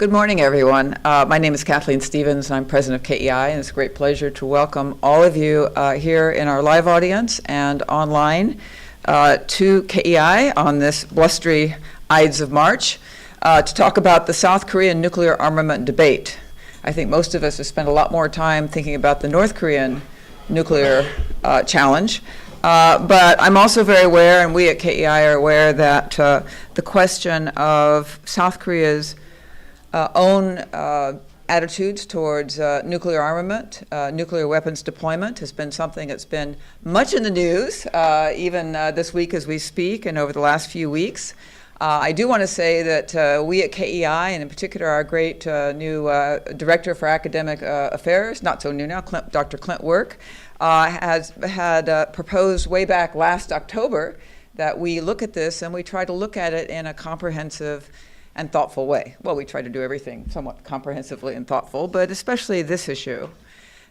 Good morning, everyone. My name is Kathleen Stevens, and I'm president of KEI, and it's a great pleasure to welcome all of you here in our live audience and online to KEI on this blustery Ides of March to talk about the South Korean nuclear armament debate. I think most of us have spent a lot more time thinking about the North Korean nuclear challenge. But I'm also very aware, and we at KEI are aware, that the question of South Korea's own attitudes towards nuclear armament, nuclear weapons deployment has been something that's been much in the news, even this week as we speak and over the last few weeks. I do want to say that we at KEI, and in particular our great new Director for Academic Affairs, not so new now, Dr. Clint Work, has had proposed way back last October that we look at this and we try to look at it in a comprehensive and thoughtful way. Well, we try to do everything somewhat comprehensively and thoughtful, but especially this issue.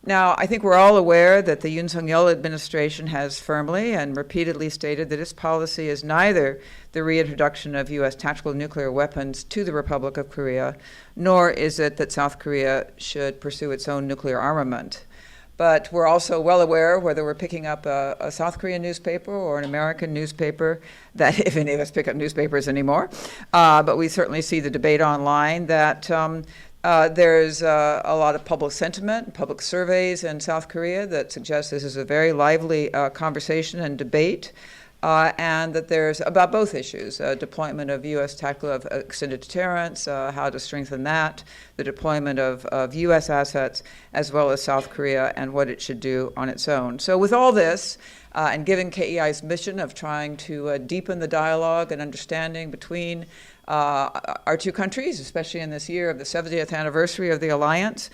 Now, I think we're all aware that the Yoon Suk-yeol administration has firmly and repeatedly stated that its policy is neither the reintroduction of U.S. tactical nuclear weapons to the Republic of Korea, nor is it that South Korea should pursue its own nuclear armament. But we're also well aware, whether we're picking up a South Korean newspaper or an American newspaper, that if any of us pick up newspapers anymore, but we certainly see the debate online, that there's a lot of public sentiment, public surveys in South Korea that suggest this is a very lively conversation and debate, and that there's about both issues, deployment of U.S. tactical of extended deterrence, how to strengthen that, the deployment of U.S. assets, as well as South Korea and what it should do on its own. So with all this, and given KEI's mission of trying to deepen the dialogue and understanding between our two countries, especially in this year of the 70th anniversary of the alliance,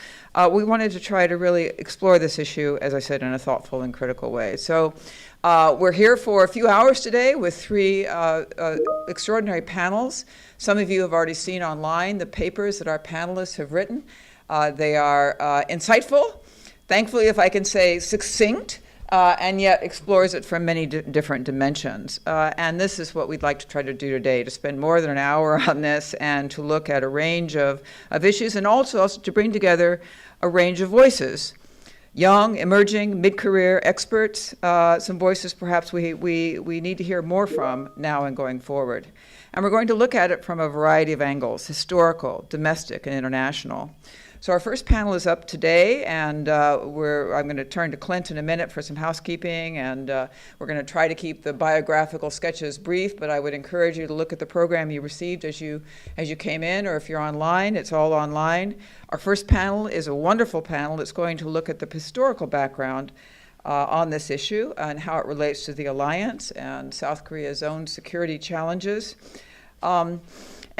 we wanted to try to really explore this issue, as I said, in a thoughtful and critical way. So we're here for a few hours today with three extraordinary panels. Some of you have already seen online the papers that our panelists have written. They are insightful, thankfully, if I can say succinct, and yet explores it from many different dimensions. And this is what we'd like to try to do today, to spend more than an hour on this and to look at a range of issues, and also to bring together a range of voices. Young, emerging, mid-career experts, some voices perhaps we need to hear more from now and going forward. And we're going to look at it from a variety of angles, historical, domestic, and international. So our first panel is up today, and I'm going to turn to Clint in a minute for some housekeeping, and we're going to try to keep the biographical sketches brief, but I would encourage you to look at the program you received as you came in, or if you're online, it's all online. Our first panel is a wonderful panel that's going to look at the historical background on this issue and how it relates to the alliance and South Korea's own security challenges.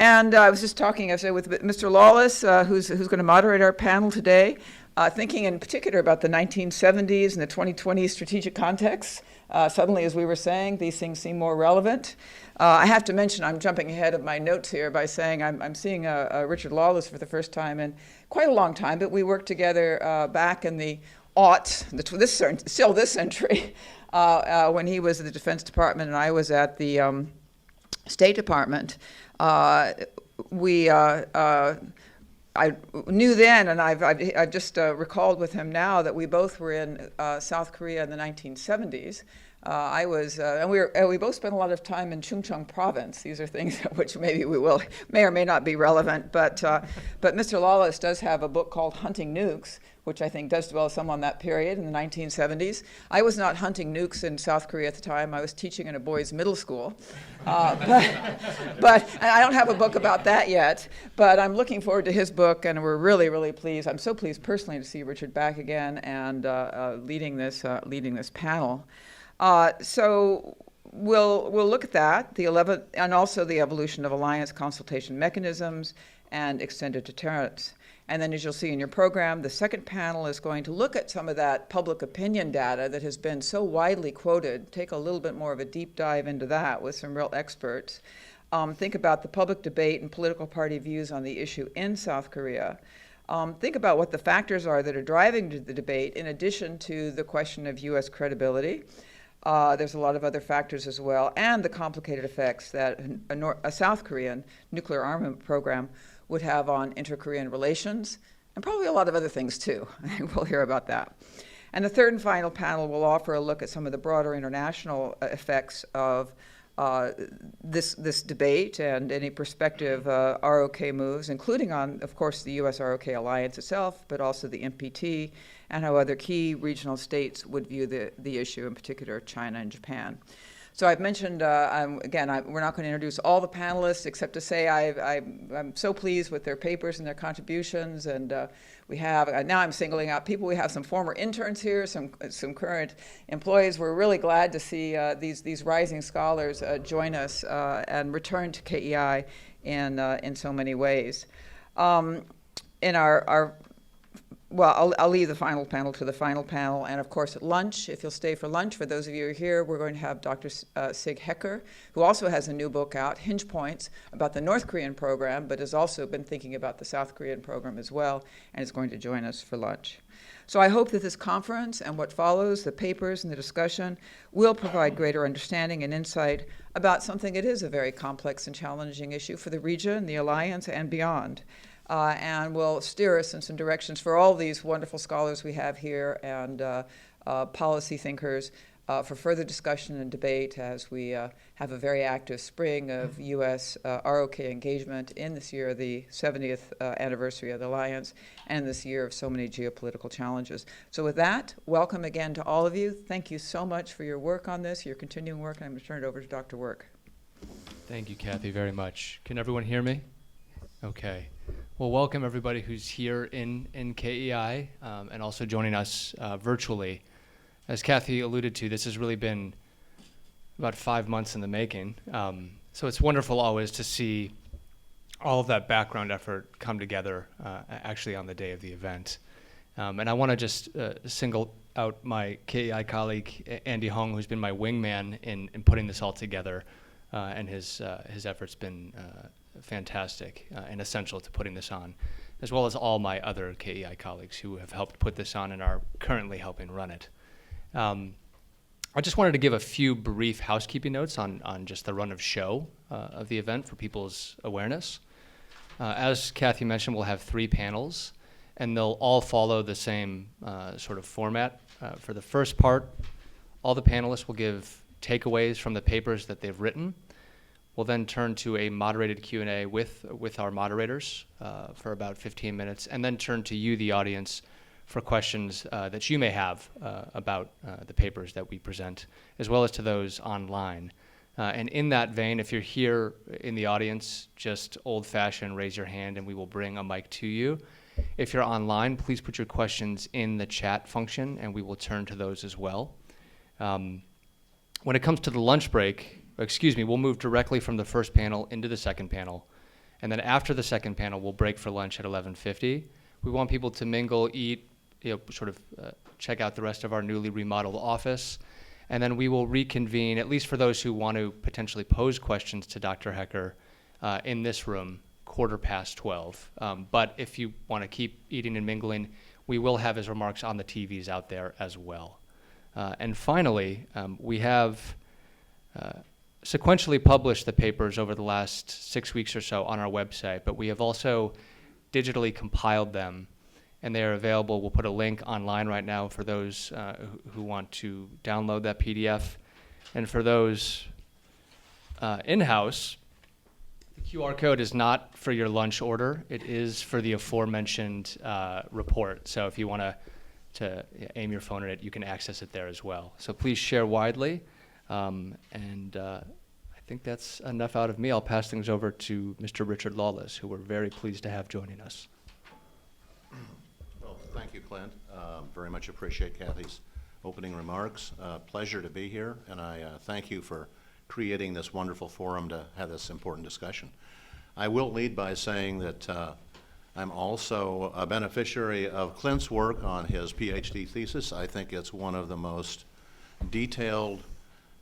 And I was just talking, as I said, with Mr. Lawless, who's going to moderate our panel today, thinking in particular about the 1970s and the 2020 strategic context. Suddenly, as we were saying, these things seem more relevant. I have to mention, I'm jumping ahead of my notes here by saying I'm seeing Richard Lawless for the first time in quite a long time, but we worked together back in the aughts, still this century, when he was at the Defense Department and I was at the State Department. I knew then, and I've just recalled with him now, that we both were in South Korea in the 1970s. And we both spent a lot of time in Chungcheong Province. These are things which maybe may or may not be relevant, but Mr. Lawless does have a book called Hunting Nukes, which I think does dwell some on that period in the 1970s. I was not hunting nukes in South Korea at the time. I was teaching in a boys' middle school. But I don't have a book about that yet, but I'm looking forward to his book, and we're really, really pleased. I'm so pleased personally to see Richard back again and leading this panel. So we'll look at that, and also the evolution of alliance consultation mechanisms and extended deterrence. And then, as you'll see in your program, the second panel is going to look at some of that public opinion data that has been so widely quoted, take a little bit more of a deep dive into that with some real experts. Think about the public debate and political party views on the issue in South Korea. Think about what the factors are that are driving the debate, in addition to the question of U.S. credibility. There's a lot of other factors as well, and the complicated effects that a South Korean nuclear armament program would have on inter-Korean relations, and probably a lot of other things too. We'll hear about that. And the third and final panel will offer a look at some of the broader international effects of this debate and any prospective ROK moves, including on, of course, the U.S. ROK alliance itself, but also the NPT, and how other key regional states would view the issue, in particular China and Japan. So I've mentioned, we're not going to introduce all the panelists, except to say I'm so pleased with their papers and their contributions. And we have, now I'm singling out people. We have some former interns here, some current employees. We're really glad to see these rising scholars join us and return to KEI in so many ways. I'll leave the final panel to the final panel. And of course, at lunch, if you'll stay for lunch, for those of you who are here, we're going to have Dr. Sig Hecker, who also has a new book out, Hinge Points, about the North Korean program, but has also been thinking about the South Korean program as well, and is going to join us for lunch. So I hope that this conference and what follows, the papers and the discussion, will provide greater understanding and insight about something that is a very complex and challenging issue for the region, the alliance, and beyond. And will steer us in some directions for all these wonderful scholars we have here and policy thinkers for further discussion and debate as we have a very active spring of U.S. ROK engagement in this year, the 70th anniversary of the alliance, and this year of so many geopolitical challenges. So with that, welcome again to all of you. Thank you so much for your work on this, your continuing work, and I'm going to turn it over to Dr. Work. Thank you, Kathy, very much. Can everyone hear me? Okay. Well, welcome everybody who's here in KEI and also joining us virtually. As Kathy alluded to, this has really been about 5 months in the making. So it's wonderful always to see all of that background effort come together actually on the day of the event. And I want to just single out my KEI colleague, Andy Hong, who's been my wingman in putting this all together. And his effort's been fantastic and essential to putting this on, as well as all my other KEI colleagues who have helped put this on and are currently helping run it. I just wanted to give a few brief housekeeping notes on just the run of show of the event for people's awareness. As Kathy mentioned, we'll have 3 panels, and they'll all follow the same sort of format. For the first part, all the panelists will give takeaways from the papers that they've written. We'll then turn to a moderated Q&A with our moderators for about 15 minutes, and then turn to you, the audience, for questions that you may have about the papers that we present, as well as to those online. And in that vein, if you're here in the audience, just old-fashioned, raise your hand and we will bring a mic to you. If you're online, please put your questions in the chat function and we will turn to those as well. When it comes to the lunch break, we'll move directly from the first panel into the second panel. And then after the second panel, we'll break for lunch at 11:50. We want people to mingle, eat, check out the rest of our newly remodeled office. And then we will reconvene, at least for those who want to potentially pose questions to Dr. Hecker in this room, 12:15. But if you want to keep eating and mingling, we will have his remarks on the TVs out there as well. And finally, we have sequentially published the papers over the last 6 weeks or so on our website, but we have also digitally compiled them, and they are available. We'll put a link online right now for those who want to download that PDF. And for those in-house, the QR code is not for your lunch order. It is for the aforementioned report. So if you want to aim your phone at it, you can access it there as well. So please share widely. I think that's enough out of me. I'll pass things over to Mr. Richard Lawless, who we're very pleased to have joining us. Well, thank you, Clint. Very much appreciate Kathy's opening remarks. Pleasure to be here, and I thank you for creating this wonderful forum to have this important discussion. I will lead by saying that I'm also a beneficiary of Clint's work on his PhD thesis. I think it's one of the most detailed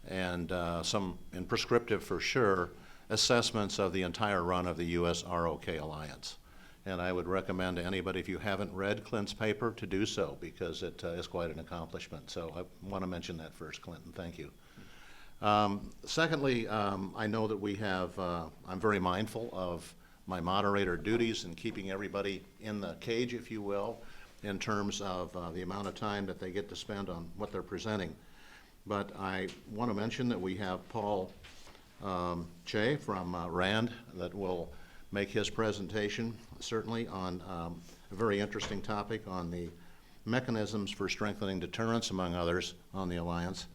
and prescriptive for sure assessments of the entire run of the U.S. ROK Alliance. And I would recommend to anybody, if you haven't read Clint's paper, to do so, because it is quite an accomplishment. So I want to mention that first, Clinton. Thank you. Secondly, I know that we have, I'm very mindful of my moderator duties and keeping everybody in the cage, if you will, in terms of the amount of time that they get to spend on what they're presenting. But I want to mention that we have Paul Che from RAND that will make his presentation, certainly on a very interesting topic on the mechanisms for strengthening deterrence, among others, on the Alliance.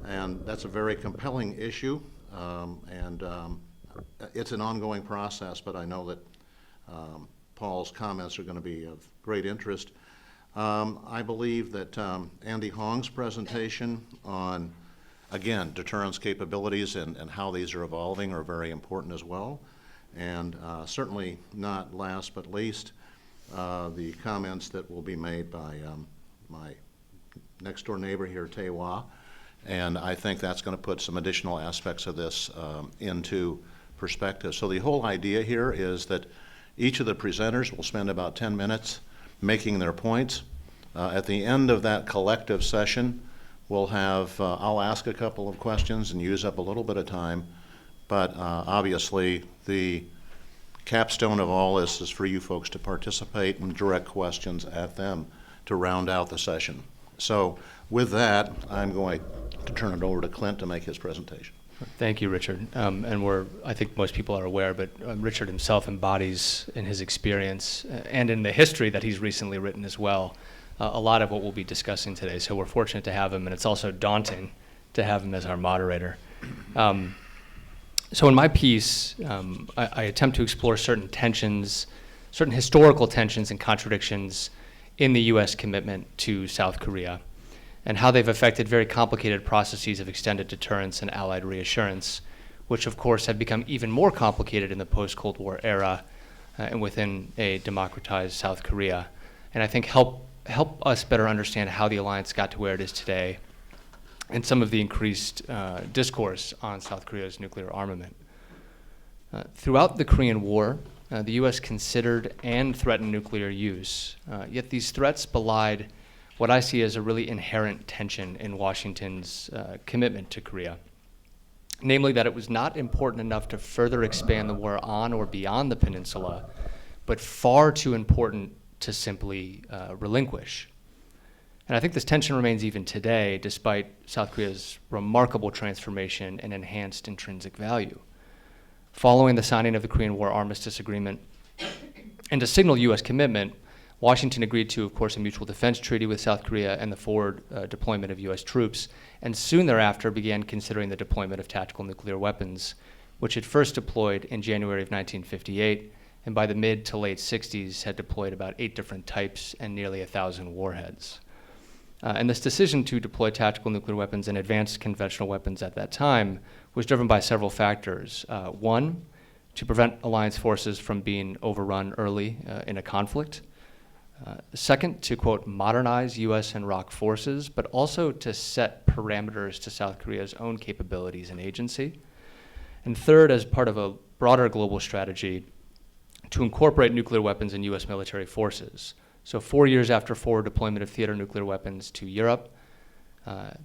And that's a very compelling issue, and it's an ongoing process, but I know that Paul's comments are going to be of great interest. I believe that Andy Hong's presentation on, again, deterrence capabilities and how these are evolving are very important as well. And certainly not last but least, the comments that will be made by my next door neighbor here, Tewa. And I think that's going to put some additional aspects of this into perspective. So the whole idea here is that each of the presenters will spend about 10 minutes making their points. At the end of that collective session, we'll have, I'll ask a couple of questions and use up a little bit of time, but obviously the capstone of all this is for you folks to participate and direct questions at them to round out the session. So with that, I'm going to turn it over to Clint to make his presentation. Thank you, Richard. And I think most people are aware, but Richard himself embodies in his experience and in the history that he's recently written as well, a lot of what we'll be discussing today. So we're fortunate to have him, and it's also daunting to have him as our moderator. So in my piece, I attempt to explore certain tensions, certain historical tensions and contradictions in the U.S. commitment to South Korea, and how they've affected very complicated processes of extended deterrence and allied reassurance, which of course have become even more complicated in the post-Cold War era and within a democratized South Korea. And I think help us better understand how the alliance got to where it is today and some of the increased discourse on South Korea's nuclear armament. Throughout the Korean War, the U.S. considered and threatened nuclear use, yet these threats belied what I see as a really inherent tension in Washington's commitment to Korea, namely that it was not important enough to further expand the war on or beyond the peninsula, but far too important to simply relinquish. And I think this tension remains even today, despite South Korea's remarkable transformation and enhanced intrinsic value. Following the signing of the Korean War Armistice Agreement, and to signal U.S. commitment, Washington agreed to, of course, a mutual defense treaty with South Korea and the forward deployment of U.S. troops, and soon thereafter began considering the deployment of tactical nuclear weapons, which it first deployed in January of 1958, and by the mid to late 60s had deployed about 8 different types and nearly 1,000 warheads. And this decision to deploy tactical nuclear weapons and advanced conventional weapons at that time was driven by several factors. One, to prevent alliance forces from being overrun early in a conflict. Second, to, quote, modernize U.S. and ROC forces, but also to set parameters to South Korea's own capabilities and agency. And third, as part of a broader global strategy, to incorporate nuclear weapons in U.S. military forces. So 4 years after forward deployment of theater nuclear weapons to Europe,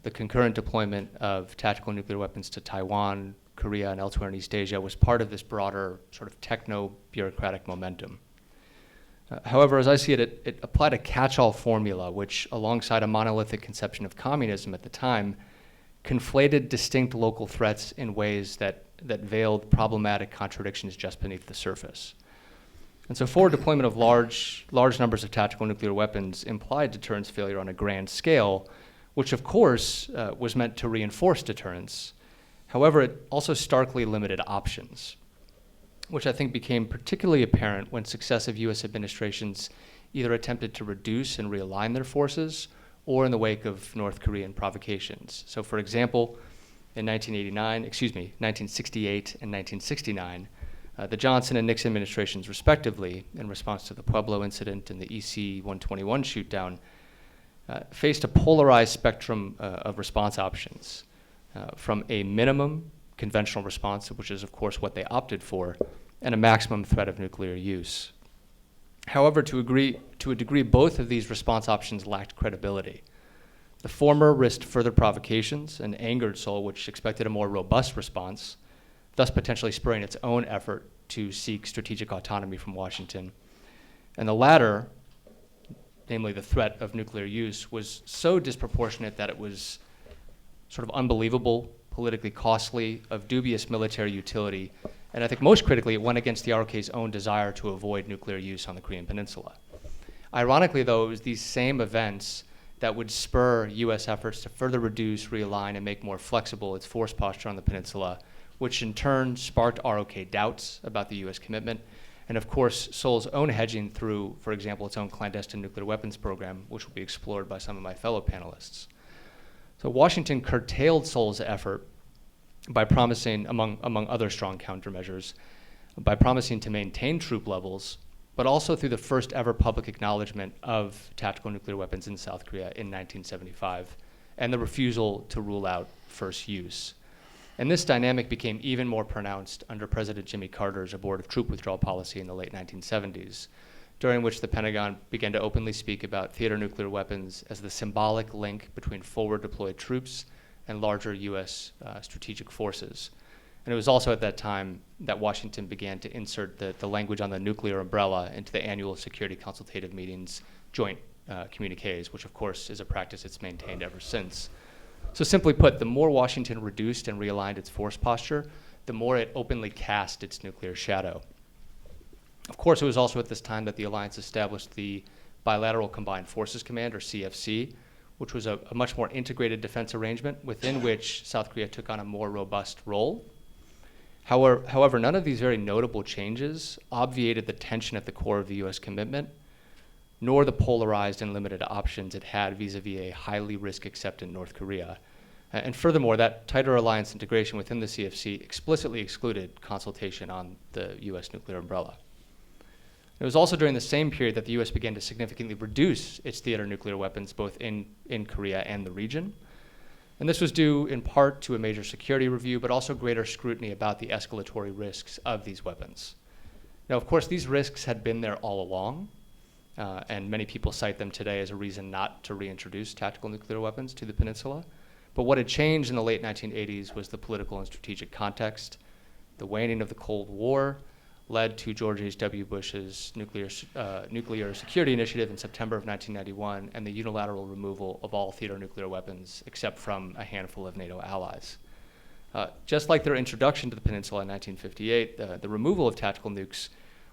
the concurrent deployment of tactical nuclear weapons to Taiwan, Korea, and elsewhere in East Asia was part of this broader sort of techno-bureaucratic momentum. However, as I see it, it applied a catch-all formula, which, alongside a monolithic conception of communism at the time, conflated distinct local threats in ways that veiled problematic contradictions just beneath the surface. And so forward deployment of large numbers of tactical nuclear weapons implied deterrence failure on a grand scale, which of course was meant to reinforce deterrence. However, it also starkly limited options, which I think became particularly apparent when successive U.S. administrations either attempted to reduce and realign their forces or in the wake of North Korean provocations. So for example, in 1968 and 1969, the Johnson and Nixon administrations respectively, in response to the Pueblo incident and the EC-121 shootdown, faced a polarized spectrum of response options, from a minimum conventional response, which is of course what they opted for, and a maximum threat of nuclear use. However, to a degree, both of these response options lacked credibility. The former risked further provocations and angered Seoul, which expected a more robust response. thus potentially spurring its own effort to seek strategic autonomy from Washington. And the latter, namely the threat of nuclear use, was so disproportionate that it was sort of unbelievable, politically costly, of dubious military utility, and I think most critically, it went against the ROK's own desire to avoid nuclear use on the Korean Peninsula. Ironically, though, it was these same events that would spur U.S. efforts to further reduce, realign, and make more flexible its force posture on the peninsula, which in turn sparked ROK doubts about the U.S. commitment, and of course, Seoul's own hedging through, for example, its own clandestine nuclear weapons program, which will be explored by some of my fellow panelists. So Washington curtailed Seoul's effort by promising, among other strong countermeasures, by promising to maintain troop levels, but also through the first ever public acknowledgement of tactical nuclear weapons in South Korea in 1975, and the refusal to rule out first use. And this dynamic became even more pronounced under President Jimmy Carter's abortive troop withdrawal policy in the late 1970s, during which the Pentagon began to openly speak about theater nuclear weapons as the symbolic link between forward deployed troops and larger U.S. Strategic forces. And it was also at that time that Washington began to insert the language on the nuclear umbrella into the annual Security Consultative Meetings joint communiques, which of course is a practice it's maintained ever since. So simply put, the more Washington reduced and realigned its force posture, the more it openly cast its nuclear shadow. Of course, it was also at this time that the alliance established the Bilateral Combined Forces Command, or CFC, which was a much more integrated defense arrangement within which South Korea took on a more robust role. However, none of these very notable changes obviated the tension at the core of the U.S. commitment, nor the polarized and limited options it had vis-a-vis a highly risk-acceptant North Korea. And furthermore, that tighter alliance integration within the CFC explicitly excluded consultation on the U.S. nuclear umbrella. It was also during the same period that the U.S. began to significantly reduce its theater nuclear weapons both in Korea and the region. And this was due in part to a major security review, but also greater scrutiny about the escalatory risks of these weapons. Now, of course, these risks had been there all along, and many people cite them today as a reason not to reintroduce tactical nuclear weapons to the peninsula. But what had changed in the late 1980s was the political and strategic context. The waning of the Cold War led to George H.W. Bush's nuclear security initiative in September of 1991 and the unilateral removal of all theater nuclear weapons except from a handful of NATO allies. Just like their introduction to the peninsula in 1958, the removal of tactical nukes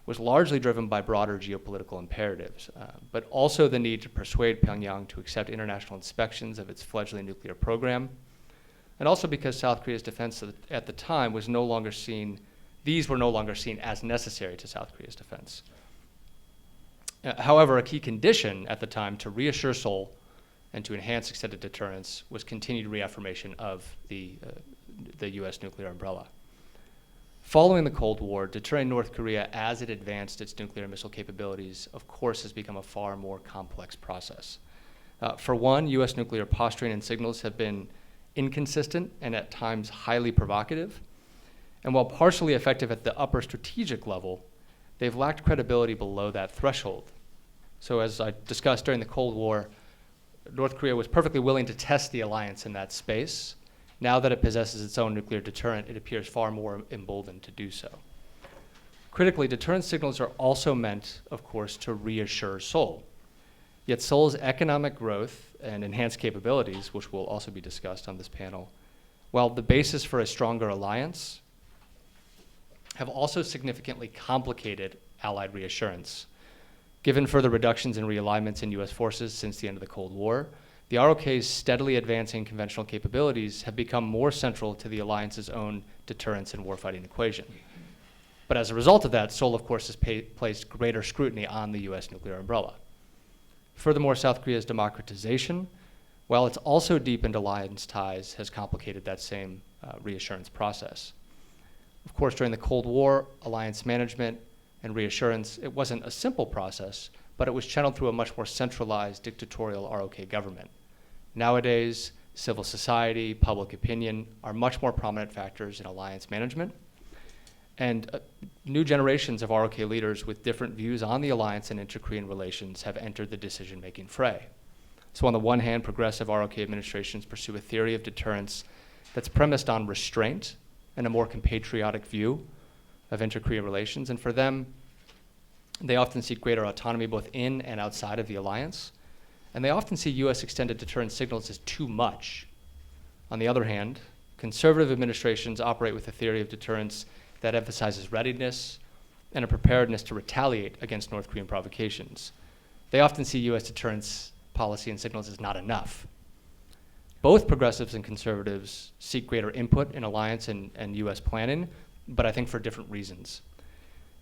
was largely driven by broader geopolitical imperatives, but also the need to persuade Pyongyang to accept international inspections of its fledgling nuclear program, and also because South Korea's defense at the time was no longer seen as necessary to South Korea's defense. However, a key condition at the time to reassure Seoul and to enhance extended deterrence was continued reaffirmation of the U.S. nuclear umbrella. Following the Cold War, deterring North Korea as it advanced its nuclear missile capabilities, of course, has become a far more complex process. For one, U.S. nuclear posturing and signals have been inconsistent and at times highly provocative. And while partially effective at the upper strategic level, they've lacked credibility below that threshold. So as I discussed during the Cold War, North Korea was perfectly willing to test the alliance in that space. Now that it possesses its own nuclear deterrent, it appears far more emboldened to do so. Critically, deterrence signals are also meant, of course, to reassure Seoul. Yet Seoul's economic growth and enhanced capabilities, which will also be discussed on this panel, while the basis for a stronger alliance, have also significantly complicated Allied reassurance. Given further reductions and realignments in U.S. forces since the end of the Cold War, the ROK's steadily advancing conventional capabilities have become more central to the alliance's own deterrence and warfighting equation. But as a result of that, Seoul, of course, has placed greater scrutiny on the U.S. nuclear umbrella. Furthermore, South Korea's democratization, while it's also deepened alliance ties, has complicated that same reassurance process. Of course, during the Cold War, alliance management and reassurance, it wasn't a simple process, but it was channeled through a much more centralized dictatorial ROK government. Nowadays, civil society, public opinion are much more prominent factors in alliance management. And new generations of ROK leaders with different views on the alliance and inter-Korean relations have entered the decision-making fray. So on the one hand, progressive ROK administrations pursue a theory of deterrence that's premised on restraint and a more compatriotic view of inter-Korea relations. And for them, they often seek greater autonomy both in and outside of the alliance. And they often see US extended deterrence signals as too much. On the other hand, conservative administrations operate with a theory of deterrence that emphasizes readiness and a preparedness to retaliate against North Korean provocations. They often see US deterrence policy and signals as not enough. Both progressives and conservatives seek greater input in alliance and US planning, but I think for different reasons.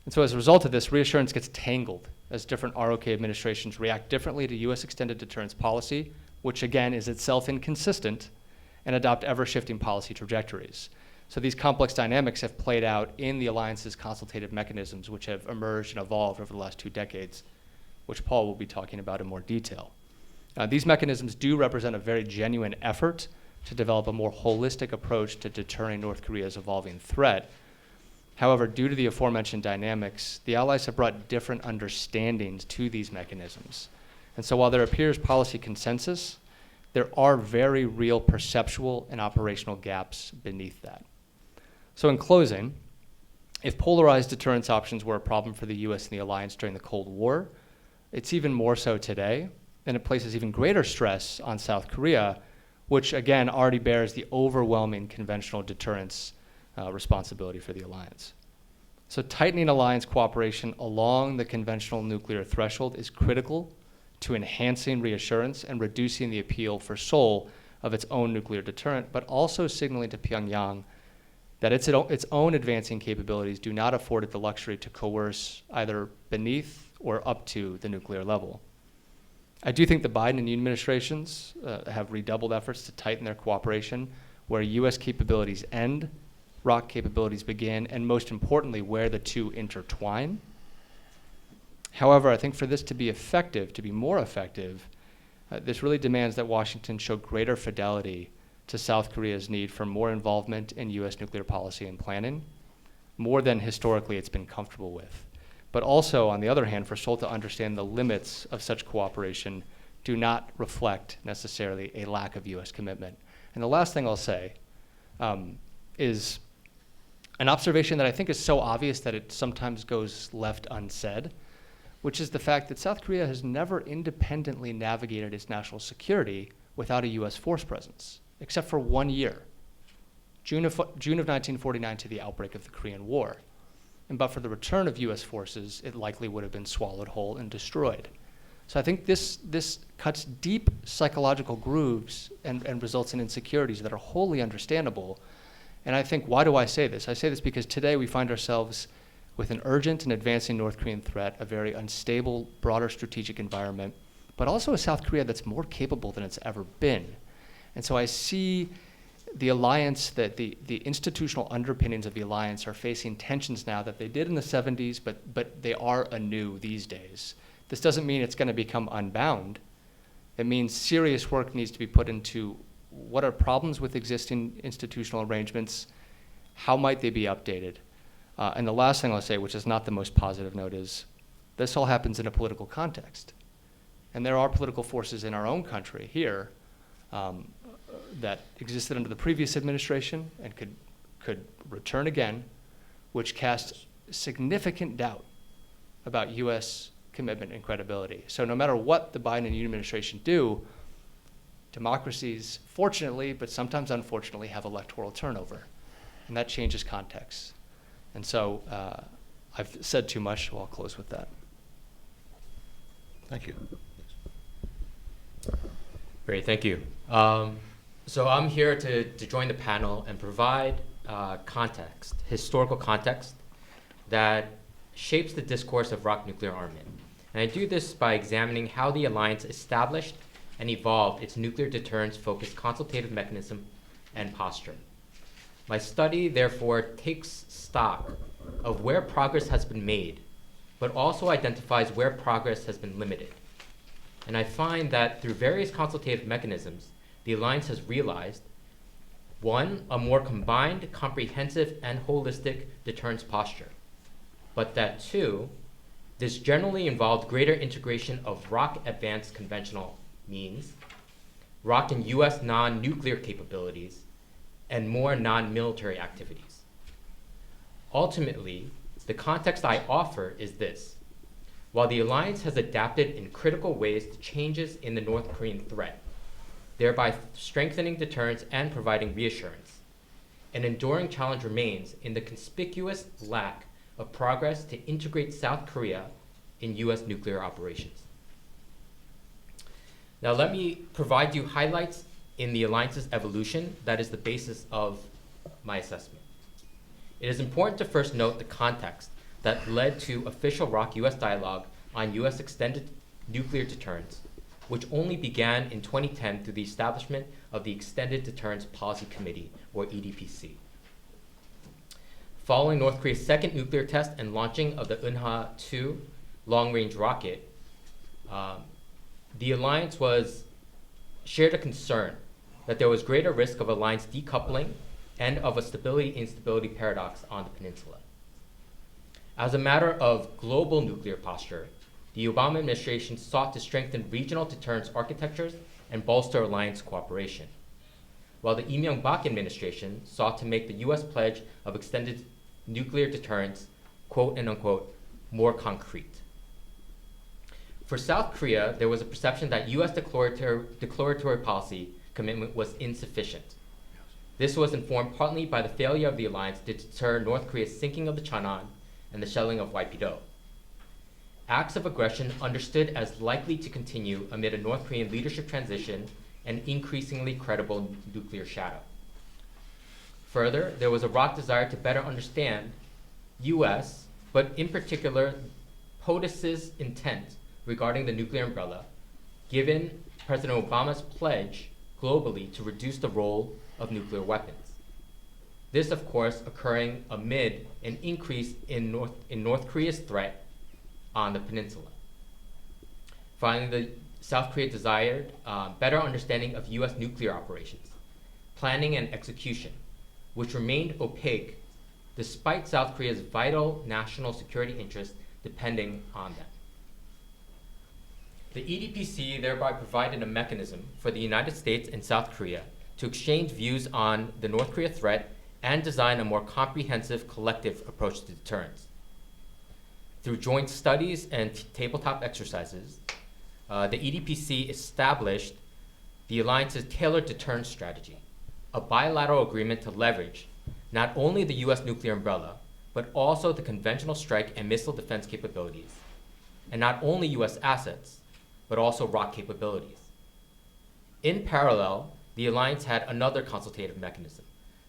And so as a result of this, reassurance gets tangled as different ROK administrations react differently to US extended deterrence policy, which again is itself inconsistent, and adopt ever-shifting policy trajectories. So these complex dynamics have played out in the alliance's consultative mechanisms, which have emerged and evolved over the last 2 decades, which Paul will be talking about in more detail. These mechanisms do represent a very genuine effort to develop a more holistic approach to deterring North Korea's evolving threat. However, due to the aforementioned dynamics, the Allies have brought different understandings to these mechanisms. And so while there appears policy consensus, there are very real perceptual and operational gaps beneath that. So in closing, if polarized deterrence options were a problem for the US and the alliance during the Cold War, it's even more so today, and it places even greater stress on South Korea, which again already bears the overwhelming conventional deterrence responsibility for the alliance. So tightening alliance cooperation along the conventional nuclear threshold is critical to enhancing reassurance and reducing the appeal for Seoul of its own nuclear deterrent, but also signaling to Pyongyang that its own advancing capabilities do not afford it the luxury to coerce either beneath or up to the nuclear level. I do think the Biden and Yoon administrations have redoubled efforts to tighten their cooperation where US capabilities end, ROK capabilities begin, and most importantly, where the two intertwine. However, I think for this to be effective, to be more effective, this really demands that Washington show greater fidelity to South Korea's need for more involvement in US nuclear policy and planning, more than historically it's been comfortable with. But also, on the other hand, for Seoul to understand the limits of such cooperation do not reflect necessarily a lack of US commitment. And the last thing I'll say is an observation that I think is so obvious that it sometimes goes left unsaid, which is the fact that South Korea has never independently navigated its national security without a US force presence, except for 1 year, June of 1949 to the outbreak of the Korean War. And but for the return of US forces, it likely would have been swallowed whole and destroyed. So I think this cuts deep psychological grooves and results in insecurities that are wholly understandable. And I think, why do I say this? I say this because today we find ourselves with an urgent and advancing North Korean threat, a very unstable, broader strategic environment, but also a South Korea that's more capable than it's ever been. And so I see the alliance, that the institutional underpinnings of the alliance are facing tensions now that they did in the 70s, but they are anew these days. This doesn't mean it's going to become unbound. It means serious work needs to be put into what are problems with existing institutional arrangements, how might they be updated? And the last thing I'll say, which is not the most positive note, is this all happens in a political context. And there are political forces in our own country here that existed under the previous administration and could return again, which cast significant doubt about US commitment and credibility. So no matter what the Biden and Yoon administration do, democracies, fortunately, but sometimes unfortunately, have electoral turnover. And that changes context. And so I've said too much, so I'll close with that. Thank you. Great, thank you. So I'm here to join the panel and provide context, historical context, that shapes the discourse of ROK nuclear armament. And I do this by examining how the alliance established and evolved its nuclear deterrence-focused consultative mechanism and posture. My study, therefore, takes stock of where progress has been made, but also identifies where progress has been limited. And I find that through various consultative mechanisms, the alliance has realized, one, a more combined, comprehensive, and holistic deterrence posture, but that two, this generally involved greater integration of ROK advanced conventional means, ROK and US non-nuclear capabilities, and more non-military activities. Ultimately, the context I offer is this. While the alliance has adapted in critical ways to changes in the North Korean threat, thereby strengthening deterrence and providing reassurance, an enduring challenge remains in the conspicuous lack of progress to integrate South Korea in U.S. nuclear operations. Now let me provide you highlights in the alliance's evolution that is the basis of my assessment. It is important to first note the context that led to official ROC-US dialogue on U.S. extended nuclear deterrence, which only began in 2010 through the establishment of the Extended Deterrence Policy Committee, or EDPC. Following North Korea's second nuclear test and launching of the Eunha-2 long-range rocket, the alliance shared a concern that there was greater risk of alliance decoupling and of a stability-instability paradox on the peninsula. As a matter of global nuclear posture, the Obama administration sought to strengthen regional deterrence architectures and bolster alliance cooperation, while the Lee Myung-bak administration sought to make the U.S. pledge of extended nuclear deterrence, quote and unquote, more concrete. For South Korea, there was a perception that U.S. declaratory policy commitment was insufficient. This was informed partly by the failure of the alliance to deter North Korea's sinking of the Cheonan and the shelling of Waipido. Acts of aggression understood as likely to continue amid a North Korean leadership transition and increasingly credible nuclear shadow. Further, there was a ROC desire to better understand U.S., but in particular, POTUS's intent regarding the nuclear umbrella, given President Obama's pledge globally to reduce the role of nuclear weapons. This, of course, occurring amid an increase in North Korea's threat on the peninsula. Finally, South Korea desired better understanding of U.S. nuclear operations, planning and execution, which remained opaque despite South Korea's vital national security interests depending on them. The EDPC thereby provided a mechanism for the United States and South Korea to exchange views on the North Korea threat and design a more comprehensive collective approach to deterrence. Through joint studies and tabletop exercises, the EDPC established the alliance's tailored deterrence strategy, a bilateral agreement to leverage not only the U.S. nuclear umbrella, but also the conventional strike and missile defense capabilities, and not only U.S. assets, but also ROC capabilities. In parallel, the alliance had another consultative mechanism,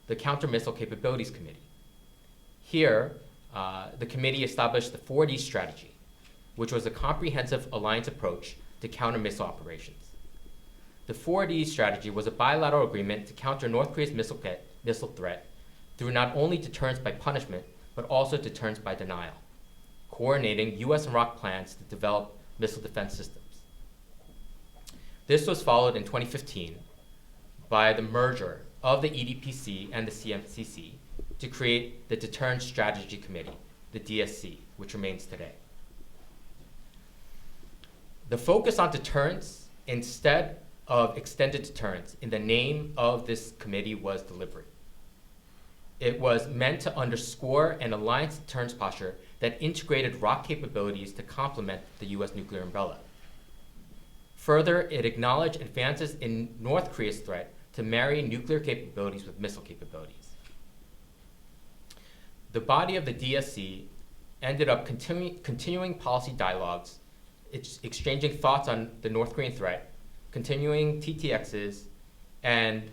the Counter-Missile Capabilities Committee. Here, the committee established the 4D strategy, which was a comprehensive alliance approach to counter-missile operations. The 4D strategy was a bilateral agreement to counter North Korea's missile threat through not only deterrence by punishment, but also deterrence by denial, coordinating U.S. and ROC plans to develop missile defense systems. This was followed in 2015 by the merger of the EDPC and the CMCC to create the Deterrence Strategy Committee, the DSC, which remains today. The focus on deterrence instead of extended deterrence in the name of this committee was deliberate. It was meant to underscore an alliance deterrence posture that integrated ROC capabilities to complement the U.S. nuclear umbrella. Further, it acknowledged advances in North Korea's threat to marry nuclear capabilities with missile capabilities. The body of the DSC ended up continuing policy dialogues, exchanging thoughts on the North Korean threat, continuing TTXs, and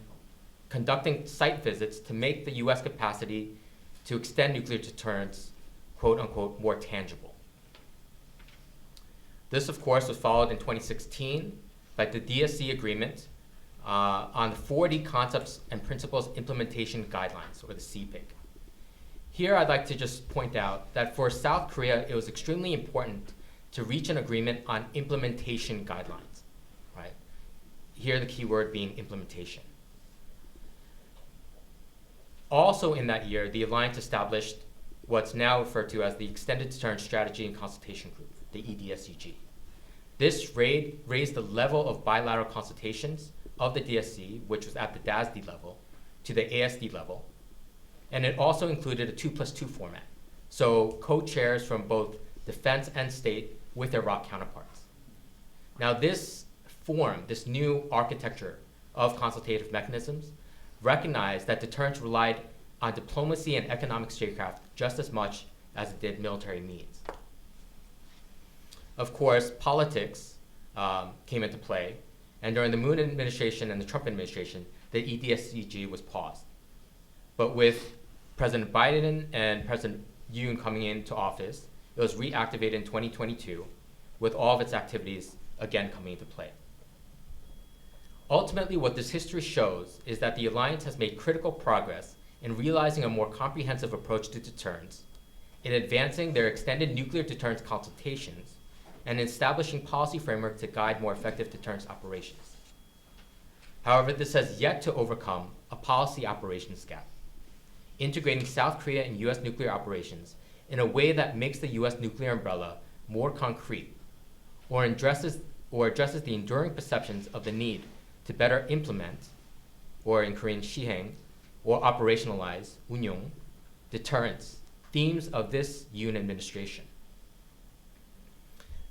conducting site visits to make the U.S. capacity to extend nuclear deterrence, quote unquote, more tangible. This, of course, was followed in 2016 by the DSC agreement on the 4D Concepts and Principles Implementation Guidelines, or the CPIC. Here, I'd like to just point out that for South Korea, it was extremely important to reach an agreement on implementation guidelines, right? Here, the key word being implementation. Also in that year, the alliance established what's now referred to as the Extended Deterrence Strategy and Consultation Group, the EDSCG. This raised the level of bilateral consultations of the DSC, which was at the DASD level, to the ASD level, And it also included a 2+2 format, so co-chairs from both defense and state with their ROC counterparts. Now this form, this new architecture of consultative mechanisms, recognized that deterrence relied on diplomacy and economic statecraft just as much as it did military means. Of course, politics came into play, and during the Moon administration and the Trump administration, the EDSCG was paused. But with President Biden and President Yoon coming into office, it was reactivated in 2022 with all of its activities again coming into play. Ultimately, what this history shows is that the alliance has made critical progress in realizing a more comprehensive approach to deterrence, in advancing their extended nuclear deterrence consultations, and in establishing policy framework to guide more effective deterrence operations. However, this has yet to overcome a policy operations gap, integrating South Korea and US nuclear operations in a way that makes the US nuclear umbrella more concrete, or addresses the enduring perceptions of the need to better implement, or in Korean 시행, or operationalize, 운용, deterrence, themes of this Yoon administration.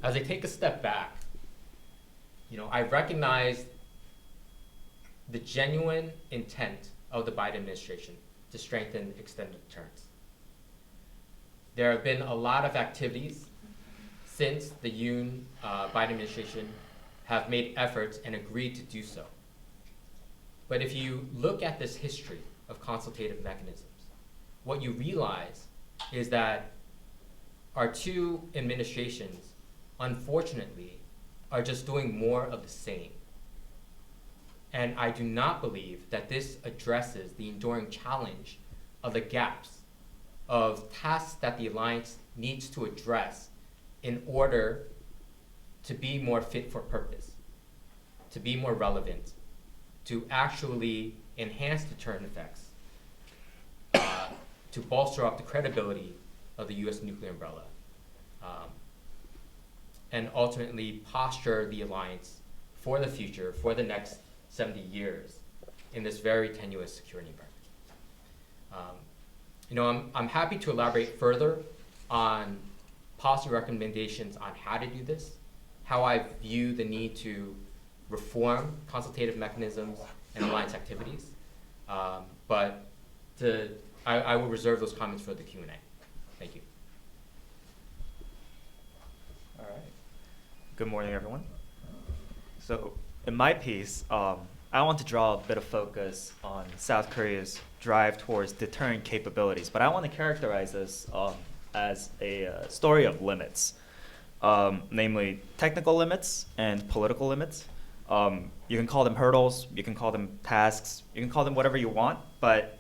As I take a step back, I recognize the genuine intent of the Biden administration to strengthen extended deterrence. There have been a lot of activities since the Yoon Biden administration have made efforts and agreed to do so. But if you look at this history of consultative mechanisms, what you realize is that our two administrations, unfortunately, are just doing more of the same. And I do not believe that this addresses the enduring challenge of the gaps of tasks that the alliance needs to address in order to be more fit for purpose, to be more relevant, to actually enhance deterrent effects, to bolster up the credibility of the US nuclear umbrella, and ultimately posture the alliance for the future, for the next 70 years in this very tenuous security environment. I'm happy to elaborate further on policy recommendations on how to do this, how I view the need to reform consultative mechanisms and alliance activities, but I will reserve those comments for the Q&A. Thank you. All right. Good morning, everyone. So in my piece, I want to draw a bit of focus on South Korea's drive towards deterrent capabilities, but I want to characterize this as a story of limits, namely technical limits and political limits. You can call them hurdles, you can call them tasks, you can call them whatever you want, but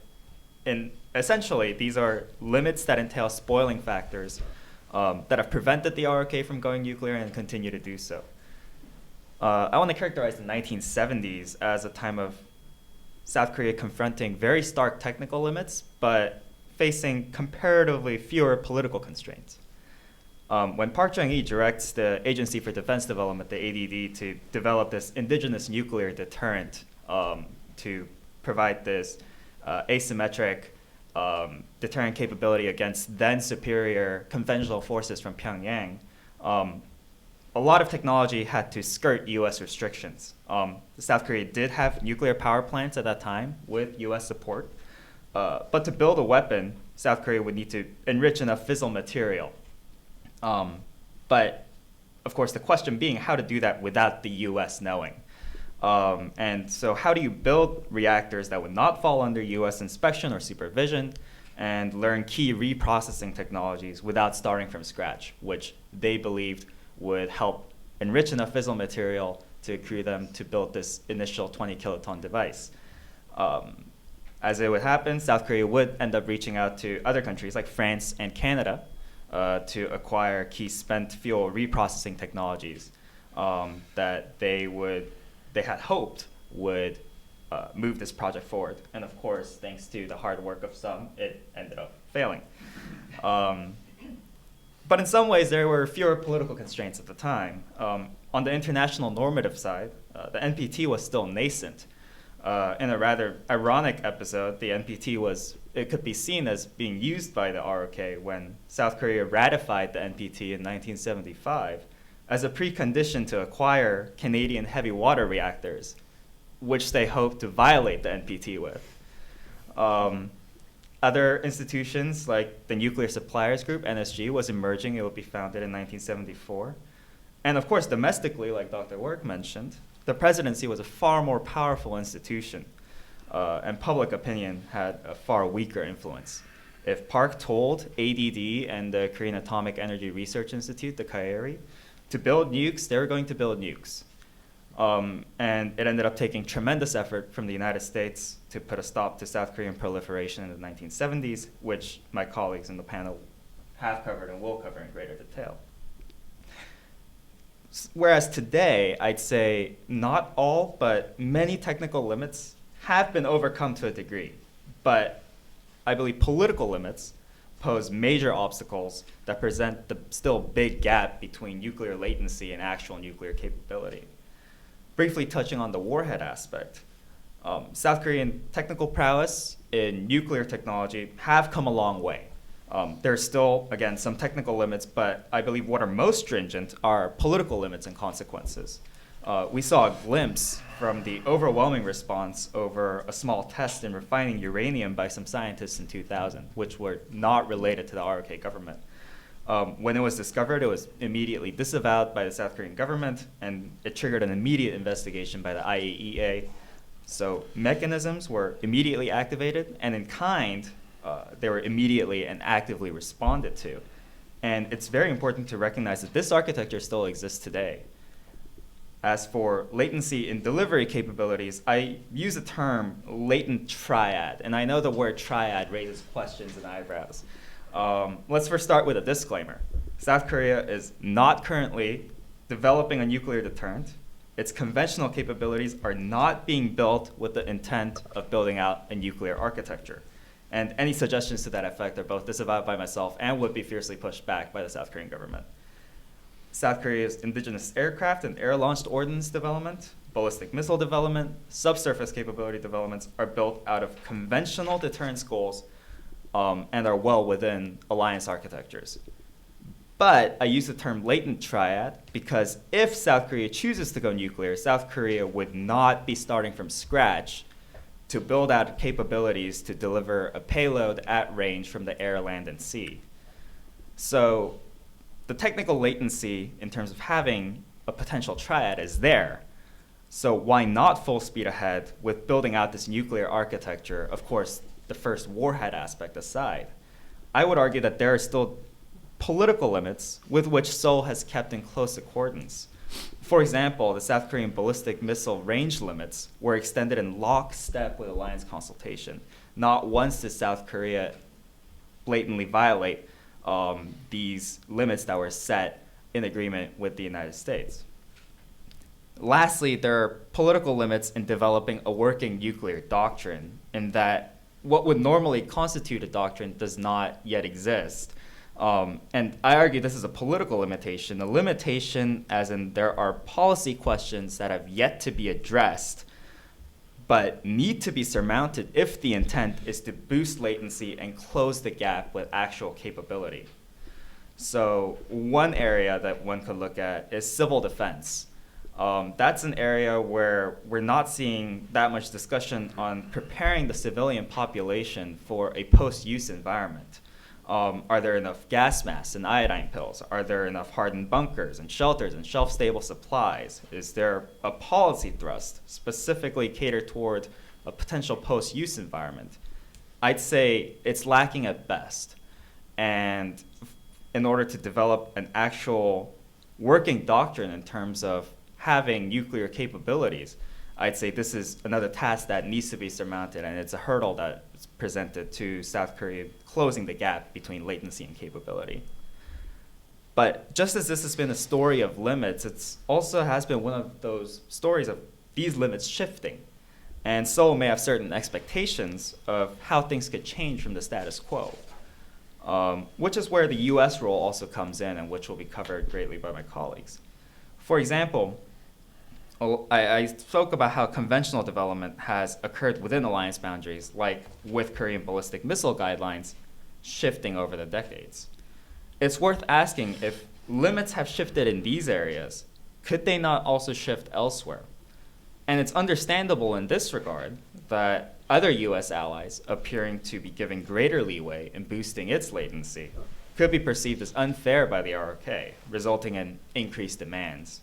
essentially these are limits that entail spoiling factors that have prevented the ROK from going nuclear and continue to do so. I want to characterize the 1970s as a time of South Korea confronting very stark technical limits, but facing comparatively fewer political constraints. When Park Chung-hee directs the Agency for Defense Development, the ADD, to develop this indigenous nuclear deterrent to provide this asymmetric deterrent capability against then superior conventional forces from Pyongyang, a lot of technology had to skirt US restrictions. South Korea did have nuclear power plants at that time with US support, but to build a weapon, South Korea would need to enrich enough fissile material. But of course, the question being how to do that without the US knowing. And so how do you build reactors that would not fall under US inspection or supervision and learn key reprocessing technologies without starting from scratch, which they believed would help enrich enough fissile material to accrue them to build this initial 20 kiloton device. As it would happen, South Korea would end up reaching out to other countries like France and Canada to acquire key spent fuel reprocessing technologies that they had hoped would move this project forward. And of course, thanks to the hard work of some, it ended up failing. But in some ways, there were fewer political constraints at the time. On the international normative side, the NPT was still nascent. In a rather ironic episode, the NPT was it could be seen as being used by the ROK when South Korea ratified the NPT in 1975 as a precondition to acquire Canadian heavy water reactors, which they hoped to violate the NPT with. Other institutions like the Nuclear Suppliers Group, NSG, was emerging. It would be founded in 1974. And of course, domestically, like Dr. Work mentioned, the presidency was a far more powerful institution, and public opinion had a far weaker influence. If Park told ADD and the Korean Atomic Energy Research Institute, the KIEP, to build nukes, they were going to build nukes. And it ended up taking tremendous effort from the United States to put a stop to South Korean proliferation in the 1970s, which my colleagues in the panel have covered and will cover in greater detail. Whereas today, I'd say not all, but many technical limits have been overcome to a degree. But I believe political limits pose major obstacles that present the still big gap between nuclear latency and actual nuclear capability. Briefly touching on the warhead aspect, South Korean technical prowess in nuclear technology have come a long way. There's still, again, some technical limits, but I believe what are most stringent are political limits and consequences. We saw a glimpse from the overwhelming response over a small test in refining uranium by some scientists in 2000, which were not related to the ROK government. When it was discovered, it was immediately disavowed by the South Korean government, and it triggered an immediate investigation by the IAEA. So mechanisms were immediately activated, and in kind, they were immediately and actively responded to. And it's very important to recognize that this architecture still exists today. As for latency in delivery capabilities, I use the term latent triad, and I know the word triad raises questions and eyebrows. Let's first start with a disclaimer. South Korea is not currently developing a nuclear deterrent. Its conventional capabilities are not being built with the intent of building out a nuclear architecture. And any suggestions to that effect are both disavowed by myself and would be fiercely pushed back by the South Korean government. South Korea's indigenous aircraft and air-launched ordnance development, ballistic missile development, subsurface capability developments are built out of conventional deterrence goals and are well within alliance architectures. But I use the term latent triad because if South Korea chooses to go nuclear, South Korea would not be starting from scratch to build out capabilities to deliver a payload at range from the air, land, and sea. So the technical latency in terms of having a potential triad is there. So why not full speed ahead with building out this nuclear architecture, of course, the first warhead aspect aside? I would argue that there are still political limits with which Seoul has kept in close accordance. For example, the South Korean ballistic missile range limits were extended in lockstep with alliance consultation. Not once did South Korea blatantly violate these limits that were set in agreement with the United States. Lastly, there are political limits in developing a working nuclear doctrine in that what would normally constitute a doctrine does not yet exist. And I argue this is a political limitation, a limitation as in there are policy questions that have yet to be addressed, but need to be surmounted if the intent is to boost latency and close the gap with actual capability. So one area that one could look at is civil defense. That's an area where we're not seeing that much discussion on preparing the civilian population for a post-use environment. Are there enough gas masks and iodine pills? Are there enough hardened bunkers and shelters and shelf-stable supplies? Is there a policy thrust specifically catered toward a potential post-use environment? I'd say it's lacking at best. And in order to develop an actual working doctrine in terms of having nuclear capabilities, I'd say this is another task that needs to be surmounted, and it's a hurdle that's presented to South Korea closing the gap between latency and capability. But just as this has been a story of limits, it also has been one of those stories of these limits shifting. And Seoul may have certain expectations of how things could change from the status quo, which is where the US role also comes in and which will be covered greatly by my colleagues. For example, I spoke about how conventional development has occurred within alliance boundaries, like with Korean ballistic missile guidelines, shifting over the decades. It's worth asking if limits have shifted in these areas, could they not also shift elsewhere? And it's understandable in this regard that other US allies appearing to be giving greater leeway in boosting its latency could be perceived as unfair by the ROK, resulting in increased demands.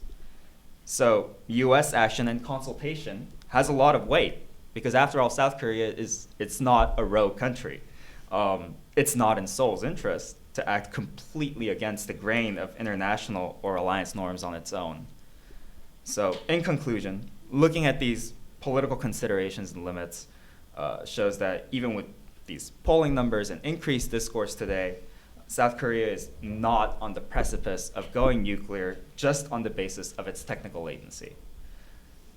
So US action and consultation has a lot of weight because after all, South Korea it's not a rogue country. It's not in Seoul's interest to act completely against the grain of international or alliance norms on its own. So in conclusion, looking at these political considerations and limits shows that even with these polling numbers and increased discourse today, South Korea is not on the precipice of going nuclear just on the basis of its technical latency.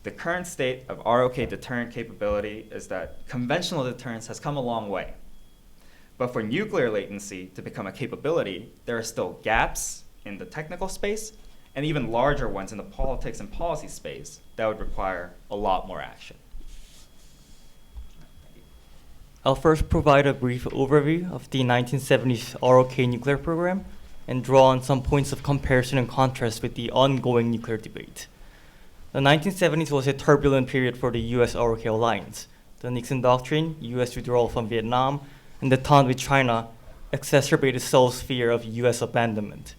The current state of ROK deterrent capability is that conventional deterrence has come a long way. But for nuclear latency to become a capability, there are still gaps in the technical space and even larger ones in the politics and policy space that would require a lot more action. I'll first provide a brief overview of the 1970s ROK nuclear program and draw on some points of comparison and contrast with the ongoing nuclear debate. The 1970s was a turbulent period for the US ROK alliance. The Nixon Doctrine, US withdrawal from Vietnam, and the taunt with China exacerbated Seoul's fear of US abandonment.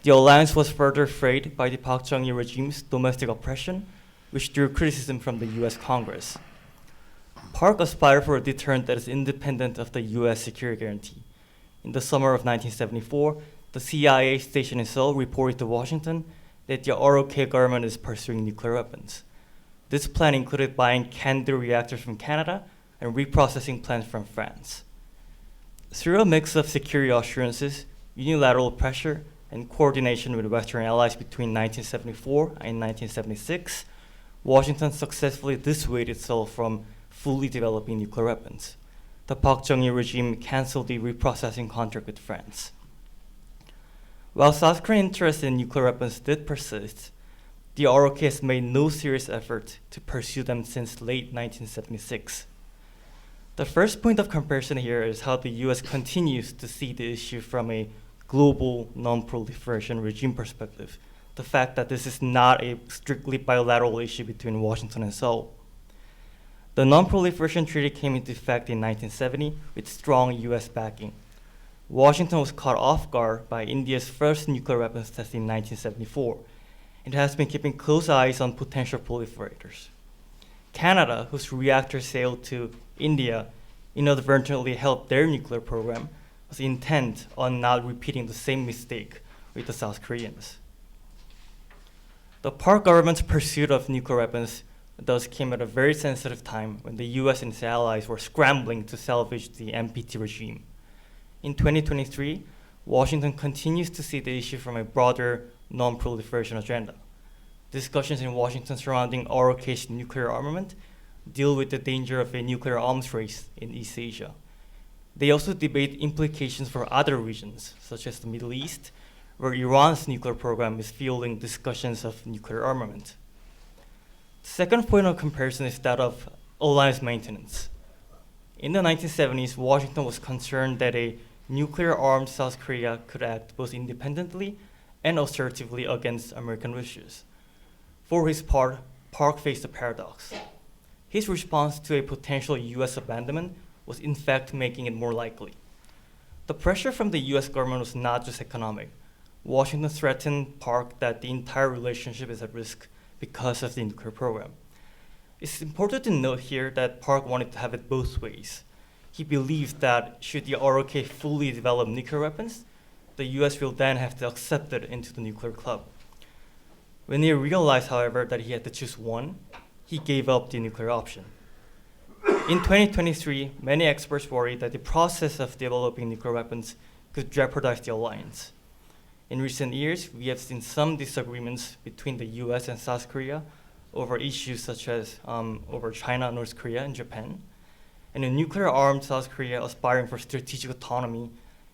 The alliance was further frayed by the Park Chung-hee regime's domestic oppression, which drew criticism from the US Congress. Park aspired for a deterrent that is independent of the US security guarantee. In the summer of 1974, the CIA station in Seoul reported to Washington that the ROK government is pursuing nuclear weapons. This plan included buying CANDU reactors from Canada and reprocessing plants from France. Through a mix of security assurances, unilateral pressure, and coordination with Western allies between 1974 and 1976, Washington successfully dissuaded Seoul from fully developing nuclear weapons. The Park Chung-hee regime canceled the reprocessing contract with France. While South Korean interest in nuclear weapons did persist, the ROK has made no serious effort to pursue them since late 1976. The first point of comparison here is how the US continues to see the issue from a global non-proliferation regime perspective, the fact that this is not a strictly bilateral issue between Washington and Seoul. The Non-Proliferation Treaty came into effect in 1970 with strong US backing. Washington was caught off guard by India's first nuclear weapons test in 1974. It has been keeping close eyes on potential proliferators. Canada, whose reactor sailed to India, inadvertently helped their nuclear program, was intent on not repeating the same mistake with the South Koreans. The Park government's pursuit of nuclear weapons thus came at a very sensitive time when the US and its allies were scrambling to salvage the NPT regime. In 2023, Washington continues to see the issue from a broader non-proliferation agenda. Discussions in Washington surrounding ROK's nuclear armament deal with the danger of a nuclear arms race in East Asia. They also debate implications for other regions, such as the Middle East, where Iran's nuclear program is fueling discussions of nuclear armament. The second point of comparison is that of alliance maintenance. In the 1970s, Washington was concerned that a nuclear-armed South Korea could act both independently and assertively against American wishes. For his part, Park faced a paradox. His response to a potential US abandonment was in fact making it more likely. The pressure from the US government was not just economic. Washington threatened Park that the entire relationship is at risk because of the nuclear program. It's important to note here that Park wanted to have it both ways. He believed that should the ROK fully develop nuclear weapons, the US will then have to accept it into the nuclear club. When he realized, however, that he had to choose one, he gave up the nuclear option. In 2023, many experts worry that the process of developing nuclear weapons could jeopardize the alliance. In recent years, we have seen some disagreements between the US and South Korea over issues such as over China, North Korea, and Japan. And a nuclear-armed South Korea aspiring for strategic autonomy,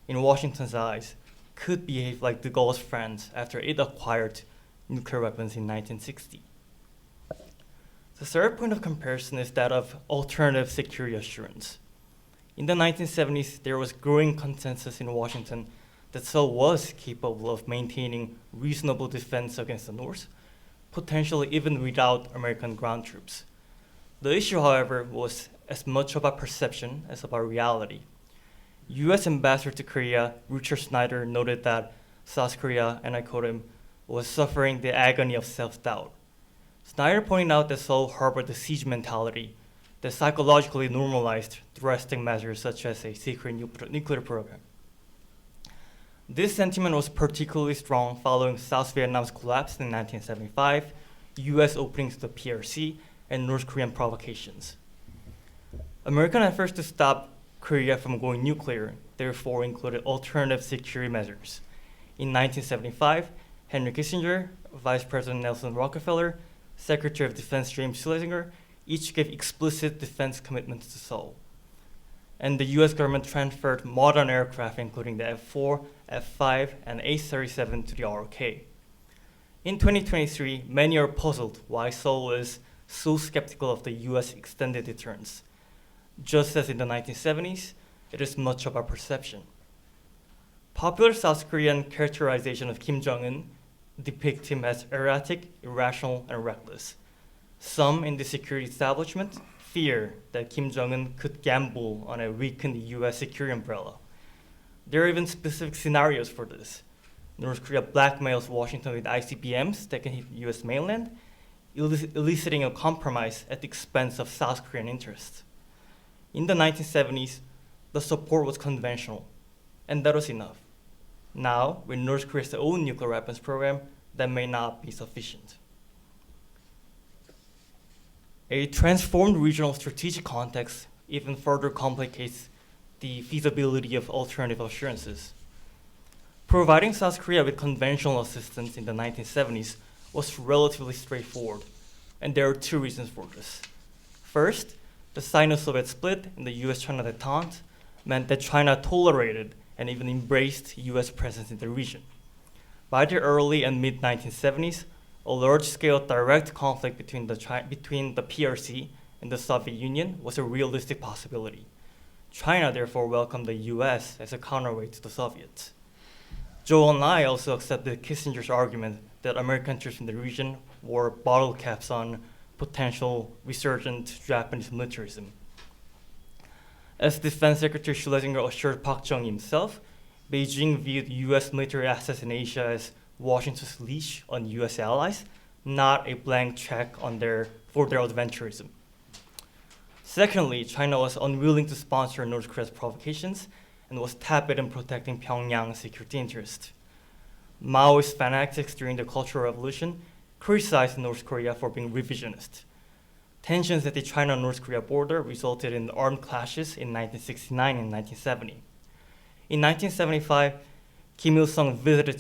in Washington's eyes, could behave like de Gaulle's France after it acquired nuclear weapons in 1960. The third point of comparison is that of alternative security assurance. In the 1970s, there was growing consensus in Washington that Seoul was capable of maintaining reasonable defense against the North, potentially even without American ground troops. The issue, however, was as much about perception as about reality. U.S. Ambassador to Korea, Richard Snyder, noted that South Korea, and I quote him, was suffering the agony of self-doubt. Snyder pointed out that Seoul harbored the siege mentality that psychologically normalized drastic measures such as a secret nuclear program. This sentiment was particularly strong following South Vietnam's collapse in 1975, U.S. openings to the PRC, and North Korean provocations. American efforts to stop Korea from going nuclear therefore included alternative security measures. In 1975, Henry Kissinger, Vice President Nelson Rockefeller, Secretary of Defense James Schlesinger each gave explicit defense commitments to Seoul. And the US government transferred modern aircraft, including the F-4, F-5, and A-37 to the ROK. In 2023, many are puzzled why Seoul is so skeptical of the US extended deterrence. Just as in the 1970s, it is much about perception. Popular South Korean characterization of Kim Jong-un depict him as erratic, irrational, and reckless. Some in the security establishment fear that Kim Jong-un could gamble on a weakened US security umbrella. There are even specific scenarios for this. North Korea blackmails Washington with ICBMs that can hit US mainland, eliciting a compromise at the expense of South Korean interests. In the 1970s, the support was conventional, and that was enough. Now, with North Korea's own nuclear weapons program, that may not be sufficient. A transformed regional strategic context even further complicates the feasibility of alternative assurances. Providing South Korea with conventional assistance in the 1970s was relatively straightforward, and there are two reasons for this. First, the Sino-Soviet split and the US-China détente meant that China tolerated and even embraced US presence in the region. By the early and mid-1970s, a large-scale direct conflict between the PRC and the Soviet Union was a realistic possibility. China therefore welcomed the US as a counterweight to the Soviets. Zhou Enlai also accepted Kissinger's argument that American troops in the region were bottle caps on potential resurgent Japanese militarism. As Defense Secretary Schlesinger assured Park Chung himself, Beijing viewed US military assets in Asia as Washington's leash on US allies, not a blank check for their adventurism. Secondly, China was unwilling to sponsor North Korea's provocations and was tepid in protecting Pyongyang's security interests. Maoist fanatics during the Cultural Revolution criticized North Korea for being revisionist. Tensions at the China-North Korea border resulted in armed clashes in 1969 and 1970. In 1975, Kim Il-sung visited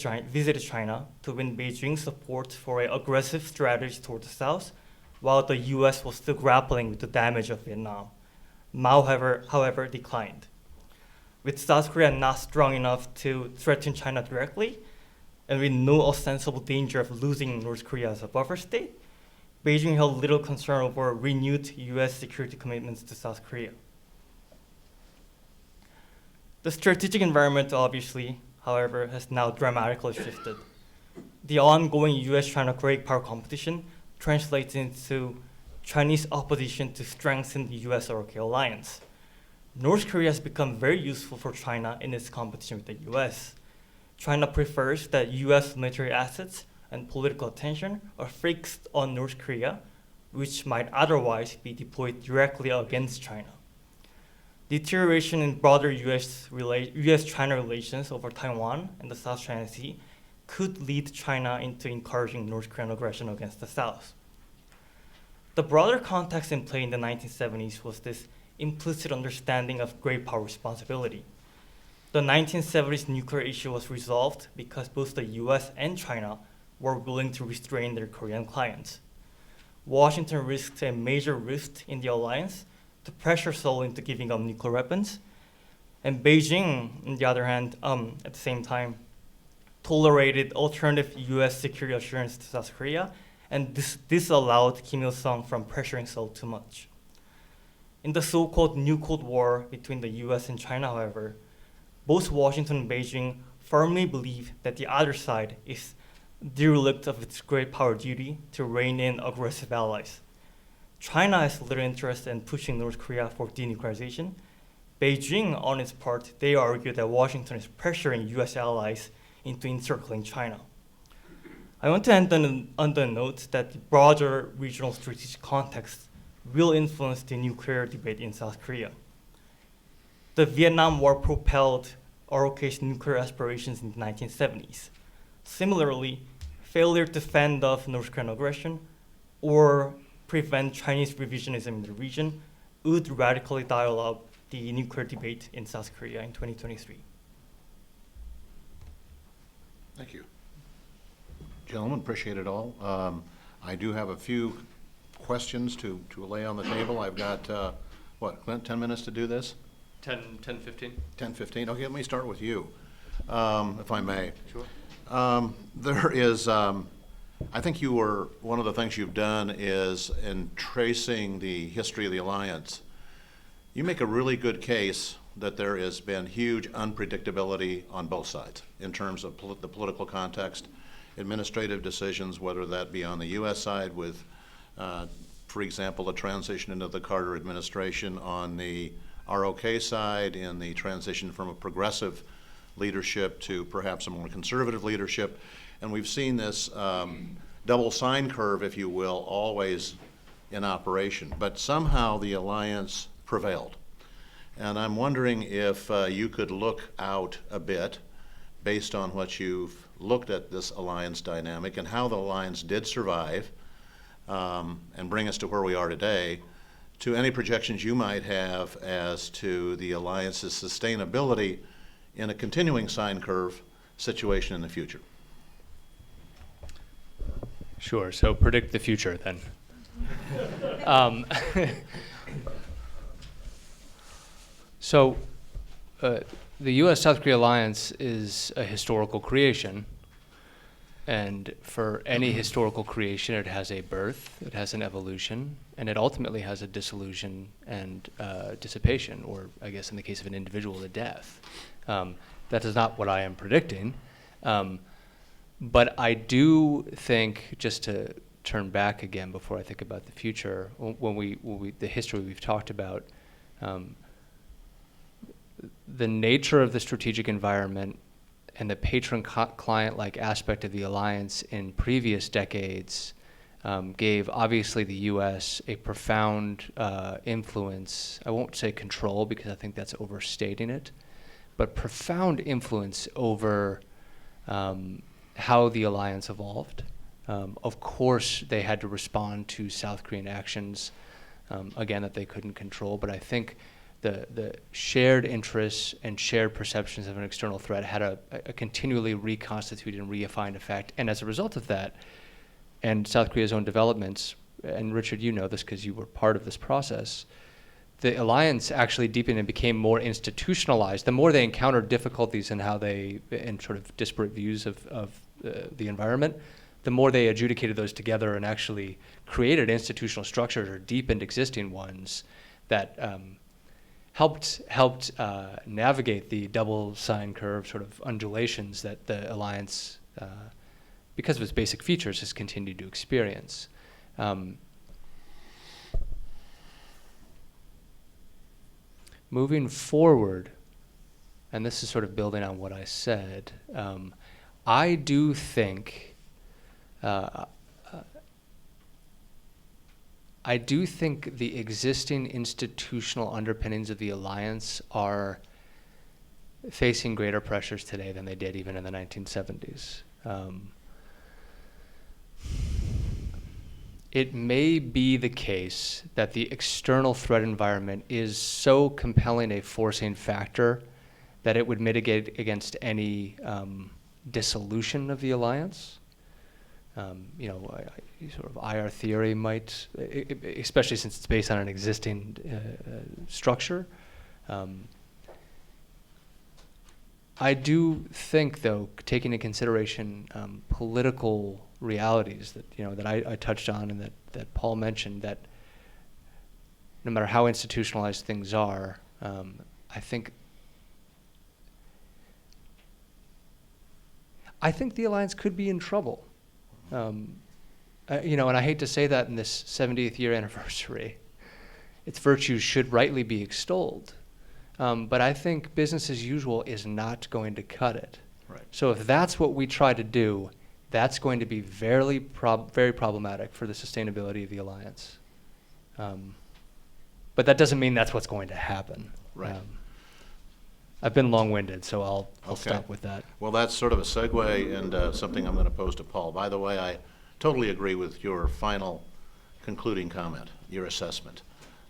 China to win Beijing's support for an aggressive strategy toward the south, while the US was still grappling with the damage of Vietnam. Mao, however, declined. With South Korea not strong enough to threaten China directly, and with no ostensible danger of losing North Korea as a buffer state, Beijing held little concern over renewed US security commitments to South Korea. The strategic environment, obviously, however, has now dramatically shifted. The ongoing US-China great power competition translates into Chinese opposition to strengthen the US-ROK alliance. North Korea has become very useful for China in its competition with the US. China prefers that US military assets and political attention are fixed on North Korea, which might otherwise be deployed directly against China. Deterioration in broader US-China relations over Taiwan and the South China Sea could lead China into encouraging North Korean aggression against the South. The broader context in play in the 1970s was this implicit understanding of great power responsibility. The 1970s nuclear issue was resolved because both the US and China were willing to restrain their Korean clients. Washington risked a major rift in the alliance to pressure Seoul into giving up nuclear weapons, and Beijing, on the other hand, at the same time, tolerated alternative US security assurance to South Korea and this allowed Kim Il-sung from pressuring Seoul too much. In the so-called New Cold War between the US and China, however, both Washington and Beijing firmly believe that the other side is derelict of its great power duty to rein in aggressive allies. China has little interest in pushing North Korea for denuclearization. Beijing, on its part, they argue that Washington is pressuring US allies into encircling China. I want to end on the note that the broader regional strategic context will influence the nuclear debate in South Korea. The Vietnam War propelled ROK's nuclear aspirations in the 1970s. Similarly, failure to fend off North Korean aggression or prevent Chinese revisionism in the region would radically dial up the nuclear debate in South Korea in 2023. Thank you. Gentlemen, appreciate it all. I do have a few questions to lay on the table. I've got, what, Clint, 10 minutes to do this? 10, 15? 10, 15? Okay, let me start with you, if I may. Sure. There is, I think one of the things you've done is in tracing the history of the alliance, you make a really good case that there has been huge unpredictability on both sides in terms of the political context, administrative decisions, whether that be on the U.S. side with, for example, the transition into the Carter administration, on the ROK side in the transition from a progressive leadership to perhaps a more conservative leadership. And we've seen this double sine curve, if you will, always in operation. But somehow the alliance prevailed. And I'm wondering if you could look out a bit based on what you've looked at this alliance dynamic and how the alliance did survive and bring us to where we are today, to any projections you might have as to the alliance's sustainability in a continuing sine curve situation in the future. Sure, so predict the future then. So the U.S.-South Korea alliance is a historical creation, and for any historical creation, it has a birth, it has an evolution, and it ultimately has a dissolution and dissipation, or I guess in the case of an individual, a death. That is not what I am predicting, but I do think, just to turn back again before I think about the future, the history we've talked about, the nature of the strategic environment and the patron-client-like aspect of the alliance in previous decades gave, obviously, the U.S. a profound influence. I won't say control, because I think that's overstating it, but profound influence over how the alliance evolved. Of course, they had to respond to South Korean actions, again, that they couldn't control, but I think the shared interests and shared perceptions of an external threat had a continually reconstituted and refined effect. And as a result of that, and South Korea's own developments, and Richard, you know this because you were part of this process, the alliance actually deepened and became more institutionalized. The more they encountered difficulties in in sort of disparate views of the environment, the more they adjudicated those together and actually created institutional structures or deepened existing ones that helped navigate the double sine curve sort of undulations that the alliance, because of its basic features, has continued to experience. Moving forward, and this is sort of building on what I said, I do think the existing institutional underpinnings of the alliance are facing greater pressures today than they did even in the 1970s. It may be the case that the external threat environment is so compelling a forcing factor that it would mitigate against any dissolution of the alliance. Sort of IR theory might, especially since it's based on an existing structure. I do think, though, taking into consideration political realities that, that I touched on and that Paul mentioned, that no matter how institutionalized things are, I think the alliance could be in trouble. And I hate to say that in this 70th year anniversary. Its virtues should rightly be extolled. But I think business as usual is not going to cut it. Right. So if that's what we try to do, that's going to be very problematic for the sustainability of the alliance. But that doesn't mean that's what's going to happen. Right. I've been long-winded, so I'll Okay. stop with that. Well, that's sort of a segue and something I'm going to pose to Paul. By the way, I totally agree with your final concluding comment, your assessment.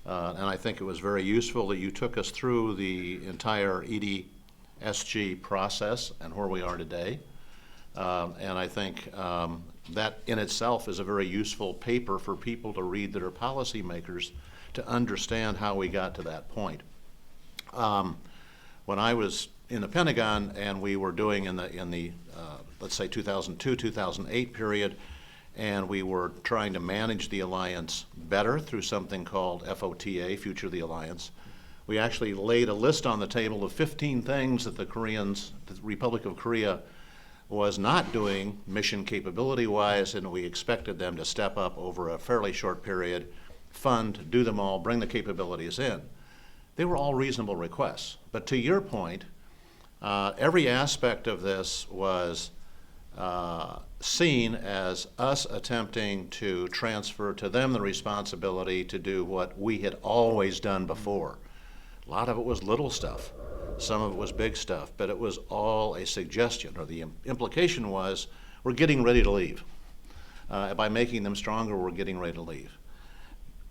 And I think it was very useful that you took us through the entire EDSG process and where we are today. And I think that in itself is a very useful paper for people to read that are policymakers to understand how we got to that point. When I was in the Pentagon and we were doing in the let's say 2002, 2008 period, and we were trying to manage the alliance better through something called FOTA, Future of the Alliance, we actually laid a list on the table of 15 things that the Republic of Korea was not doing mission capability-wise, and we expected them to step up over a fairly short period, fund, do them all, bring the capabilities in. They were all reasonable requests. But to your point, every aspect of this was seen as us attempting to transfer to them the responsibility to do what we had always done before. A lot of it was little stuff. Some of it was big stuff, but it was all a suggestion, or the implication was, we're getting ready to leave. By making them stronger, we're getting ready to leave.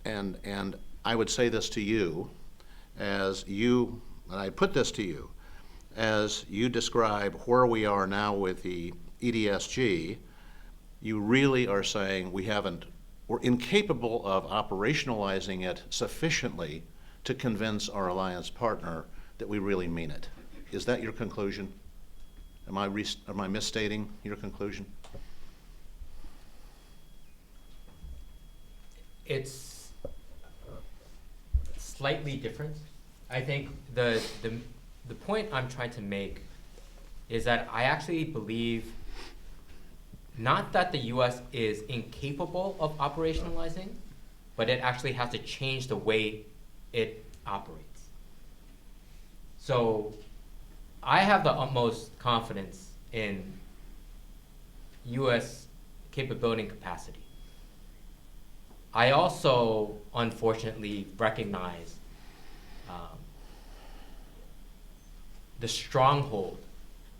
And I would say this to you, and I put this to you, as you describe where we are now with the EDSG, you really are saying we're incapable of operationalizing it sufficiently to convince our alliance partner that we really mean it. Is that your conclusion? Am I misstating your conclusion? It's slightly different. I think the point I'm trying to make is that I actually believe not that the U.S. is incapable of operationalizing, but it actually has to change the way it operates. So I have the utmost confidence in U.S. capability and capacity. I also, unfortunately, recognize the stronghold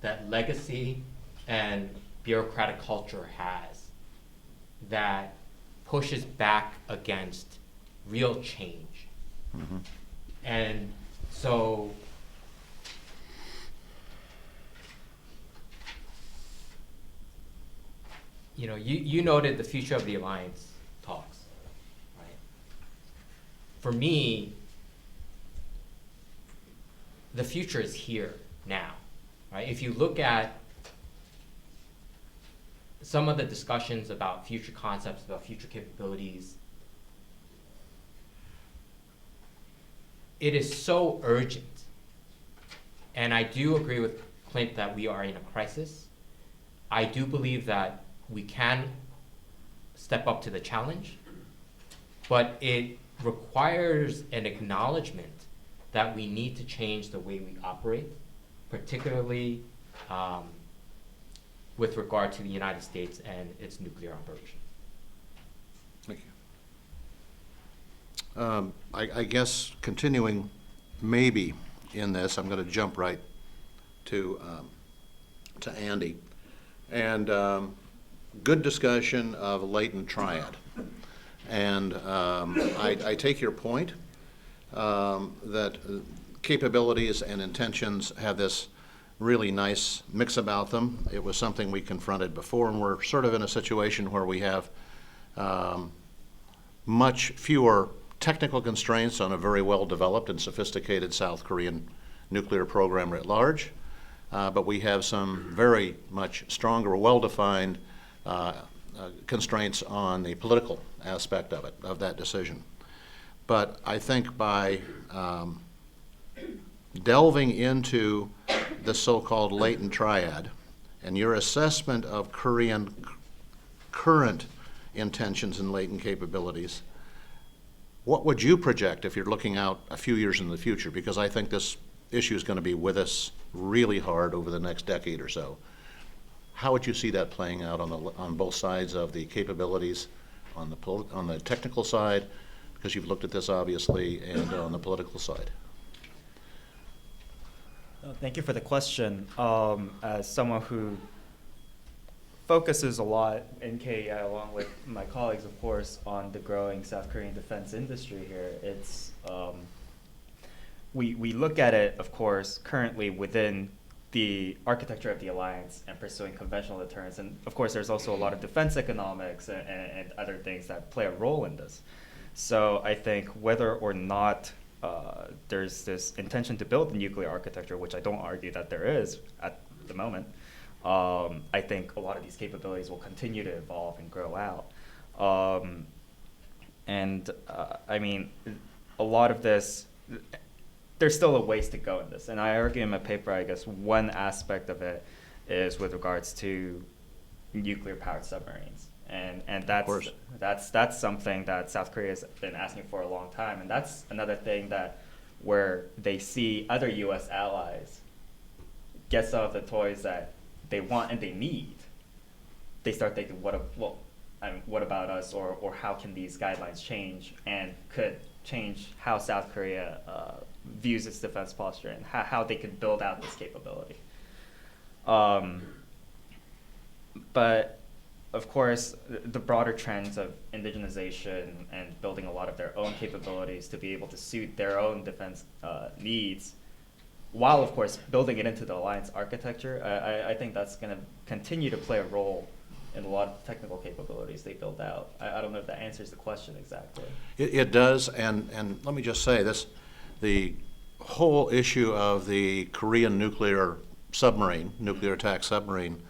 that legacy and bureaucratic culture has that pushes back against real change. Mm-hmm. And so you noted the future of the alliance talks, right? For me, the future is here now, right? If you look at some of the discussions about future concepts, about future capabilities, it is so urgent. And I do agree with Clint that we are in a crisis. I do believe that we can step up to the challenge, but it requires an acknowledgement that we need to change the way we operate, particularly with regard to the United States and its nuclear operation. Thank you. I guess continuing maybe in this, I'm going to jump right to Andy. And good discussion of latent triad. And I take your point that capabilities and intentions have this really nice mix about them. It was something we confronted before, and we're sort of in a situation where we have much fewer technical constraints on a very well-developed and sophisticated South Korean nuclear program writ large, but we have some very much stronger, well-defined constraints on the political aspect of it, of that decision. But I think by delving into the so-called latent triad and your assessment of Korean current intentions and latent capabilities, what would you project if you're looking out a few years in the future? Because I think this issue is going to be with us really hard over the next decade or so. How would you see that playing out on both sides of the capabilities, on the technical side, because you've looked at this obviously, and on the political side? Thank you for the question. As someone who focuses a lot in KEI, along with my colleagues, of course, on the growing South Korean defense industry here, it's we look at it, of course, currently within the architecture of the alliance and pursuing conventional deterrence. And of course, there's also a lot of defense economics and other things that play a role in this. So I think whether or not there's this intention to build the nuclear architecture, which I don't argue that there is at the moment, I think a lot of these capabilities will continue to evolve and grow out. I mean, a lot of this, there's still a ways to go in this. And I argue in my paper, I guess one aspect of it is with regards to nuclear-powered submarines. And that's something that South Korea has been asking for a long time. And that's another thing that where they see other U.S. allies get some of the toys that they want and they need, they start thinking, what about us, or how can these guidelines change and could change how South Korea views its defense posture and how they could build out this capability. But of course, the broader trends of indigenization and building a lot of their own capabilities to be able to suit their own defense needs, while of course building it into the alliance architecture, I think that's going to continue to play a role in a lot of technical capabilities they build out. I don't know if that answers the question exactly. It does, and let me just say this, the whole issue of the Korean nuclear attack submarine,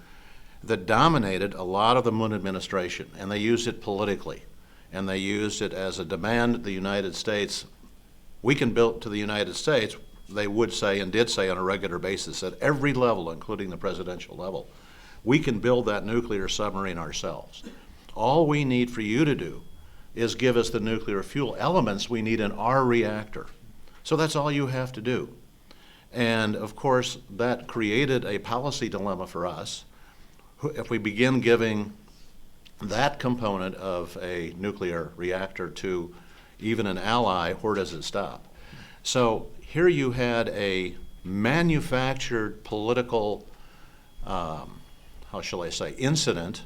that dominated a lot of the Moon administration, and they used it politically, and they used it as a demand to the United States. We can build to the United States, they would say and did say on a regular basis at every level, including the presidential level, we can build that nuclear submarine ourselves. All we need for you to do is give us the nuclear fuel elements we need in our reactor. So that's all you have to do. And of course, that created a policy dilemma for us. If we begin giving that component of a nuclear reactor to even an ally, where does it stop? So here you had a manufactured political, how shall I say, incident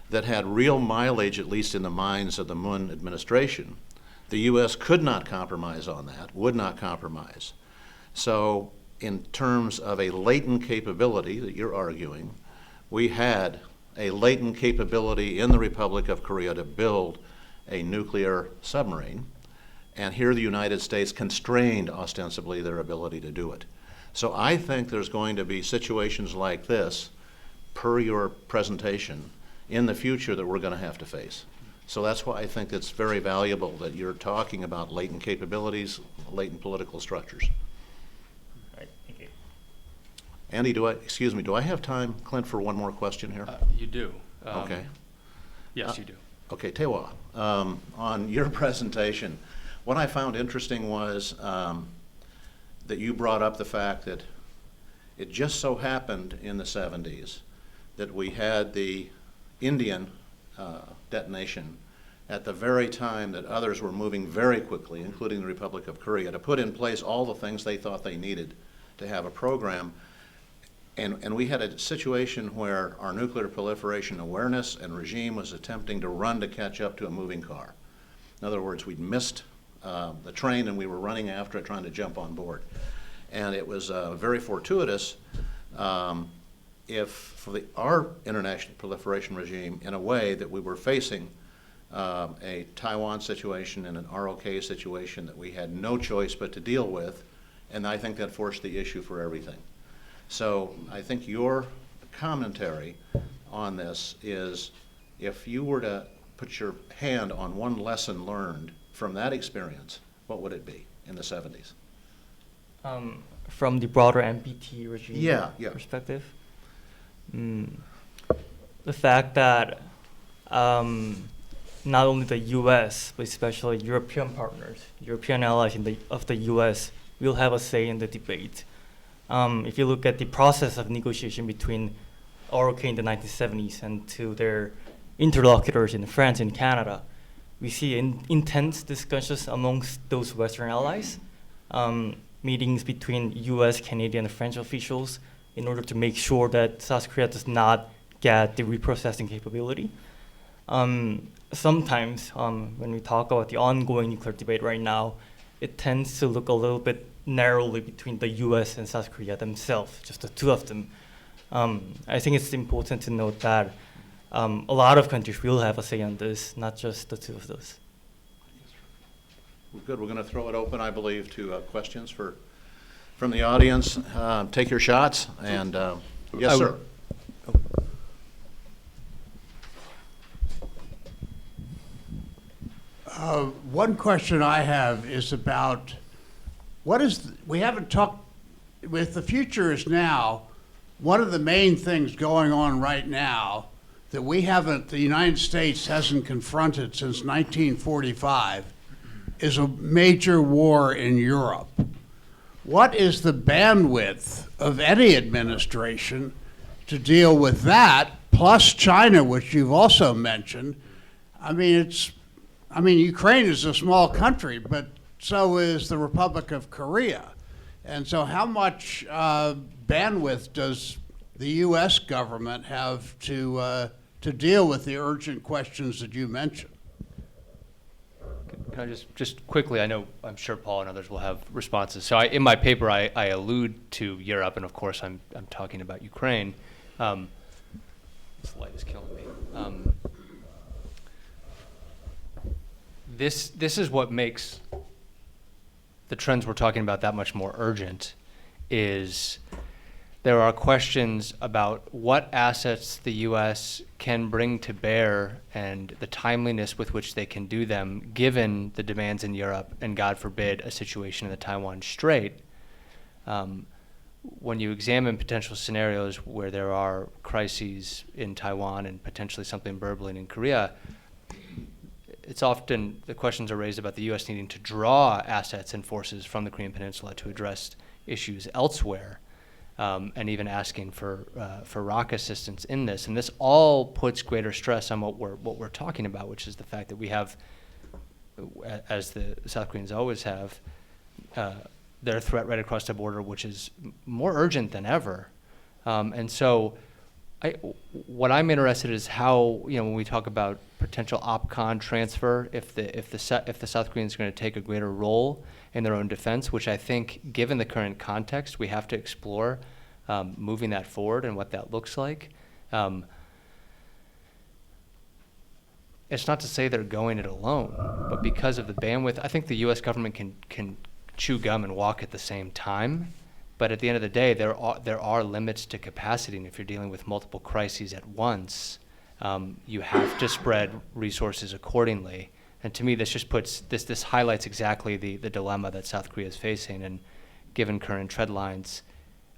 that had real mileage, at least in the minds of the Moon administration. The U.S. could not compromise on that, would not compromise. So in terms of a latent capability that you're arguing, we had a latent capability in the Republic of Korea to build a nuclear submarine, and here the United States constrained ostensibly their ability to do it. So I think there's going to be situations like this, per your presentation, in the future that we're going to have to face. So that's why I think it's very valuable that you're talking about latent capabilities, latent political structures. Right, thank you. Andy, do I have time, Clint, for one more question here? You do. Okay. Yes, you do. Okay, Tewa, on your presentation, what I found interesting was that you brought up the fact that it just so happened in the 70s that we had the Indian detonation at the very time that others were moving very quickly, including the Republic of Korea, to put in place all the things they thought they needed to have a program. And we had a situation where our nuclear proliferation awareness and regime was attempting to run to catch up to a moving car. In other words, we'd missed the train and we were running after it, trying to jump on board. And it was very fortuitous for our international proliferation regime, in a way that we were facing a Taiwan situation and an ROK situation that we had no choice but to deal with, and I think that forced the issue for everything. So I think your commentary on this is if you were to put your hand on one lesson learned from that experience, what would it be in the 70s? From the broader NPT regime Yeah. perspective, the fact that not only the U.S. but especially European partners, European allies of the U.S. will have a say in the debate. If you look at the process of negotiation between ROK in the 1970s and to their interlocutors in France and Canada, we see intense discussions amongst those Western allies, meetings between US, Canadian, and French officials in order to make sure that South Korea does not get the reprocessing capability. Sometimes when we talk about the ongoing nuclear debate right now, it tends to look a little bit narrowly between the US and South Korea themselves, just the two of them. I think it's important to note that a lot of countries will have a say on this, not just the two of those. Well, good. We're going to throw it open, I believe, to questions from the audience. Take your shots. And yes, sir. One question I have is about we haven't talked, with the future is now, one of the main things going on right now that the United States hasn't confronted since 1945 is a major war in Europe. What is the bandwidth of any administration to deal with that, plus China, which you've also mentioned? I mean, Ukraine is a small country, but so is the Republic of Korea. And so how much bandwidth does the U.S. government have to deal with the urgent questions that you mentioned? Can I just quickly, I'm sure Paul and others will have responses. So in my paper, I allude to Europe, and of course I'm talking about Ukraine. This light is killing me. This is what makes the trends we're talking about that much more urgent, is there are questions about what assets the U.S. can bring to bear and the timeliness with which they can do them, given the demands in Europe and, God forbid, a situation in the Taiwan Strait. When you examine potential scenarios where there are crises in Taiwan and potentially something burbling in Korea, it's often the questions are raised about the U.S. needing to draw assets and forces from the Korean Peninsula to address issues elsewhere, and even asking for ROC assistance in this. And this all puts greater stress on what we're talking about, which is the fact that we have, as the South Koreans always have, their threat right across the border, which is more urgent than ever. And so what I'm interested in is how, when we talk about potential OPCON transfer, if the South Koreans are going to take a greater role in their own defense, which I think, given the current context, we have to explore moving that forward and what that looks like. It's not to say they're going it alone, but because of the bandwidth, I think the U.S. government can chew gum and walk at the same time. But at the end of the day, there are limits to capacity, and if you're dealing with multiple crises at once, you have to spread resources accordingly. And to me, this just puts this highlights exactly the dilemma that South Korea is facing. And given current trend lines,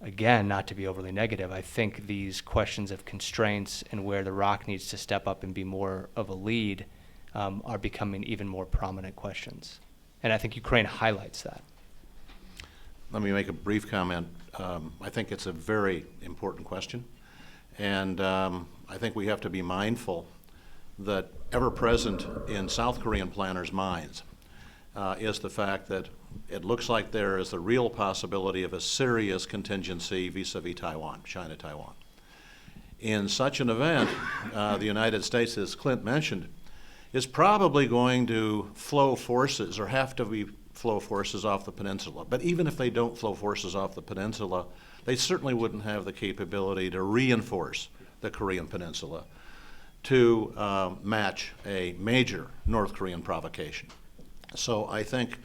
again, not to be overly negative, I think these questions of constraints and where the ROC needs to step up and be more of a lead are becoming even more prominent questions. And I think Ukraine highlights that. Let me make a brief comment. I think it's a very important question. And I think we have to be mindful that ever present in South Korean planners' minds is the fact that it looks like there is a real possibility of a serious contingency vis-a-vis Taiwan, China-Taiwan. In such an event, the United States, as Clint mentioned, is probably going to flow forces or have to flow forces off the peninsula. But even if they don't flow forces off the peninsula, they certainly wouldn't have the capability to reinforce the Korean peninsula to match a major North Korean provocation. So I think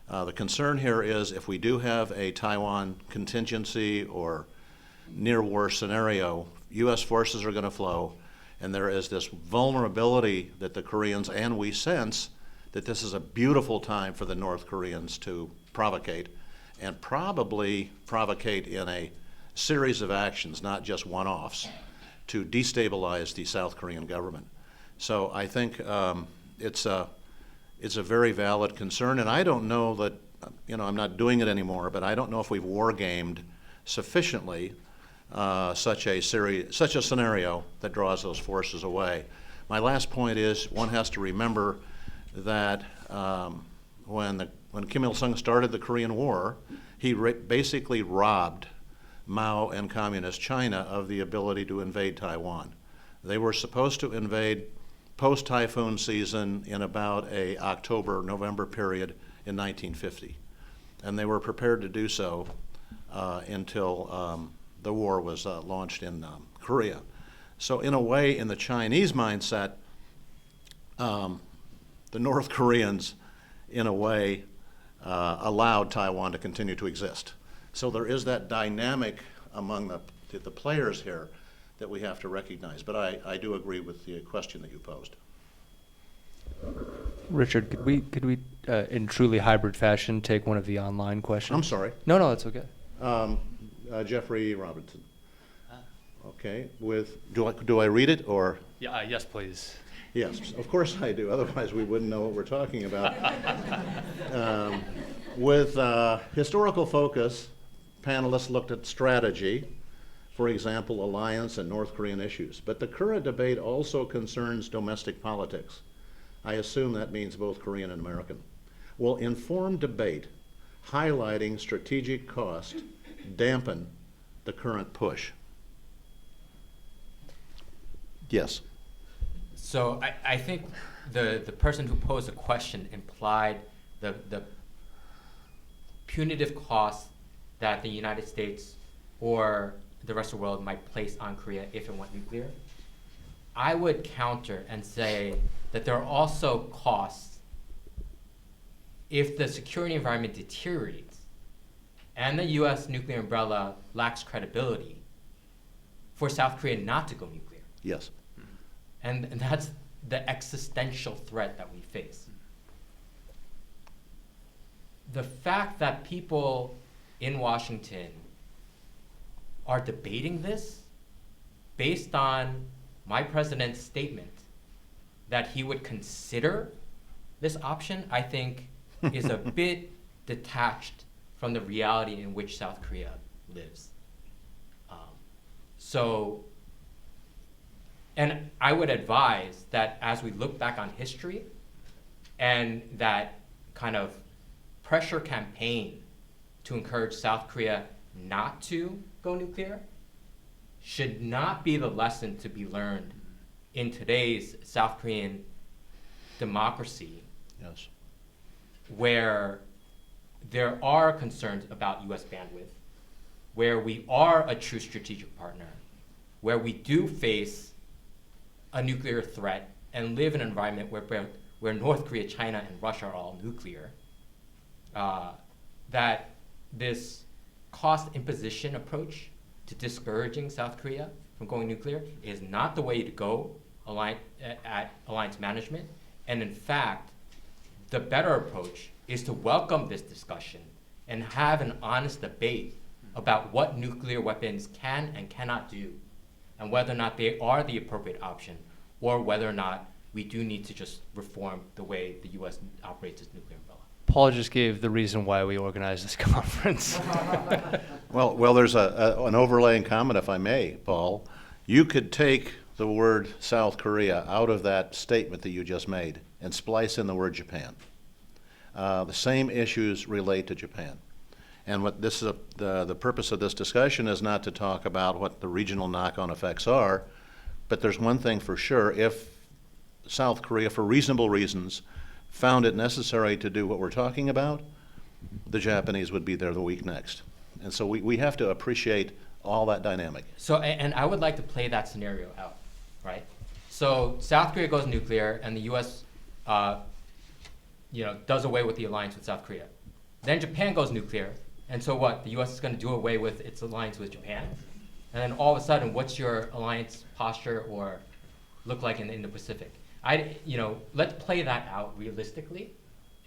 the concern here is if we do have a Taiwan contingency or near war scenario, U.S. forces are going to flow, And there is this vulnerability that the Koreans and we sense that this is a beautiful time for the North Koreans to provocate, and probably provocate in a series of actions, not just one-offs, to destabilize the South Korean government. So I think it's a very valid concern, and I don't know that, I'm not doing it anymore, but I don't know if we've war-gamed sufficiently such a scenario that draws those forces away. My last point is one has to remember that when Kim Il-sung started the Korean War, he basically robbed Mao and Communist China of the ability to invade Taiwan. They were supposed to invade post-typhoon season in about a October-November period in 1950. And they were prepared to do so until the war was launched in Korea. So in a way, in the Chinese mindset, the North Koreans, in a way, allowed Taiwan to continue to exist. So there is that dynamic among the players here that we have to recognize. But I do agree with the question that you posed. Richard, could we in truly hybrid fashion take one of the online questions? I'm sorry. No, it's okay. Jeffrey Robinson. Okay. Do I read it or? Yeah. Yes, please. Yes, of course I do. Otherwise, we wouldn't know what we're talking about. With historical focus, panelists looked at strategy, for example, alliance and North Korean issues. But the current debate also concerns domestic politics. I assume that means both Korean and American. Will informed debate highlighting strategic cost dampen the current push? Yes. So I think the person who posed the question implied the punitive costs that the United States or the rest of the world might place on Korea if it went nuclear. I would counter and say that there are also costs if the security environment deteriorates and the U.S. nuclear umbrella lacks credibility for South Korea not to go nuclear. Yes. And that's the existential threat that we face. The fact that people in Washington are debating this based on my president's statement that he would consider this option, I think, is a bit detached from the reality in which South Korea lives. And I would advise that as we look back on history and that kind of pressure campaign to encourage South Korea not to go nuclear should not be the lesson to be learned in today's South Korean democracy. Yes. Where there are concerns about US bandwidth, where we are a true strategic partner, where we do face a nuclear threat and live in an environment where North Korea, China, and Russia are all nuclear, that this cost imposition approach to discouraging South Korea from going nuclear is not the way to go at alliance management. And in fact, the better approach is to welcome this discussion and have an honest debate about what nuclear weapons can and cannot do, and whether or not they are the appropriate option, or whether or not we do need to just reform the way the U.S. operates its nuclear umbrella. Paul just gave the reason why we organized this conference. Well, there's an overlaying comment, if I may, Paul. You could take the word South Korea out of that statement that you just made and splice in the word Japan. The same issues relate to Japan. And what this is the purpose of this discussion is not to talk about what the regional knock-on effects are, but there's one thing for sure: if South Korea, for reasonable reasons, found it necessary to do what we're talking about, the Japanese would be there the week next. And so we have to appreciate all that dynamic. So, and I would like to play that scenario out, right? So South Korea goes nuclear, and the U.S. Does away with the alliance with South Korea. Then Japan goes nuclear, and so what? The U.S. is going to do away with its alliance with Japan, and then all of a sudden, what's your alliance posture or look like in the Indo-Pacific? Let's play that out realistically,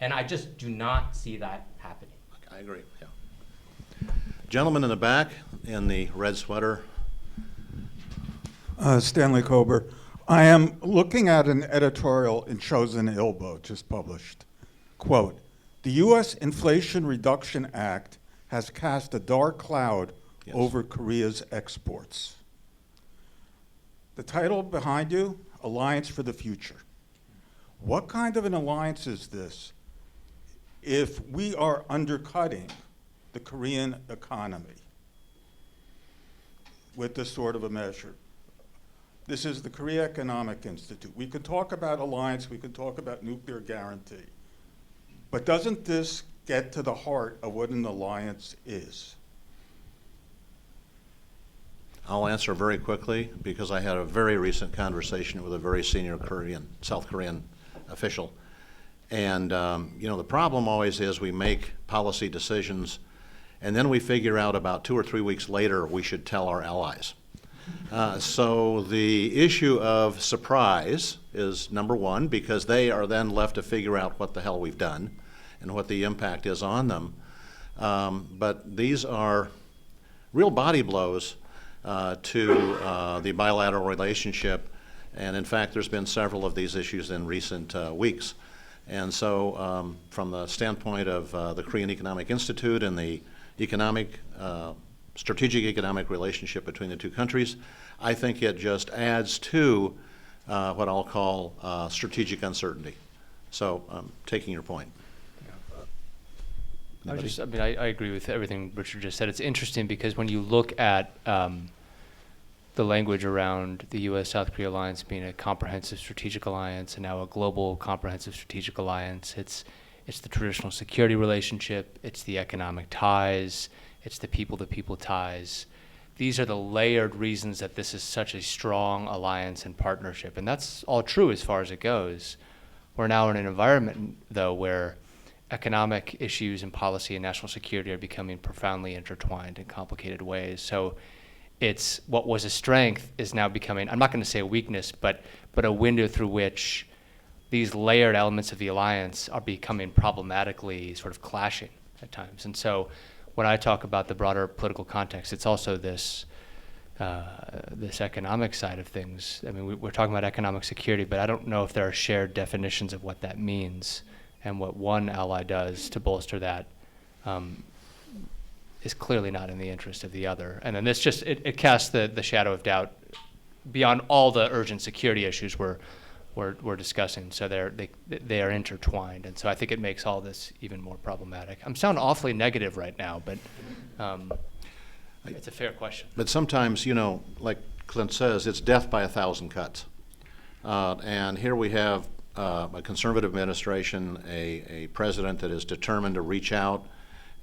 and I just do not see that happening. I agree, yeah. Gentleman in the back in the red sweater. Stanley Kober. I am looking at an editorial in Chosen Ilbo, just published. Quote, "The U.S. Inflation Reduction Act has cast a dark cloud Yes. over Korea's exports." The title behind you, Alliance for the Future. What kind of an alliance is this if we are undercutting the Korean economy with this sort of a measure? This is the Korea Economic Institute. We can talk about alliance, we can talk about nuclear guarantee, but doesn't this get to the heart of what an alliance is? I'll answer very quickly because I had a very recent conversation with a very senior South Korean official. And the problem always is we make policy decisions and then we figure out about 2 or 3 weeks later we should tell our allies. So the issue of surprise is number one, because they are then left to figure out what the hell we've done and what the impact is on them. But these are real body blows to the bilateral relationship. And in fact, there's been several of these issues in recent weeks. And so from the standpoint of the Korean Economic Institute and the strategic economic relationship between the two countries, I think it just adds to what I'll call strategic uncertainty. So taking your point. I agree with everything Richard just said. It's interesting because when you look at the language around the U.S.-South Korea alliance being a comprehensive strategic alliance and now a global comprehensive strategic alliance, it's the traditional security relationship, it's the economic ties, it's the people-to-people ties. These are the layered reasons that this is such a strong alliance and partnership. And that's all true as far as it goes. We're now in an environment, though, where economic issues and policy and national security are becoming profoundly intertwined in complicated ways. So it's what was a strength is now becoming, I'm not going to say a weakness, but a window through which these layered elements of the alliance are becoming problematically sort of clashing at times. And so when I talk about the broader political context, it's also this economic side of things. I mean, we're talking about economic security, but I don't know if there are shared definitions of what that means, and what one ally does to bolster that is clearly not in the interest of the other. And then this just, it casts the shadow of doubt beyond all the urgent security issues we're discussing. So they are intertwined. And so I think it makes all this even more problematic. I'm sounding awfully negative right now, but it's a fair question. But sometimes, like Clint says, it's death by 1,000 cuts. And here we have a conservative administration, a president that is determined to reach out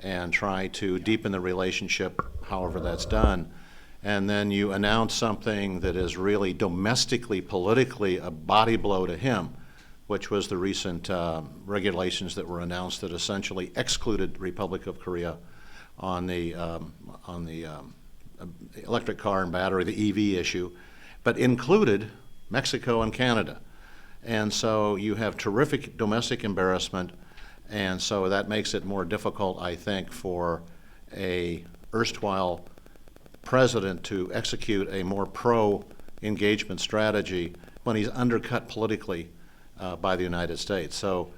and try to deepen the relationship, however that's done. And then you announce something that is really domestically, politically a body blow to him, which was the recent regulations that were announced that essentially excluded the Republic of Korea on the electric car and battery, the EV issue, but included Mexico and Canada. And so you have terrific domestic embarrassment, and so that makes it more difficult, I think, for a erstwhile president to execute a more pro-engagement strategy when he's undercut politically by the United States. So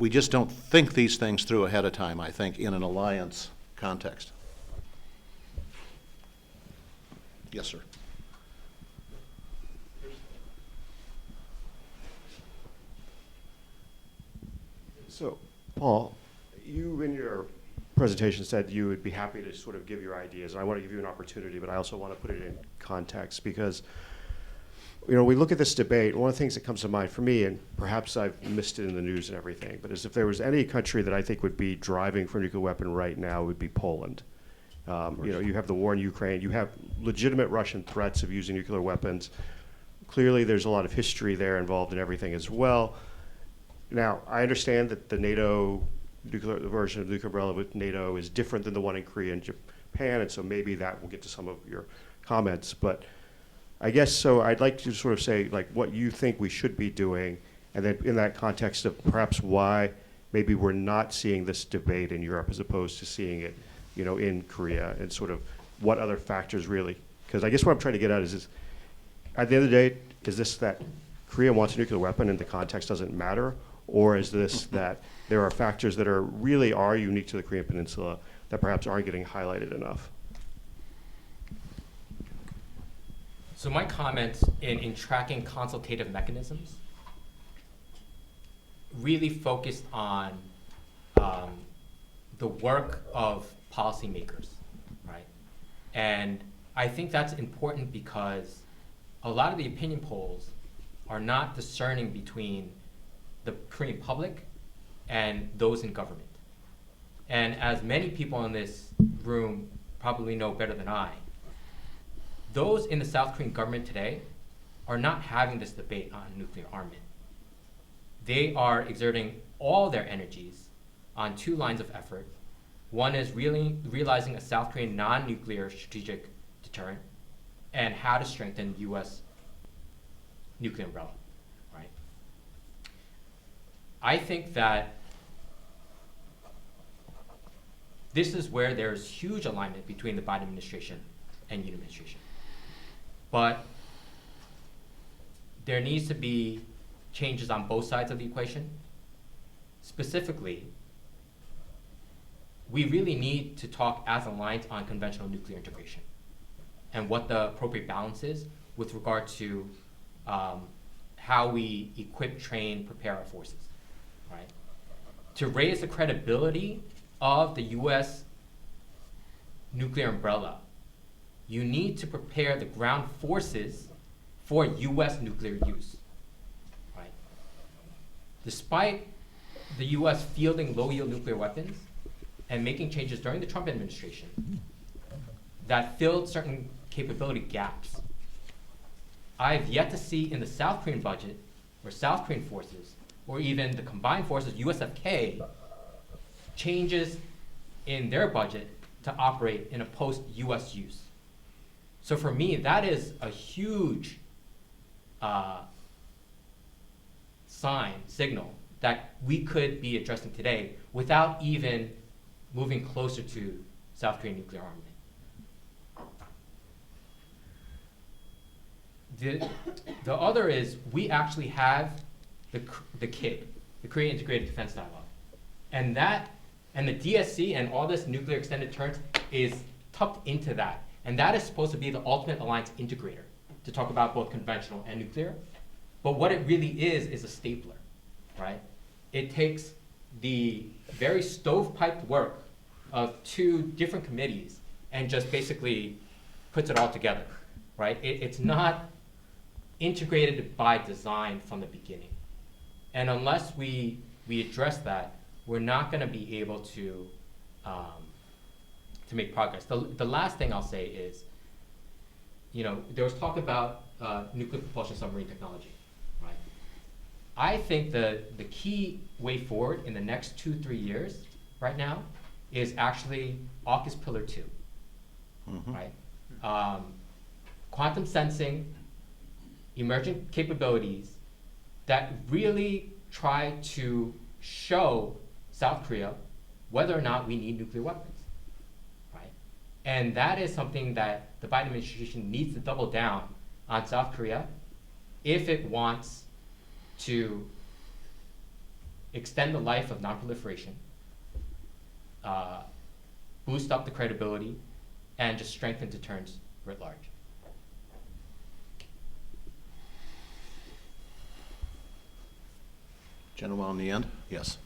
we just don't think these things through ahead of time, I think, in an alliance context. Yes, sir. So, Paul, you in your presentation said you would be happy to sort of give your ideas. And I want to give you an opportunity, but I also want to put it in context because, we look at this debate. One of the things that comes to mind for me, and perhaps I've missed it in the news and everything, but is if there was any country that I think would be driving for a nuclear weapon right now, it would be Poland. You have the war in Ukraine. You have legitimate Russian threats of using nuclear weapons. Clearly, there's a lot of history there involved in everything as well. Now, I understand that the version of nuclear umbrella with NATO is different than the one in Korea and Japan, and so maybe that will get to some of your comments. But I guess so. I'd like to sort of say like what you think we should be doing, and then in that context of perhaps why maybe we're not seeing this debate in Europe as opposed to seeing it, you know, in Korea, and sort of what other factors really. Because I guess what I'm trying to get at is at the end of the day, is this that Korea wants a nuclear weapon and the context doesn't matter, or is this that there are factors that are really are unique to the Korean Peninsula that perhaps aren't getting highlighted enough? So my comments in tracking consultative mechanisms really focused on the work of policymakers, right? And I think that's important because a lot of the opinion polls are not discerning between the Korean public and those in government. And as many people in this room probably know better than I, those in the South Korean government today are not having this debate on nuclear armament. They are exerting all their energies on two lines of effort. One is really realizing a South Korean non-nuclear strategic deterrent and how to strengthen U.S. nuclear umbrella, right? I think that this is where there's huge alignment between the Biden administration and Yoon administration. But there needs to be changes on both sides of the equation. Specifically, we really need to talk as aligned on conventional nuclear integration and what the appropriate balance is with regard to how we equip, train, prepare our forces, right? To raise the credibility of the U.S. nuclear umbrella, you need to prepare the ground forces for U.S. nuclear use, right? Despite the U.S. fielding low-yield nuclear weapons and making changes during the Trump administration that filled certain capability gaps, I've yet to see in the South Korean budget or South Korean forces or even the combined forces, USFK, changes in their budget to operate in a post-U.S. use. So for me, that is a huge signal that we could be addressing today without even moving closer to South Korean nuclear armament. The other is we actually have the KIEP, the Korean Integrated Defense Dialogue. And that, and the DSC and all this nuclear extended deterrence is tucked into that. And that is supposed to be the ultimate alliance integrator to talk about both conventional and nuclear. But what it really is a stapler, right? It takes the very stovepiped work of two different committees and just basically puts it all together, right? It's not integrated by design from the beginning. And unless we address that, we're not going to be able to make progress. The last thing I'll say is, you know, there was talk about nuclear propulsion submarine technology, right? I think the key way forward in the next 2-3 years right now is actually AUKUS Pillar 2, right? Quantum sensing, emergent capabilities that really try to show South Korea whether or not we need nuclear weapons, right? And that is something that the Biden administration needs to double down on South Korea if it wants to extend the life of nonproliferation, boost up the credibility, and just strengthen deterrence writ large. Gentleman on the end? Yes.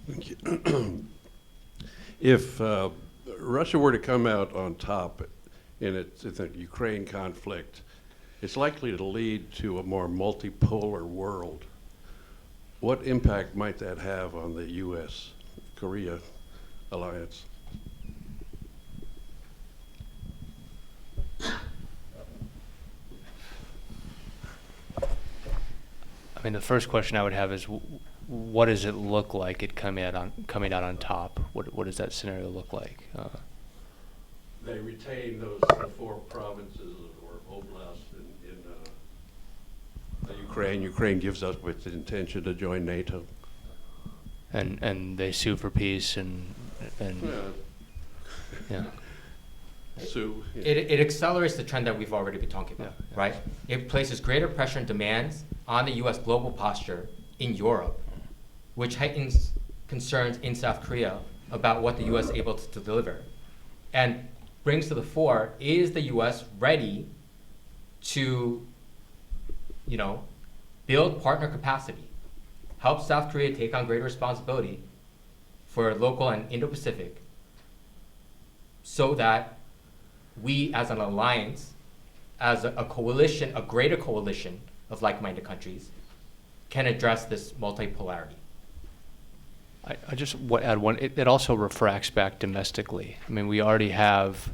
Thank you. If Russia were to come out on top in the Ukraine conflict, it's likely to lead to a more multipolar world. What impact might that have on the U.S.-Korea alliance? I mean, the first question I would have is, what does it look like coming out on top? What does that scenario look like? They retain those four provinces or oblasts in Ukraine. Ukraine gives up its intention to join NATO. And they sue for peace and yeah. Sue. It accelerates the trend that we've already been talking about, Yeah. right? It places greater pressure and demands on the U.S. global posture in Europe, which heightens concerns in South Korea about what the U.S. is able to deliver, and brings to the fore, is the U.S. ready to, build partner capacity, help South Korea take on greater responsibility for local and Indo-Pacific, so that we as an alliance, as a coalition, a greater coalition of like-minded countries, can address this multipolarity. I just add one. It also refracts back domestically. I mean, we already have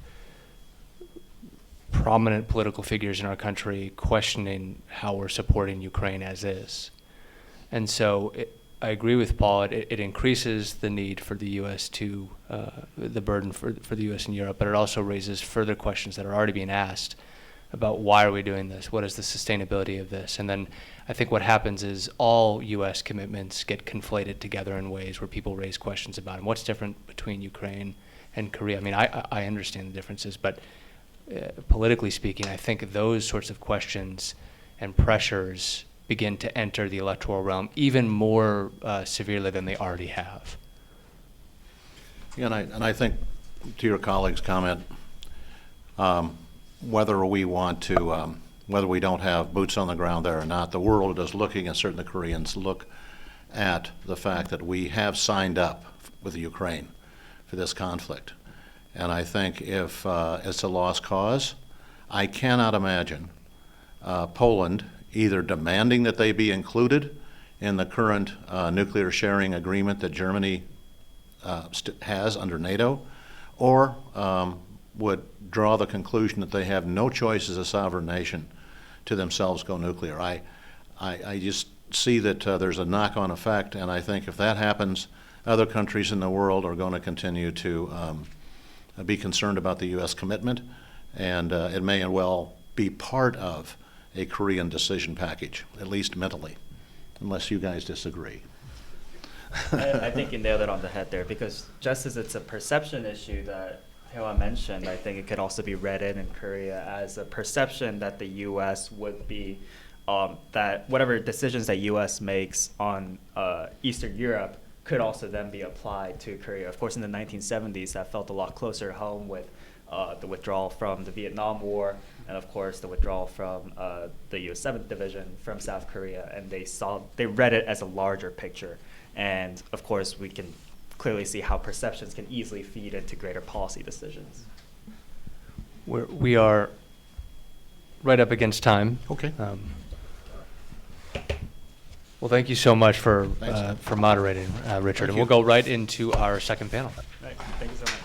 prominent political figures in our country questioning how we're supporting Ukraine as is. And so I agree with Paul. It increases the need for the U.S. to, the burden for the U.S. and Europe, but it also raises further questions that are already being asked about why are we doing this? What is the sustainability of this? And then I think what happens is all U.S. commitments get conflated together in ways where people raise questions about them. What's different between Ukraine and Korea? I mean, I understand the differences, but politically speaking, I think those sorts of questions and pressures begin to enter the electoral realm even more severely than they already have. Yeah, and I think, to your colleague's comment, whether we want to, whether we don't have boots on the ground there or not, the world is looking, and certainly the Koreans look at the fact that we have signed up with Ukraine for this conflict. And I think if it's a lost cause, I cannot imagine Poland either demanding that they be included in the current nuclear sharing agreement that Germany has under NATO, or would draw the conclusion that they have no choice as a sovereign nation to themselves go nuclear. I just see that there's a knock-on effect, and I think if that happens, other countries in the world are going to continue to be concerned about the U.S. commitment, and it may well be part of a Korean decision package, at least mentally, unless you guys disagree. I think you nailed it on the head there, because just as it's a perception issue that Hwa mentioned, I think it could also be read in Korea as a perception that the U.S. would be, that whatever decisions that U.S. makes on Eastern Europe could also then be applied to Korea. Of course, in the 1970s, that felt a lot closer home with the withdrawal from the Vietnam War, and of course the withdrawal from the U.S. 7th Division from South Korea, and they read it as a larger picture. And of course, we can clearly see how perceptions can easily feed into greater policy decisions. We are right up against time. Okay. Well, thank you so much for Thanks. moderating, Richard. And we'll go right into our second panel. Right. Thank you so much.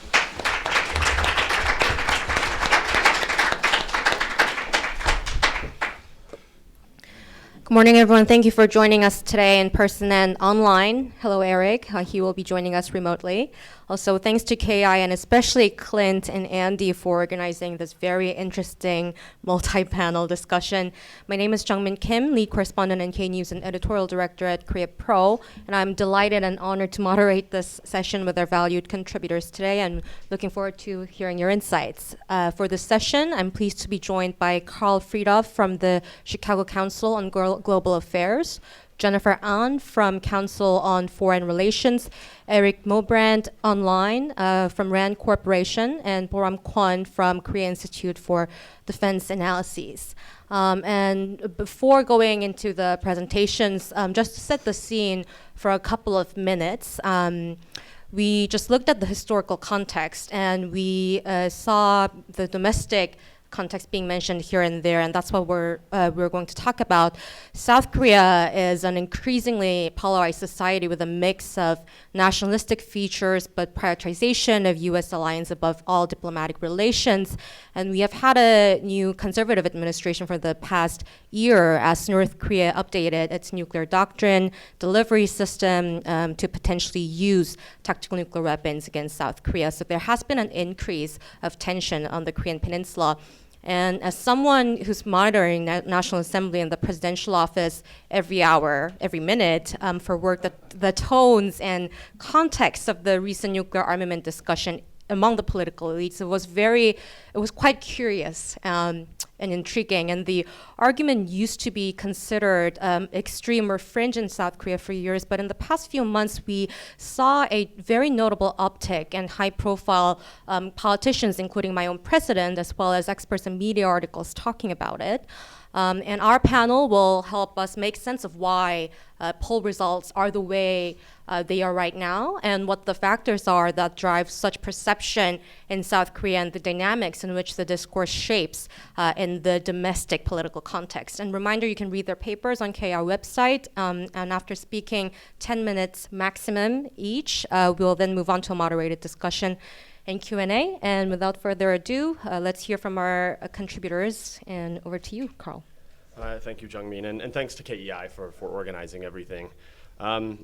Good morning, everyone. Thank you for joining us today in person and online. Hello, Eric. He will be joining us remotely. Also, thanks to KI and especially Clint and Andy for organizing this very interesting multi-panel discussion. My name is Jungmin Kim, lead correspondent in K-News and editorial director at KIEP Pro, and I'm delighted and honored to moderate this session with our valued contributors today, and looking forward to hearing your insights. For this session, I'm pleased to be joined by Carl Friedhoff from the Chicago Council on Global Affairs, Jennifer An from Council on Foreign Relations, Eric Mobrand online from RAND Corporation, and Boram Kwon from Korea Institute for Defense Analyses. And before going into the presentations, just to set the scene for a couple of minutes, we just looked at the historical context, and we saw the domestic context being mentioned here and there, and that's what we're going to talk about. South Korea is an increasingly polarized society with a mix of nationalistic features, but prioritization of U.S. alliance above all diplomatic relations. And we have had a new conservative administration for the past year as North Korea updated its nuclear doctrine, delivery system to potentially use tactical nuclear weapons against South Korea. So there has been an increase of tension on the Korean Peninsula. And as someone who's monitoring National Assembly and the presidential office every hour, every minute for work, the tones and context of the recent nuclear armament discussion among the political elites, it was quite curious and intriguing. And the argument used to be considered extreme or fringe in South Korea for years, but in the past few months, we saw a very notable uptick in high-profile politicians, including my own president, as well as experts and media articles talking about it. And our panel will help us make sense of why poll results are the way they are right now, and what the factors are that drive such perception in South Korea and the dynamics in which the discourse shapes in the domestic political context. And reminder, you can read their papers on KIEP website, and after speaking 10 minutes maximum each, we'll then move on to a moderated discussion and Q&A. And without further ado, let's hear from our contributors. And over to you, Carl. Thank you, Jungmin, and thanks to KEI for organizing everything. I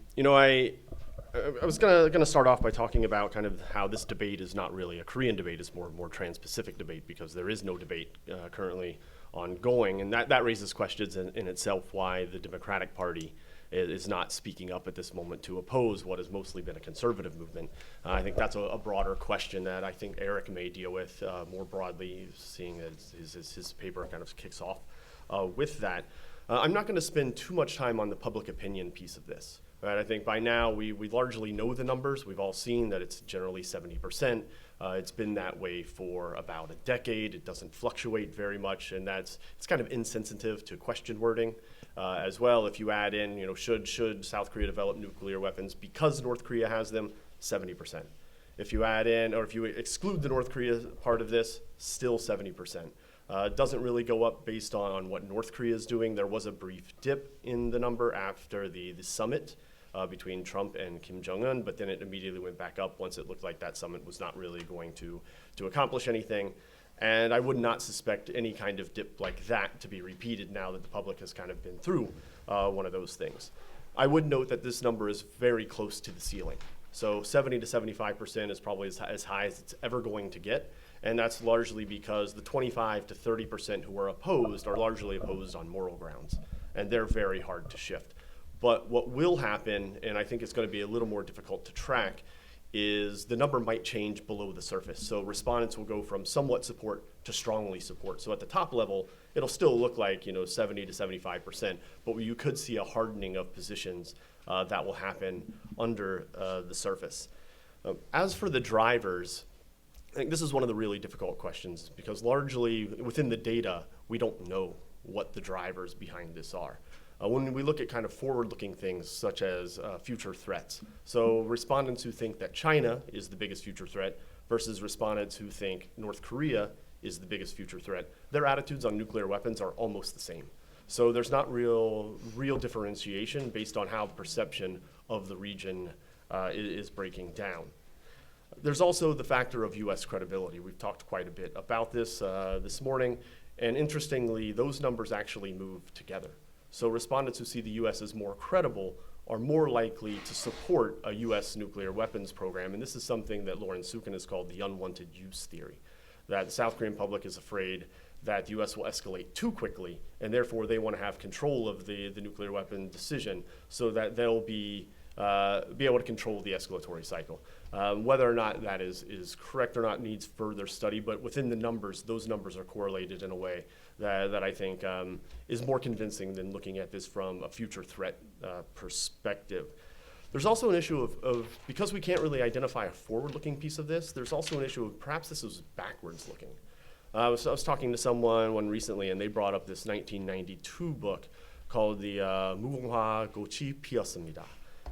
was gonna start off by talking about kind of how this debate is not really a Korean debate; it's more trans-Pacific debate, because there is no debate currently ongoing, and that raises questions in itself why the Democratic Party is not speaking up at this moment to oppose what has mostly been a conservative movement. I think that's a broader question that I think Eric may deal with more broadly, seeing as his paper kind of kicks off with that. I'm not going to spend too much time on the public opinion piece of this. Right? I think by now we largely know the numbers. We've all seen that it's generally 70%. It's been that way for about a decade. It doesn't fluctuate very much, and it's kind of insensitive to question wording. As well, if you add in, should South Korea develop nuclear weapons because North Korea has them, 70%. If you add in, or if you exclude the North Korea part of this, still 70%. It doesn't really go up based on what North Korea is doing. There was a brief dip in the number after the summit between Trump and Kim Jong-un, but then it immediately went back up once it looked like that summit was not really going to accomplish anything. And I would not suspect any kind of dip like that to be repeated now that the public has kind of been through one of those things. I would note that this number is very close to the ceiling. So 70 to 75% is probably as high as it's ever going to get. And that's largely because the 25 to 30% who are opposed are largely opposed on moral grounds. And they're very hard to shift. But what will happen, and I think it's going to be a little more difficult to track, is the number might change below the surface. So respondents will go from somewhat support to strongly support. So at the top level, it'll still look like 70 to 75%, but you could see a hardening of positions that will happen under the surface. As for the drivers, I think this is one of the really difficult questions, because largely within the data, we don't know what the drivers behind this are. When we look at kind of forward-looking things such as future threats, so respondents who think that China is the biggest future threat versus respondents who think North Korea is the biggest future threat, their attitudes on nuclear weapons are almost the same. So there's not real differentiation based on how perception of the region is breaking down. There's also the factor of U.S. credibility. We've talked quite a bit about this this morning, and interestingly, those numbers actually move together. So respondents who see the U.S. as more credible are more likely to support a U.S. nuclear weapons program, and this is something that Lauren Sukin has called the unwanted use theory, that the South Korean public is afraid that the U.S. will escalate too quickly, and therefore they want to have control of the nuclear weapon decision so that they'll be able to control the escalatory cycle. Whether or not that is correct or not needs further study, but within the numbers, those numbers are correlated in a way that I think is more convincing than looking at this from a future threat perspective. There's also an issue of because we can't really identify a forward-looking piece of this, there's also an issue of perhaps this was backwards looking. I was talking to someone recently, and they brought up this 1992 book called the 무궁화 꽃이 피었습니다.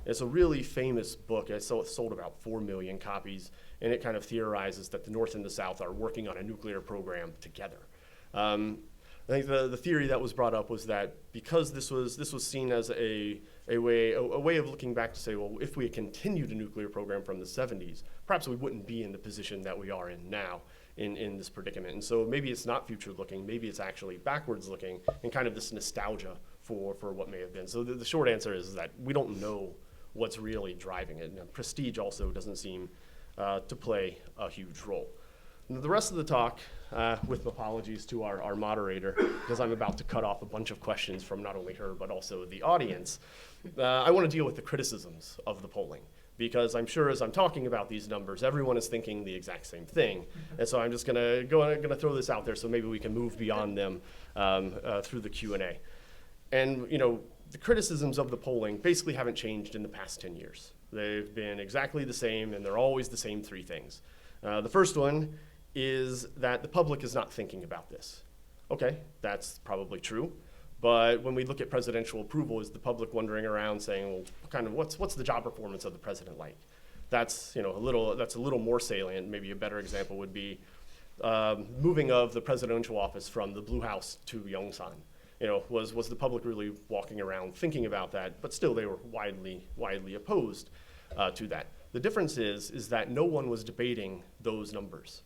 It's a really famous book. It sold about 4 million copies, and it kind of theorizes that the North and the South are working on a nuclear program together. I think the theory that was brought up was that because this was seen as a way of looking back to say, well, if we had continued a nuclear program from the 70s, perhaps we wouldn't be in the position that we are in now in this predicament. And so maybe it's not future looking, maybe it's actually backwards looking and kind of this nostalgia for what may have been. So the short answer is that we don't know what's really driving it. And prestige also doesn't seem to play a huge role. The rest of the talk, with apologies to our moderator, because I'm about to cut off a bunch of questions from not only her, but also the audience, I want to deal with the criticisms of the polling. Because I'm sure as I'm talking about these numbers, everyone is thinking the exact same thing. And so I'm just gonna throw this out there so maybe we can move beyond them through the Q&A. And the criticisms of the polling basically haven't changed in the past 10 years. They've been exactly the same, and they're always the same three things. The first one is that the public is not thinking about this. Okay, that's probably true. But when we look at presidential approval, is the public wandering around saying, well, kind of what's the job performance of the president like? That's a little more salient. Maybe a better example would be moving of the presidential office from the Blue House to Yongsan. Was the public really walking around thinking about that? But still, they were widely opposed to that. The difference is that no one was debating those numbers.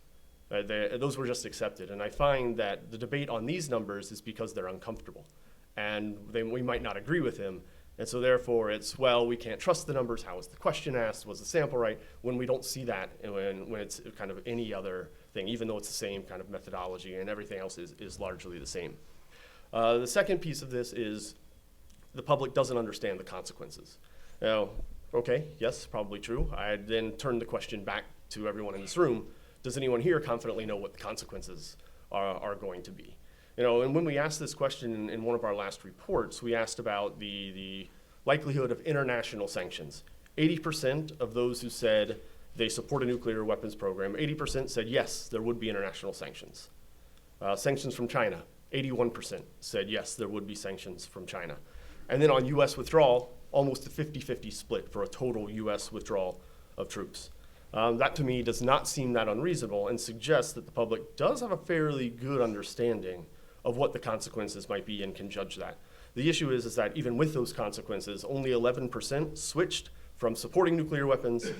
Those were just accepted. And I find that the debate on these numbers is because they're uncomfortable. And we might not agree with him. And so therefore it's, well, we can't trust the numbers. How was the question asked? Was the sample right? When we don't see that, and when it's kind of any other thing, even though it's the same kind of methodology and everything else is largely the same. The second piece of this is the public doesn't understand the consequences. Now, okay, yes, probably true. I then turn the question back to everyone in this room. Does anyone here confidently know what the consequences are going to be? And when we asked this question in one of our last reports, we asked about the likelihood of international sanctions. 80% of those who said they support a nuclear weapons program, 80% said yes, there would be international sanctions. Sanctions from China, 81% said yes, there would be sanctions from China. And then on U.S. withdrawal, almost a 50-50 split for a total U.S. withdrawal of troops. That to me does not seem that unreasonable and suggests that the public does have a fairly good understanding of what the consequences might be and can judge that. The issue is that even with those consequences, only 11% switched from supporting nuclear weapons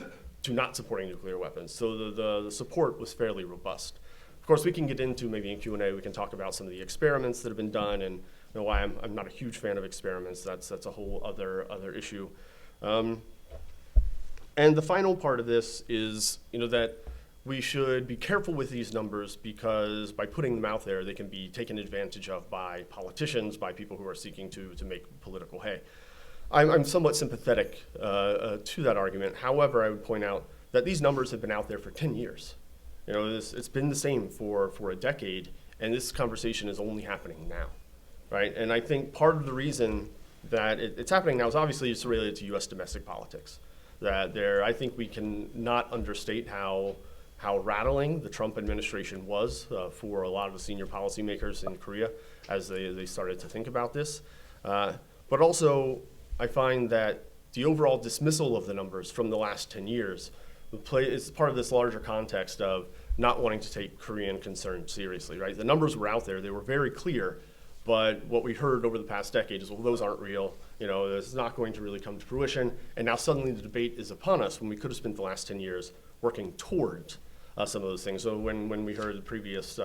to not supporting nuclear weapons. So the support was fairly robust. Of course, we can get into maybe in Q&A, we can talk about some of the experiments that have been done and why I'm not a huge fan of experiments. That's a whole other issue. And the final part of this is, that we should be careful with these numbers because by putting them out there, they can be taken advantage of by politicians, by people who are seeking to make political hay. I'm somewhat sympathetic to that argument. However, I would point out that these numbers have been out there for 10 years. It's been the same for a decade, and this conversation is only happening now, right? And I think part of the reason that it's happening now is obviously it's related to U.S. domestic politics. I think we can not understate how rattling the Trump administration was for a lot of the senior policymakers in Korea as they started to think about this. But also, I find that the overall dismissal of the numbers from the last 10 years is part of this larger context of not wanting to take Korean concerns seriously, right? The numbers were out there, they were very clear, but what we heard over the past decade is, well, those aren't real. This is not going to really come to fruition. And now suddenly the debate is upon us when we could have spent the last 10 years working towards some of those things. So when we heard the previous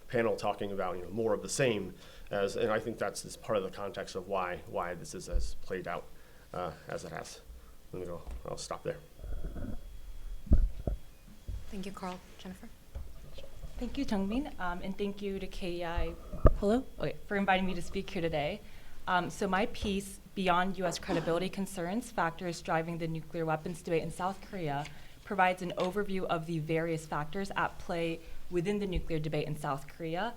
panel talking about more of the same, and I think that's part of the context of why this has played out as it has. I'll stop there. Thank you, Carl. Jennifer? Thank you, Jungmin, and thank you to KEI for inviting me to speak here today. So my piece, Beyond U.S. Credibility Concerns, Factors Driving the Nuclear Weapons Debate in South Korea, provides an overview of the various factors at play within the nuclear debate in South Korea.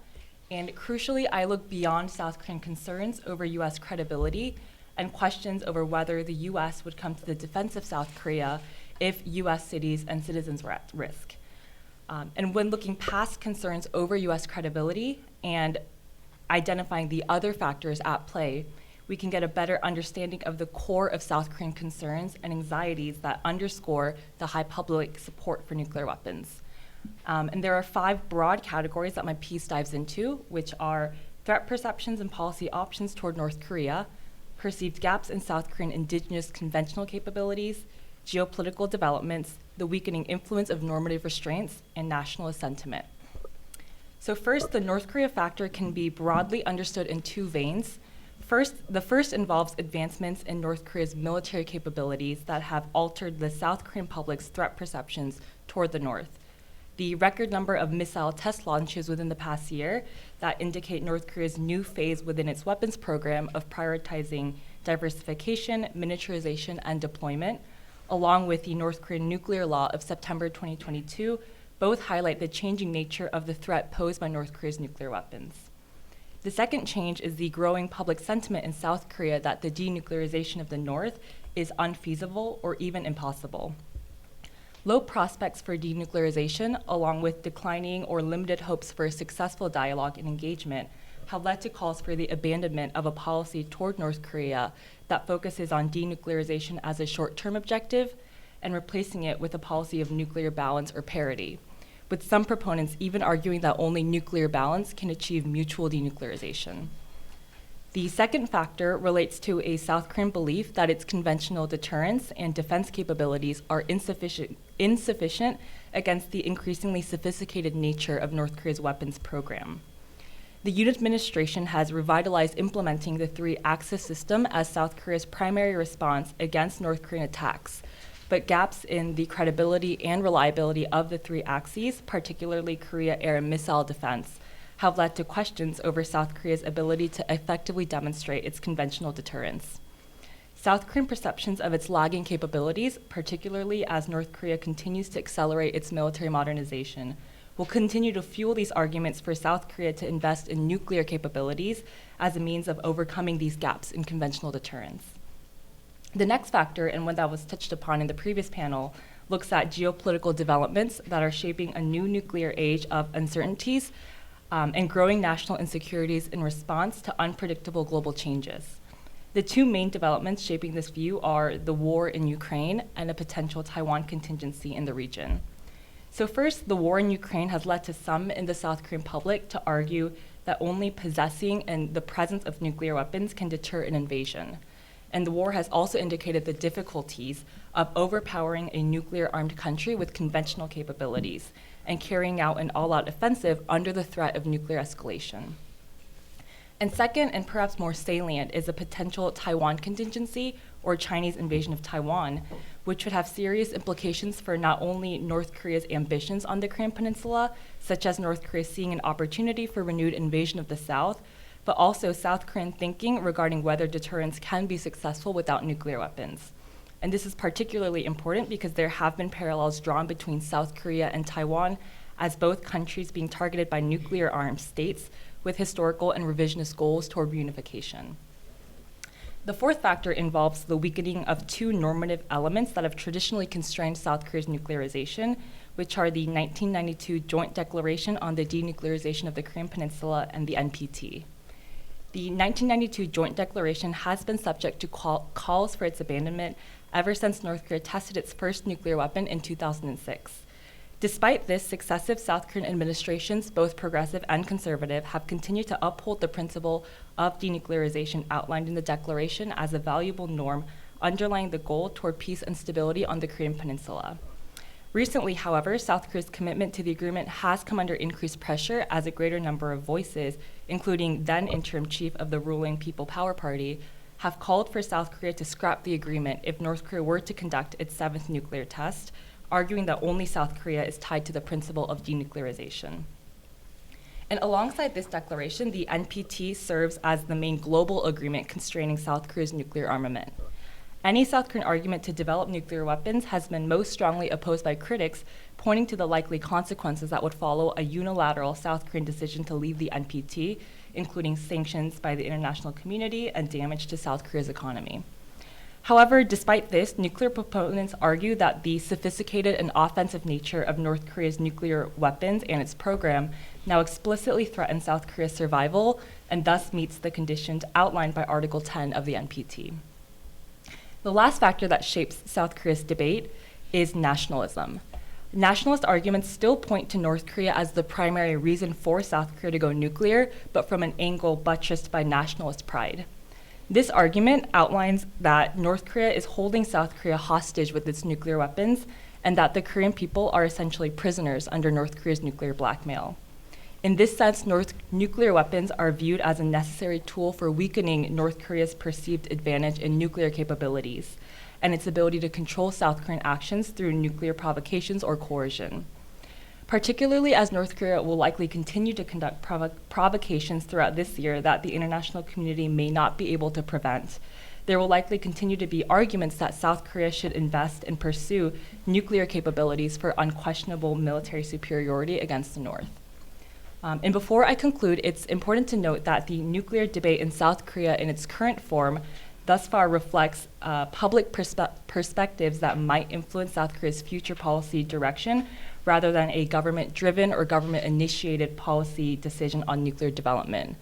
And crucially, I look beyond South Korean concerns over U.S. credibility and questions over whether the U.S. would come to the defense of South Korea if U.S. cities and citizens were at risk. And when looking past concerns over U.S. credibility and identifying the other factors at play, we can get a better understanding of the core of South Korean concerns and anxieties that underscore the high public support for nuclear weapons. And there are 5 broad categories that my piece dives into, which are threat perceptions and policy options toward North Korea, perceived gaps in South Korean indigenous conventional capabilities, geopolitical developments, the weakening influence of normative restraints, and nationalist sentiment. So first, the North Korea factor can be broadly understood in 2 veins. The first involves advancements in North Korea's military capabilities that have altered the South Korean public's threat perceptions toward the North. The record number of missile test launches within the past year that indicate North Korea's new phase within its weapons program of prioritizing diversification, miniaturization, and deployment, along with the North Korean nuclear law of September 2022, both highlight the changing nature of the threat posed by North Korea's nuclear weapons. The second change is the growing public sentiment in South Korea that the denuclearization of the North is unfeasible or even impossible. Low prospects for denuclearization, along with declining or limited hopes for a successful dialogue and engagement, have led to calls for the abandonment of a policy toward North Korea that focuses on denuclearization as a short-term objective and replacing it with a policy of nuclear balance or parity, with some proponents even arguing that only nuclear balance can achieve mutual denuclearization. The second factor relates to a South Korean belief that its conventional deterrence and defense capabilities are insufficient against the increasingly sophisticated nature of North Korea's weapons program. The Yoon administration has revitalized implementing the 3-axis system as South Korea's primary response against North Korean attacks, but gaps in the credibility and reliability of the 3 axes, particularly Korea air and missile defense, have led to questions over South Korea's ability to effectively demonstrate its conventional deterrence. South Korean perceptions of its lagging capabilities, particularly as North Korea continues to accelerate its military modernization, will continue to fuel these arguments for South Korea to invest in nuclear capabilities as a means of overcoming these gaps in conventional deterrence. The next factor, and one that was touched upon in the previous panel, looks at geopolitical developments that are shaping a new nuclear age of uncertainties and growing national insecurities in response to unpredictable global changes. The 2 main developments shaping this view are the war in Ukraine and a potential Taiwan contingency in the region. So first, the war in Ukraine has led to some in the South Korean public to argue that only possessing and the presence of nuclear weapons can deter an invasion. And the war has also indicated the difficulties of overpowering a nuclear-armed country with conventional capabilities and carrying out an all-out offensive under the threat of nuclear escalation. And second, and perhaps more salient, is a potential Taiwan contingency or Chinese invasion of Taiwan, which would have serious implications for not only North Korea's ambitions on the Korean Peninsula, such as North Korea seeing an opportunity for renewed invasion of the South, but also South Korean thinking regarding whether deterrence can be successful without nuclear weapons. And this is particularly important because there have been parallels drawn between South Korea and Taiwan as both countries being targeted by nuclear-armed states with historical and revisionist goals toward reunification. The fourth factor involves the weakening of 2 normative elements that have traditionally constrained South Korea's nuclearization, which are the 1992 Joint Declaration on the Denuclearization of the Korean Peninsula and the NPT. The 1992 Joint Declaration has been subject to calls for its abandonment ever since North Korea tested its first nuclear weapon in 2006. Despite this, successive South Korean administrations, both progressive and conservative, have continued to uphold the principle of denuclearization outlined in the declaration as a valuable norm underlying the goal toward peace and stability on the Korean Peninsula. Recently, however, South Korea's commitment to the agreement has come under increased pressure as a greater number of voices, including then interim chief of the ruling People Power Party, have called for South Korea to scrap the agreement if North Korea were to conduct its 7th nuclear test, arguing that only South Korea is tied to the principle of denuclearization. And alongside this declaration, the NPT serves as the main global agreement constraining South Korea's nuclear armament. Any South Korean argument to develop nuclear weapons has been most strongly opposed by critics, pointing to the likely consequences that would follow a unilateral South Korean decision to leave the NPT, including sanctions by the international community and damage to South Korea's economy. However, despite this, nuclear proponents argue that the sophisticated and offensive nature of North Korea's nuclear weapons and its program now explicitly threatens South Korea's survival and thus meets the conditions outlined by Article 10 of the NPT. The last factor that shapes South Korea's debate is nationalism. Nationalist arguments still point to North Korea as the primary reason for South Korea to go nuclear, but from an angle buttressed by nationalist pride. This argument outlines that North Korea is holding South Korea hostage with its nuclear weapons, and that the Korean people are essentially prisoners under North Korea's nuclear blackmail. In this sense, nuclear weapons are viewed as a necessary tool for weakening North Korea's perceived advantage in nuclear capabilities and its ability to control South Korean actions through nuclear provocations or coercion. Particularly as North Korea will likely continue to conduct provocations throughout this year that the international community may not be able to prevent, there will likely continue to be arguments that South Korea should invest and pursue nuclear capabilities for unquestionable military superiority against the North. And before I conclude, it's important to note that the nuclear debate in South Korea in its current form thus far reflects public perspectives that might influence South Korea's future policy direction rather than a government-driven or government-initiated policy decision on nuclear development.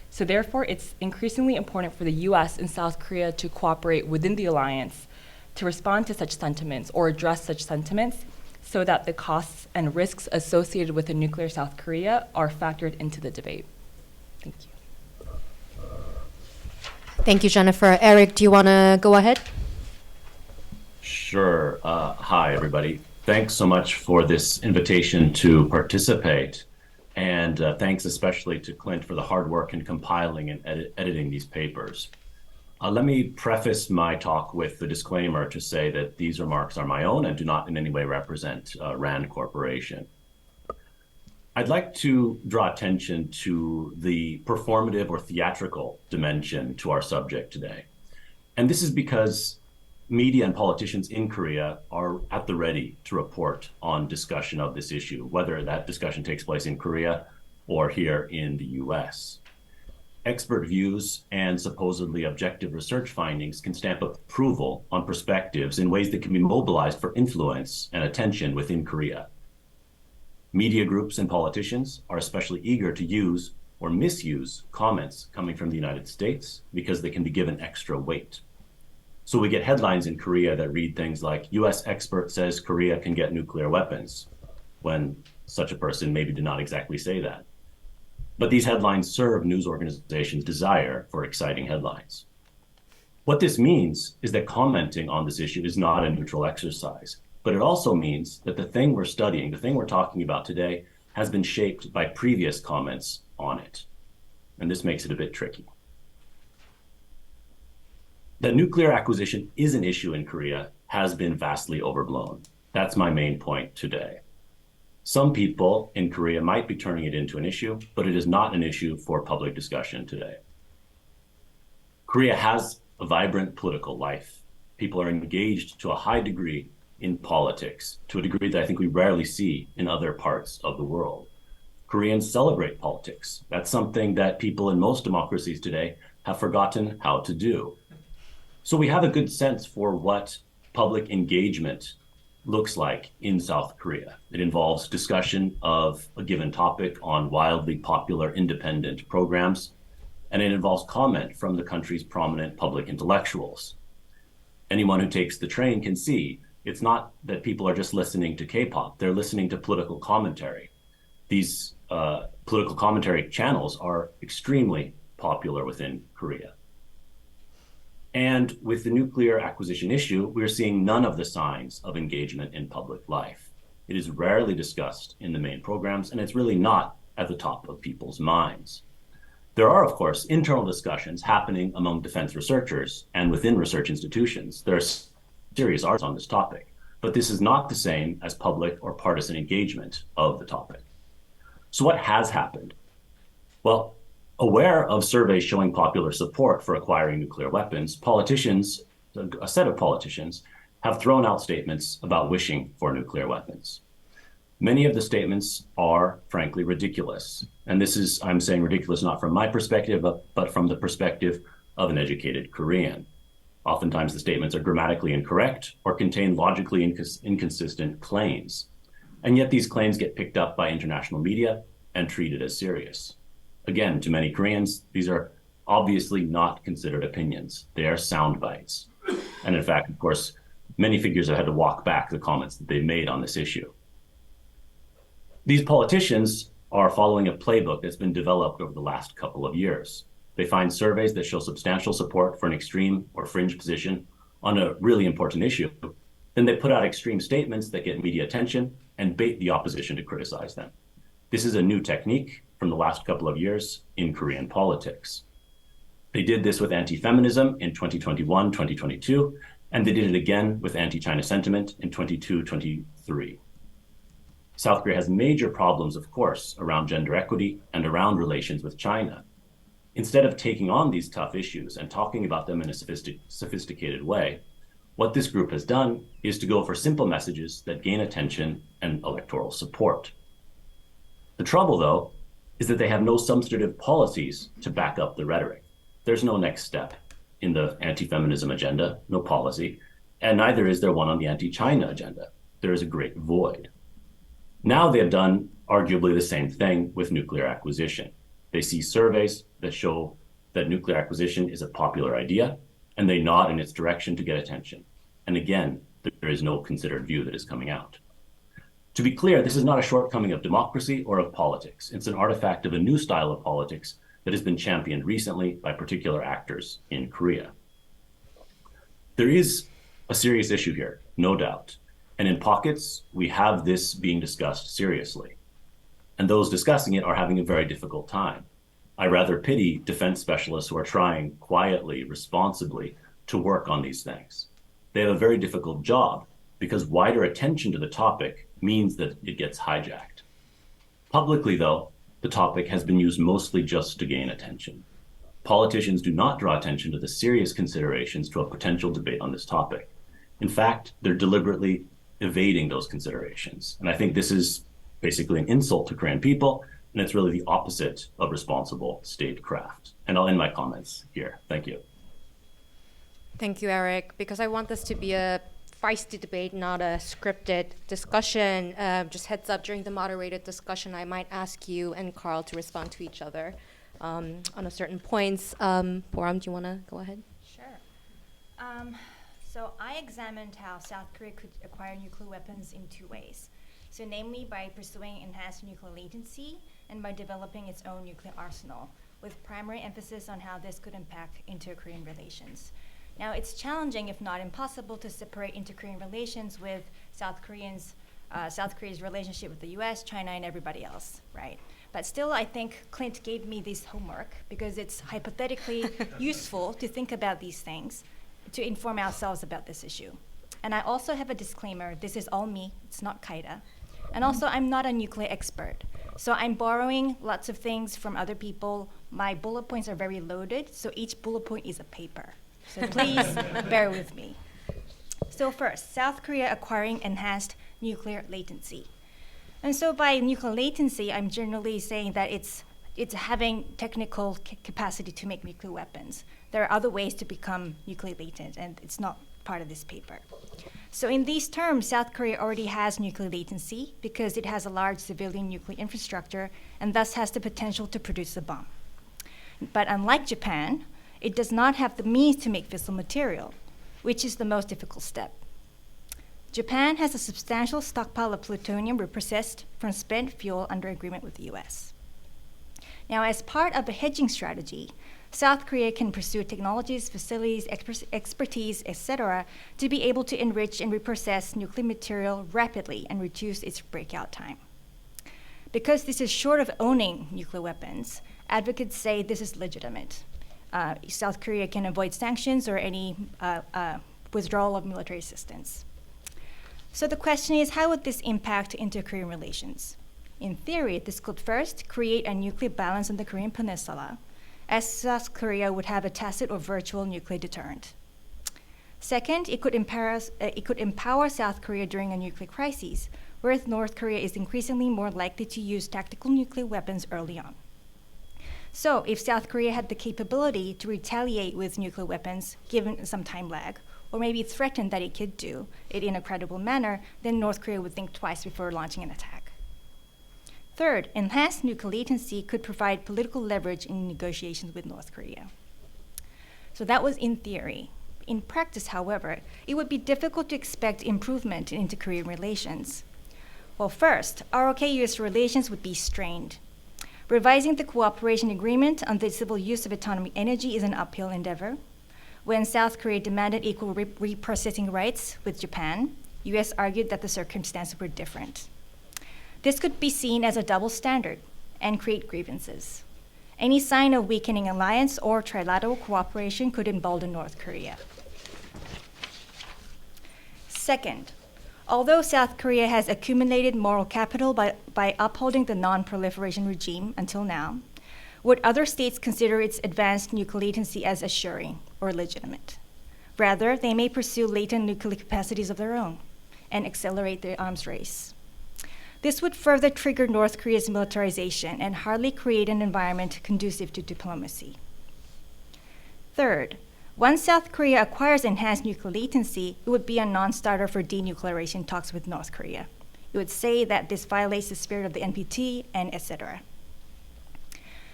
So therefore, it's increasingly important for the US and South Korea to cooperate within the alliance to respond to such sentiments or address such sentiments so that the costs and risks associated with a nuclear South Korea are factored into the debate. Thank you. Thank you, Jennifer. Eric, do you want to go ahead? Sure. Hi, everybody. Thanks so much for this invitation to participate. And thanks especially to Clint for the hard work in compiling and editing these papers. Let me preface my talk with the disclaimer to say that these remarks are my own and do not in any way represent RAND Corporation. I'd like to draw attention to the performative or theatrical dimension to our subject today. And this is because media and politicians in Korea are at the ready to report on discussion of this issue, whether that discussion takes place in Korea or here in the US. Expert views and supposedly objective research findings can stamp approval on perspectives in ways that can be mobilized for influence and attention within Korea. Media groups and politicians are especially eager to use or misuse comments coming from the United States because they can be given extra weight. So we get headlines in Korea that read things like, US expert says Korea can get nuclear weapons, when such a person maybe did not exactly say that. But these headlines serve news organizations' desire for exciting headlines. What this means is that commenting on this issue is not a neutral exercise, but it also means that the thing we're studying, the thing we're talking about today, has been shaped by previous comments on it. And this makes it a bit tricky. That nuclear acquisition is an issue in Korea has been vastly overblown. That's my main point today. Some people in Korea might be turning it into an issue, but it is not an issue for public discussion today. Korea has a vibrant political life. People are engaged to a high degree in politics, to a degree that I think we rarely see in other parts of the world. Koreans celebrate politics. That's something that people in most democracies today have forgotten how to do. So we have a good sense for what public engagement looks like in South Korea. It involves discussion of a given topic on wildly popular independent programs, and it involves comment from the country's prominent public intellectuals. Anyone who takes the train can see it's not that people are just listening to K-pop, they're listening to political commentary. These political commentary channels are extremely popular within Korea. And with the nuclear acquisition issue, we're seeing none of the signs of engagement in public life. It is rarely discussed in the main programs, and it's really not at the top of people's minds. There are, of course, internal discussions happening among defense researchers and within research institutions. There are serious arts on this topic, but this is not the same as public or partisan engagement of the topic. So what has happened? Well, aware of surveys showing popular support for acquiring nuclear weapons, politicians, a set of politicians, have thrown out statements about wishing for nuclear weapons. Many of the statements are, frankly, ridiculous. And this is, I'm saying ridiculous not from my perspective, but from the perspective of an educated Korean. Oftentimes the statements are grammatically incorrect or contain logically inconsistent claims. And yet these claims get picked up by international media and treated as serious. Again, to many Koreans, these are obviously not considered opinions. They are sound bites. And in fact, of course, many figures have had to walk back the comments that they made on this issue. These politicians are following a playbook that's been developed over the last couple of years. They find surveys that show substantial support for an extreme or fringe position on a really important issue. Then they put out extreme statements that get media attention and bait the opposition to criticize them. This is a new technique from the last couple of years in Korean politics. They did this with anti-feminism in 2021, 2022, and they did it again with anti-China sentiment in 22, 23. South Korea has major problems, of course, around gender equity and around relations with China. Instead of taking on these tough issues and talking about them in a sophisticated way, what this group has done is to go for simple messages that gain attention and electoral support. The trouble, though, is that they have no substantive policies to back up the rhetoric. There's no next step in the anti-feminism agenda, no policy, and neither is there one on the anti-China agenda. There is a great void. Now they have done arguably the same thing with nuclear acquisition. They see surveys that show that nuclear acquisition is a popular idea, and they nod in its direction to get attention. And again, there is no considered view that is coming out. To be clear, this is not a shortcoming of democracy or of politics. It's an artifact of a new style of politics that has been championed recently by particular actors in Korea. There is a serious issue here, no doubt. And in pockets, we have this being discussed seriously. And those discussing it are having a very difficult time. I rather pity defense specialists who are trying quietly, responsibly, to work on these things. They have a very difficult job because wider attention to the topic means that it gets hijacked. Publicly, though, the topic has been used mostly just to gain attention. Politicians do not draw attention to the serious considerations to a potential debate on this topic. In fact, they're deliberately evading those considerations. And I think this is basically an insult to Korean people, and it's really the opposite of responsible statecraft. And I'll end my comments here. Thank you. Thank you, Eric. Because I want this to be a feisty debate, not a scripted discussion. Just heads up, during the moderated discussion, I might ask you and Carl to respond to each other on a certain points. Boram, do you want to go ahead? Sure. So I examined how South Korea could acquire nuclear weapons in two ways. So namely by pursuing enhanced nuclear latency and by developing its own nuclear arsenal, with primary emphasis on how this could impact inter-Korean relations. Now, it's challenging, if not impossible, to separate inter-Korean relations with South Korea's relationship with the US, China, and everybody else, right? But still, I think Clint gave me this homework because it's hypothetically useful to think about these things to inform ourselves about this issue. And I also have a disclaimer, this is all me, it's not Kaida. And also, I'm not a nuclear expert. So I'm borrowing lots of things from other people. My bullet points are very loaded, so each bullet point is a paper. So please bear with me. So first, South Korea acquiring enhanced nuclear latency. And so by nuclear latency, I'm generally saying that it's having technical capacity to make nuclear weapons. There are other ways to become nuclear latent, and it's not part of this paper. So in these terms, South Korea already has nuclear latency because it has a large civilian nuclear infrastructure and thus has the potential to produce a bomb. But unlike Japan, it does not have the means to make fissile material, which is the most difficult step. Japan has a substantial stockpile of plutonium reprocessed from spent fuel under agreement with the US. Now, as part of a hedging strategy, South Korea can pursue technologies, facilities, expertise, etc., to be able to enrich and reprocess nuclear material rapidly and reduce its breakout time. Because this is short of owning nuclear weapons, advocates say this is legitimate. South Korea can avoid sanctions or any withdrawal of military assistance. So the question is, how would this impact inter-Korean relations? In theory, this could first create a nuclear balance on the Korean peninsula, as South Korea would have a tacit or virtual nuclear deterrent. Second, it could empower South Korea during a nuclear crisis, whereas North Korea is increasingly more likely to use tactical nuclear weapons early on. So if South Korea had the capability to retaliate with nuclear weapons, given some time lag, or maybe threaten that it could do it in a credible manner, then North Korea would think twice before launching an attack. Third, enhanced nuclear latency could provide political leverage in negotiations with North Korea. So that was in theory. In practice, however, it would be difficult to expect improvement in inter-Korean relations. Well, first, ROK-US relations would be strained. Revising the cooperation agreement on the civil use of atomic energy is an uphill endeavor. When South Korea demanded equal reprocessing rights with Japan, US argued that the circumstances were different. This could be seen as a double standard and create grievances. Any sign of weakening alliance or trilateral cooperation could embolden North Korea. Second, although South Korea has accumulated moral capital by upholding the non-proliferation regime until now, would other states consider its advanced nuclear latency as assuring or legitimate? Rather, they may pursue latent nuclear capacities of their own and accelerate the arms race. This would further trigger North Korea's militarization and hardly create an environment conducive to diplomacy. Third, once South Korea acquires enhanced nuclear latency, it would be a non-starter for denuclearization talks with North Korea. It would say that this violates the spirit of the NPT and etc.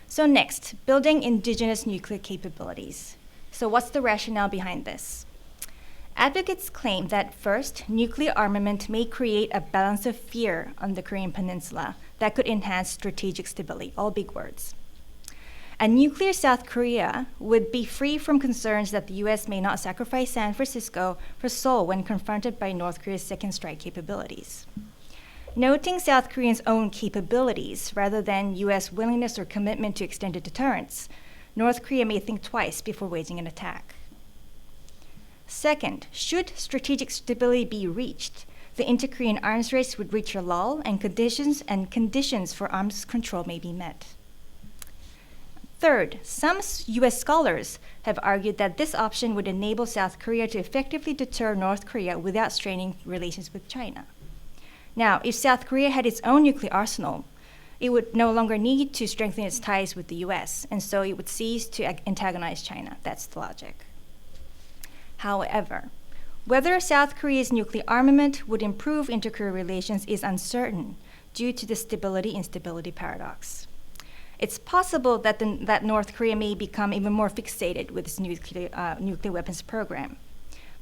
So next, building indigenous nuclear capabilities. So what's the rationale behind this? Advocates claim that first, nuclear armament may create a balance of fear on the Korean peninsula that could enhance strategic stability, all big words. A nuclear South Korea would be free from concerns that the US may not sacrifice San Francisco for Seoul when confronted by North Korea's second strike capabilities. Noting South Korea's own capabilities rather than US willingness or commitment to extended deterrence, North Korea may think twice before waging an attack. Second, should strategic stability be reached, the inter-Korean arms race would reach a lull and conditions for arms control may be met. Third, some US scholars have argued that this option would enable South Korea to effectively deter North Korea without straining relations with China. Now, if South Korea had its own nuclear arsenal, it would no longer need to strengthen its ties with the US, and so it would cease to antagonize China. That's the logic. However, whether South Korea's nuclear armament would improve inter-Korea relations is uncertain due to the stability-instability paradox. It's possible that that North Korea may become even more fixated with its nuclear weapons program.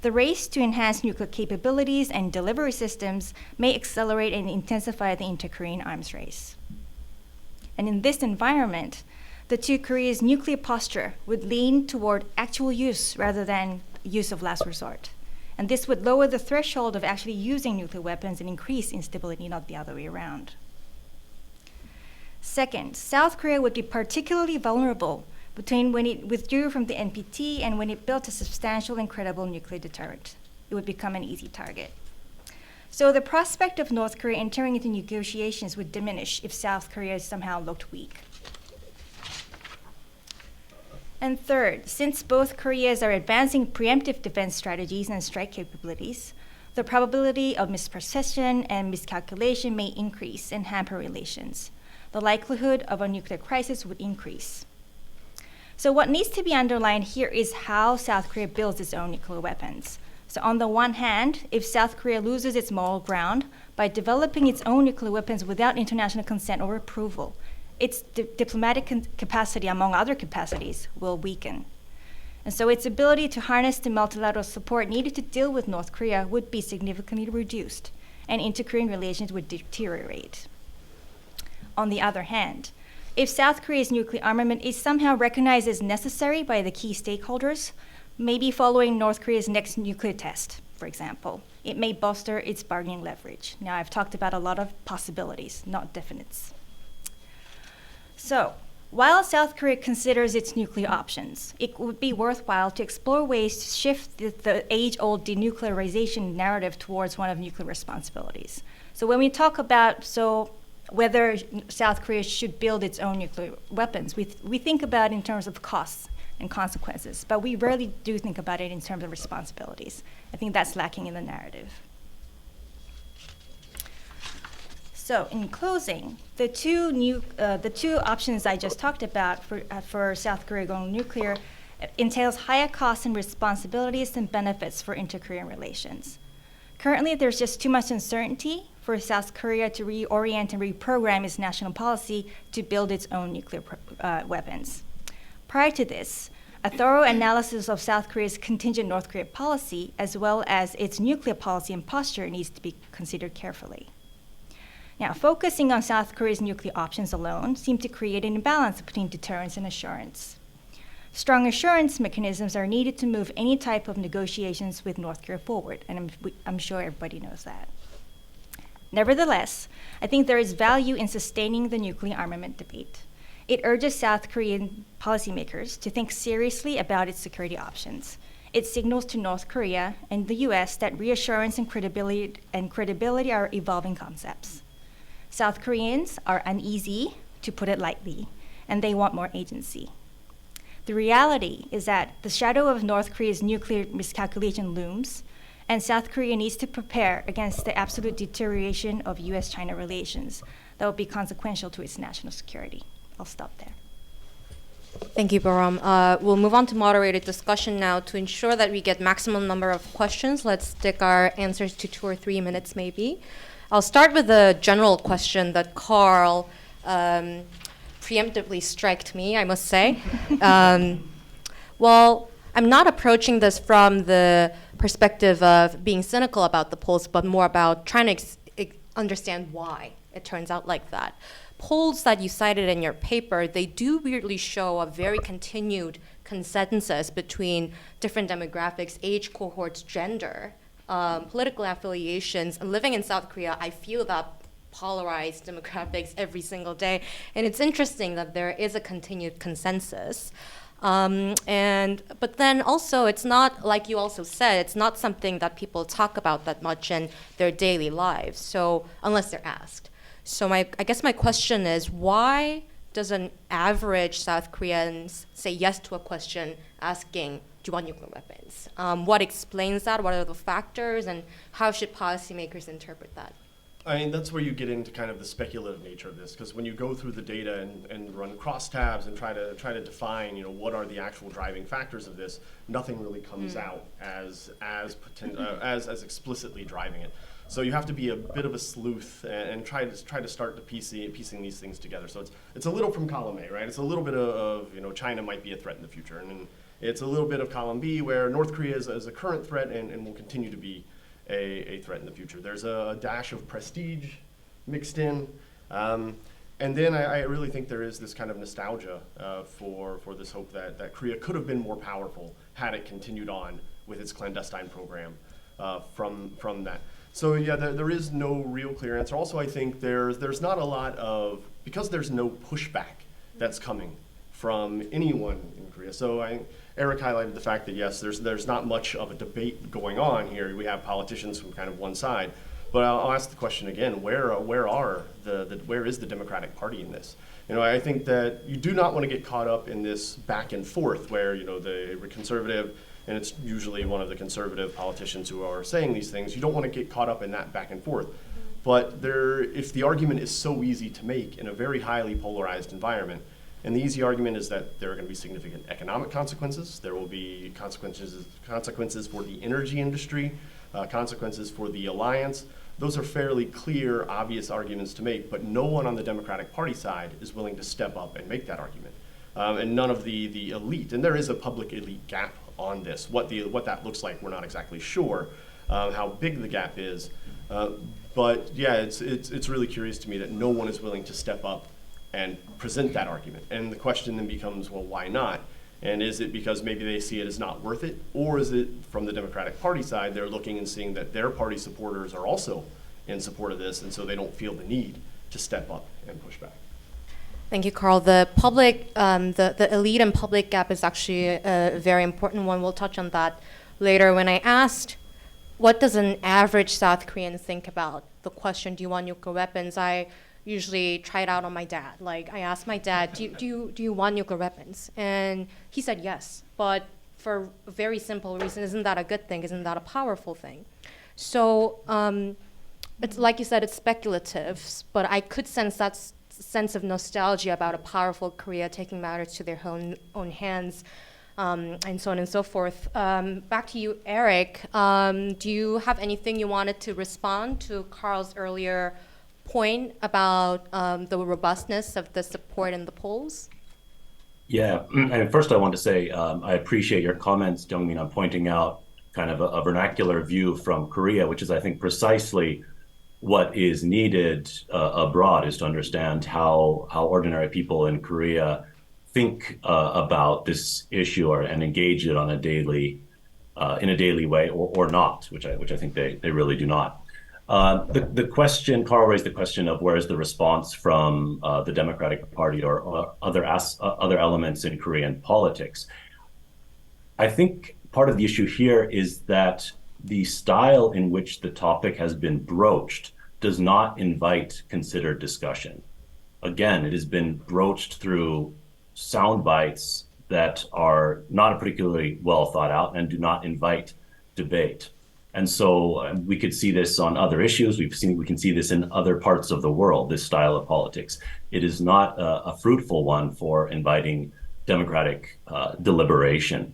The race to enhance nuclear capabilities and delivery systems may accelerate and intensify the inter-Korean arms race. And in this environment, the two Koreas' nuclear posture would lean toward actual use rather than use of last resort. And this would lower the threshold of actually using nuclear weapons and increase instability, not the other way around. Second, South Korea would be particularly vulnerable between when it withdrew from the NPT and when it built a substantial and credible nuclear deterrent. It would become an easy target. So the prospect of North Korea entering into negotiations would diminish if South Korea somehow looked weak. And third, since both Koreas are advancing preemptive defense strategies and strike capabilities, the probability of misperception and miscalculation may increase and hamper relations. The likelihood of a nuclear crisis would increase. So what needs to be underlined here is how South Korea builds its own nuclear weapons. So on the one hand, if South Korea loses its moral ground by developing its own nuclear weapons without international consent or approval, its diplomatic capacity, among other capacities, will weaken. And so its ability to harness the multilateral support needed to deal with North Korea would be significantly reduced, and inter-Korean relations would deteriorate. On the other hand, if South Korea's nuclear armament is somehow recognized as necessary by the key stakeholders, maybe following North Korea's next nuclear test, for example, it may bolster its bargaining leverage. Now, I've talked about a lot of possibilities, not definites. So, while South Korea considers its nuclear options, it would be worthwhile to explore ways to shift the age-old denuclearization narrative towards one of nuclear responsibilities. So when we talk about whether South Korea should build its own nuclear weapons, we think about it in terms of costs and consequences, but we rarely do think about it in terms of responsibilities. I think that's lacking in the narrative. So in closing, the two options I just talked about for South Korea going nuclear entails higher costs and responsibilities and benefits for inter-Korean relations. Currently, there's just too much uncertainty for South Korea to reorient and reprogram its national policy to build its own nuclear weapons. Prior to this, a thorough analysis of South Korea's contingent North Korea policy, as well as its nuclear policy and posture, needs to be considered carefully. Now, focusing on South Korea's nuclear options alone seemed to create an imbalance between deterrence and assurance. Strong assurance mechanisms are needed to move any type of negotiations with North Korea forward, and I'm sure everybody knows that. Nevertheless, I think there is value in sustaining the nuclear armament debate. It urges South Korean policymakers to think seriously about its security options. It signals to North Korea and the US that reassurance and credibility are evolving concepts. South Koreans are uneasy, to put it lightly, and they want more agency. The reality is that the shadow of North Korea's nuclear miscalculation looms, and South Korea needs to prepare against the absolute deterioration of US-China relations that will be consequential to its national security. I'll stop there. Thank you, Baram. We'll move on to moderated discussion now. To ensure that we get maximum number of questions, let's stick our answers to 2 or 3 minutes maybe. I'll start with a general question that Carl preemptively striked me, I must say. Well, I'm not approaching this from the perspective of being cynical about the polls, but more about trying to understand why it turns out like that. Polls that you cited in your paper, they do weirdly show a very continued consensus between different demographics, age cohorts, gender, political affiliations. And living in South Korea, I feel that polarized demographics every single day. And it's interesting that there is a continued consensus. But then also, it's not, like you also said, it's not something that people talk about that much in their daily lives, so unless they're asked. So I guess my question is, why does an average South Korean say yes to a question asking, do you want nuclear weapons? What explains that? What are the factors? And how should policymakers interpret that? I mean, that's where you get into kind of the speculative nature of this, because when you go through the data and run crosstabs and try to define, what are the actual driving factors of this, nothing really comes out as explicitly driving it. So you have to be a bit of a sleuth and try to start to piecing these things together. So it's a little from column A, right? It's a little bit of China might be a threat in the future, and then it's a little bit of column B where North Korea is a current threat and will continue to be a threat in the future. There's a dash of prestige mixed in, and then I really think there is this kind of nostalgia for this hope that Korea could have been more powerful had it continued on with its clandestine program from that. So yeah, there is no real clear answer. Also, I think there's not a lot of, because there's no pushback that's coming from anyone in Korea. So Eric highlighted the fact that yes, there's not much of a debate going on here. We have politicians from kind of one side, but I'll ask the question again: where is the Democratic Party in this? I think that you do not want to get caught up in this back and forth where the conservative, and it's usually one of the conservative politicians who are saying these things. You don't want to get caught up in that back and forth. But if the argument is so easy to make in a very highly polarized environment, and the easy argument is that there are going to be significant economic consequences, there will be consequences for the energy industry, consequences for the alliance. Those are fairly clear, obvious arguments to make, but no one on the Democratic Party side is willing to step up and make that argument. And none of the elite, and there is a public elite gap on this. What that looks like, we're not exactly sure how big the gap is. But yeah, it's really curious to me that no one is willing to step up and present that argument. And the question then becomes, well, why not? And is it because maybe they see it as not worth it? Or is it from the Democratic Party side, they're looking and seeing that their party supporters are also in support of this, and so they don't feel the need to step up and push back? Thank you, Carl. The public, the elite and public gap is actually a very important one. We'll touch on that later. When I asked, what does an average South Korean think about the question, do you want nuclear weapons? I usually try it out on my dad. Like, I asked my dad, do you want nuclear weapons? And he said yes, but for a very simple reason. Isn't that a good thing? Isn't that a powerful thing? So it's like you said, it's speculative, but I could sense that sense of nostalgia about a powerful Korea taking matters to their own hands, and so on and so forth. Back to you, Eric. Do you have anything you wanted to respond to Carl's earlier point about the robustness of the support in the polls? Yeah, and first I want to say I appreciate your comments, Jungmin, on pointing out kind of a vernacular view from Korea, which is, I think, precisely what is needed abroad is to understand how ordinary people in Korea think about this issue and engage it on a daily in a daily way or not, which I think they really do not. The question, Carl raised the question of where is the response from the Democratic Party or other elements in Korean politics. I think part of the issue here is that the style in which the topic has been broached does not invite considered discussion. Again, it has been broached through sound bites that are not particularly well thought out and do not invite debate. And so we could see this on other issues. We can see this in other parts of the world, this style of politics. It is not a fruitful one for inviting democratic deliberation.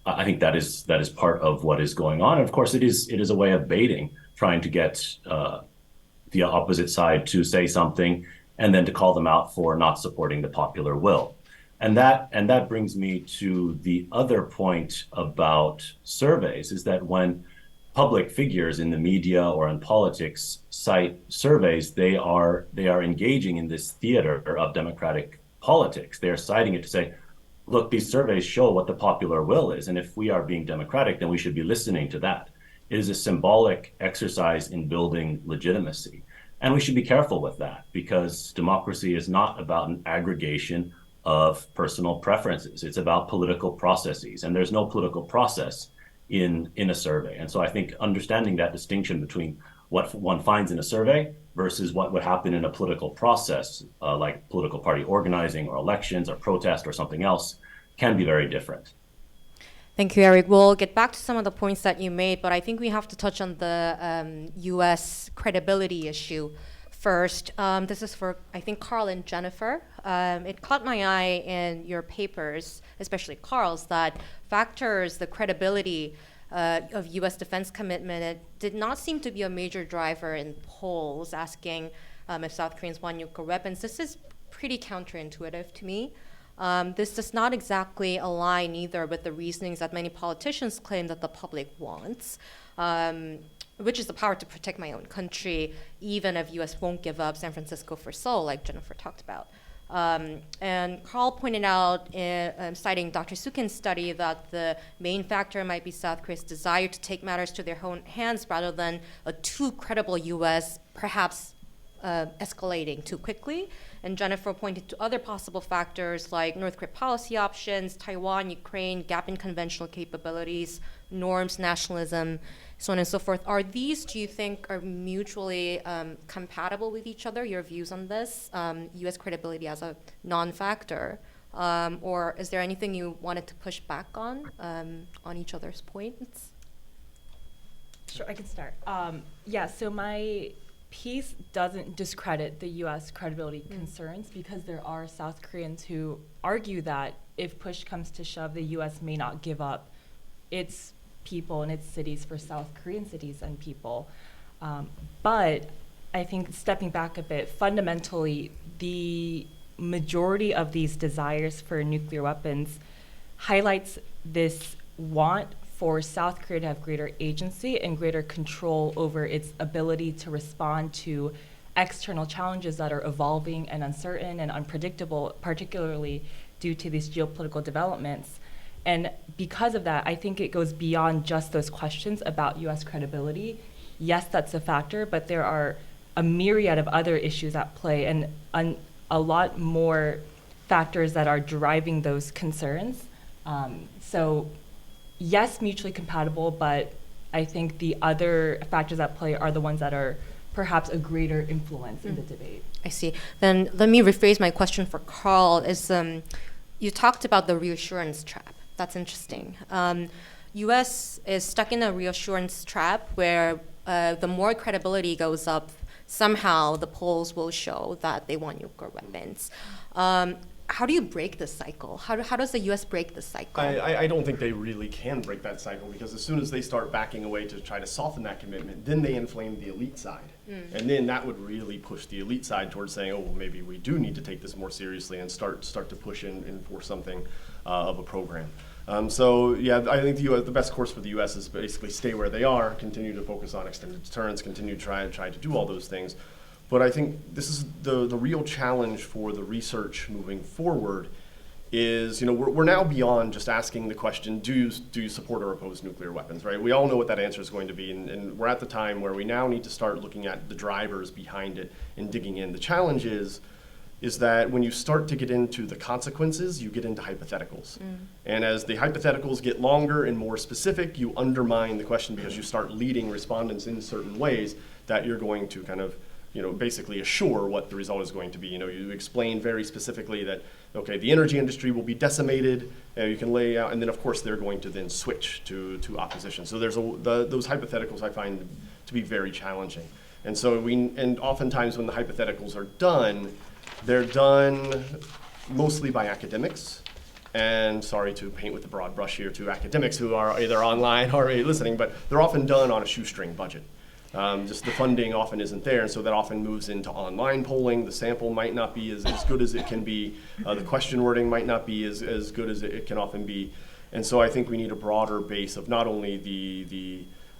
I think that is part of what is going on. And of course, it is a way of baiting, trying to get the opposite side to say something and then to call them out for not supporting the popular will. And that brings me to the other point about surveys, is that when public figures in the media or in politics cite surveys, they are engaging in this theater of democratic politics. They are citing it to say, look, these surveys show what the popular will is, and if we are being democratic, then we should be listening to that. It is a symbolic exercise in building legitimacy. And we should be careful with that, because democracy is not about an aggregation of personal preferences. It's about political processes, and there's no political process in a survey. And so I think understanding that distinction between what one finds in a survey versus what would happen in a political process, like political party organizing or elections or protest or something else, can be very different. Thank you, Eric. We'll get back to some of the points that you made, but I think we have to touch on the U.S. credibility issue first. This is for, I think, Carl and Jennifer. It caught my eye in your papers, especially Carl's, that factors the credibility of U.S. defense commitment, it did not seem to be a major driver in polls asking if South Koreans want nuclear weapons. This is pretty counterintuitive to me. This does not exactly align either with the reasonings that many politicians claim that the public wants, which is the power to protect my own country, even if U.S. won't give up San Francisco for Seoul, like Jennifer talked about. And Carl pointed out, citing Dr. Sukin's study, that the main factor might be South Korea's desire to take matters to their own hands rather than a too credible U.S. perhaps escalating too quickly. And Jennifer pointed to other possible factors like North Korea policy options, Taiwan, Ukraine, gap in conventional capabilities, norms, nationalism, so on and so forth. Are these, do you think, are mutually compatible with each other, your views on this, U.S. credibility as a non-factor? Or is there anything you wanted to push back on each other's points? Sure, I can start. Yeah, so my piece doesn't discredit the U.S. credibility concerns, because there are South Koreans who argue that if push comes to shove, the U.S. may not give up its people and its cities for South Korean cities and people. But I think, stepping back a bit, fundamentally, the majority of these desires for nuclear weapons highlights this want for South Korea to have greater agency and greater control over its ability to respond to external challenges that are evolving and uncertain and unpredictable, particularly due to these geopolitical developments. And because of that, I think it goes beyond just those questions about U.S. credibility. Yes, that's a factor, but there are a myriad of other issues at play and a lot more factors that are driving those concerns. So yes, mutually compatible, but I think the other factors at play are the ones that are perhaps a greater influence in the debate. I see. Then let me rephrase my question for Carl. Is you talked about the reassurance trap. That's interesting. U.S. is stuck in a reassurance trap where the more credibility goes up, somehow the polls will show that they want nuclear weapons. How do you break this cycle? How does the U.S. break this cycle? I don't think they really can break that cycle, because as soon as they start backing away to try to soften that commitment, then they inflame the elite side. And then that would really push the elite side towards saying, oh, well, maybe we do need to take this more seriously and start to push in for something of a program. So yeah, I think the best course for the U.S. is basically stay where they are, continue to focus on extended deterrence, continue to try to do all those things. But I think this is the real challenge for the research moving forward is, we're now beyond just asking the question, do you support or oppose nuclear weapons, right? We all know what that answer is going to be, and we're at the time where we now need to start looking at the drivers behind it and digging in. The challenge is that when you start to get into the consequences, you get into hypotheticals. And as the hypotheticals get longer and more specific, you undermine the question because you start leading respondents in certain ways that you're going to kind of, basically assure what the result is going to be. You explain very specifically that, okay, the energy industry will be decimated, you can lay out, and then of course they're going to then switch to opposition. So there's those hypotheticals I find to be very challenging. And so and oftentimes when the hypotheticals are done, they're done mostly by academics. And sorry to paint with a broad brush here to academics who are either online or listening, but they're often done on a shoestring budget. Just the funding often isn't there, and so that often moves into online polling. The sample might not be as good as it can be. The question wording might not be as good as it can often be. And so I think we need a broader base of not only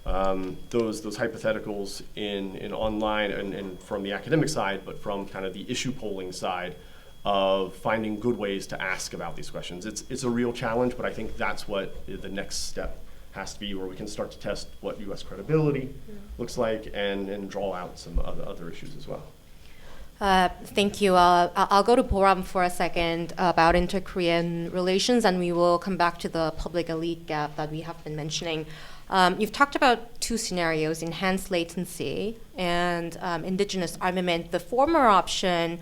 those hypotheticals in online and from the academic side, but from kind of the issue polling side of finding good ways to ask about these questions. It's a real challenge, but I think that's what the next step has to be, where we can start to test what U.S. credibility looks like and draw out some other issues as well. Thank you. I'll go to Boram for a second about inter-Korean relations, and we will come back to the public elite gap that we have been mentioning. You've talked about two scenarios, enhanced latency and indigenous armament. The former option,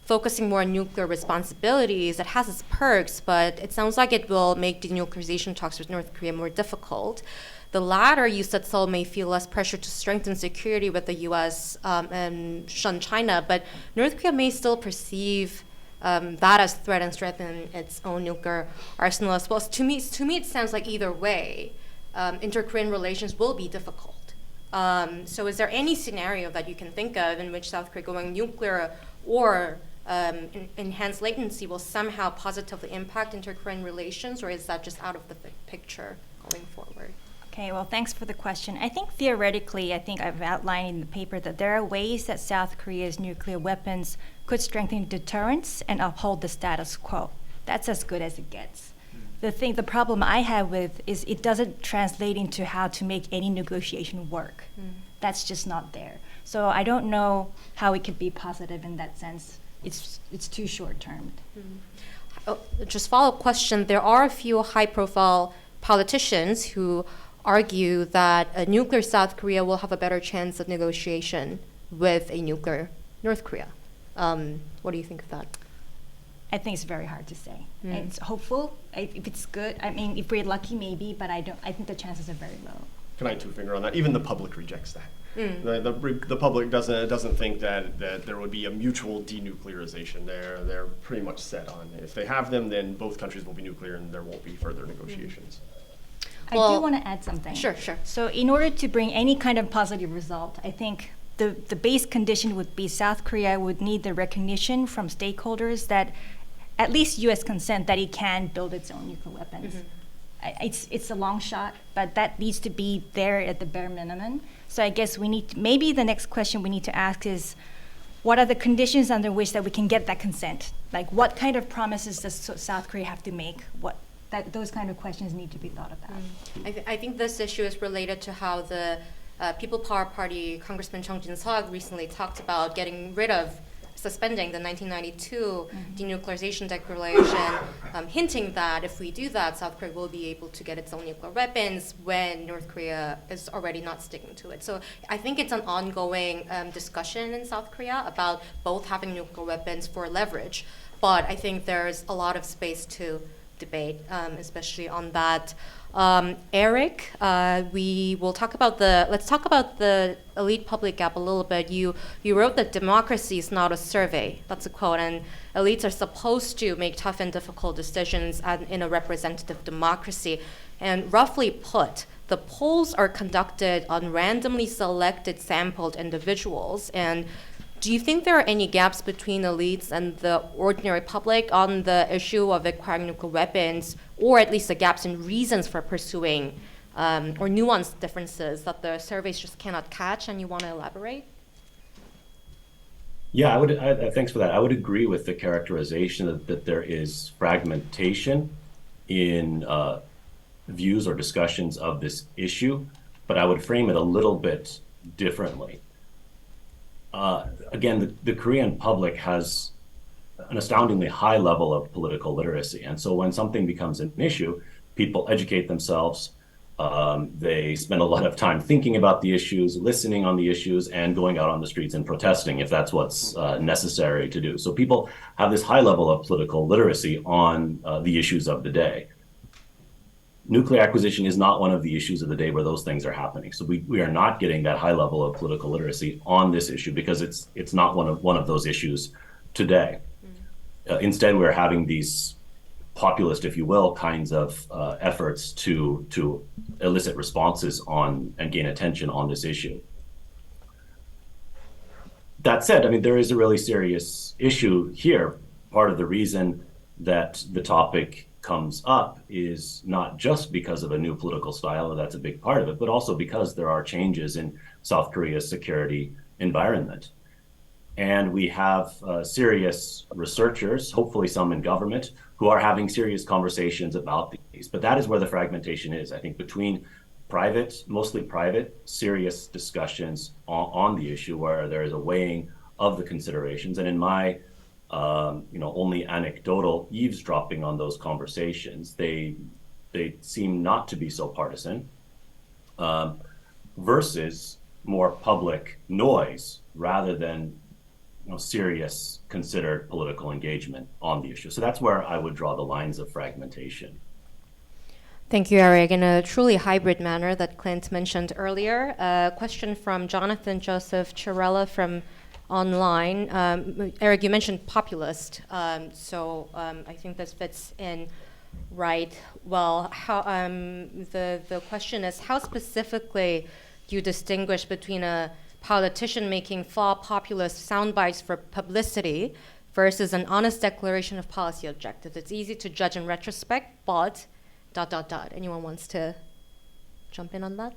focusing more on nuclear responsibilities, it has its perks, but it sounds like it will make denuclearization talks with North Korea more difficult. The latter, you said Seoul may feel less pressure to strengthen security with the U.S. And shun China, but North Korea may still perceive that as threat and strengthen its own nuclear arsenal as well. So to me, it sounds like either way, inter-Korean relations will be difficult. So is there any scenario that you can think of in which South Korea going nuclear or enhanced latency will somehow positively impact inter-Korean relations, or is that just out of the picture going forward? Okay, well, thanks for the question. I think theoretically, I've outlined in the paper that there are ways that South Korea's nuclear weapons could strengthen deterrence and uphold the status quo. That's as good as it gets. The problem I have with is it doesn't translate into how to make any negotiation work. That's just not there. So I don't know how it could be positive in that sense. It's too short-termed. Just follow-up question. There are a few high-profile politicians who argue that a nuclear South Korea will have a better chance of negotiation with a nuclear North Korea. What do you think of that? I think it's very hard to say. It's hopeful. If it's good, if we're lucky, maybe, but I think the chances are very low. Can I two-finger on that? Even the public rejects that. The public doesn't think that there would be a mutual denuclearization. They're pretty much set on, if they have them, then both countries will be nuclear and there won't be further negotiations. I do want to add something. Sure. So in order to bring any kind of positive result, I think the base condition would be South Korea would need the recognition from stakeholders that at least U.S. consent that it can build its own nuclear weapons. It's a long shot, but that needs to be there at the bare minimum. So I guess maybe the next question we need to ask is, what are the conditions under which that we can get that consent? Like, what kind of promises does South Korea have to make? Those kind of questions need to be thought about. I think this issue is related to how the People Power Party Congressman Chung Jin-seok recently talked about suspending the 1992 denuclearization declaration, hinting that if we do that, South Korea will be able to get its own nuclear weapons when North Korea is already not sticking to it. So I think it's an ongoing discussion in South Korea about both having nuclear weapons for leverage, but I think there's a lot of space to debate, especially on that. Eric, let's talk about the elite public gap a little bit. You wrote that democracy is not a survey. That's a quote, and elites are supposed to make tough and difficult decisions in a representative democracy. And roughly put, the polls are conducted on randomly selected sampled individuals. And do you think there are any gaps between elites and the ordinary public on the issue of acquiring nuclear weapons, or at least the gaps in reasons for pursuing or nuanced differences that the surveys just cannot catch, and you want to elaborate? Yeah, thanks for that. I would agree with the characterization that there is fragmentation in views or discussions of this issue, but I would frame it a little bit differently. Again, the Korean public has an astoundingly high level of political literacy. And so when something becomes an issue, people educate themselves. They spend a lot of time thinking about the issues, listening on the issues, and going out on the streets and protesting if that's what's necessary to do. So people have this high level of political literacy on the issues of the day. Nuclear acquisition is not one of the issues of the day where those things are happening. So we are not getting that high level of political literacy on this issue because it's not one of those issues today. Instead, we're having these populist, if you will, kinds of efforts to elicit responses on and gain attention on this issue. That said, I mean, there is a really serious issue here. Part of the reason that the topic comes up is not just because of a new political style, that's a big part of it, but also because there are changes in South Korea's security environment. And we have serious researchers, hopefully some in government, who are having serious conversations about these. But that is where the fragmentation is, I think, between private, mostly private, serious discussions on the issue where there is a weighing of the considerations. And in my only anecdotal eavesdropping on those conversations, they seem not to be so partisan, versus more public noise rather than serious, considered political engagement on the issue. So that's where I would draw the lines of fragmentation. Thank you, Eric. In a truly hybrid manner that Clint mentioned earlier, a question from Jonathan Joseph Chirella from online. Eric, you mentioned populist, so I think this fits in right well. How the question is, how specifically do you distinguish between a politician making populist sound bites for publicity versus an honest declaration of policy objectives? It's easy to judge in retrospect, but ... Anyone wants to jump in on that?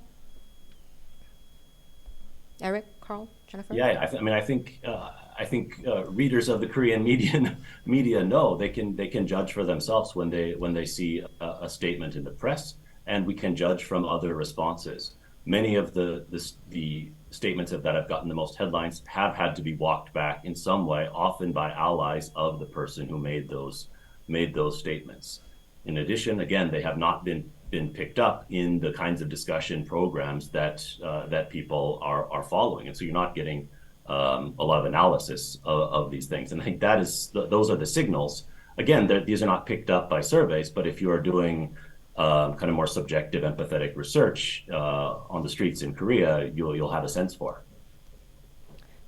Eric, Carl, Jennifer? Yeah, I think readers of the Korean media know they can judge for themselves when they see a statement in the press, and we can judge from other responses. Many of the statements that have gotten the most headlines have had to be walked back in some way, often by allies of the person who made those statements. In addition, again, they have not been picked up in the kinds of discussion programs that people are following, and so you're not getting a lot of analysis of these things. And I think those are the signals. Again, these are not picked up by surveys, but if you are doing kind of more subjective, empathetic research on the streets in Korea, you'll have a sense for.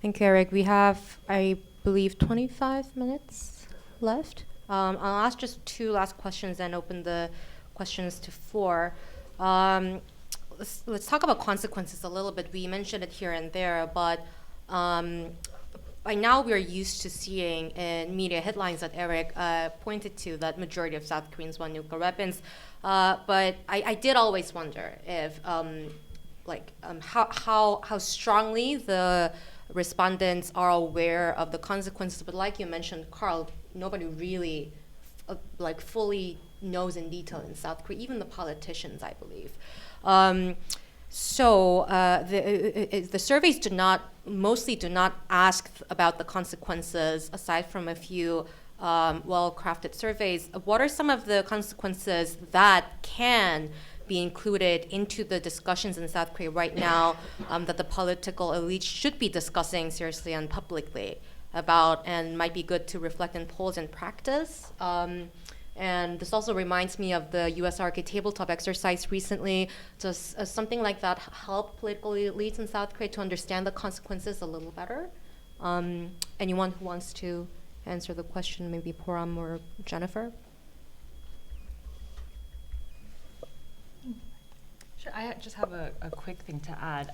Thank you, Eric. We have, I believe, 25 minutes left. I'll ask just two last questions and open the questions to floor. Let's talk about consequences a little bit. We mentioned it here and there, but by now we're used to seeing in media headlines that Eric pointed to that majority of South Koreans want nuclear weapons. But I did always wonder if, how strongly the respondents are aware of the consequences. But like you mentioned, Carl, nobody really fully knows in detail in South Korea, even the politicians, I believe. So the surveys mostly do not ask about the consequences, aside from a few well-crafted surveys. What are some of the consequences that can be included into the discussions in South Korea right now that the political elite should be discussing seriously and publicly about, and might be good to reflect in polls and practice? And this also reminds me of the USRK tabletop exercise recently. Does something like that help political elites in South Korea to understand the consequences a little better? Anyone who wants to answer the question, maybe Poram or Jennifer? Sure, I just have a quick thing to add.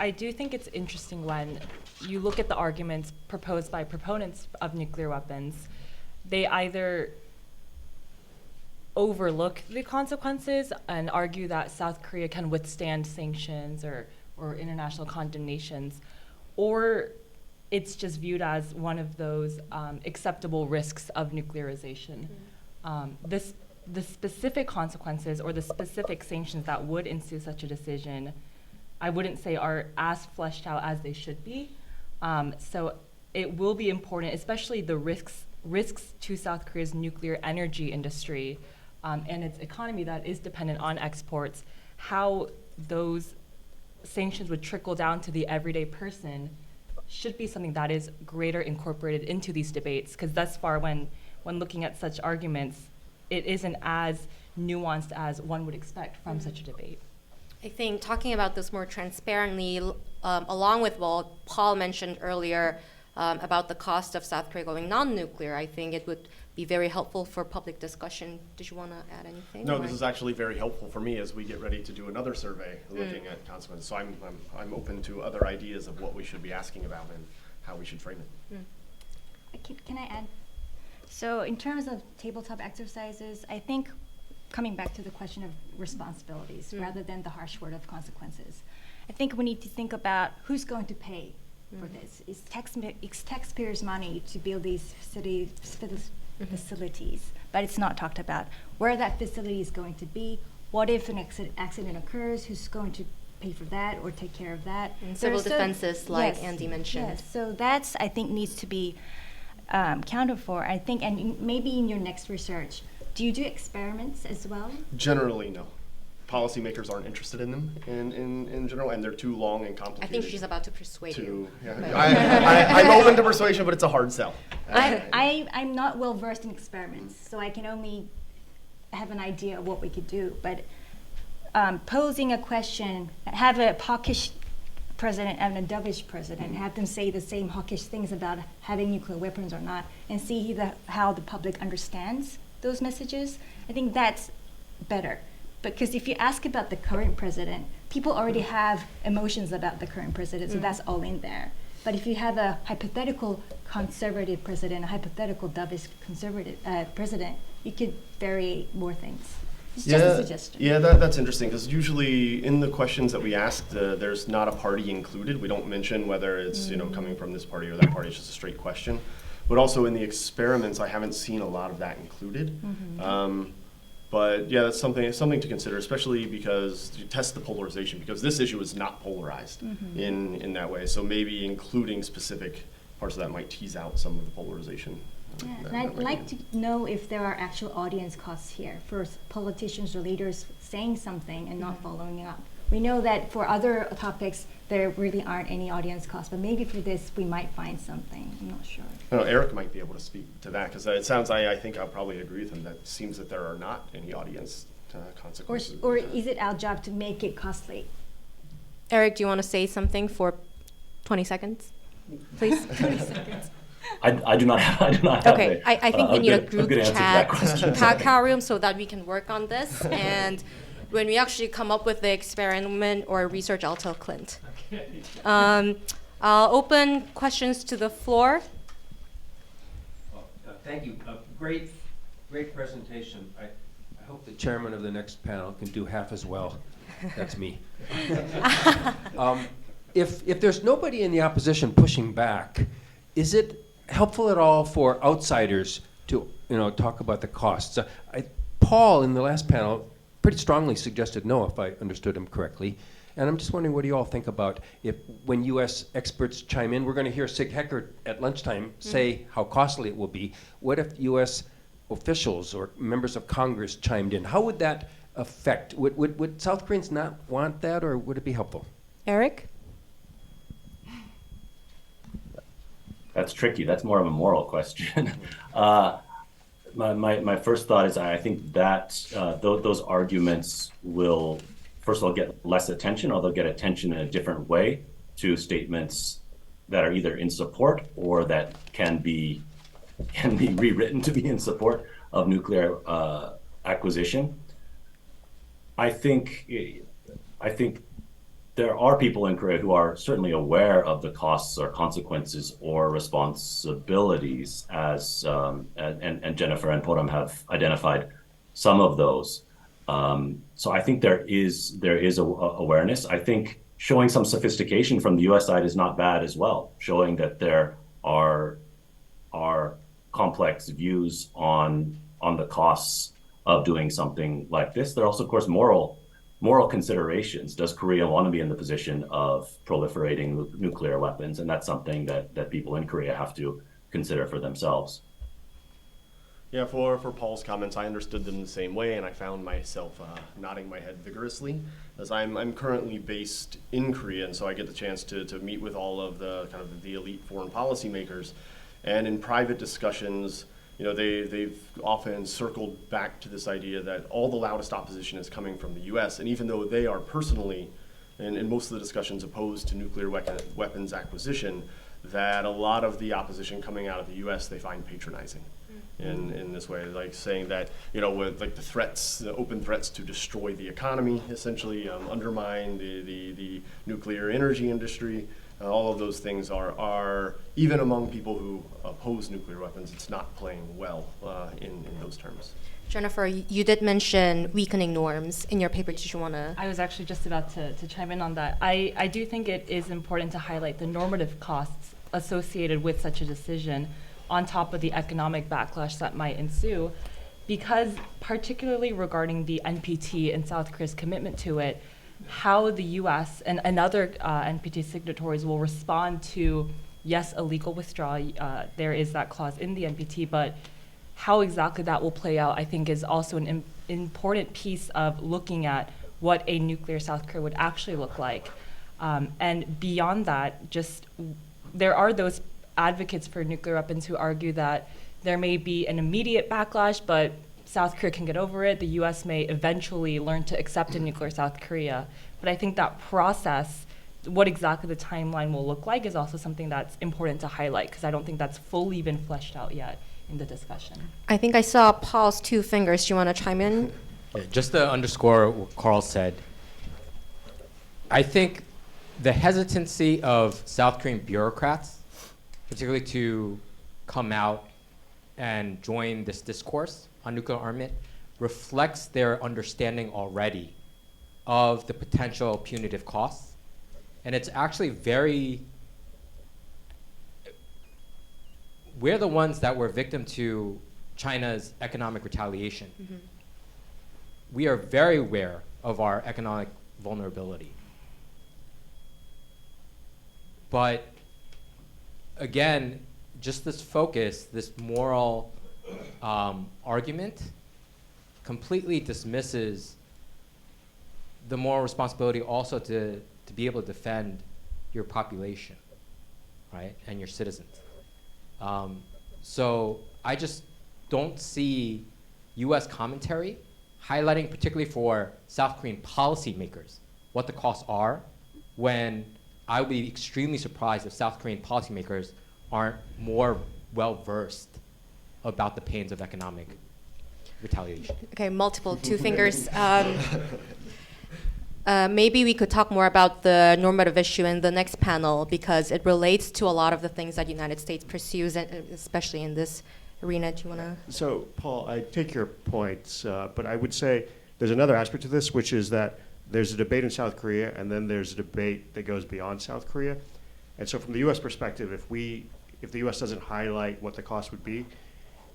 I do think it's interesting when you look at the arguments proposed by proponents of nuclear weapons. They either overlook the consequences and argue that South Korea can withstand sanctions or international condemnations, or it's just viewed as one of those acceptable risks of nuclearization. The specific consequences or the specific sanctions that would ensue such a decision, I wouldn't say are as fleshed out as they should be. So it will be important, especially the risks to South Korea's nuclear energy industry and its economy that is dependent on exports, how those sanctions would trickle down to the everyday person should be something that is greater incorporated into these debates, because thus far when looking at such arguments, it isn't as nuanced as one would expect from such a debate. I think talking about this more transparently, along with what Paul mentioned earlier about the cost of South Korea going non-nuclear, I think it would be very helpful for public discussion. Did you want to add anything? No, this is actually very helpful for me as we get ready to do another survey looking at consequences. So I'm open to other ideas of what we should be asking about and how we should frame it. Can I add? So in terms of tabletop exercises, I think coming back to the question of responsibilities rather than the harsh word of consequences, I think we need to think about who's going to pay for this. It's taxpayers' money to build these facilities, but it's not talked about where that facility is going to be. What if an accident occurs? Who's going to pay for that or take care of that? And civil defenses, like Andy mentioned. Yes, so that's, I think, needs to be counted for. I think, and maybe in your next research, do you do experiments as well? Generally, no. Policymakers aren't interested in them in general, and they're too long and complicated. I think she's about to persuade you. I'm open to persuasion, but it's a hard sell. I'm not well versed in experiments, so I can only have an idea of what we could do. But posing a question, have a hawkish president and a dovish president, have them say the same hawkish things about having nuclear weapons or not, and see how the public understands those messages. I think that's better. Because if you ask about the current president, people already have emotions about the current president, so that's all in there. But if you have a hypothetical conservative president, a hypothetical dovish conservative president, you could vary more things. It's just a suggestion. Yeah, that's interesting, because usually in the questions that we ask, there's not a party included. We don't mention whether it's coming from this party or that party. It's just a straight question. But also in the experiments, I haven't seen a lot of that included. But yeah, that's something to consider, especially because you test the polarization, because this issue is not polarized in that way. So maybe including specific parts of that might tease out some of the polarization. Yeah, and I'd like to know if there are actual audience costs here for politicians or leaders saying something and not following up. We know that for other topics, there really aren't any audience costs, but maybe for this, we might find something. I'm not sure. Eric might be able to speak to that, because it sounds, I think I'll probably agree with him, that it seems that there are not any audience consequences. Or is it our job to make it costly? Eric, do you want to say something for 20 seconds, please? 20 seconds. I do not have okay, I think we need a group good answer to chat that question. Kakao room so that we can work on this. And when we actually come up with the experiment or research, I'll tell Clint. I'll open questions to the floor. Thank you. Great presentation. I hope the chairman of the next panel can do half as well. That's me. If there's nobody in the opposition pushing back, is it helpful at all for outsiders to talk about the costs? Paul in the last panel pretty strongly suggested no, if I understood him correctly. And I'm just wondering, what do you all think about when U.S. experts chime in? We're going to hear Sig Heckert at lunchtime say how costly it will be. What if U.S. officials or members of Congress chimed in? How would that affect? Would South Koreans not want that, or would it be helpful? Eric? That's tricky. That's more of a moral question. My first thought is I think that those arguments will, first of all, get less attention, or they'll get attention in a different way to statements that are either in support or that can be rewritten to be in support of nuclear acquisition. I think there are people in Korea who are certainly aware of the costs or consequences or responsibilities, as and Jennifer and Poram have identified. some of those. So I think there is awareness. I think showing some sophistication from the U.S. side is not bad as well, showing that there are complex views on the costs of doing something like this. There are also, of course, moral considerations. Does Korea want to be in the position of proliferating nuclear weapons? And that's something that people in Korea have to consider for themselves. Yeah, for Paul's comments, I understood them the same way, and I found myself nodding my head vigorously, as I'm currently based in Korea, and so I get the chance to meet with all of the kind of the elite foreign policy makers, and in private discussions, you know, they've often circled back to this idea that all the loudest opposition is coming from the U.S., and even though they are personally, and in most of the discussions, opposed to nuclear weapons acquisition, that a lot of the opposition coming out of the U.S. they find patronizing. In this way, like saying that, you know, with like the open threats to destroy the economy, essentially undermine the nuclear energy industry, all of those things are even among people who oppose nuclear weapons, it's not playing well in those terms. Jennifer, you did mention weakening norms in your paper. Did you want to? I was actually just about to chime in on that. I do think it is important to highlight the normative costs associated with such a decision, on top of the economic backlash that might ensue, because particularly regarding the NPT and South Korea's commitment to it, how the US and other NPT signatories will respond to, yes, a legal withdrawal, there is that clause in the NPT, but how exactly that will play out, I think, is also an important piece of looking at what a nuclear South Korea would actually look like. And beyond that, just there are those advocates for nuclear weapons who argue that there may be an immediate backlash, but South Korea can get over it. The US may eventually learn to accept a nuclear South Korea. But I think that process, what exactly the timeline will look like, is also something that's important to highlight, because I don't think that's fully been fleshed out yet in the discussion. I think I saw Paul's two fingers. Do you want to chime in? Yeah, just to underscore what Carl said, I think the hesitancy of South Korean bureaucrats, particularly to come out and join this discourse on nuclear armament, reflects their understanding already of the potential punitive costs. And it's actually we're the ones that were victim to China's economic retaliation. Mm-hmm. We are very aware of our economic vulnerability. But again, just this focus, this moral argument, completely dismisses the moral responsibility also to be able to defend your population, right, and your citizens. So I just don't see U.S. commentary highlighting, particularly for South Korean policymakers, what the costs are, when I would be extremely surprised if South Korean policymakers aren't more well-versed about the pains of economic retaliation. Okay, multiple two fingers. Maybe we could talk more about the normative issue in the next panel, because it relates to a lot of the things that the United States pursues, and especially in this arena. Do you want to? So, Paul, I take your points, but I would say there's another aspect to this, which is that there's a debate in South Korea, and then there's a debate that goes beyond South Korea. And so from the U.S. perspective, if the U.S. doesn't highlight what the cost would be,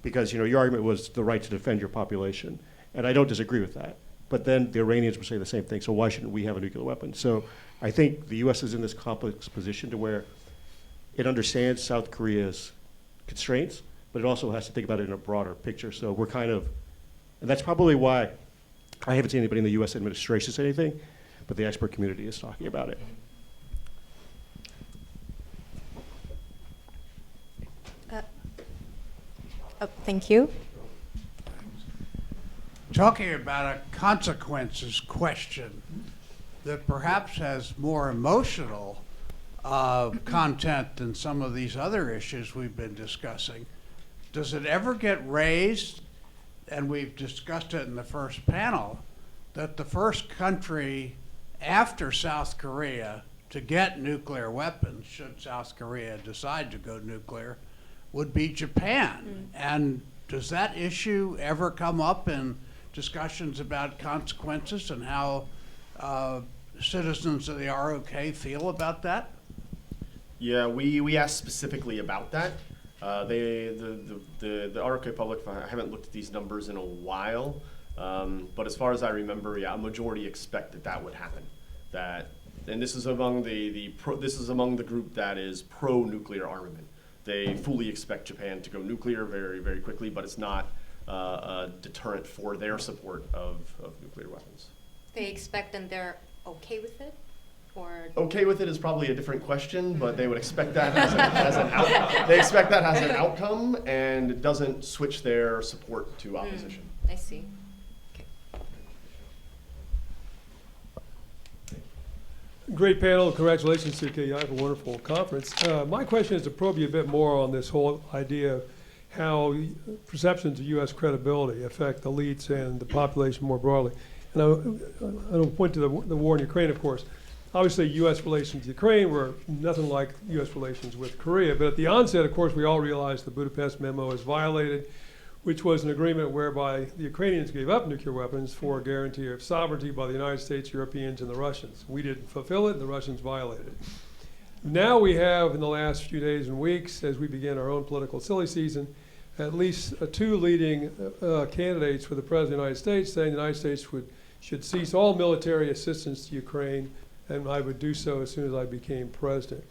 because your argument was the right to defend your population, and I don't disagree with that. But then the Iranians would say the same thing, so why shouldn't we have a nuclear weapon? So I think the U.S. is in this complex position to where it understands South Korea's constraints, but it also has to think about it in a broader picture. So we're and that's probably why I haven't seen anybody in the U.S. administration say anything, but the expert community is talking about it. Thank you. Talking about a consequences question that perhaps has more emotional content than some of these other issues we've been discussing. Does it ever get raised, and we've discussed it in the first panel, that the first country after South Korea to get nuclear weapons, should South Korea decide to go nuclear, would be Japan? And does that issue ever come up in discussions about consequences and how citizens of the ROK feel about that? Yeah, we asked specifically about that. The ROK public, I haven't looked at these numbers in a while, but as far as I remember, yeah, a majority expect that would happen. And this is among this is among the group that is pro-nuclear armament. They fully expect Japan to go nuclear very, very quickly, but it's not a deterrent for their support of nuclear weapons. They expect and they're okay with it? Or Okay with it is probably a different question, but they would expect that as an outcome, and it doesn't switch their support to opposition. I see. Great panel. Congratulations to KIEP for a wonderful conference. My question is to probe you a bit more on this whole idea of how perceptions of U.S. credibility affect elites and the population more broadly. And I don't point to the war in Ukraine, of course. Obviously, U.S. relations with Ukraine were nothing like U.S. relations with Korea. But at the onset, of course, we all realized the Budapest Memo is violated, which was an agreement whereby the Ukrainians gave up nuclear weapons for a guarantee of sovereignty by the United States, Europeans, and the Russians. We didn't fulfill it, and the Russians violated it. Now we have, in the last few days and weeks, as we begin our own political silly season, at least two leading candidates for the President of the United States saying the United States should cease all military assistance to Ukraine, and I would do so as soon as I became president.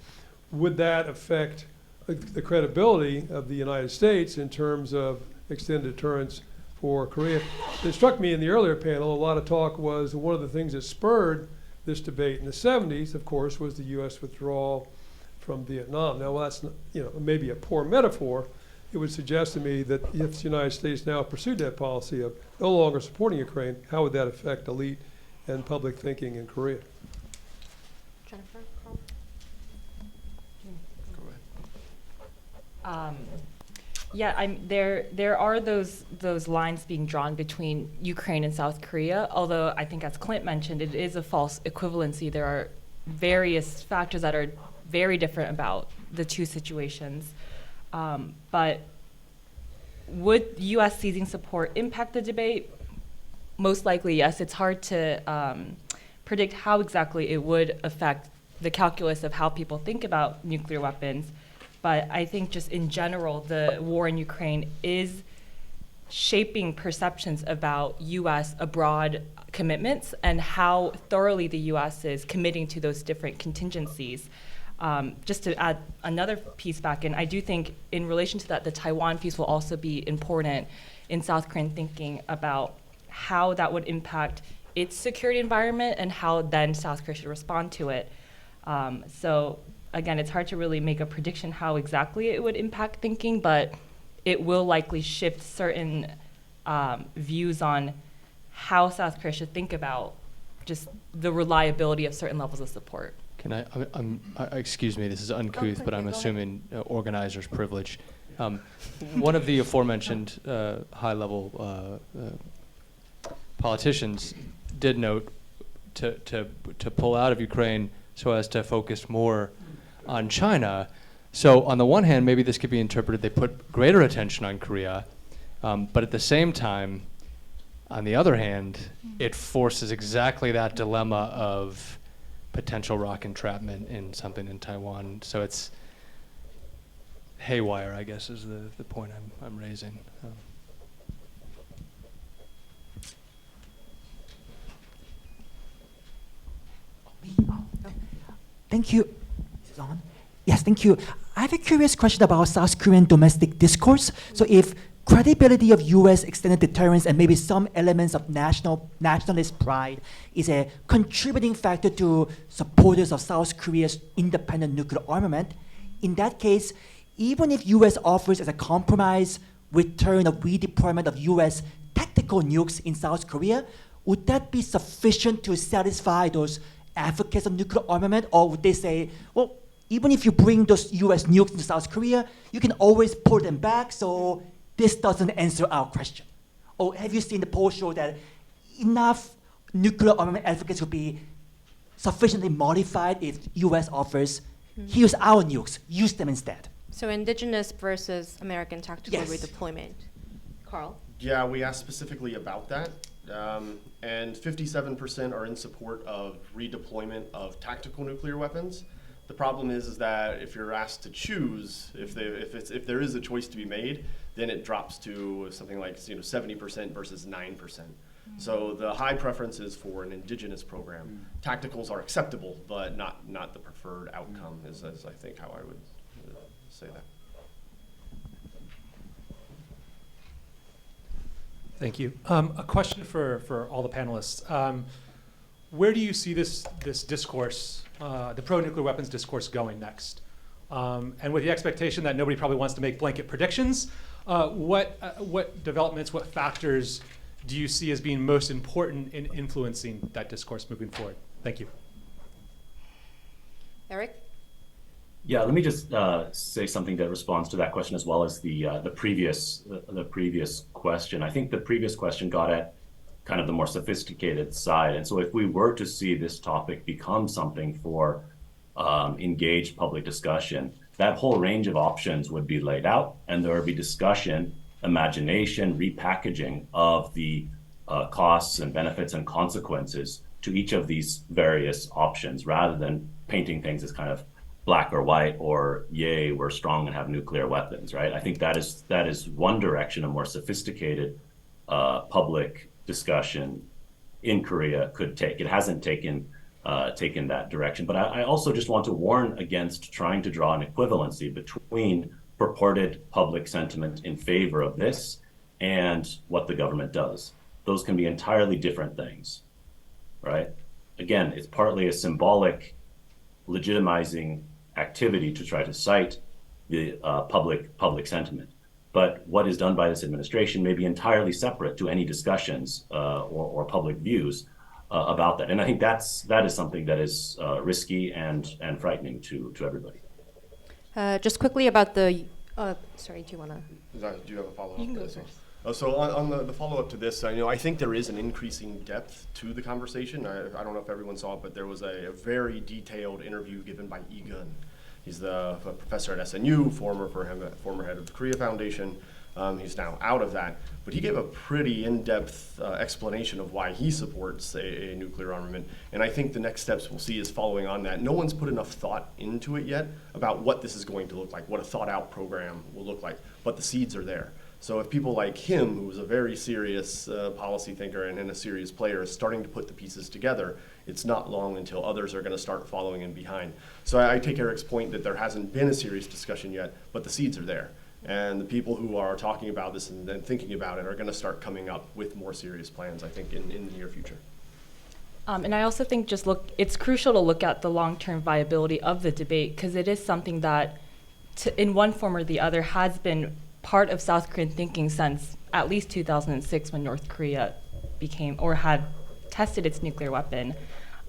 Would that affect the credibility of the United States in terms of extended deterrence for Korea? It struck me in the earlier panel, a lot of talk was one of the things that spurred this debate in the 70s, of course, was the U.S. withdrawal from Vietnam. Now, while that's maybe a poor metaphor, it would suggest to me that if the United States now pursued that policy of no longer supporting Ukraine, how would that affect elite and public thinking in Korea? Jennifer, Carl? Yeah, there are those lines being drawn between Ukraine and South Korea, although I think, as Clint mentioned, it is a false equivalency. There are various factors that are very different about the two situations. But would U.S. seizing support impact the debate? Most likely, yes. It's hard to predict how exactly it would affect the calculus of how people think about nuclear weapons. But I think just in general, the war in Ukraine is shaping perceptions about U.S. abroad commitments and how thoroughly the U.S. is committing to those different contingencies. Just to add another piece back in, I do think in relation to that, the Taiwan piece will also be important in South Korean thinking about how that would impact its security environment and how then South Korea should respond to it. So again, it's hard to really make a prediction how exactly it would impact thinking, but it will likely shift certain views on how South Korea should think about just the reliability of certain levels of support. Can excuse me, this is uncouth, but I'm assuming organizer's privilege. One of the aforementioned high-level politicians did note to pull out of Ukraine so as to focus more on China. So on the one hand, maybe this could be interpreted they put greater attention on Korea, but at the same time, on the other hand, it forces exactly that dilemma of potential rock entrapment in something in Taiwan. So it's haywire, I guess, is the point I'm raising. Thank you. Is it on? Yes, thank you. I have a curious question about South Korean domestic discourse. So if credibility of U.S. extended deterrence and maybe some elements of nationalist pride is a contributing factor to supporters of South Korea's independent nuclear armament, in that case, even if U.S. offers as a compromise return of redeployment of U.S. tactical nukes in South Korea, would that be sufficient to satisfy those advocates of nuclear armament? Or would they say, well, even if you bring those U.S. nukes into South Korea, you can always pull them back, so this doesn't answer our question? Or have you seen the poll show that enough nuclear armament advocates will be sufficiently modified if U.S. offers, here's our nukes, use them instead? So indigenous versus American tactical Yes. redeployment. Carl? Yeah, we asked specifically about that. and 57% are in support of redeployment of tactical nuclear weapons. The problem is that if you're asked to choose, if there is a choice to be made, then it drops to something like 70% versus 9%. So the high preference is for an indigenous program. Tacticals are acceptable, but not the preferred outcome, is I think how I would say that. Thank you. A question for all the panelists. Where do you see this discourse, the pro-nuclear weapons discourse, going next? And with the expectation that nobody probably wants to make blanket predictions, what developments, what factors do you see as being most important in influencing that discourse moving forward? Thank you. Eric? Yeah, let me just say something that responds to that question as well as the previous question. I think the previous question got at kind of the more sophisticated side, and so if we were to see this topic become something for engaged public discussion, that whole range of options would be laid out, and there would be discussion, imagination, repackaging of the costs and benefits and consequences to each of these various options, rather than painting things as kind of black or white, or yay, we're strong and have nuclear weapons, right? I think that is one direction a more sophisticated public discussion in Korea could take. It hasn't taken that direction. But I also just want to warn against trying to draw an equivalency between purported public sentiment in favor of this and what the government does. Those can be entirely different things, right? Again, it's partly a symbolic legitimizing activity to try to cite the public sentiment. But what is done by this administration may be entirely separate to any discussions or public views about that. And I think that is something that is risky and frightening to everybody. Just quickly about the, sorry, do you want to? Do you have a follow-up? You can go first. So on the follow-up to this, I think there is an increasing depth to the conversation. I don't know if everyone saw it, but there was a very detailed interview given by Gun. He's the professor at SNU, former head of the Korea Foundation. He's now out of that, but he gave a pretty in-depth explanation of why he supports a nuclear armament. And I think the next steps we'll see is following on that. No one's put enough thought into it yet about what this is going to look like, what a thought-out program will look like, but the seeds are there. So if people like him, who's a very serious policy thinker and a serious player, is starting to put the pieces together, it's not long until others are going to start following in behind. So I take Eric's point that there hasn't been a serious discussion yet, but the seeds are there. And the people who are talking about this and thinking about it are going to start coming up with more serious plans, I think, in the near future. And I also think it's crucial to look at the long-term viability of the debate, because it is something that, in one form or the other, has been part of South Korean thinking since at least 2006, when North Korea had tested its nuclear weapon.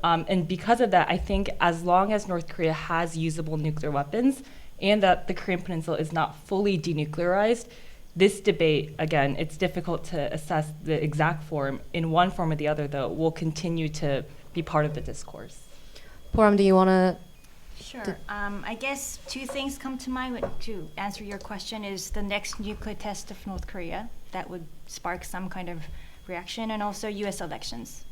And because of that, I think as long as North Korea has usable nuclear weapons and that the Korean Peninsula is not fully denuclearized, this debate, again, it's difficult to assess the exact form. In one form or the other, though, will continue to be part of the discourse. Poram, do you want to? Sure. I guess two things come to mind to answer your question is the next nuclear test of North Korea. That would spark some kind of reaction, and also U.S. elections.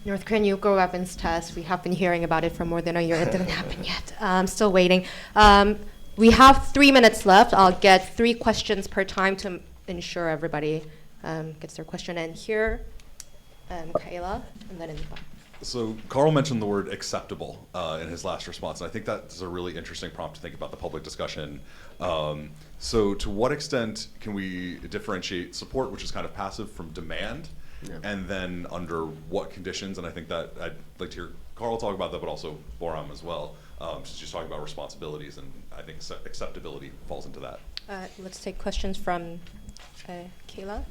North Korean nuclear weapons test. We have been hearing about it for more than a year. It didn't happen yet. I'm still waiting. We have 3 minutes left. I'll get 3 questions per time to ensure everybody gets their question in. Here, Kayla, and then in the back. So Carl mentioned the word acceptable in his last response, and I think that's a really interesting prompt to think about the public discussion. So to what extent can we differentiate support, which is kind of passive, from demand? Yeah. And then under what conditions? And I think that I'd like to hear Carl talk about that, but also Boram as well, since she's talking about responsibilities, and I think acceptability falls into that. Let's take questions from Kayla.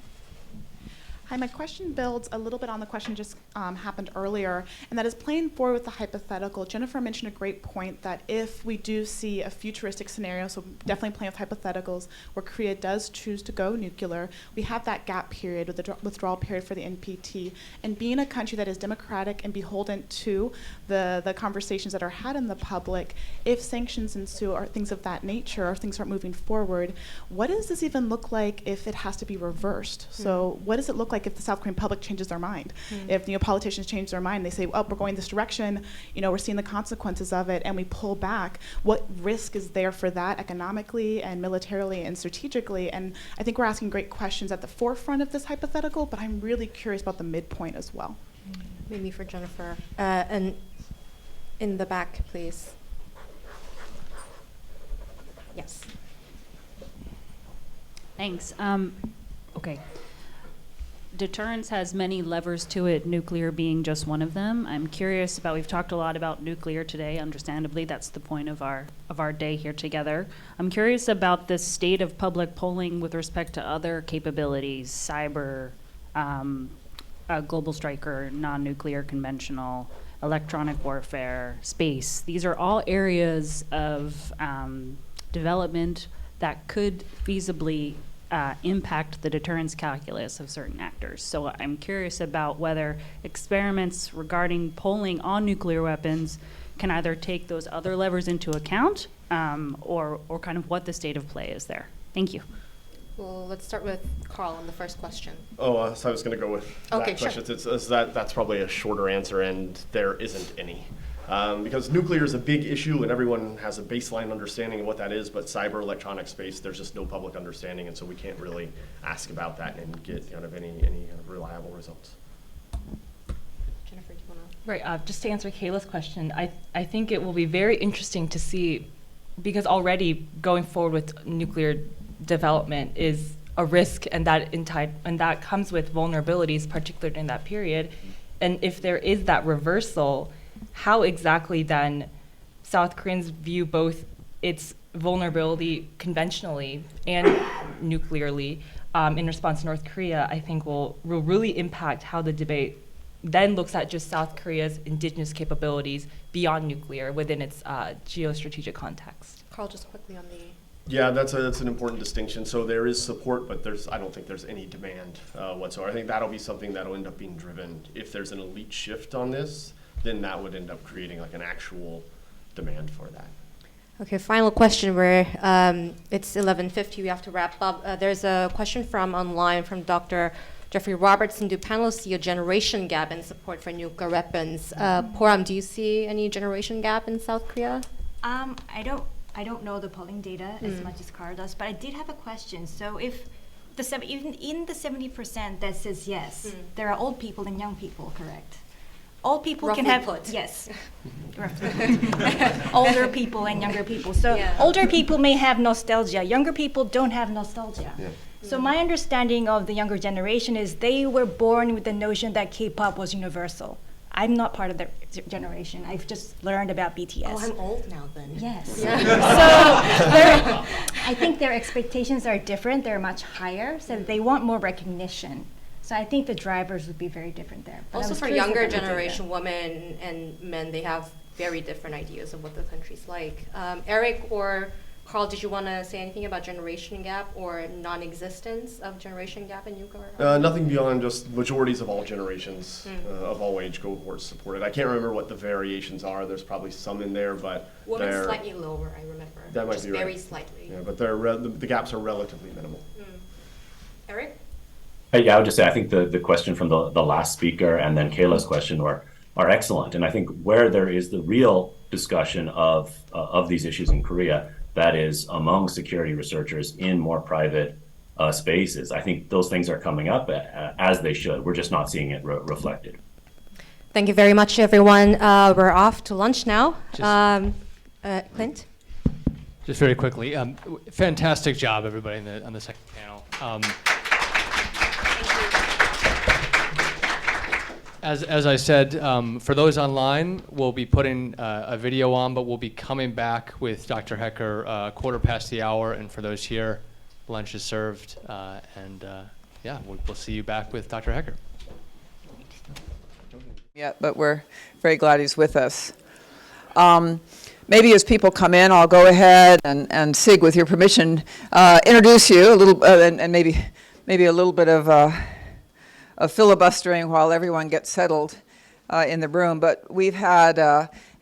Hi, my question builds a little bit on the question just happened earlier, and that is playing forward with the hypothetical. Jennifer mentioned a great point that if we do see a futuristic scenario, so definitely playing with hypotheticals, where Korea does choose to go nuclear, we have that gap period with the withdrawal period for the NPT. And being a country that is democratic and beholden to the conversations that are had in the public, if sanctions ensue or things of that nature, or things start moving forward, what does this even look like if it has to be reversed? So what does it look like if the South Korean public changes their mind? If politicians change their mind, they say, oh, we're going this direction, we're seeing the consequences of it, and we pull back, what risk is there for that economically and militarily and strategically? And I think we're asking great questions at the forefront of this hypothetical, but I'm really curious about the midpoint as well. Maybe for Jennifer. And in the back, please. Yes. Thanks. Okay. Deterrence has many levers to it, nuclear being just one of them. I'm curious about, we've talked a lot about nuclear today, understandably, that's the point of our day here together. I'm curious about the state of public polling with respect to other capabilities, cyber, global striker, non-nuclear, conventional, electronic warfare, space. These are all areas of development that could feasibly impact the deterrence calculus of certain actors. So I'm curious about whether experiments regarding polling on nuclear weapons can either take those other levers into account or kind of what the state of play is there. Thank you. Well, let's start with Carl on the first question. Oh, so I was going to go with Okay, that sure. question. That's probably a shorter answer, and there isn't any. Because nuclear is a big issue, and everyone has a baseline understanding of what that is, but cyber electronic space, there's just no public understanding, and so we can't really ask about that and get kind of any kind of reliable results. Jennifer, do you want to? Right, just to answer Kayla's question, I think it will be very interesting to see, because already going forward with nuclear development is a risk, and that comes with vulnerabilities, particularly in that period. And if there is that reversal, how exactly then South Koreans view both its vulnerability conventionally and nuclearly in response to North Korea, I think will really impact how the debate then looks at just South Korea's indigenous capabilities beyond nuclear within its geostrategic context. Carl, just quickly on the... Yeah, that's an important distinction. So there is support, but I don't think there's any demand whatsoever. I think that'll be something that'll end up being driven. If there's an elite shift on this, then that would end up creating like an actual demand for that. Okay, final question. It's 11:50. We have to wrap up. There's a question from online from Dr. Jeffrey Robertson. Do panelists see a generation gap in support for nuclear weapons? Poram, do you see any generation gap in South Korea? I don't know the polling data as much as Carl does, but I did have a question. So if even in the 70% that says yes, there are old people and young people, correct? Old people Roughly can have put. yes, older people and younger people. So older people may have nostalgia. Younger people don't have nostalgia. Yeah. So my understanding of the younger generation is they were born with the notion that K-pop was universal. I'm not part of their generation. I've just learned about BTS. Oh, I'm old now then. Yes. Yeah. So I think their expectations are different. They're much higher. So they want more recognition. So I think the drivers would be very different there. But Also for younger generation women and men, they have very different ideas of what the country's like. Eric or Carl, did you want to say anything about generation gap or non-existence of generation gap in nuclear? Nothing beyond just majorities of all generations of all age cohorts supported. I can't remember what the variations are. There's probably some in there, but Women they're slightly lower, I remember. That might just be right. very slightly. Yeah, but the gaps are relatively minimal. Eric? Yeah, I would just say I think the question from the last speaker and then Kayla's question are excellent. And I think where there is the real discussion of these issues in Korea, that is among security researchers in more private spaces. I think those things are coming up as they should. We're just not seeing it reflected. Thank you very much, everyone. We're off to lunch now. Clint? Just very quickly, fantastic job, everybody on the second panel. As I said, for those online, we'll be putting a video on, but we'll be coming back with Dr. Hecker 1/4 past the hour, and for those here, lunch is served, and yeah, we'll see you back with Dr. Hecker. Yeah, but we're very glad he's with us. Maybe as people come in, I'll go ahead and Sig, with your permission, introduce you a little, and maybe a little bit of filibustering while everyone gets settled in the room. But we've had,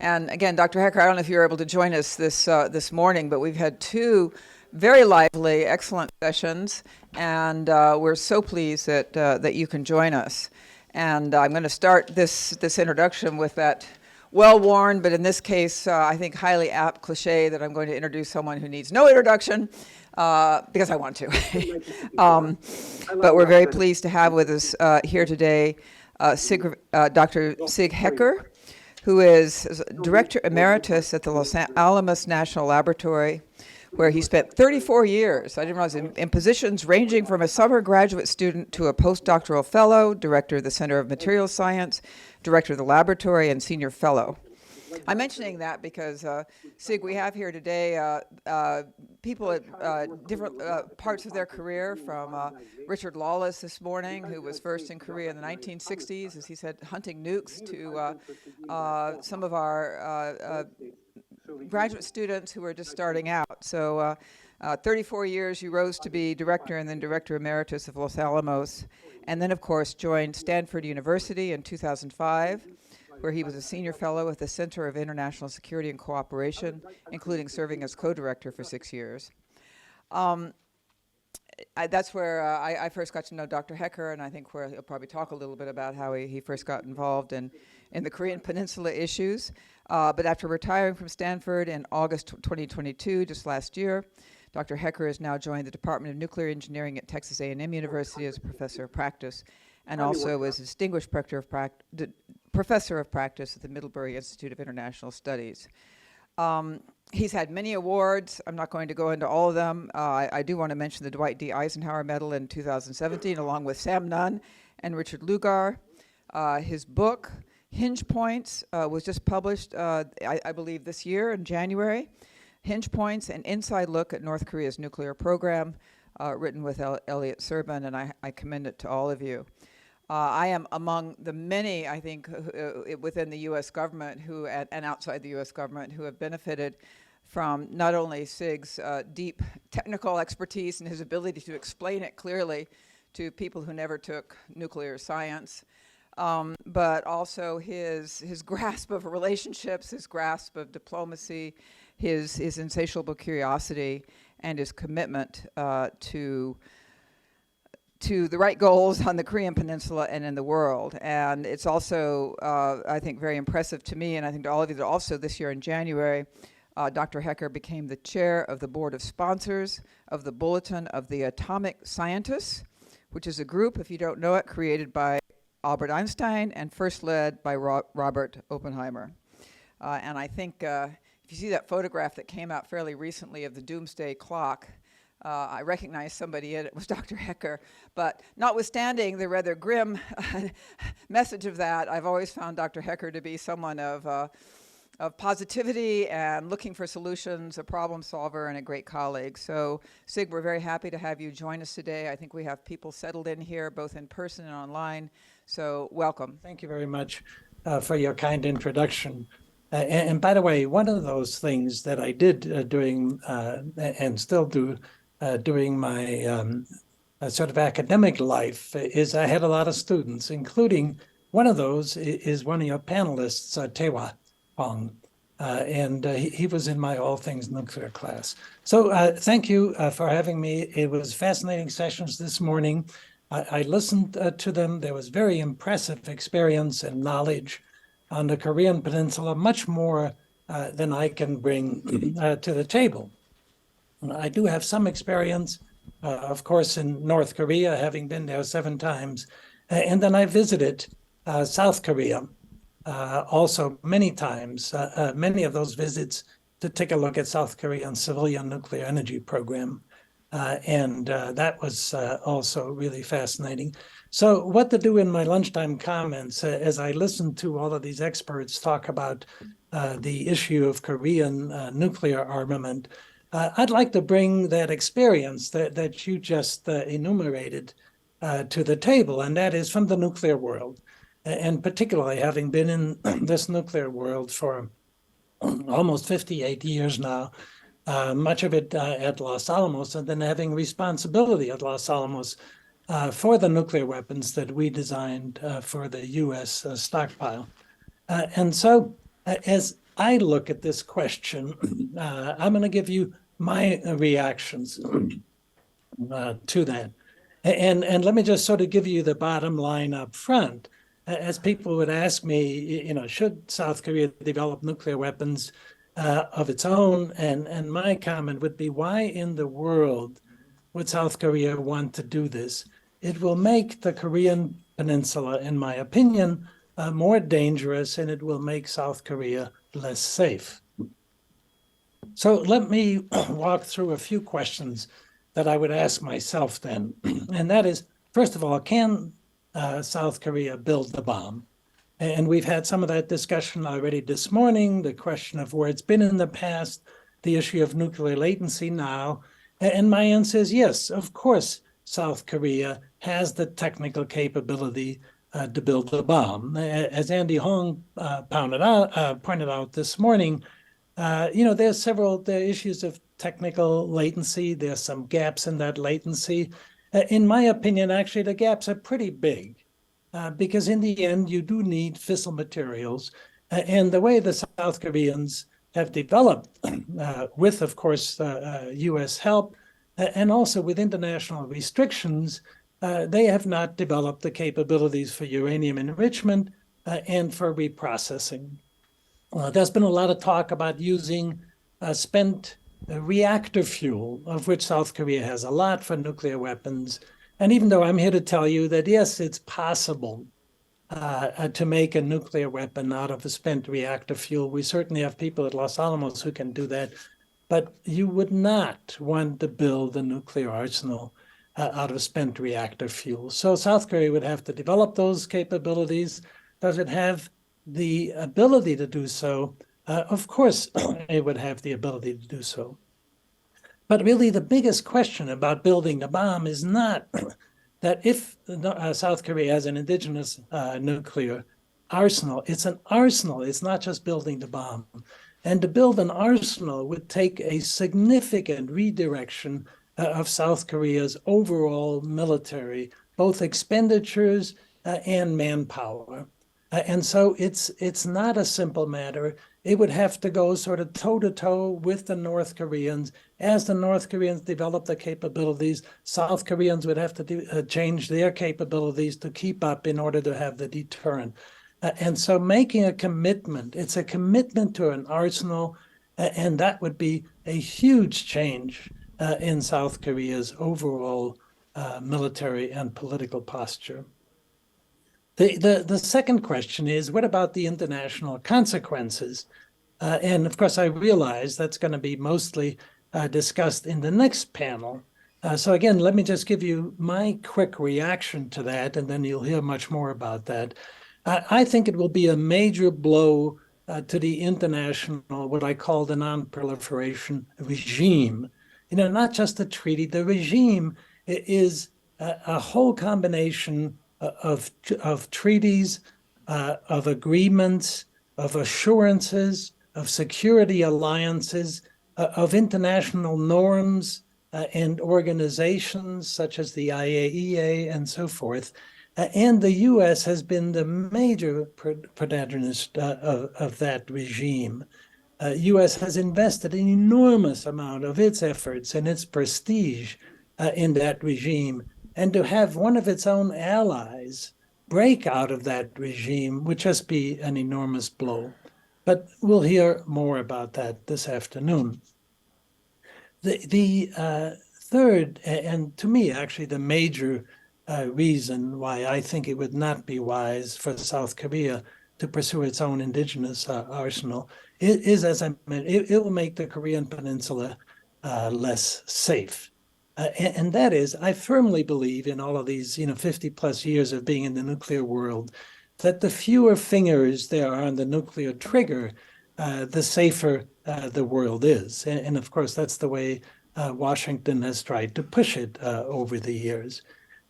and again, Dr. Hecker, I don't know if you were able to join us this morning, but we've had two very lively, excellent sessions, and we're so pleased that you can join us. And I'm going to start this introduction with that well-worn, but in this case, I think highly apt cliche that I'm going to introduce someone who needs no introduction, because I want to. But we're very pleased to have with us here today Dr. Sig Hecker, who is Director Emeritus at the Los Alamos National Laboratory, where he spent 34 years, I didn't realize, in positions ranging from a summer graduate student to a postdoctoral fellow, director of the Center of Materials Science, director of the laboratory, and senior fellow. I'm mentioning that because, Sig, we have here today people at different parts of their career, from Richard Lawless this morning, who was first in Korea in the 1960s, as he said, hunting nukes, to some of our graduate students who are just starting out. So 34 years you rose to be director and then director emeritus of Los Alamos, and then of course joined Stanford University in 2005, where he was a senior fellow at the Center of International Security and Cooperation, including serving as co-director for 6 years. That's where I first got to know Dr. Hecker, and I think where he'll probably talk a little bit about how he first got involved in the Korean Peninsula issues. But after retiring from Stanford in August 2022, just last year, Dr. Hecker has now joined the Department of Nuclear Engineering at Texas A&M University as a professor of practice, and also as a distinguished professor of practice at the Middlebury Institute of International Studies. He's had many awards. I'm not going to go into all of them. I do want to mention the Dwight D. Eisenhower Medal in 2017, along with Sam Nunn and Richard Lugar. His book, Hinge Points, was just published, I believe, this year in January. Hinge Points, an inside look at North Korea's nuclear program, written with Elliot Serban, and I commend it to all of you. I am among the many, I think, within the U.S. government and outside the U.S. government who have benefited from not only Sig's deep technical expertise and his ability to explain it clearly to people who never took nuclear science, but also his grasp of relationships, his grasp of diplomacy, his insatiable curiosity, and his commitment to the right goals on the Korean Peninsula and in the world. And it's also, I think, very impressive to me, and I think to all of you, that also this year in January, Dr. Hecker became the chair of the board of sponsors of the Bulletin of the Atomic Scientists, which is a group, if you don't know it, created by Albert Einstein and first led by Robert Oppenheimer. And I think if you see that photograph that came out fairly recently of the doomsday clock, I recognized somebody in it. It was Dr. Hecker. But notwithstanding the rather grim message of that, I've always found Dr. Hecker to be someone of positivity and looking for solutions, a problem solver, and a great colleague. So, Sig, we're very happy to have you join us today. I think we have people settled in here, both in person and online. So, welcome. Thank you very much for your kind introduction. And by the way, one of those things that I did during and still do during my sort of academic life is I had a lot of students, including one of those is one of your panelists, Tae-Hwa Hong, and he was in my All Things Nuclear class. So thank you for having me. It was fascinating sessions this morning. I listened to them. There was very impressive experience and knowledge on the Korean Peninsula, much more than I can bring to the table. I do have some experience, of course, in North Korea, having been there 7 times. And then I visited South Korea also many times, many of those visits to take a look at South Korea's civilian nuclear energy program. And that was also really fascinating. So what to do in my lunchtime comments, as I listened to all of these experts talk about the issue of Korean nuclear armament, I'd like to bring that experience that you just enumerated to the table, and that is from the nuclear world. And particularly having been in this nuclear world for almost 58 years now, much of it at Los Alamos, and then having responsibility at Los Alamos for the nuclear weapons that we designed for the U.S. Stockpile. And so as I look at this question, I'm going to give you my reactions to that. And let me just sort of give you the bottom line up front. As people would ask me, should South Korea develop nuclear weapons of its own? And my comment would be, why in the world would South Korea want to do this? It will make the Korean Peninsula, in my opinion, more dangerous, and it will make South Korea less safe. So let me walk through a few questions that I would ask myself then. And that is, first of all, can South Korea build the bomb? And we've had some of that discussion already this morning, the question of where it's been in the past, the issue of nuclear latency now. And my answer is yes, of course, South Korea has the technical capability to build the bomb. As Andy Hong pointed out this morning, there's several issues of technical latency. There's some gaps in that latency. In my opinion, actually, the gaps are pretty big because in the end, you do need fissile materials. And the way the South Koreans have developed, with, of course, U.S. help, and also with international restrictions, they have not developed the capabilities for uranium enrichment and for reprocessing. There's been a lot of talk about using spent reactor fuel, of which South Korea has a lot for nuclear weapons. And even though I'm here to tell you that, yes, it's possible to make a nuclear weapon out of a spent reactor fuel, we certainly have people at Los Alamos who can do that. But you would not want to build a nuclear arsenal out of spent reactor fuel. So South Korea would have to develop those capabilities. Does it have the ability to do so? Of course, it would have the ability to do so. But really, the biggest question about building the bomb is not that if South Korea has an indigenous nuclear arsenal, it's an arsenal. It's not just building the bomb. And to build an arsenal would take a significant redirection of South Korea's overall military, both expenditures and manpower. And so it's not a simple matter. It would have to go sort of toe-to-toe with the North Koreans. As the North Koreans develop the capabilities, South Koreans would have to change their capabilities to keep up in order to have the deterrent. And so making a commitment, it's a commitment to an arsenal, and that would be a huge change in South Korea's overall military and political posture. The second question is, what about the international consequences? And of course, I realize that's going to be mostly discussed in the next panel. So again, let me just give you my quick reaction to that, and then you'll hear much more about that. I think it will be a major blow to the international, what I call the non-proliferation regime. Not just the treaty, the regime is a whole combination of treaties, of agreements, of assurances, of security alliances, of international norms and organizations such as the IAEA and so forth. And the U.S. has been the major protagonist of that regime. U.S. has invested an enormous amount of its efforts and its prestige in that regime. And to have one of its own allies break out of that regime would just be an enormous blow. But we'll hear more about that this afternoon. The third, and to me actually the major reason why I think it would not be wise for South Korea to pursue its own indigenous arsenal is, as I mentioned, it will make the Korean Peninsula less safe. And that is, I firmly believe in all of these, 50 plus years of being in the nuclear world, that the fewer fingers there are on the nuclear trigger, the safer the world is. And of course, that's the way Washington has tried to push it over the years.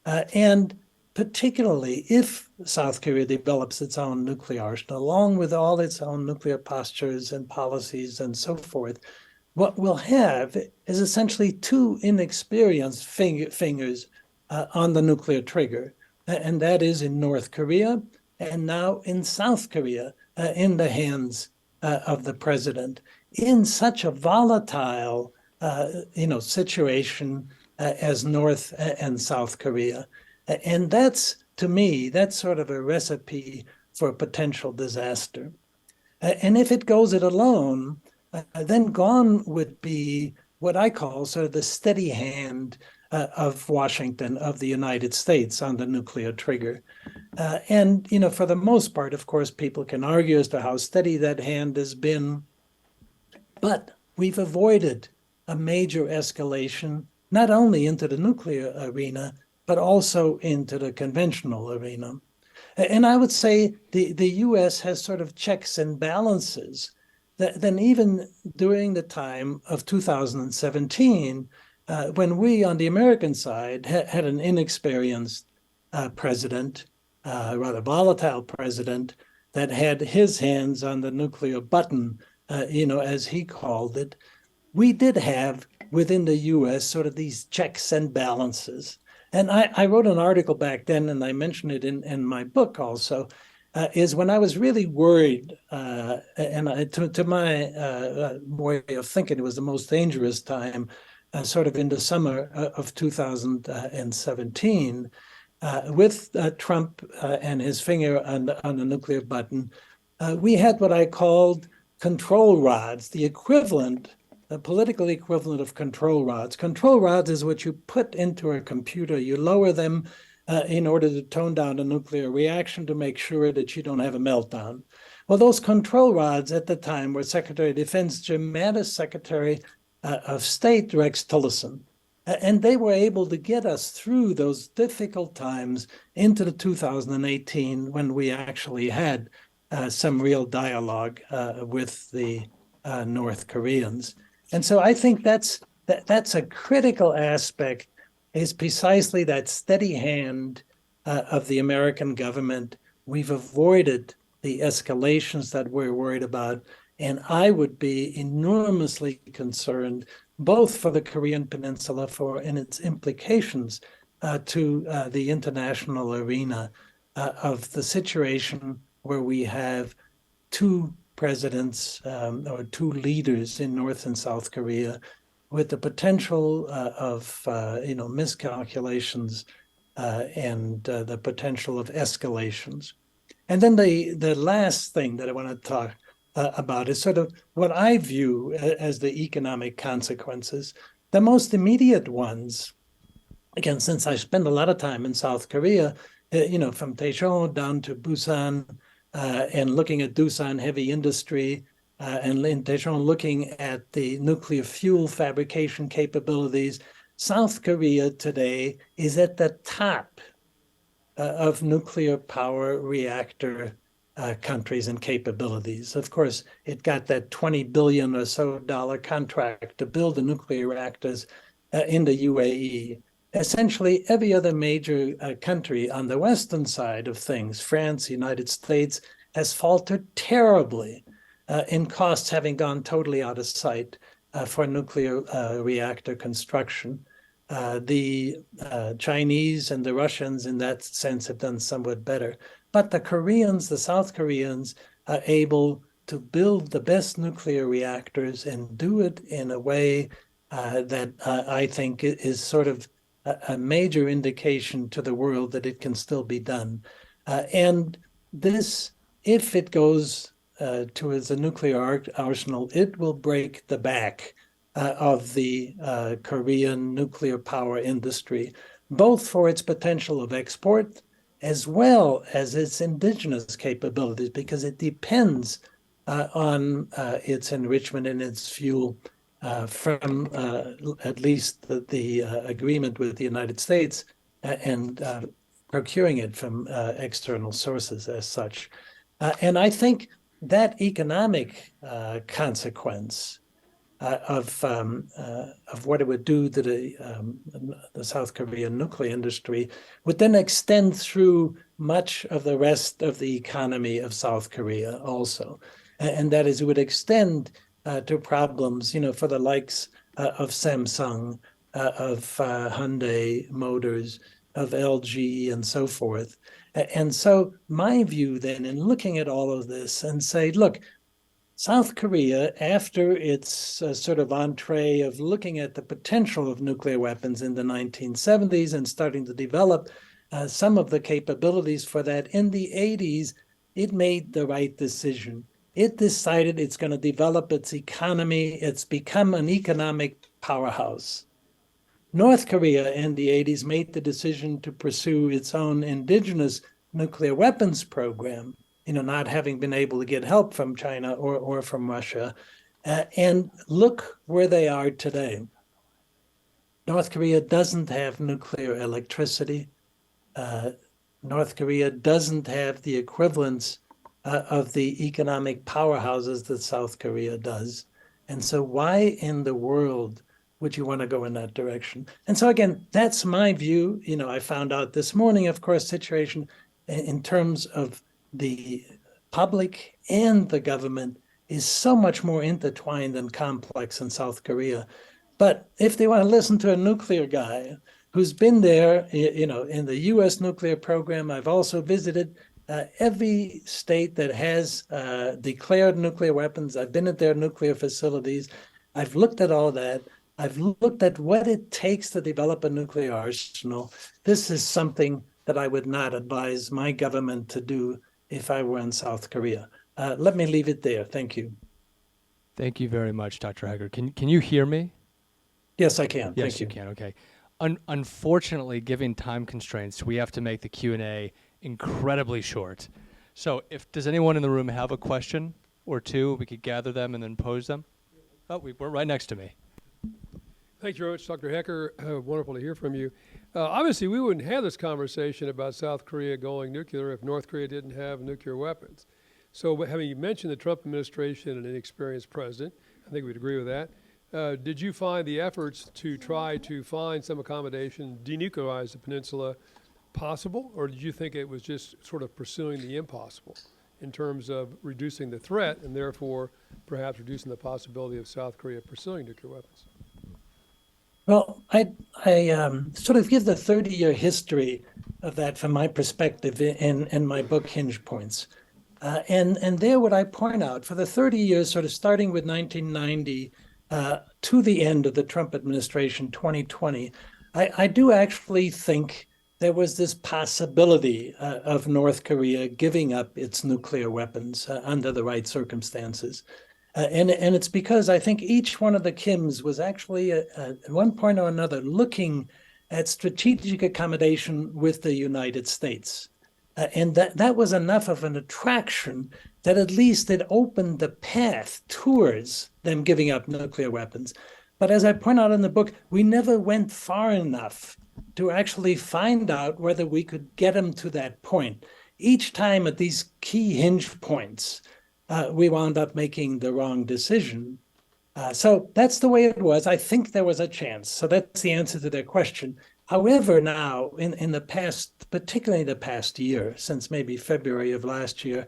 And particularly if South Korea develops its own nuclear arsenal, along with all its own nuclear postures and policies and so forth, what we'll have is essentially two inexperienced fingers on the nuclear trigger, and that is in North Korea and now in South Korea, in the hands of the president, in such a volatile, situation as North and South Korea. And that's, to me, that's sort of a recipe for potential disaster. And if it goes it alone, then gone would be what I call sort of the steady hand of Washington, of the United States on the nuclear trigger. And, for the most part, of course, people can argue as to how steady that hand has been. But we've avoided a major escalation, not only into the nuclear arena, but also into the conventional arena. And I would say the US has sort of checks and balances that then even during the time of 2017, when we on the American side had an inexperienced president, rather volatile president, that had his hands on the nuclear button, as he called it, we did have within the US sort of these checks and balances. And I wrote an article back then, and I mentioned it in my book also, is when I was really worried, to my way of thinking, it was the most dangerous time, sort of in the summer of 2017, with Trump and his finger on the nuclear button. We had what I called control rods, the equivalent, the political equivalent of control rods. Control rods is what you put into a computer. You lower them in order to tone down a nuclear reaction to make sure that you don't have a meltdown. Well, those control rods at the time were Secretary of Defense Jim Mattis, Secretary of State Rex Tillerson. And they were able to get us through those difficult times into the 2018 when we actually had some real dialogue with the North Koreans. And so I think that's a critical aspect, is precisely that steady hand of the American government. We've avoided the escalations that we're worried about. And I would be enormously concerned, both for the Korean Peninsula and its implications to the international arena, of the situation where we have two presidents or two leaders in North and South Korea with the potential of miscalculations and the potential of escalations. And then the last thing that I want to talk about is sort of what I view as the economic consequences. The most immediate ones, again, since I spend a lot of time in South Korea, from Daejeon down to Busan, and looking at Doosan heavy industry, and in Daejeon looking at the nuclear fuel fabrication capabilities, South Korea today is at the top of nuclear power reactor countries and capabilities. Of course, it got that $20 billion or so contract to build the nuclear reactors in the UAE. Essentially, every other major country on the Western side of things, France, United States, has faltered terribly in costs, having gone totally out of sight for nuclear reactor construction. The Chinese and the Russians, in that sense, have done somewhat better. But the Koreans, the South Koreans, are able to build the best nuclear reactors and do it in a way that I think is sort of a major indication to the world that it can still be done. And this, if it goes towards a nuclear arsenal, it will break the back of the Korean nuclear power industry, both for its potential of export as well as its indigenous capabilities, because it depends on its enrichment and its fuel from at least the agreement with the United States and procuring it from external sources as such. And I think that economic consequence of what it would do to the South Korean nuclear industry would then extend through much of the rest of the economy of South Korea also. And that is, it would extend to problems, for the likes of Samsung, of Hyundai Motors, of LG, and so forth. And so my view then in looking at all of this and say, look, South Korea, after its sort of entree of looking at the potential of nuclear weapons in the 1970s and starting to develop some of the capabilities for that in the 80s, it made the right decision. It decided it's going to develop its economy. It's become an economic powerhouse. North Korea in the 80s made the decision to pursue its own indigenous nuclear weapons program, not having been able to get help from China or from Russia. And look where they are today. North Korea doesn't have nuclear electricity. North Korea doesn't have the equivalence of the economic powerhouses that South Korea does. And so why in the world would you want to go in that direction? And so again, that's my view. I found out this morning, of course, situation in terms of the public and the government is so much more intertwined and complex in South Korea. But if they want to listen to a nuclear guy who's been there, in the U.S. nuclear program, I've also visited every state that has declared nuclear weapons. I've been at their nuclear facilities. I've looked at all that. I've looked at what it takes to develop a nuclear arsenal. This is something that I would not advise my government to do if I were in South Korea. Let me leave it there. Thank you. Thank you very much, Dr. Hecker. Can you hear me? Yes, I can. Yes, Thank you can. Okay. Unfortunately, given time constraints, we have to make the Q&A incredibly short. So does anyone in the room have a question or two? We could gather them and then pose them. Oh, we're right next to me. Thank you very much, Dr. Hecker. Wonderful to hear from you. Obviously, we wouldn't have this conversation about South Korea going nuclear if North Korea didn't have nuclear weapons. So having mentioned the Trump administration and an inexperienced president, I think we'd agree with that. Did you find the efforts to try to find some accommodation, denuclearize the peninsula, possible, or did you think it was just sort of pursuing the impossible in terms of reducing the threat and therefore perhaps reducing the possibility of South Korea pursuing nuclear weapons? Well, I sort of give the 30-year history of that from my perspective in my book, Hinge Points. And there what I point out, for the 30 years, sort of starting with 1990 to the end of the Trump administration, 2020, I do actually think there was this possibility of North Korea giving up its nuclear weapons under the right circumstances. And it's because I think each one of the Kims was actually at one point or another looking at strategic accommodation with the United States. And that was enough of an attraction that at least it opened the path towards them giving up nuclear weapons. But as I point out in the book, we never went far enough to actually find out whether we could get them to that point. Each time at these key hinge points, we wound up making the wrong decision. So that's the way it was. I think there was a chance. So that's the answer to their question. However, now, in the past, particularly the past year, since maybe February of last year,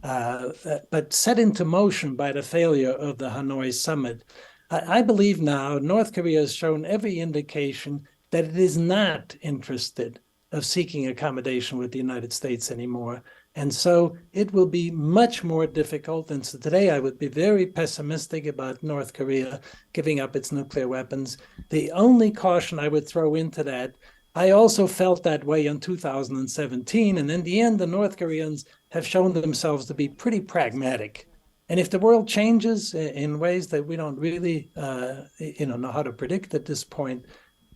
but set into motion by the failure of the Hanoi summit, I believe now North Korea has shown every indication that it is not interested of seeking accommodation with the United States anymore. And so it will be much more difficult. And so today I would be very pessimistic about North Korea giving up its nuclear weapons. The only caution I would throw into that, I also felt that way in 2017. And in the end, the North Koreans have shown themselves to be pretty pragmatic. And if the world changes in ways that we don't really know how to predict at this point,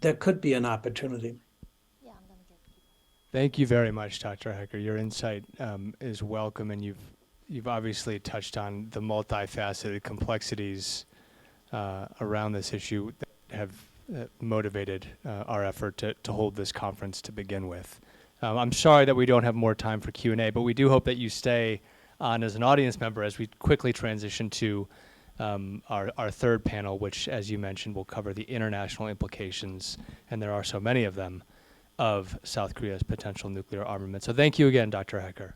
there could be an opportunity. Thank you very much, Dr. Hecker. Your insight is welcome, and you've obviously touched on the multifaceted complexities around this issue that have motivated our effort to hold this conference to begin with. I'm sorry that we don't have more time for Q&A, but we do hope that you stay on as an audience member as we quickly transition to our third panel, which, as you mentioned, will cover the international implications, and there are so many of them, of South Korea's potential nuclear armament. So thank you again, Dr. Hecker.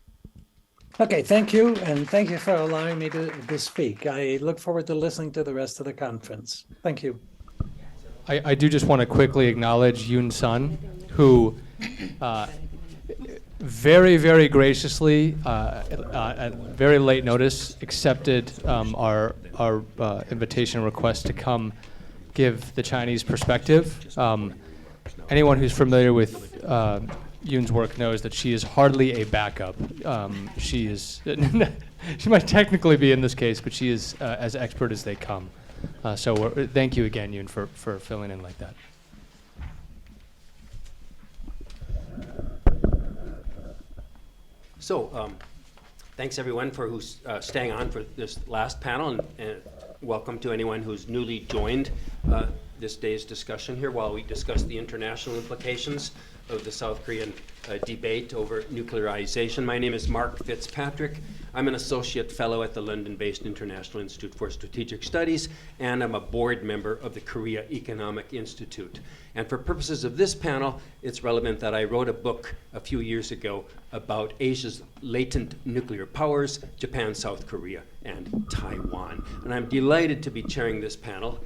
Okay, thank you, and thank you for allowing me to speak. I look forward to listening to the rest of the conference. Thank you. I do just want to quickly acknowledge Yoon Sun, who very, very graciously, at very late notice, accepted our invitation request to come give the Chinese perspective. Anyone who's familiar with Yoon's work knows that she is hardly a backup. She is, she might technically be in this case, but she is as expert as they come. So thank you again, Yoon, for filling in like that. So, thanks everyone for who's staying on for this last panel, and welcome to anyone who's newly joined this day's discussion here while we discuss the international implications of the South Korean debate over nuclearization. My name is Mark Fitzpatrick. I'm an associate fellow at the London-based International Institute for Strategic Studies, and I'm a board member of the Korea Economic Institute. And for purposes of this panel, it's relevant that I wrote a book a few years ago about Asia's latent nuclear powers, Japan, South Korea, and Taiwan. And I'm delighted to be chairing this panel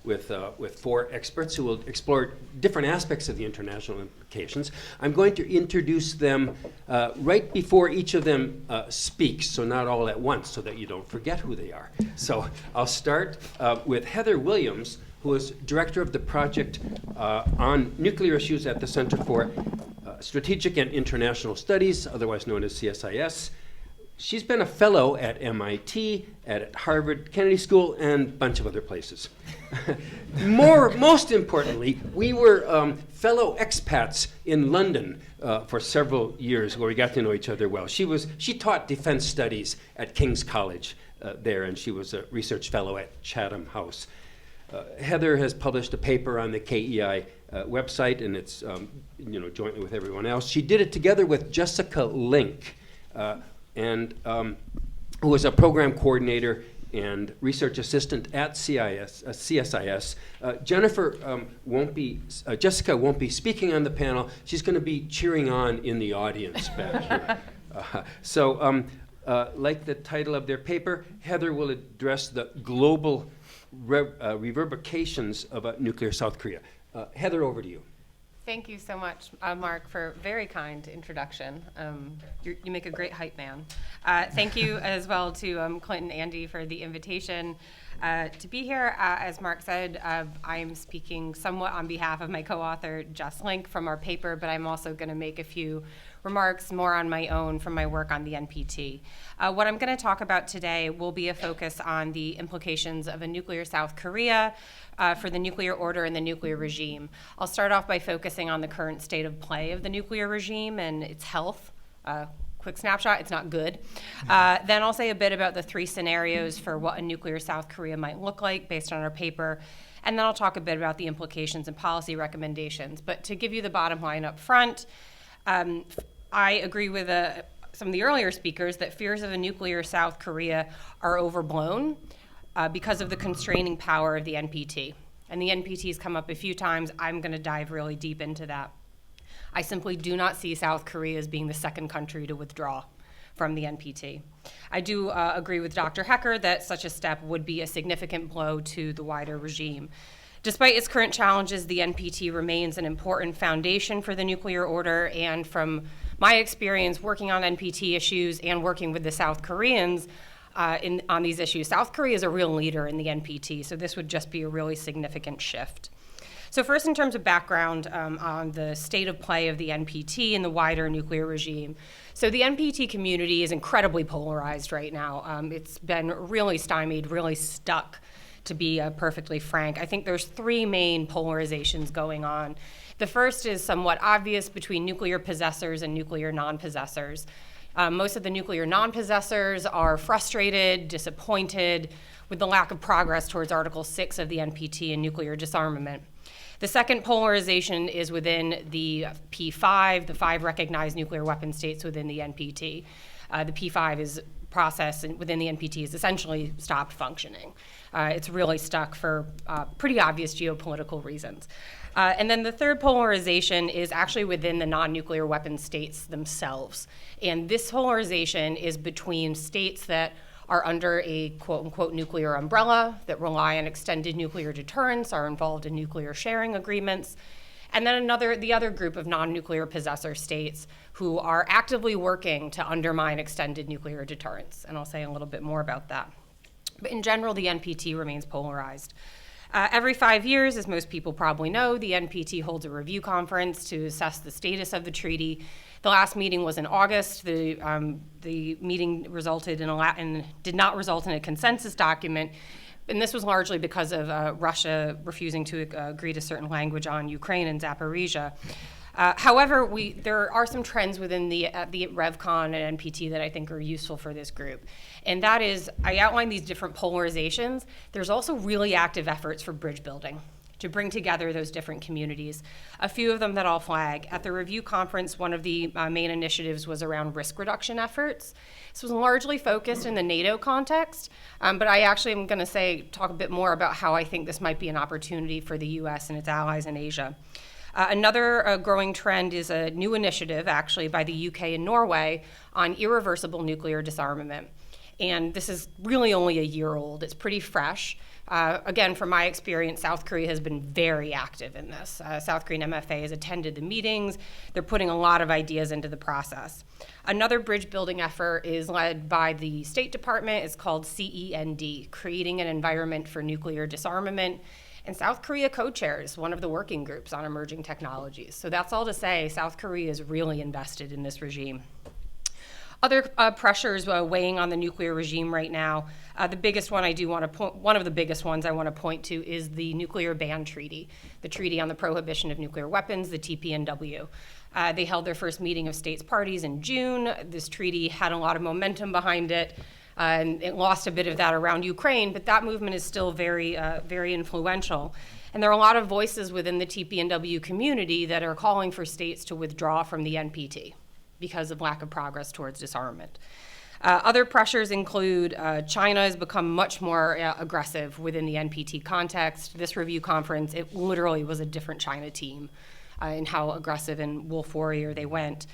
with four experts who will explore different aspects of the international implications. I'm going to introduce them right before each of them speaks, so not all at once, so that you don't forget who they are. So I'll start with Heather Williams, who is director of the project on nuclear issues at the Center for Strategic and International Studies, otherwise known as CSIS. She's been a fellow at MIT, at Harvard Kennedy School, and a bunch of other places. Most importantly, we were fellow expats in London for several years, where we got to know each other well. She taught defense studies at King's College there, and she was a research fellow at Chatham House. Heather has published a paper on the KEI website, and it's jointly with everyone else. She did it together with Jessica Link, who was a program coordinator and research assistant at CSIS. Jessica won't be speaking on the panel. She's going to be cheering on in the audience back here. Like the title of their paper, Heather will address the global reverberations of nuclear South Korea. Heather, over to you. Thank you so much, Mark, for a very kind introduction. You make a great hype man. Thank you as well to Clint and Andy for the invitation to be here. As Mark said, I'm speaking somewhat on behalf of my co-author, Jess Link, from our paper, but I'm also going to make a few remarks more on my own from my work on the NPT. What I'm going to talk about today will be a focus on the implications of a nuclear South Korea for the nuclear order and the nuclear regime. I'll start off by focusing on the current state of play of the nuclear regime and its health. Quick snapshot, it's not good. Then I'll say a bit about the three scenarios for what a nuclear South Korea might look like based on our paper. And then I'll talk a bit about the implications and policy recommendations. But to give you the bottom line up front, I agree with some of the earlier speakers that fears of a nuclear South Korea are overblown because of the constraining power of the NPT. And the NPT has come up a few times. I'm going to dive really deep into that. I simply do not see South Korea as being the second country to withdraw from the NPT. I do agree with Dr. Hecker that such a step would be a significant blow to the wider regime. Despite its current challenges, the NPT remains an important foundation for the nuclear order, and from my experience working on NPT issues and working with the South Koreans on these issues, South Korea is a real leader in the NPT, so this would just be a really significant shift. So first, in terms of background on the state of play of the NPT and the wider nuclear regime. So the NPT community is incredibly polarized right now. It's been really stymied, really stuck, to be perfectly frank. I think there's three main polarizations going on. The first is somewhat obvious between nuclear possessors and nuclear non-possessors. Most of the nuclear non-possessors are frustrated, disappointed with the lack of progress towards Article 6 of the NPT and nuclear disarmament. The second polarization is within the P5, the 5 recognized nuclear weapon states within the NPT. The P5 is process within the NPT has essentially stopped functioning. It's really stuck for pretty obvious geopolitical reasons. And then the third polarization is actually within the non-nuclear weapon states themselves. And this polarization is between states that are under a quote-unquote nuclear umbrella, that rely on extended nuclear deterrence, are involved in nuclear sharing agreements, and then the other group of non-nuclear possessor states who are actively working to undermine extended nuclear deterrence. And I'll say a little bit more about that. But in general, the NPT remains polarized. Every 5 years, as most people probably know, the NPT holds a review conference to assess the status of the treaty. The last meeting was in August. The meeting resulted in did not result in a consensus document, and this was largely because of Russia refusing to agree to certain language on Ukraine and Zaporizhia. However, there are some trends within the RevCon and NPT that I think are useful for this group. And that is, I outlined these different polarizations. There's also really active efforts for bridge building to bring together those different communities. A few of them that I'll flag. At the review conference, one of the main initiatives was around risk reduction efforts. This was largely focused in the NATO context, but I actually am going to talk a bit more about how I think this might be an opportunity for the US and its allies in Asia. Another growing trend is a new initiative, actually, by the UK and Norway on irreversible nuclear disarmament. And this is really only a year old. It's pretty fresh. Again, from my experience, South Korea has been very active in this. South Korean MFA has attended the meetings. They're putting a lot of ideas into the process. Another bridge building effort is led by the State Department. It's called CEND, Creating an Environment for Nuclear Disarmament. And South Korea co-chairs one of the working groups on emerging technologies. So that's all to say, South Korea is really invested in this regime. Other pressures weighing on the nuclear regime right now, the biggest one one of the biggest ones I want to point to is the Nuclear Ban Treaty, the Treaty on the Prohibition of Nuclear Weapons, the TPNW. They held their first meeting of states parties in June. This treaty had a lot of momentum behind it. And it lost a bit of that around Ukraine, but that movement is still very, very influential. And there are a lot of voices within the TPNW community that are calling for states to withdraw from the NPT because of lack of progress towards disarmament. Other pressures include China has become much more aggressive within the NPT context. This review conference, it literally was a different China team in how aggressive and wolf warrior they went.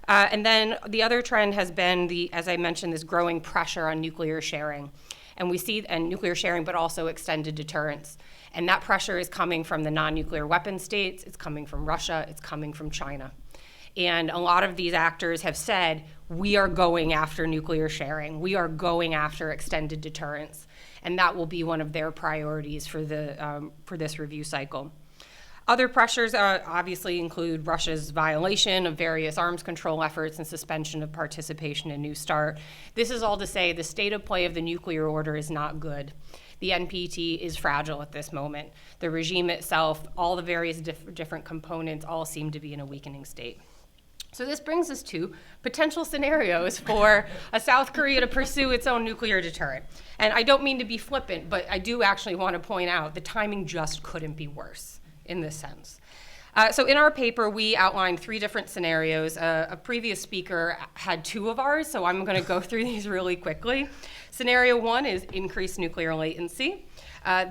And then the other trend has been, as I mentioned, this growing pressure on nuclear sharing. And we see, and nuclear sharing, but also extended deterrence. And that pressure is coming from the non-nuclear weapon states, it's coming from Russia, it's coming from China. And a lot of these actors have said, we are going after nuclear sharing, we are going after extended deterrence. And that will be one of their priorities for this review cycle. Other pressures obviously include Russia's violation of various arms control efforts and suspension of participation in New START. This is all to say the state of play of the nuclear order is not good. The NPT is fragile at this moment. The regime itself, all the various different components all seem to be in a weakening state. So this brings us to potential scenarios for a South Korea to pursue its own nuclear deterrent. And I don't mean to be flippant, but I do actually want to point out the timing just couldn't be worse in this sense. So in our paper, we outlined 3 different scenarios. A previous speaker had 2 of ours, so I'm going to go through these really quickly. Scenario 1 is increased nuclear latency.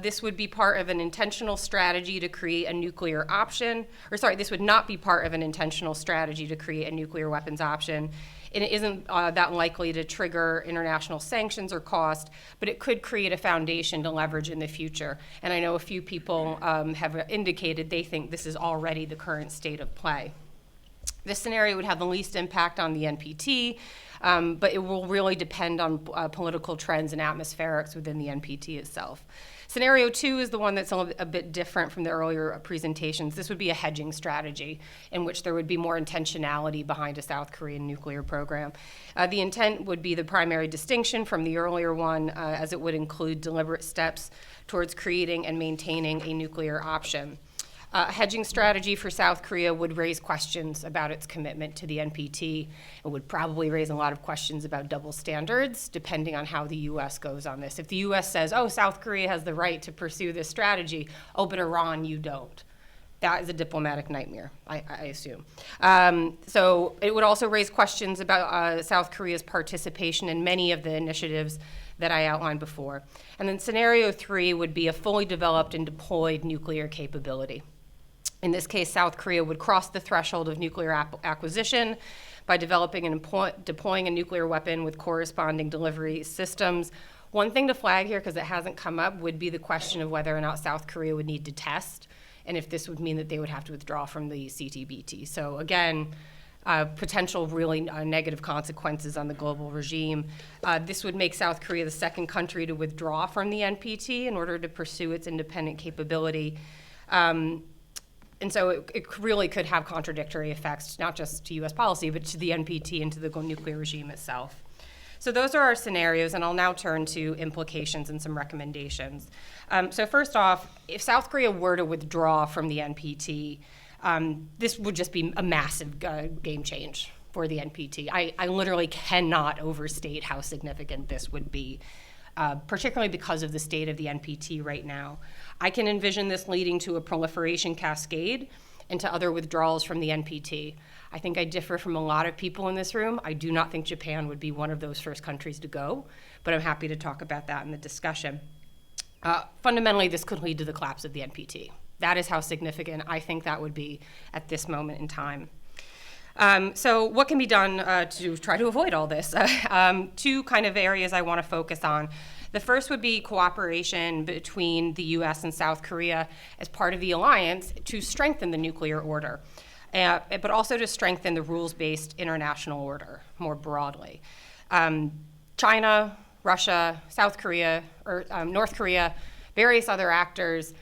This would be part of an intentional strategy to create a nuclear option, this would not be part of an intentional strategy to create a nuclear weapons option. And it isn't that likely to trigger international sanctions or cost, but it could create a foundation to leverage in the future. And I know a few people have indicated they think this is already the current state of play. This scenario would have the least impact on the NPT, but it will really depend on political trends and atmospherics within the NPT itself. Scenario 2 is the one that's a bit different from the earlier presentations. This would be a hedging strategy in which there would be more intentionality behind a South Korean nuclear program. The intent would be the primary distinction from the earlier one, as it would include deliberate steps towards creating and maintaining a nuclear option. A hedging strategy for South Korea would raise questions about its commitment to the NPT. It would probably raise a lot of questions about double standards, depending on how the US goes on this. If the US says, oh, South Korea has the right to pursue this strategy, oh, but Iran, you don't, that is a diplomatic nightmare, I assume. So it would also raise questions about South Korea's participation in many of the initiatives that I outlined before. And then scenario 3 would be a fully developed and deployed nuclear capability. In this case, South Korea would cross the threshold of nuclear acquisition by developing and deploying a nuclear weapon with corresponding delivery systems. One thing to flag here, because it hasn't come up, would be the question of whether or not South Korea would need to test, and if this would mean that they would have to withdraw from the CTBT. So again, potential really negative consequences on the global regime. This would make South Korea the second country to withdraw from the NPT in order to pursue its independent capability. And so it really could have contradictory effects, not just to US policy, but to the NPT and to the nuclear regime itself. So those are our scenarios, and I'll now turn to implications and some recommendations. So first off, if South Korea were to withdraw from the NPT, this would just be a massive game change for the NPT. I literally cannot overstate how significant this would be, particularly because of the state of the NPT right now. I can envision this leading to a proliferation cascade and to other withdrawals from the NPT. I think I differ from a lot of people in this room. I do not think Japan would be one of those first countries to go, but I'm happy to talk about that in the discussion. Fundamentally, this could lead to the collapse of the NPT. That is how significant I think that would be at this moment in time. So what can be done to try to avoid all this? Two kind of areas I want to focus on. The first would be cooperation between the US and South Korea as part of the alliance to strengthen the nuclear order, but also to strengthen the rules-based international order more broadly. China, Russia, South Korea, or North Korea, various other actors,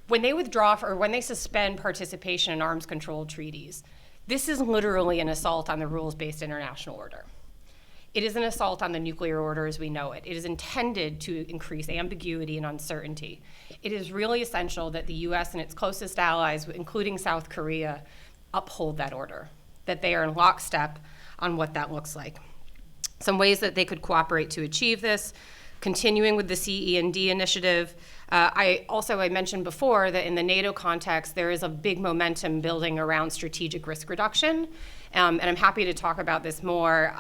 when they withdraw or when they suspend participation in arms control treaties, this is literally an assault on the rules-based international order. It is an assault on the nuclear order as we know it. It is intended to increase ambiguity and uncertainty. It is really essential that the US and its closest allies, including South Korea, uphold that order, that they are in lockstep on what that looks like. Some ways that they could cooperate to achieve this, continuing with the CE&D initiative. I mentioned before that in the NATO context, there is a big momentum building around strategic risk reduction, and I'm happy to talk about this more.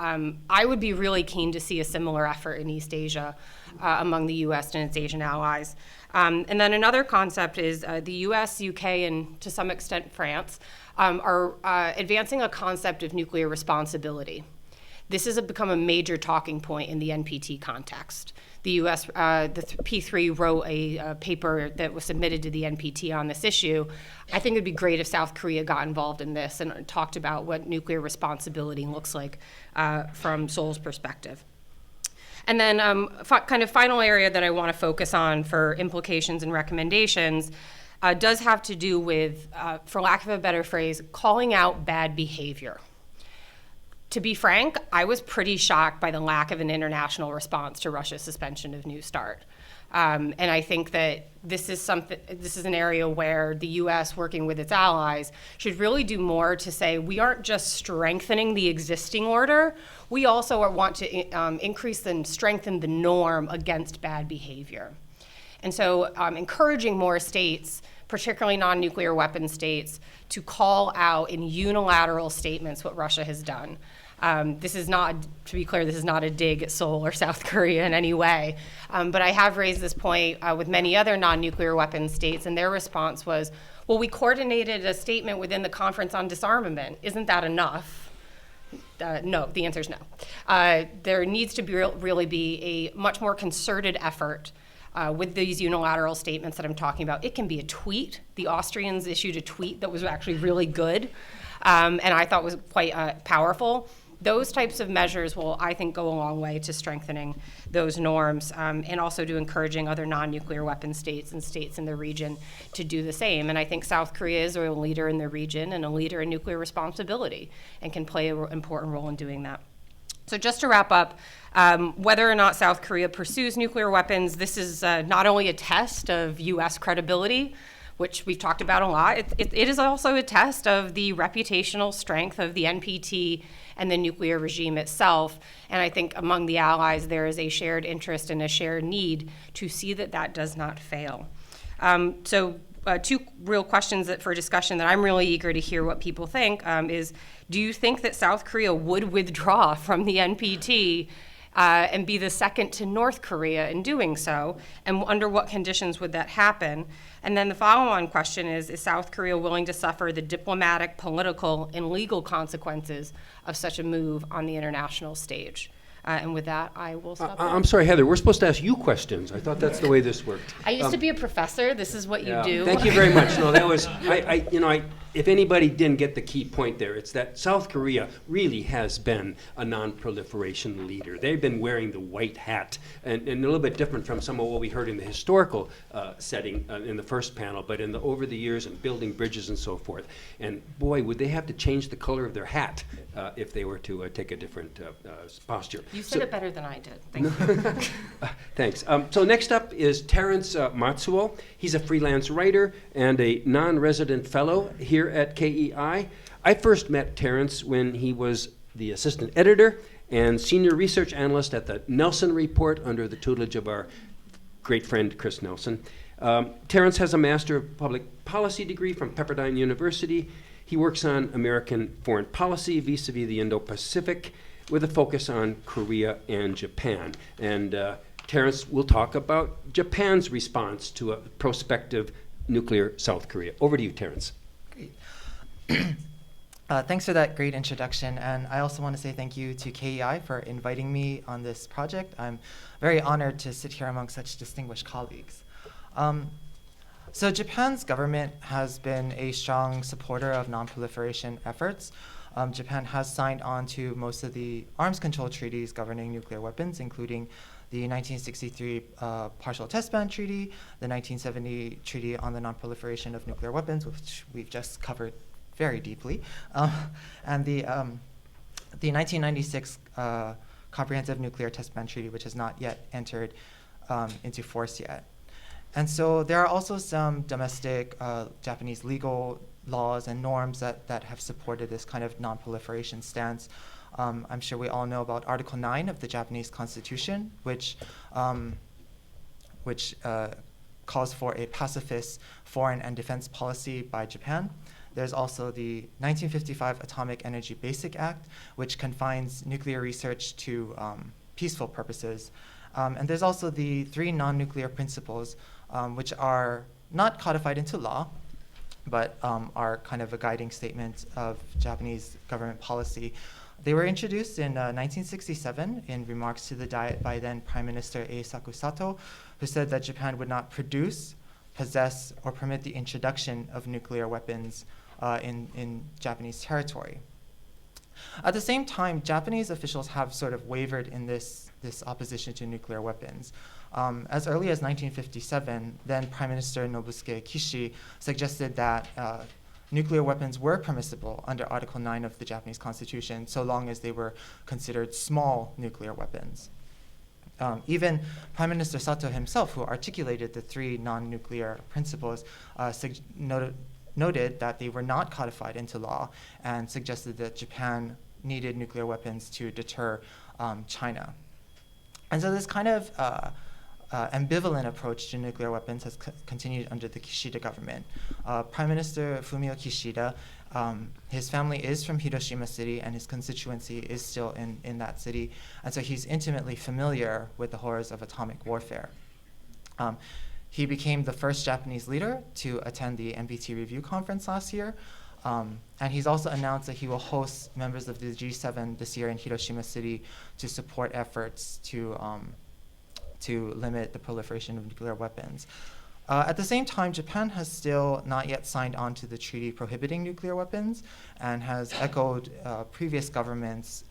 I would be really keen to see a similar effort in East Asia among the US and its Asian allies. And then another concept is the US, UK, and to some extent France are advancing a concept of nuclear responsibility. This has become a major talking point in the NPT context. The US, the P3 wrote a paper that was submitted to the NPT on this issue. I think it'd be great if South Korea got involved in this and talked about what nuclear responsibility looks like from Seoul's perspective. And then kind of final area that I want to focus on for implications and recommendations does have to do with, for lack of a better phrase, calling out bad behavior. To be frank, I was pretty shocked by the lack of an international response to Russia's suspension of New START. And I think that this is an area where the US, working with its allies, should really do more to say we aren't just strengthening the existing order, we also want to increase and strengthen the norm against bad behavior. And so encouraging more states, particularly non-nuclear weapon states, to call out in unilateral statements what Russia has done. This is not, to be clear, this is not a dig at Seoul or South Korea in any way. But I have raised this point with many other non-nuclear weapon states, and their response was, well, we coordinated a statement within the Conference on Disarmament. Isn't that enough? No, the answer is no. There needs to really be a much more concerted effort with these unilateral statements that I'm talking about. It can be a tweet. The Austrians issued a tweet that was actually really good, and I thought was quite powerful. Those types of measures will, I think, go a long way to strengthening those norms and also to encouraging other non-nuclear weapon states and states in the region to do the same. And I think South Korea is a leader in the region and a leader in nuclear responsibility and can play an important role in doing that. So just to wrap up, whether or not South Korea pursues nuclear weapons, this is not only a test of US credibility, which we've talked about a lot, it is also a test of the reputational strength of the NPT and the nuclear regime itself. And I think among the allies, there is a shared interest and a shared need to see that that does not fail. So two real questions for discussion that I'm really eager to hear what people think is, do you think that South Korea would withdraw from the NPT and be the second to North Korea in doing so? And under what conditions would that happen? And then the follow-on question is South Korea willing to suffer the diplomatic, political, and legal consequences of such a move on the international stage? And with that, I will stop there. I'm sorry, Heather, we're supposed to ask you questions. I thought that's the way this worked. I used to be a professor. This is what you do. Thank you very much. No, that was, if anybody didn't get the key point there, it's that South Korea really has been a non-proliferation leader. They've been wearing the white hat, and a little bit different from some of what we heard in the historical setting in the first panel, but over the years and building bridges and so forth. And boy, would they have to change the color of their hat if they were to take a different posture. You said it better than I did. Thank you. Thanks. So next up is Terrence Matsuo. He's a freelance writer and a non-resident fellow here at KEI. I first met Terrence when he was the assistant editor and senior research analyst at the Nelson Report under the tutelage of our great friend Chris Nelson. Terrence has a Master of Public Policy degree from Pepperdine University. He works on American foreign policy vis-a-vis the Indo-Pacific with a focus on Korea and Japan. And Terrence will talk about Japan's response to a prospective nuclear South Korea. Over to you, Terrence. Great. Thanks for that great introduction. And I also want to say thank you to KEI for inviting me on this project. I'm very honored to sit here among such distinguished colleagues. So Japan's government has been a strong supporter of non-proliferation efforts. Japan has signed on to most of the arms control treaties governing nuclear weapons, including the 1963 Partial Test Ban Treaty, the 1970 Treaty on the Non-Proliferation of Nuclear Weapons, which we've just covered very deeply, and the 1996 Comprehensive Nuclear Test Ban Treaty, which has not yet entered into force yet. And so there are also some domestic Japanese legal laws and norms that have supported this kind of non-proliferation stance. I'm sure we all know about Article 9 of the Japanese Constitution, which calls for a pacifist foreign and defense policy by Japan. There's also the 1955 Atomic Energy Basic Act, which confines nuclear research to peaceful purposes. And there's also the 3 non-nuclear principles, which are not codified into law, but are kind of a guiding statement of Japanese government policy. They were introduced in 1967 in remarks to the Diet by then Prime Minister Eisaku Sato, who said that Japan would not produce, possess, or permit the introduction of nuclear weapons in Japanese territory. At the same time, Japanese officials have sort of wavered in this opposition to nuclear weapons. As early as 1957, then Prime Minister Nobusuke Kishi suggested that nuclear weapons were permissible under Article 9 of the Japanese Constitution, so long as they were considered small nuclear weapons. Even Prime Minister Sato himself, who articulated the 3 non-nuclear principles, noted that they were not codified into law and suggested that Japan needed nuclear weapons to deter China. And so this kind of ambivalent approach to nuclear weapons has continued under the Kishida government. Prime Minister Fumio Kishida, his family is from Hiroshima City and his constituency is still in that city. And so he's intimately familiar with the horrors of atomic warfare. He became the first Japanese leader to attend the NPT Review Conference last year. And he's also announced that he will host members of the G7 this year in Hiroshima City to support efforts to limit the proliferation of nuclear weapons. At the same time, Japan has still not yet signed on to the treaty prohibiting nuclear weapons and has echoed previous governments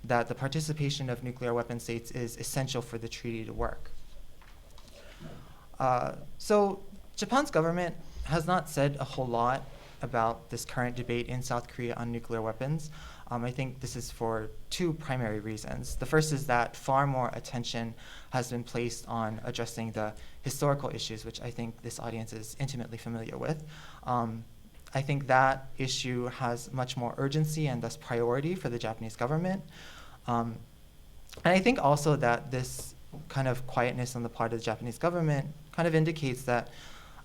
that the participation of nuclear weapon states is essential for the treaty to work. So Japan's government has not said a whole lot about this current debate in South Korea on nuclear weapons. I think this is for 2 primary reasons. The first is that far more attention has been placed on addressing the historical issues, which I think this audience is intimately familiar with. I think that issue has much more urgency and thus priority for the Japanese government. And I think also that this kind of quietness on the part of the Japanese government kind of indicates that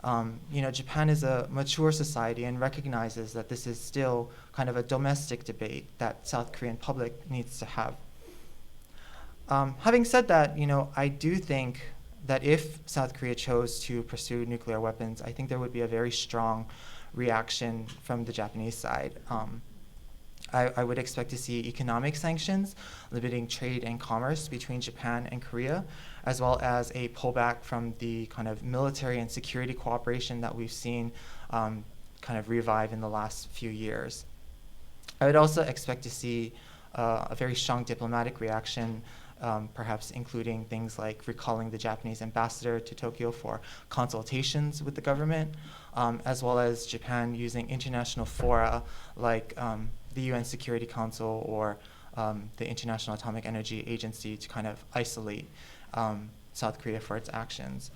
Japan is a mature society and recognizes that this is still kind of a domestic debate that South Korean public needs to have. Having said that, I do think that if South Korea chose to pursue nuclear weapons, I think there would be a very strong reaction from the Japanese side. I would expect to see economic sanctions limiting trade and commerce between Japan and Korea, as well as a pullback from the kind of military and security cooperation that we've seen kind of revive in the last few years. I would also expect to see a very strong diplomatic reaction, perhaps including things like recalling the Japanese ambassador to Tokyo for consultations with the government, as well as Japan using international fora like the UN Security Council or the International Atomic Energy Agency to kind of isolate South Korea for its actions.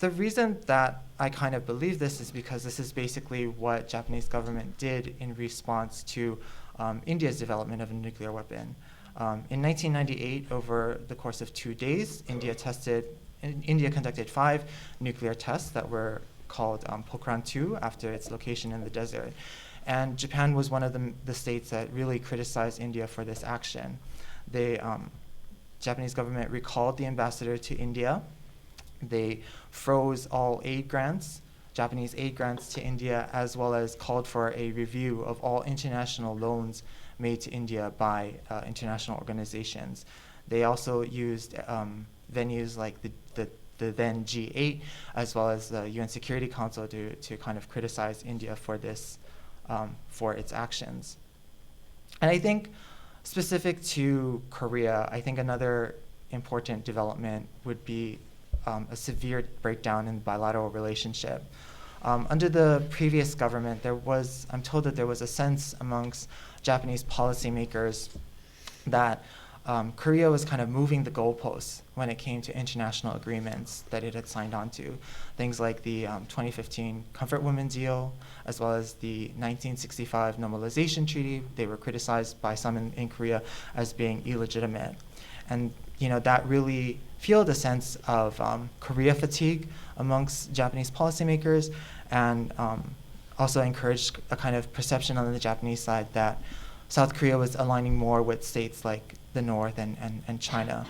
The reason that I kind of believe this is because this is basically what Japanese government did in response to India's development of a nuclear weapon. In 1998, over the course of 2 days, India conducted 5 nuclear tests that were called Pokhran-2 after its location in the desert. And Japan was one of the states that really criticized India for this action. The Japanese government recalled the ambassador to India. They froze all Japanese aid grants to India, as well as called for a review of all international loans made to India by international organizations. They also used venues like the then G8, as well as the UN Security Council to kind of criticize India for this, for its actions. And I think specific to Korea, I think another important development would be a severe breakdown in the bilateral relationship. Under the previous government, I'm told that there was a sense amongst Japanese policymakers that Korea was kind of moving the goalposts when it came to international agreements that it had signed on to. Things like the 2015 Comfort Women deal, as well as the 1965 Normalization Treaty. They were criticized by some in Korea as being illegitimate. And that really fueled a sense of Korea fatigue amongst Japanese policymakers, and also encouraged a kind of perception on the Japanese side that South Korea was aligning more with states like the North and China.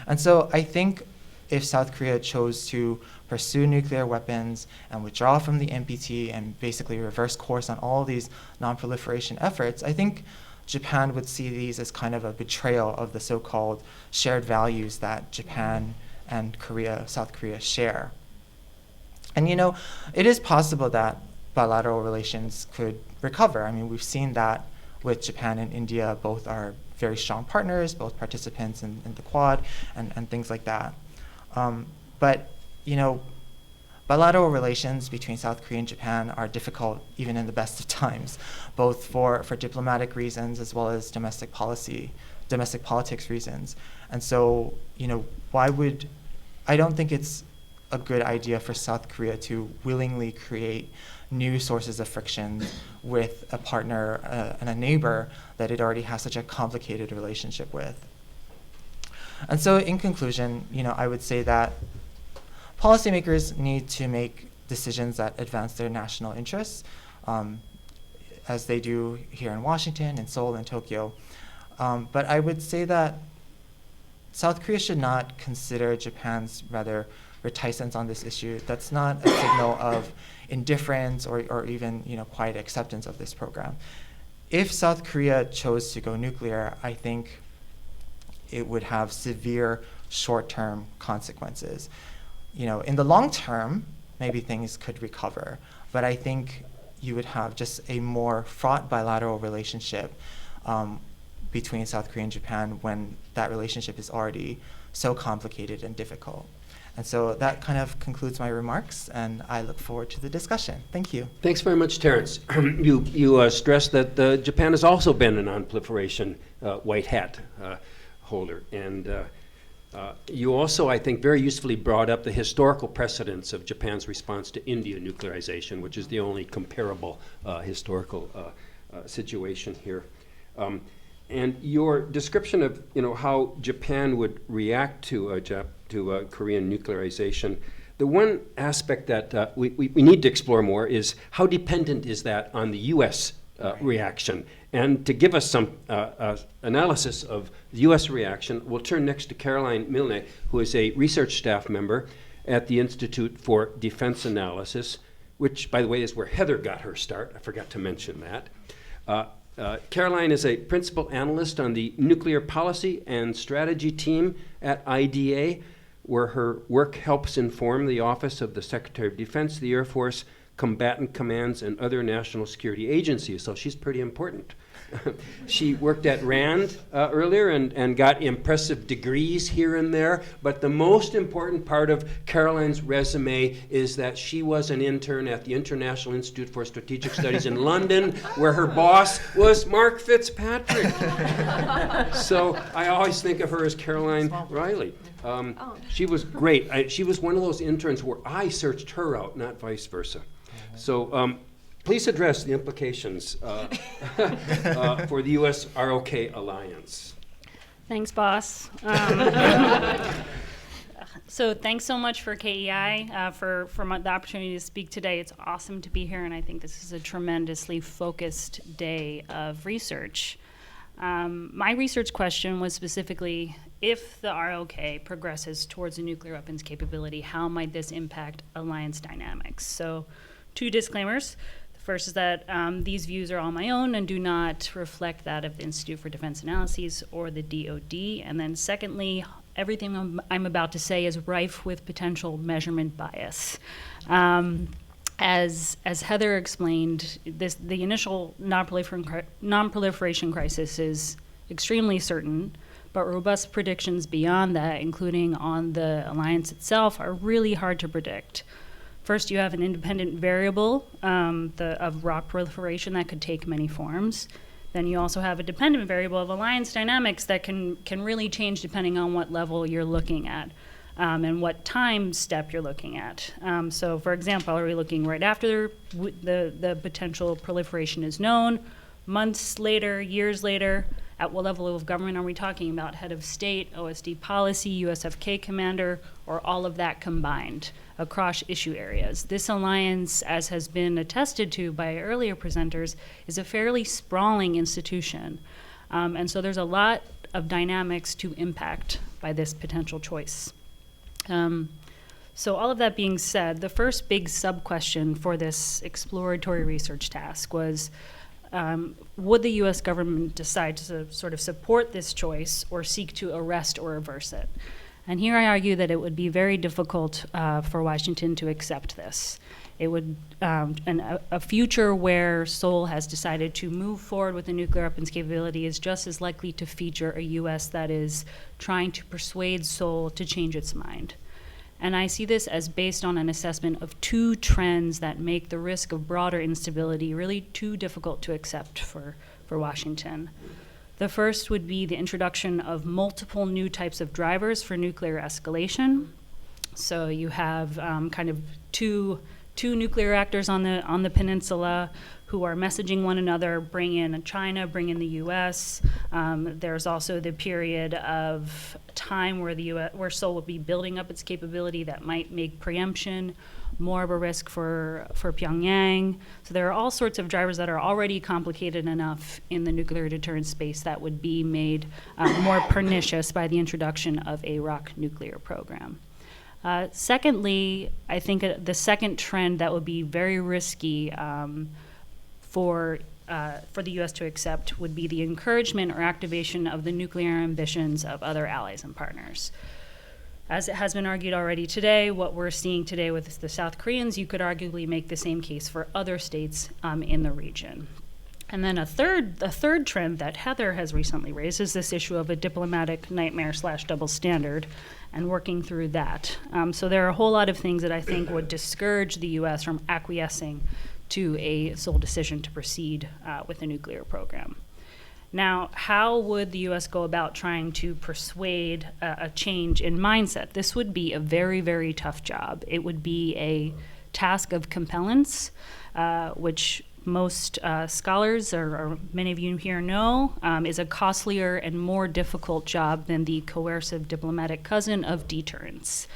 And so I think if South Korea chose to pursue nuclear weapons and withdraw from the NPT and basically reverse course on all these non-proliferation efforts, I think Japan would see these as kind of a betrayal of the so-called shared values that Japan and South Korea share. And it is possible that bilateral relations could recover. I mean, we've seen that with Japan and India. Both are very strong partners, both participants in the Quad and things like that. But bilateral relations between South Korea and Japan are difficult even in the best of times, both for diplomatic reasons as well as domestic politics reasons. And so, I don't think it's a good idea for South Korea to willingly create new sources of friction with a partner and a neighbor that it already has such a complicated relationship with. And so in conclusion, I would say that policymakers need to make decisions that advance their national interests, as they do here in Washington, in Seoul, and Tokyo. But I would say that South Korea should not consider Japan's rather reticence on this issue. That's not a signal of indifference or even quiet acceptance of this program. If South Korea chose to go nuclear, I think it would have severe short-term consequences. In the long term, maybe things could recover, but I think you would have just a more fraught bilateral relationship between South Korea and Japan when that relationship is already so complicated and difficult. And so that kind of concludes my remarks, and I look forward to the discussion. Thank you. Thanks very much, Terrence. You stressed that Japan has also been a non-proliferation white hat holder. And you also, I think, very usefully brought up the historical precedents of Japan's response to India nuclearization, which is the only comparable historical situation here. And your description of how Japan would react to Korean nuclearization, The one aspect that we need to explore more is how dependent is that on the U.S. Reaction? And to give us some analysis of the U.S. reaction, we'll turn next to Caroline Milne, who is a research staff member at the Institute for Defense Analysis, which, by the way, is where Heather got her start. I forgot to mention that. Caroline is a principal analyst on the Nuclear Policy and Strategy team at IDA, where her work helps inform the Office of the Secretary of Defense, the Air Force, combatant commands, and other national security agencies. So she's pretty important. She worked at RAND earlier and got impressive degrees here and there, but the most important part of Caroline's resume is that she was an intern at the International Institute for Strategic Studies in London, where her boss was Mark Fitzpatrick. So I always think of her as Caroline Riley. She was great. She was one of those interns where I searched her out, not vice versa. So please address the implications for the U.S. ROK alliance. Thanks, boss. So thanks so much for KEI for the opportunity to speak today. It's awesome to be here, and I think this is a tremendously focused day of research. My research question was specifically, if the ROK progresses towards a nuclear weapons capability, how might this impact alliance dynamics? So 2 disclaimers. The first is that these views are all my own and do not reflect that of the Institute for Defense Analyses or the DoD. And then secondly, everything I'm about to say is rife with potential measurement bias. As Heather explained, the initial non-proliferation crisis is extremely certain, but robust predictions beyond that, including on the alliance itself, are really hard to predict. First, you have an independent variable of rock proliferation that could take many forms. Then you also have a dependent variable of alliance dynamics that can really change depending on what level you're looking at and what time step you're looking at. So, for example, are we looking right after the potential proliferation is known, months later, years later? At what level of government are we talking about? Head of state, OSD policy, USFK commander, or all of that combined across issue areas? This alliance, as has been attested to by earlier presenters, is a fairly sprawling institution. And so there's a lot of dynamics to impact by this potential choice. So all of that being said, the first big sub-question for this exploratory research task was, would the U.S. government decide to sort of support this choice or seek to arrest or reverse it? And here I argue that it would be very difficult for Washington to accept this. It would, a future where Seoul has decided to move forward with a nuclear weapons capability is just as likely to feature a U.S. that is trying to persuade Seoul to change its mind. And I see this as based on an assessment of 2 trends that make the risk of broader instability really too difficult to accept for Washington. The first would be the introduction of multiple new types of drivers for nuclear escalation. So you have kind of two nuclear actors on the peninsula who are messaging one another, bring in China, bring in the U.S. There's also the period of time where Seoul will be building up its capability that might make preemption more of a risk for Pyongyang. So there are all sorts of drivers that are already complicated enough in the nuclear deterrence space that would be made more pernicious by the introduction of a rock nuclear program. Secondly, I think the second trend that would be very risky for the U.S. to accept would be the encouragement or activation of the nuclear ambitions of other allies and partners. As it has been argued already today, what we're seeing today with the South Koreans, you could arguably make the same case for other states in the region. And then a third trend that Heather has recently raised is this issue of a diplomatic nightmare / double standard and working through that. So there are a whole lot of things that I think would discourage the U.S. from acquiescing to a sole decision to proceed with a nuclear program. Now, how would the U.S. go about trying to persuade a change in mindset? This would be a very, very tough job. It would be a task of compellence, which most scholars, or many of you here know, is a costlier and more difficult job than the coercive diplomatic cousin of deterrence.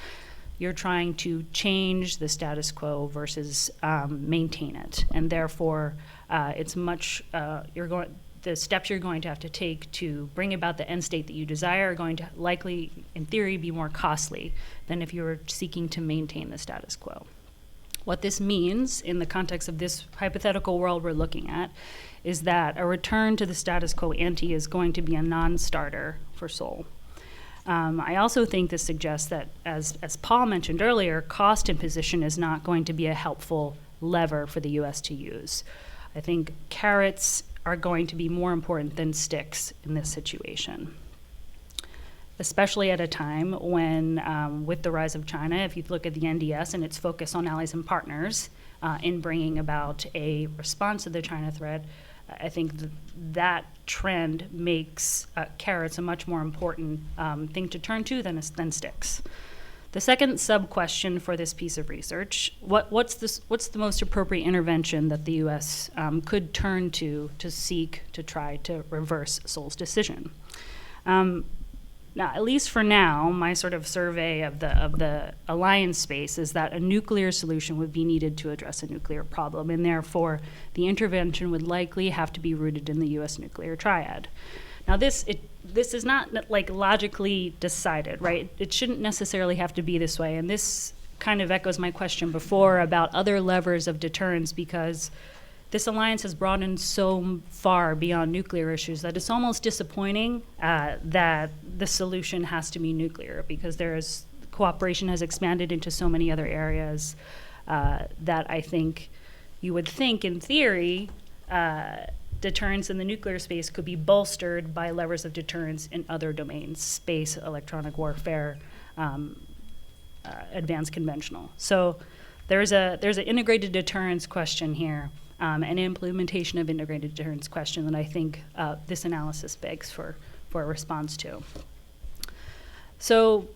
you're trying to change the status quo versus maintain it. And therefore, it's much, the steps you're going to have to take to bring about the end state that you desire are going to likely, in theory, be more costly than if you were seeking to maintain the status quo. What this means in the context of this hypothetical world we're looking at is that a return to the status quo ante is going to be a non-starter for Seoul. I also think this suggests that, as Paul mentioned earlier, cost imposition is not going to be a helpful lever for the US to use. I think carrots are going to be more important than sticks in this situation, especially at a time when, with the rise of China, if you look at the NDS and its focus on allies and partners in bringing about a response to the China threat, I think that trend makes carrots a much more important thing to turn to than sticks. The second sub-question for this piece of research, what's the most appropriate intervention that the U.S. Could turn to seek to try to reverse Seoul's decision? Now, at least for now, my sort of survey of the alliance space is that a nuclear solution would be needed to address a nuclear problem, and therefore the intervention would likely have to be rooted in the U.S. nuclear triad. Now, this is not like logically decided, right? It shouldn't necessarily have to be this way, and this kind of echoes my question before about other levers of deterrence, because this alliance has broadened so far beyond nuclear issues that it's almost disappointing that the solution has to be nuclear, because cooperation has expanded into so many other areas that I think you would think, in theory, deterrence in the nuclear space could be bolstered by levers of deterrence in other domains: space, electronic warfare, advanced conventional. So there's an integrated deterrence question here. An implementation of integrated deterrence question that I think this analysis begs for a response to. So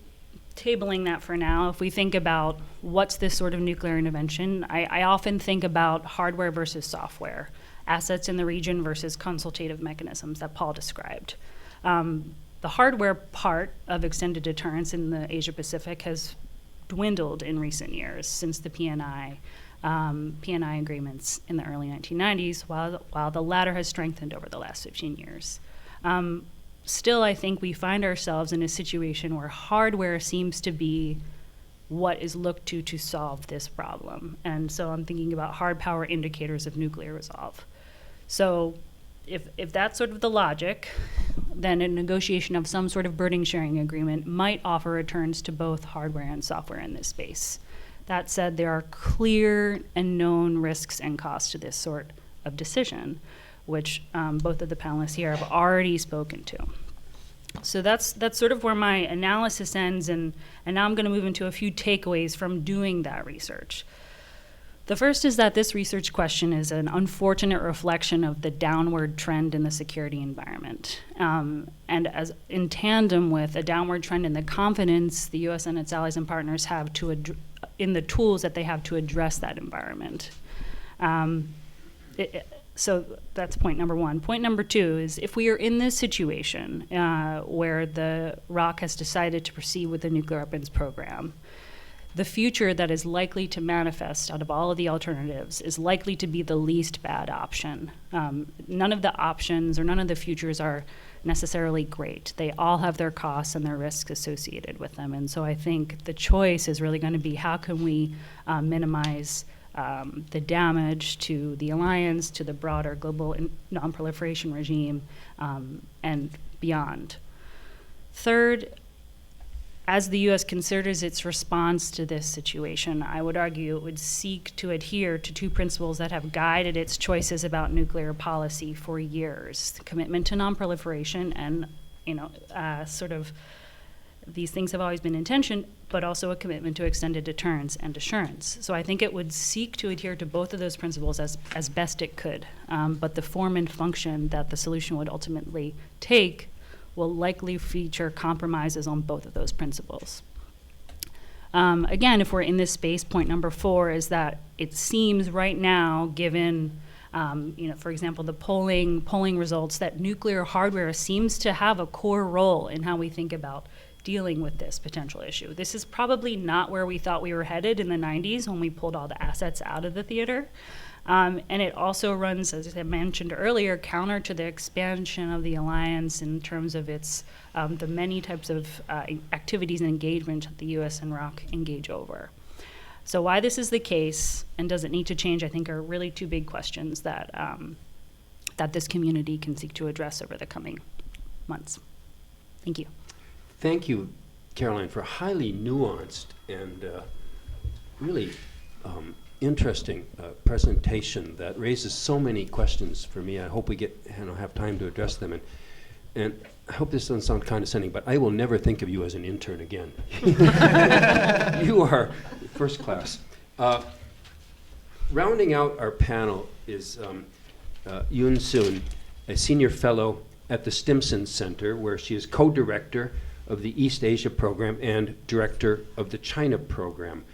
tabling that for now, if we think about what's this sort of nuclear intervention, I often think about hardware versus software, assets in the region versus consultative mechanisms that Paul described. The hardware part of extended deterrence in the Asia Pacific has dwindled in recent years since the PNI agreements in the early 1990s, while the latter has strengthened over the last 15 years. Still, I think we find ourselves in a situation where hardware seems to be what is looked to solve this problem. And so I'm thinking about hard power indicators of nuclear resolve. So if that's sort of the logic, then a negotiation of some sort of burden sharing agreement might offer returns to both hardware and software in this space. That said, there are clear and known risks and costs to this sort of decision, which both of the panelists here have already spoken to. So that's sort of where my analysis ends, and now I'm going to move into a few takeaways from doing that research. The first is that this research question is an unfortunate reflection of the downward trend in the security environment, and as in tandem with a downward trend in the confidence the U.S. and its allies and partners have in the tools that they have to address that environment. So that's point number one. Point number two is, if we are in this situation where the ROC has decided to proceed with the nuclear weapons program, the future that is likely to manifest out of all of the alternatives is likely to be the least bad option. None of the options or none of the futures are necessarily great. They all have their costs and their risks associated with them. And so I think the choice is really going to be, how can we minimize the damage to the alliance, to the broader global non-proliferation regime, and beyond. Third, as the U.S. considers its response to this situation, I would argue it would seek to adhere to two principles that have guided its choices about nuclear policy for years: commitment to non-proliferation, and sort of these things have always been in tension, but also a commitment to extended deterrence and assurance. So I think it would seek to adhere to both of those principles as best it could, but the form and function that the solution would ultimately take will likely feature compromises on both of those principles. Again, if we're in this space, point number 4 is that it seems right now, given, for example, the polling results, that nuclear hardware seems to have a core role in how we think about dealing with this potential issue. This is probably not where we thought we were headed in the 90s when we pulled all the assets out of the theater. And it also runs, as I mentioned earlier, counter to the expansion of the alliance in terms of its the many types of activities and engagement that the U.S. and ROC engage over. So why this is the case and does it need to change, I think, are really two big questions that that this community can seek to address over the coming months. Thank you. Thank you, Caroline, for a highly nuanced and really interesting presentation that raises so many questions for me. I hope we have time to address them. And I hope this doesn't sound condescending, but I will never think of you as an intern again. You are first class. Rounding out our panel is Yoon Soon, a senior fellow at the Stimson Center, where she is co-director of the East Asia program and director of the China program.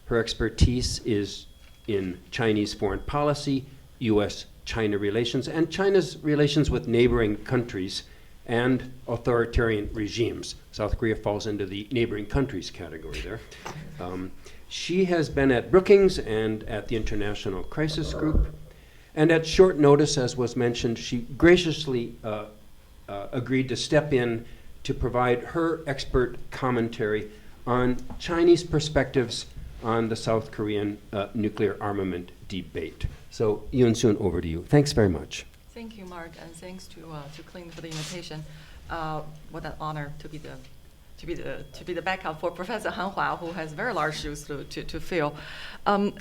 Her expertise is in Chinese foreign policy, U.S.-China relations, and China's relations with neighboring countries and authoritarian regimes. South Korea falls into the neighboring countries category there. She has been at Brookings and at the International Crisis Group. And at short notice, as was mentioned, she graciously agreed to step in to provide her expert commentary on Chinese perspectives on the South Korean nuclear armament debate. So, Yoon Soon, over to you. Thanks very much. Thank you, Mark, and thanks to Clint for the invitation. What an honor to be the backup for Professor Han Hua, who has very large shoes to fill.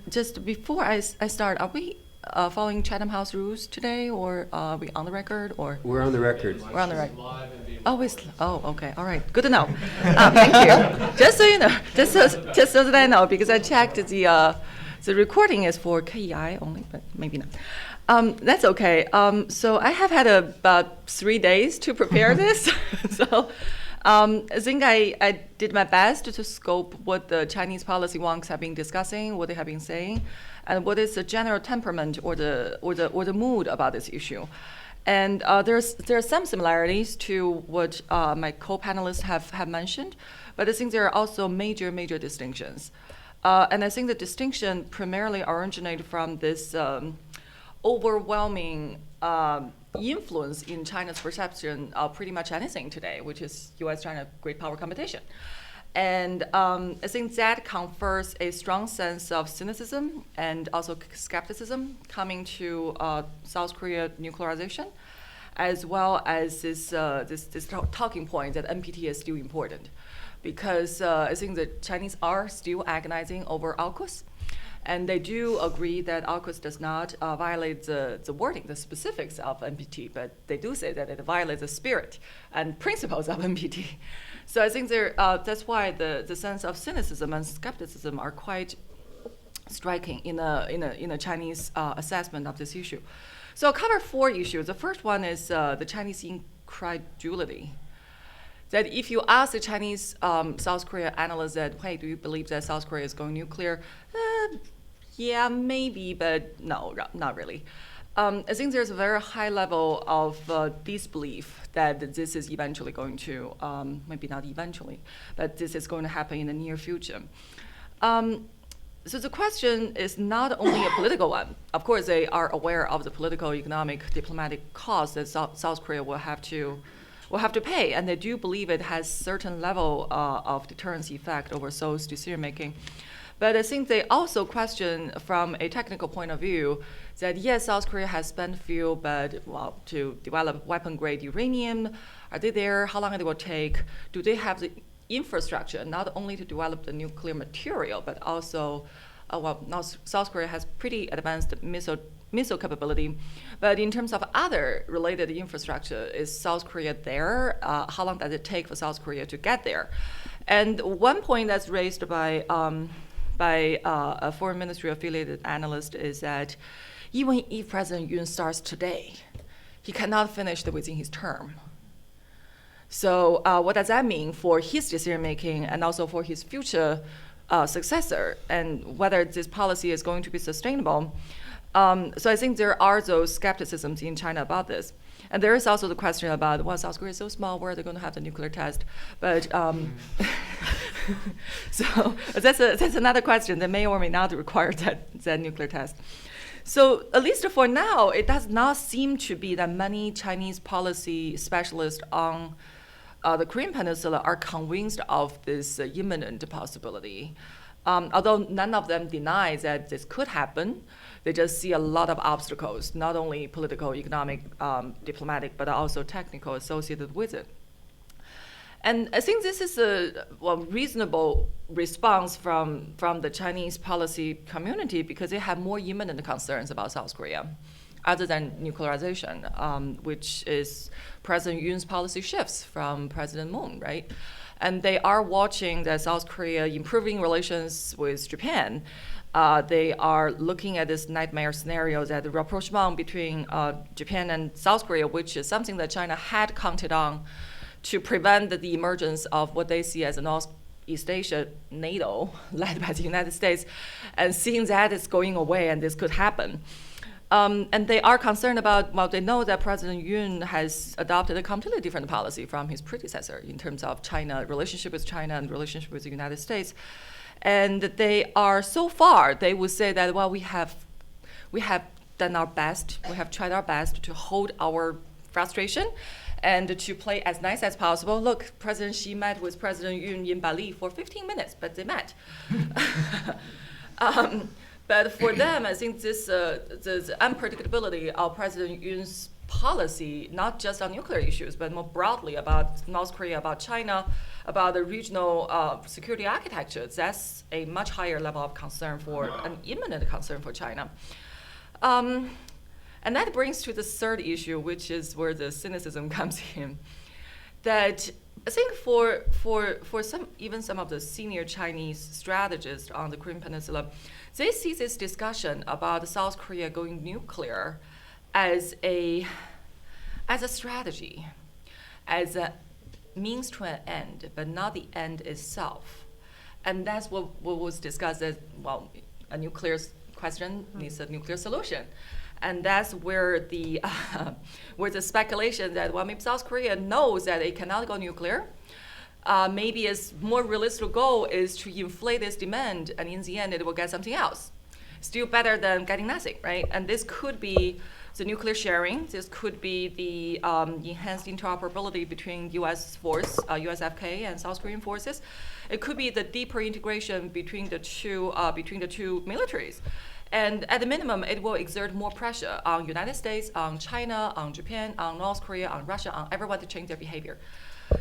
Just before I start, are we following Chatham House rules today, or are we on the record? Or we're on the record. We're on the record. Okay, all right, good to know. Thank you. Just so you know, just so that I know, because I checked the recording is for KEI only, but maybe not. That's okay. So I have had about 3 days to prepare this. So I think I did my best to scope what the Chinese policy wonks have been discussing, what they have been saying, and what is the general temperament or the mood about this issue. And there are some similarities to what my co-panelists have mentioned, but I think there are also major distinctions. And I think the distinction primarily originated from this overwhelming influence in China's perception of pretty much anything today, which is U.S.-China great power competition. And I think that confers a strong sense of cynicism and also skepticism coming to South Korea nuclearization, as well as this talking point that NPT is still important. Because I think the Chinese are still agonizing over AUKUS, and they do agree that AUKUS does not violate the wording, the specifics of NPT, but they do say that it violates the spirit and principles of NPT. So I think that's why the sense of cynicism and skepticism are quite striking in a Chinese assessment of this issue. So I'll cover 4 issues. The first one is the Chinese incredulity. That if you ask the Chinese South Korea analysts that, hey, do you believe that South Korea is going nuclear? Yeah, maybe, but no, not really. I think there's a very high level of disbelief that this is eventually going to, maybe not eventually, but this is going to happen in the near future. So the question is not only a political one. Of course, they are aware of the political, economic, diplomatic costs that South Korea will have to pay, and they do believe it has certain level of deterrence effect over Seoul's decision-making. But I think they also question from a technical point of view that yes, South Korea has spent fuel, but to develop weapon-grade uranium, are they there? How long it will take? Do they have the infrastructure not only to develop the nuclear material, but also, now South Korea has pretty advanced missile capability, but in terms of other related infrastructure, is South Korea there? How long does it take for South Korea to get there? And one point that's raised by a foreign ministry affiliated analyst is that even if President Yoon starts today, he cannot finish within his term. So what does that mean for his decision making and also for his future successor, and whether this policy is going to be sustainable? So I think there are those skepticisms in China about this. And there is also the question about, well, South Korea is so small, where are they going to have the nuclear test? But so that's another question that may or may not require that nuclear test. So at least for now, it does not seem to be that many Chinese policy specialists on the Korean Peninsula are convinced of this imminent possibility. Although none of them denies that this could happen, they just see a lot of obstacles, not only political, economic, diplomatic, but also technical associated with it. And I think this is a reasonable response from the Chinese policy community because they have more imminent concerns about South Korea, other than nuclearization, which is President Yoon's policy shifts from President Moon, right? And they are watching that South Korea improving relations with Japan. They are looking at this nightmare scenario that the rapprochement between Japan and South Korea, which is something that China had counted on to prevent the emergence of what they see as a Northeast Asia NATO led by the United States, and seeing that it's going away and this could happen. And they are concerned about, well, they know that President Yoon has adopted a completely different policy from his predecessor in terms of China, relationship with China and relationship with the United States. And they are, so far, they would say that, well, we have done our best, we have tried our best to hold our frustration and to play as nice as possible. Look, President Xi met with President Yoon in Bali for 15 minutes, but they met. But for them, I think this unpredictability of President Yoon's policy, not just on nuclear issues, but more broadly about North Korea, about China, about the regional security architecture, that's a much higher level of concern an imminent concern for China. And that brings to the third issue, which is where the cynicism comes in. That I think for even some of the senior Chinese strategists on the Korean Peninsula, they see this discussion about South Korea going nuclear as a strategy, as a means to an end, but not the end itself. And that's what was discussed as, well, a nuclear question needs a nuclear solution. And that's where the speculation that, well, maybe South Korea knows that it cannot go nuclear. Maybe its more realistic goal is to inflate this demand, and in the end, it will get something else. Still better than getting nothing, right? And this could be the nuclear sharing. This could be the enhanced interoperability between U.S. force, USFK, and South Korean forces. It could be the deeper integration between the two militaries. And at the minimum, it will exert more pressure on United States, on China, on Japan, on North Korea, on Russia, on everyone to change their behavior.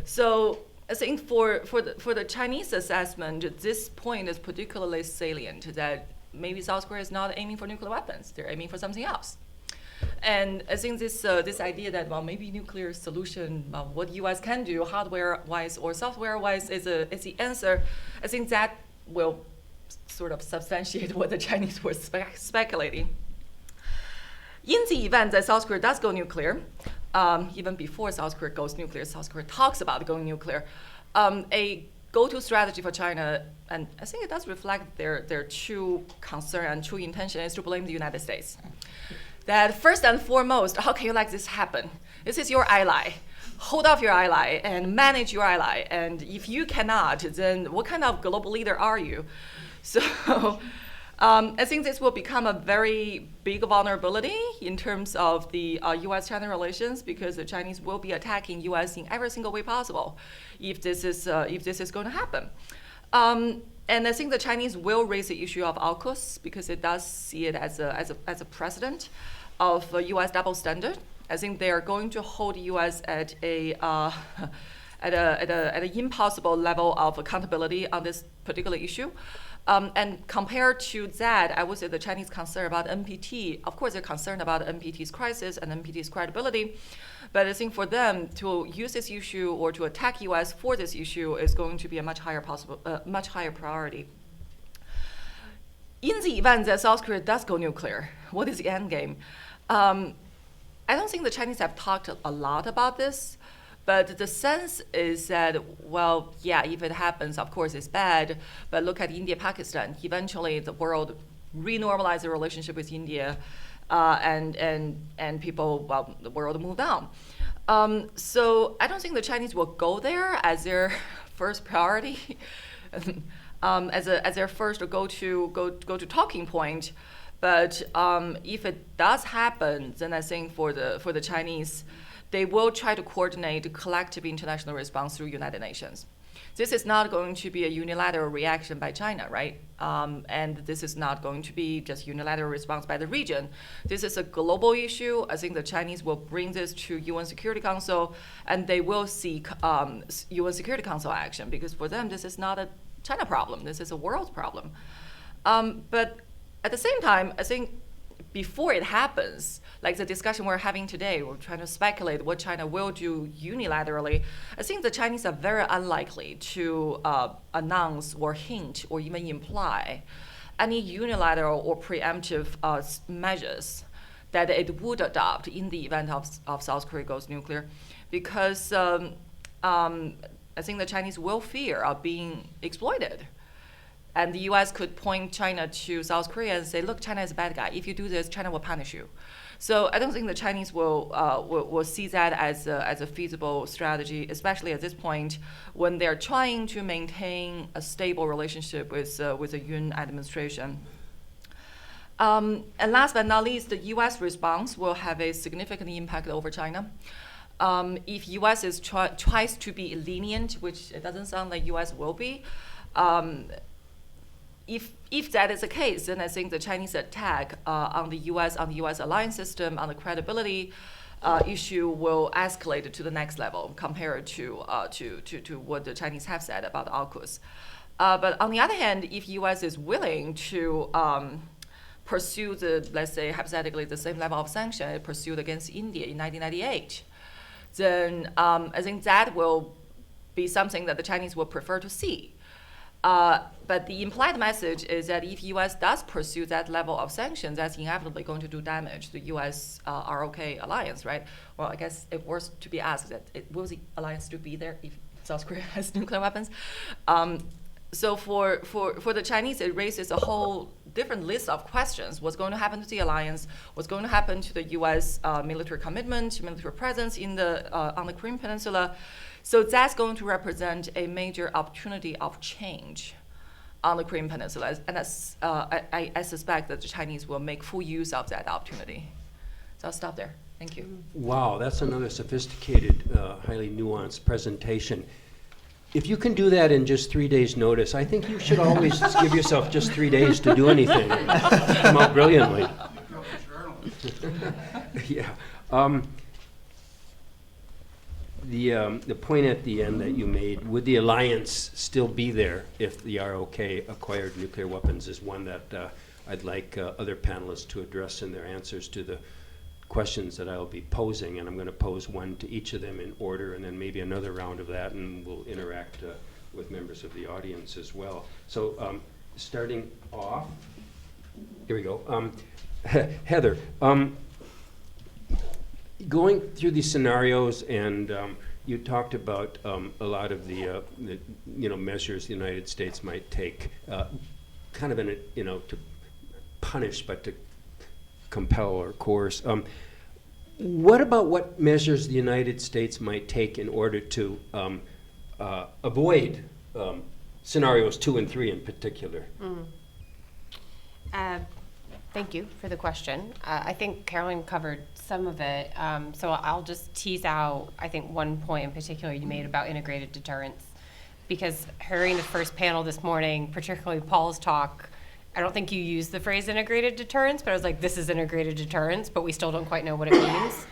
So I think for the Chinese assessment, this point is particularly salient, that maybe South Korea is not aiming for nuclear weapons. They're aiming for something else. And I think this idea that, well, maybe nuclear solution, what U.S. can do hardware-wise or software-wise is the answer, I think that will sort of substantiate what the Chinese were speculating. In the event that South Korea does go nuclear, even before South Korea goes nuclear, South Korea talks about going nuclear, a go-to strategy for China, and I think it does reflect their true concern and true intention, is to blame the United States. That first and foremost, how can you let this happen? This is your ally. Hold off your ally and manage your ally. And if you cannot, then what kind of global leader are you? So I think this will become a very big vulnerability in terms of the U.S.-China relations, because the Chinese will be attacking U.S. in every single way possible if this is going to happen. And I think the Chinese will raise the issue of AUKUS because it does see it as a precedent of a U.S. double standard. I think they are going to hold the U.S. at an impossible level of accountability on this particular issue. And compared to that, I would say the Chinese concern about NPT, of course, they're concerned about NPT's crisis and NPT's credibility. But I think for them to use this issue or to attack U.S. for this issue is going to be a much higher priority. In the event that South Korea does go nuclear, what is the end game? I don't think the Chinese have talked a lot about this. But the sense is that, well, yeah, if it happens, of course, it's bad. But look at India, Pakistan. Eventually, the world renormalized the relationship with India. and people, well, the world moved on. So I don't think the Chinese will go there as their first priority, as their first go to talking point. But if it does happen, then I think for the Chinese, they will try to coordinate a collective international response through United Nations. This is not going to be a unilateral reaction by China, right? And this is not going to be just unilateral response by the region. This is a global issue. I think the Chinese will bring this to UN Security Council, and they will seek UN Security Council action, because for them, this is not a China problem. This is a world problem. But at the same time, I think before it happens, like the discussion we're having today, we're trying to speculate what China will do unilaterally. I think the Chinese are very unlikely to announce or hint or even imply any unilateral or preemptive measures that it would adopt in the event of South Korea goes nuclear, because I think the Chinese will fear of being exploited. And the U.S. could point China to South Korea and say, look, China is a bad guy. If you do this, China will punish you. So I don't think the Chinese will see that as a feasible strategy, especially at this point when they're trying to maintain a stable relationship with the Yun administration. And last but not least, the U.S. response will have a significant impact over China. If U.S. tries to be lenient, which it doesn't sound like U.S. will be, if that is the case, then I think the Chinese attack on the U.S. alliance system, on the credibility issue, will escalate to the next level compared to what the Chinese have said about AUKUS. But on the other hand, if U.S. is willing to pursue let's say hypothetically, the same level of sanction it pursued against India in 1998, then I think that will be something that the Chinese will prefer to see. But the implied message is that if U.S. does pursue that level of sanctions, that's inevitably going to do damage to the U.S. ROK alliance, right? Well, I guess it was to be asked that will the alliance still be there if South Korea has nuclear weapons? So for the Chinese, it raises a whole different list of questions. What's going to happen to the alliance? What's going to happen to the U.S. Military commitment, military presence on the Korean Peninsula? So that's going to represent a major opportunity of change on the Korean Peninsula, and I suspect that the Chinese will make full use of that opportunity. So I'll stop there. Thank you. Wow, that's another sophisticated, highly nuanced presentation. If you can do that in just 3 days' notice, I think you should always give yourself just 3 days to do anything. Come out brilliantly. Yeah. The point at the end that you made, would the alliance still be there if the ROK acquired nuclear weapons, is one that I'd like other panelists to address in their answers to the questions that I'll be posing. And I'm going to pose one to each of them in order, and then maybe another round of that, and we'll interact with members of the audience as well. So starting off, here we go. Heather. Going through these scenarios, and you talked about a lot of the measures the United States might take, kind of to punish, but to compel or coerce. What about what measures the United States might take in order to avoid scenarios 2 and 3 in particular? Thank you for the question. I think Caroline covered some of it, so I'll just tease out, I think, one point in particular you made about integrated deterrence, because hearing the first panel this morning, particularly Paul's talk, I don't think you used the phrase integrated deterrence, but I was like, this is integrated deterrence, but we still don't quite know what it means,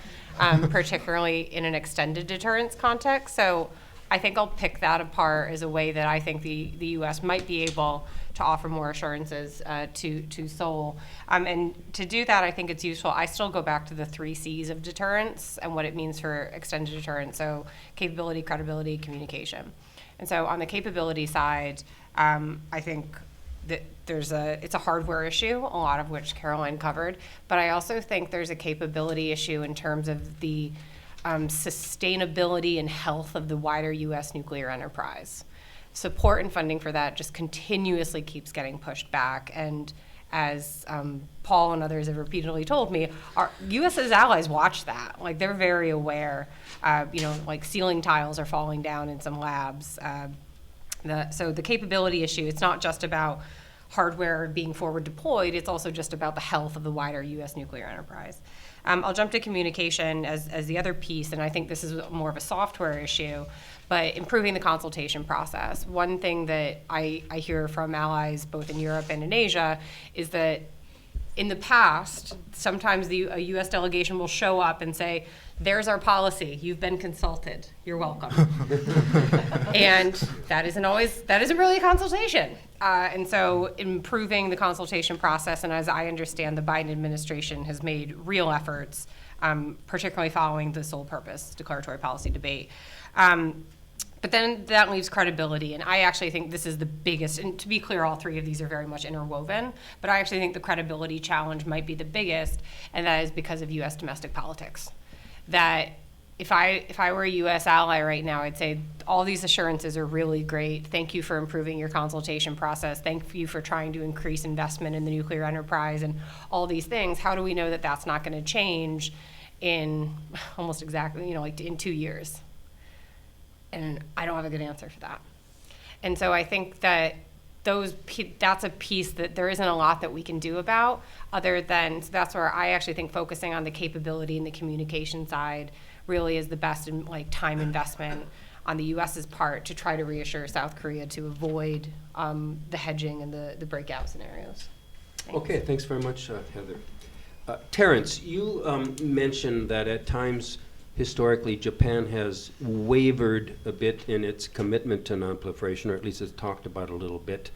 particularly in an extended deterrence context. So I think I'll pick that apart as a way that I think the U.S. might be able to offer more assurances to Seoul. And to do that, I think it's useful. I still go back to the 3 C's of deterrence and what it means for extended deterrence. So capability, credibility, communication. And so on the capability side, I think that it's a hardware issue, a lot of which Caroline covered. But I also think there's a capability issue in terms of the sustainability and health of the wider U.S. nuclear enterprise. Support and funding for that just continuously keeps getting pushed back. And as Paul and others have repeatedly told me, our U.S.'s allies watch that. Like, they're very aware. Like ceiling tiles are falling down in some labs. So the capability issue, it's not just about hardware being forward deployed, it's also just about the health of the wider U.S. nuclear enterprise. I'll jump to communication as the other piece, and I think this is more of a software issue, but improving the consultation process. One thing that I hear from allies both in Europe and in Asia is that in the past, sometimes a U.S. delegation will show up and say, there's our policy, you've been consulted, you're welcome. And that isn't really a consultation. And so improving the consultation process, and as I understand, the Biden administration has made real efforts, particularly following the sole purpose declaratory policy debate. But then that leaves credibility, and I actually think this is the biggest, and to be clear, all three of these are very much interwoven, but I actually think the credibility challenge might be the biggest, and that is because of U.S. domestic politics. That if I were a U.S. ally right now, I'd say all these assurances are really great. Thank you for improving your consultation process. Thank you for trying to increase investment in the nuclear enterprise and all these things. How do we know that that's not going to change in almost exactly, like in 2 years? And I don't have a good answer for that. And so I think that that's a piece that there isn't a lot that we can do about other than, so that's where I actually think focusing on the capability and the communication side really is the best in time investment on the U.S.'s part to try to reassure South Korea to avoid the hedging and the breakout scenarios. Thanks. Okay, thanks very much, Heather. Terrence, you mentioned that at times historically, Japan has wavered a bit in its commitment to nonproliferation, or at least has talked about it a little bit.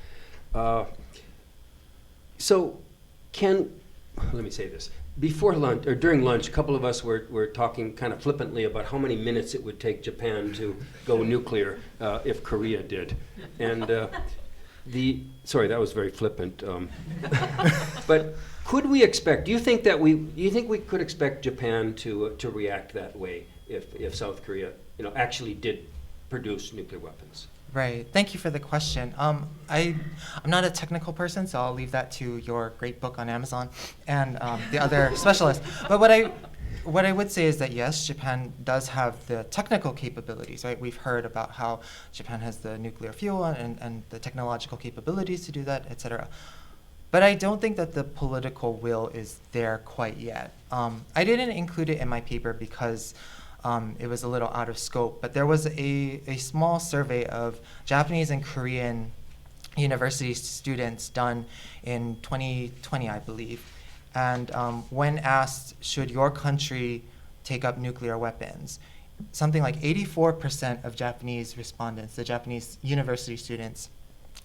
So let me say this. Before lunch, or during lunch, a couple of us were talking kind of flippantly about how many minutes it would take Japan to go nuclear if Korea did. And sorry, that was very flippant. But could we expect, do you think we could expect Japan to react that way if South Korea, actually did produce nuclear weapons? Right. Thank you for the question. I'm not a technical person, so I'll leave that to your great book on Amazon and the other specialists. But what I would say is that yes, Japan does have the technical capabilities, right? We've heard about how Japan has the nuclear fuel and the technological capabilities to do that, et cetera. But I don't think that the political will is there quite yet. I didn't include it in my paper because it was a little out of scope, but there was a small survey of Japanese and Korean university students done in 2020, I believe. And when asked, should your country take up nuclear weapons, something like 84% of Japanese respondents, the Japanese university students,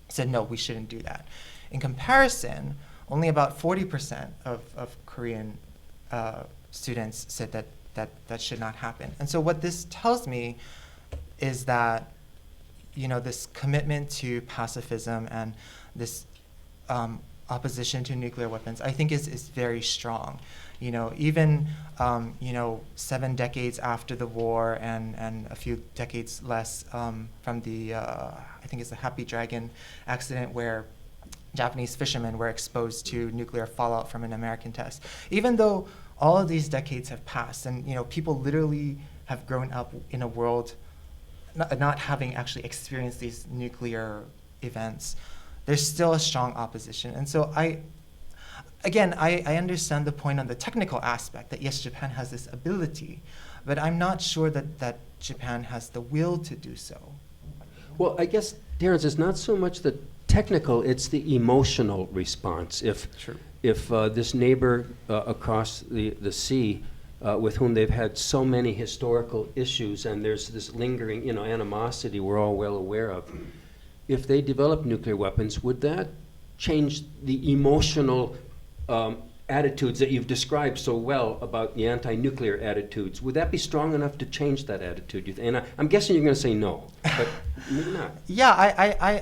said no, we shouldn't do that. In comparison, only about 40% of Korean students said that should not happen. And so what this tells me is that, this commitment to pacifism and this opposition to nuclear weapons, I think is very strong. Even 7 decades after the war and a few decades less from the, I think it's the Happy Dragon accident where Japanese fishermen were exposed to nuclear fallout from an American test. Even though all of these decades have passed and people literally have grown up in a world not having actually experienced these nuclear events, there's still a strong opposition. And so I understand the point on the technical aspect that yes, Japan has this ability, but I'm not sure that Japan has the will to do so. Well, I guess, Terrence, it's not so much the technical, it's the emotional response. If this neighbor across the sea with whom they've had so many historical issues and there's this lingering animosity we're all well aware of, if they develop nuclear weapons, would that change the emotional attitudes that you've described so well about the anti-nuclear attitudes? Would that be strong enough to change that attitude? And I'm guessing you're going to say no, but maybe not. Yeah,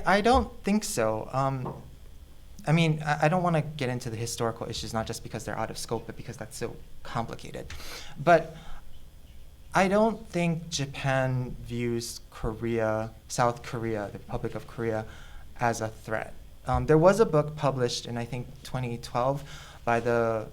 I don't think so. I don't want to get into the historical issues, not just because they're out of scope, but because that's so complicated. But I don't think Japan views South Korea, the Republic of Korea, as a threat. there was a book published in, I think, 2012 by the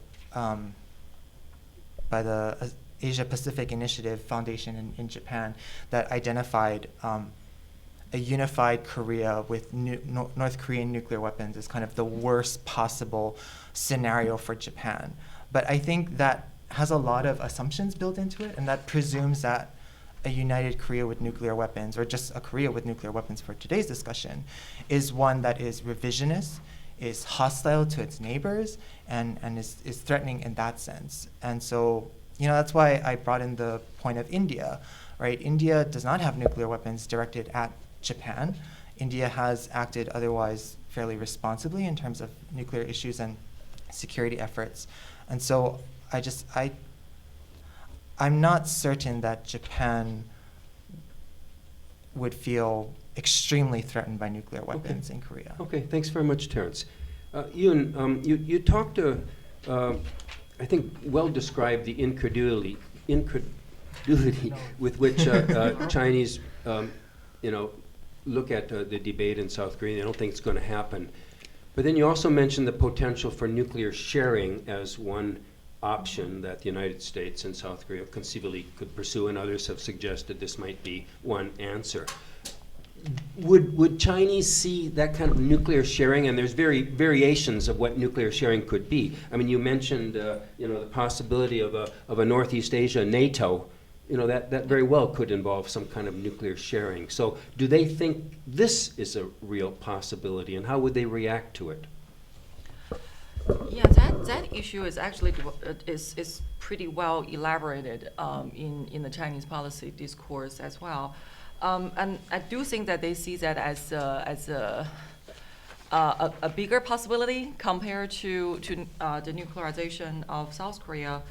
Asia Pacific Initiative Foundation in Japan that identified a unified Korea with North Korean nuclear weapons as kind of the worst possible scenario for Japan. But I think that has a lot of assumptions built into it, and that presumes that a united Korea with nuclear weapons, or just a Korea with nuclear weapons for today's discussion, is one that is revisionist, is hostile to its neighbors, and is threatening in that sense. And so, that's why I brought in the point of India, right? India does not have nuclear weapons directed at Japan. India has acted otherwise fairly responsibly in terms of nuclear issues and security efforts. And so I'm not certain that Japan would feel extremely threatened by nuclear weapons in Korea. Okay, thanks very much, Terrence. Yoon, you talked to, I think, well described the incredulity with which Chinese, look at the debate in South Korea. They don't think it's going to happen. But then you also mentioned the potential for nuclear sharing as one option that the United States and South Korea conceivably could pursue, and others have suggested this might be one answer. Would Chinese see that kind of nuclear sharing? And there's variations of what nuclear sharing could be. I mean, you mentioned the possibility of a Northeast Asia NATO. That very well could involve some kind of nuclear sharing. So do they think this is a real possibility, and how would they react to it? Yeah, that issue is actually is pretty well elaborated in the Chinese policy discourse as well, and I do think that they see that as a bigger possibility compared to the nuclearization of South Korea.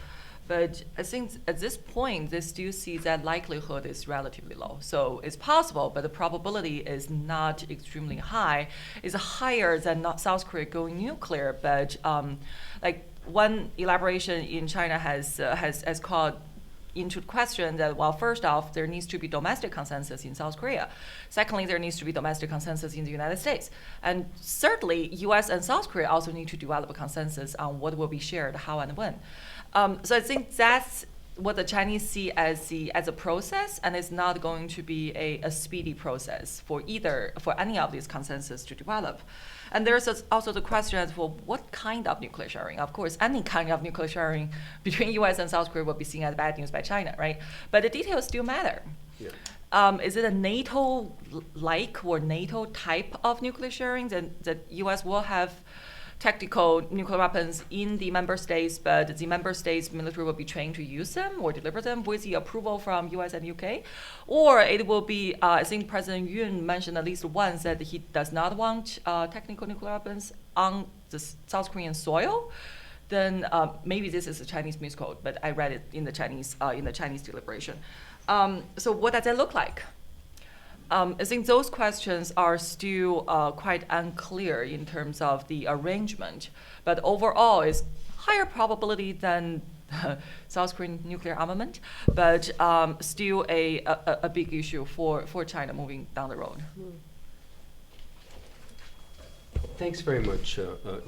But I think at this point, they still see that likelihood is relatively low. So it's possible, but the probability is not extremely high. It's higher than South Korea going nuclear. But like one elaboration in China has called into question that, well, first off, there needs to be domestic consensus in South Korea. Secondly, there needs to be domestic consensus in the United States. And thirdly, US and South Korea also need to develop a consensus on what will be shared, how and when. So I think that's what the Chinese see as a process, and it's not going to be a speedy process for any of these consensus to develop. And there's also the question as well, what kind of nuclear sharing? Of course, any kind of nuclear sharing between US and South Korea will be seen as bad news by China, right? But the details still matter. Yeah. Is it a NATO-like or NATO type of nuclear sharing that US will have tactical nuclear weapons in the member states, but the member states military will be trained to use them or deliver them with the approval from US and UK? Or it will be, I think President Yoon mentioned at least once that he does not want technical nuclear weapons on the South Korean soil. Then maybe this is a Chinese misquote, but I read it in the Chinese deliberation. So what does that look like? I think those questions are still quite unclear in terms of the arrangement, but overall it's higher probability than South Korean nuclear armament, but still a big issue for China moving down the road. Thanks very much,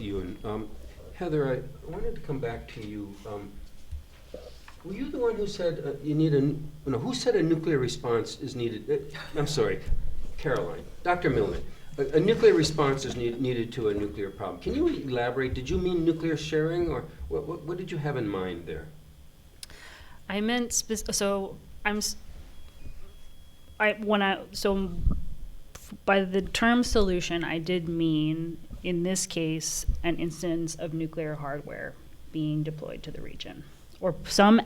Yoon. Heather, I wanted to come back to you. Were you the one who said you need who said a nuclear response is needed? I'm sorry, Caroline. Dr. Millman. A nuclear response is needed to a nuclear problem. Can you elaborate? Did you mean nuclear sharing, or what did you have in mind there? I meant by the term solution, I did mean, in this case, an instance of nuclear hardware being deployed to the region, or some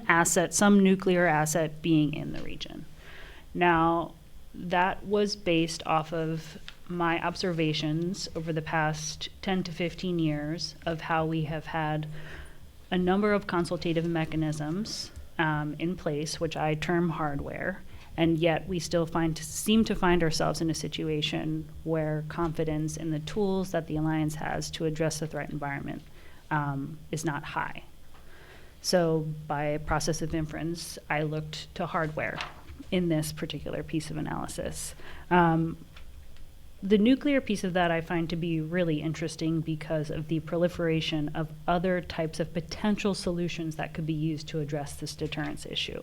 nuclear asset being in the region. Now, that was based off of my observations over the past 10 to 15 years of how we have had a number of consultative mechanisms in place, which I term hardware, and yet we still seem to find ourselves in a situation where confidence in the tools that the Alliance has to address the threat environment is not high. So by a process of inference, I looked to hardware in this particular piece of analysis. the nuclear piece of that I find to be really interesting because of the proliferation of other types of potential solutions that could be used to address this deterrence issue.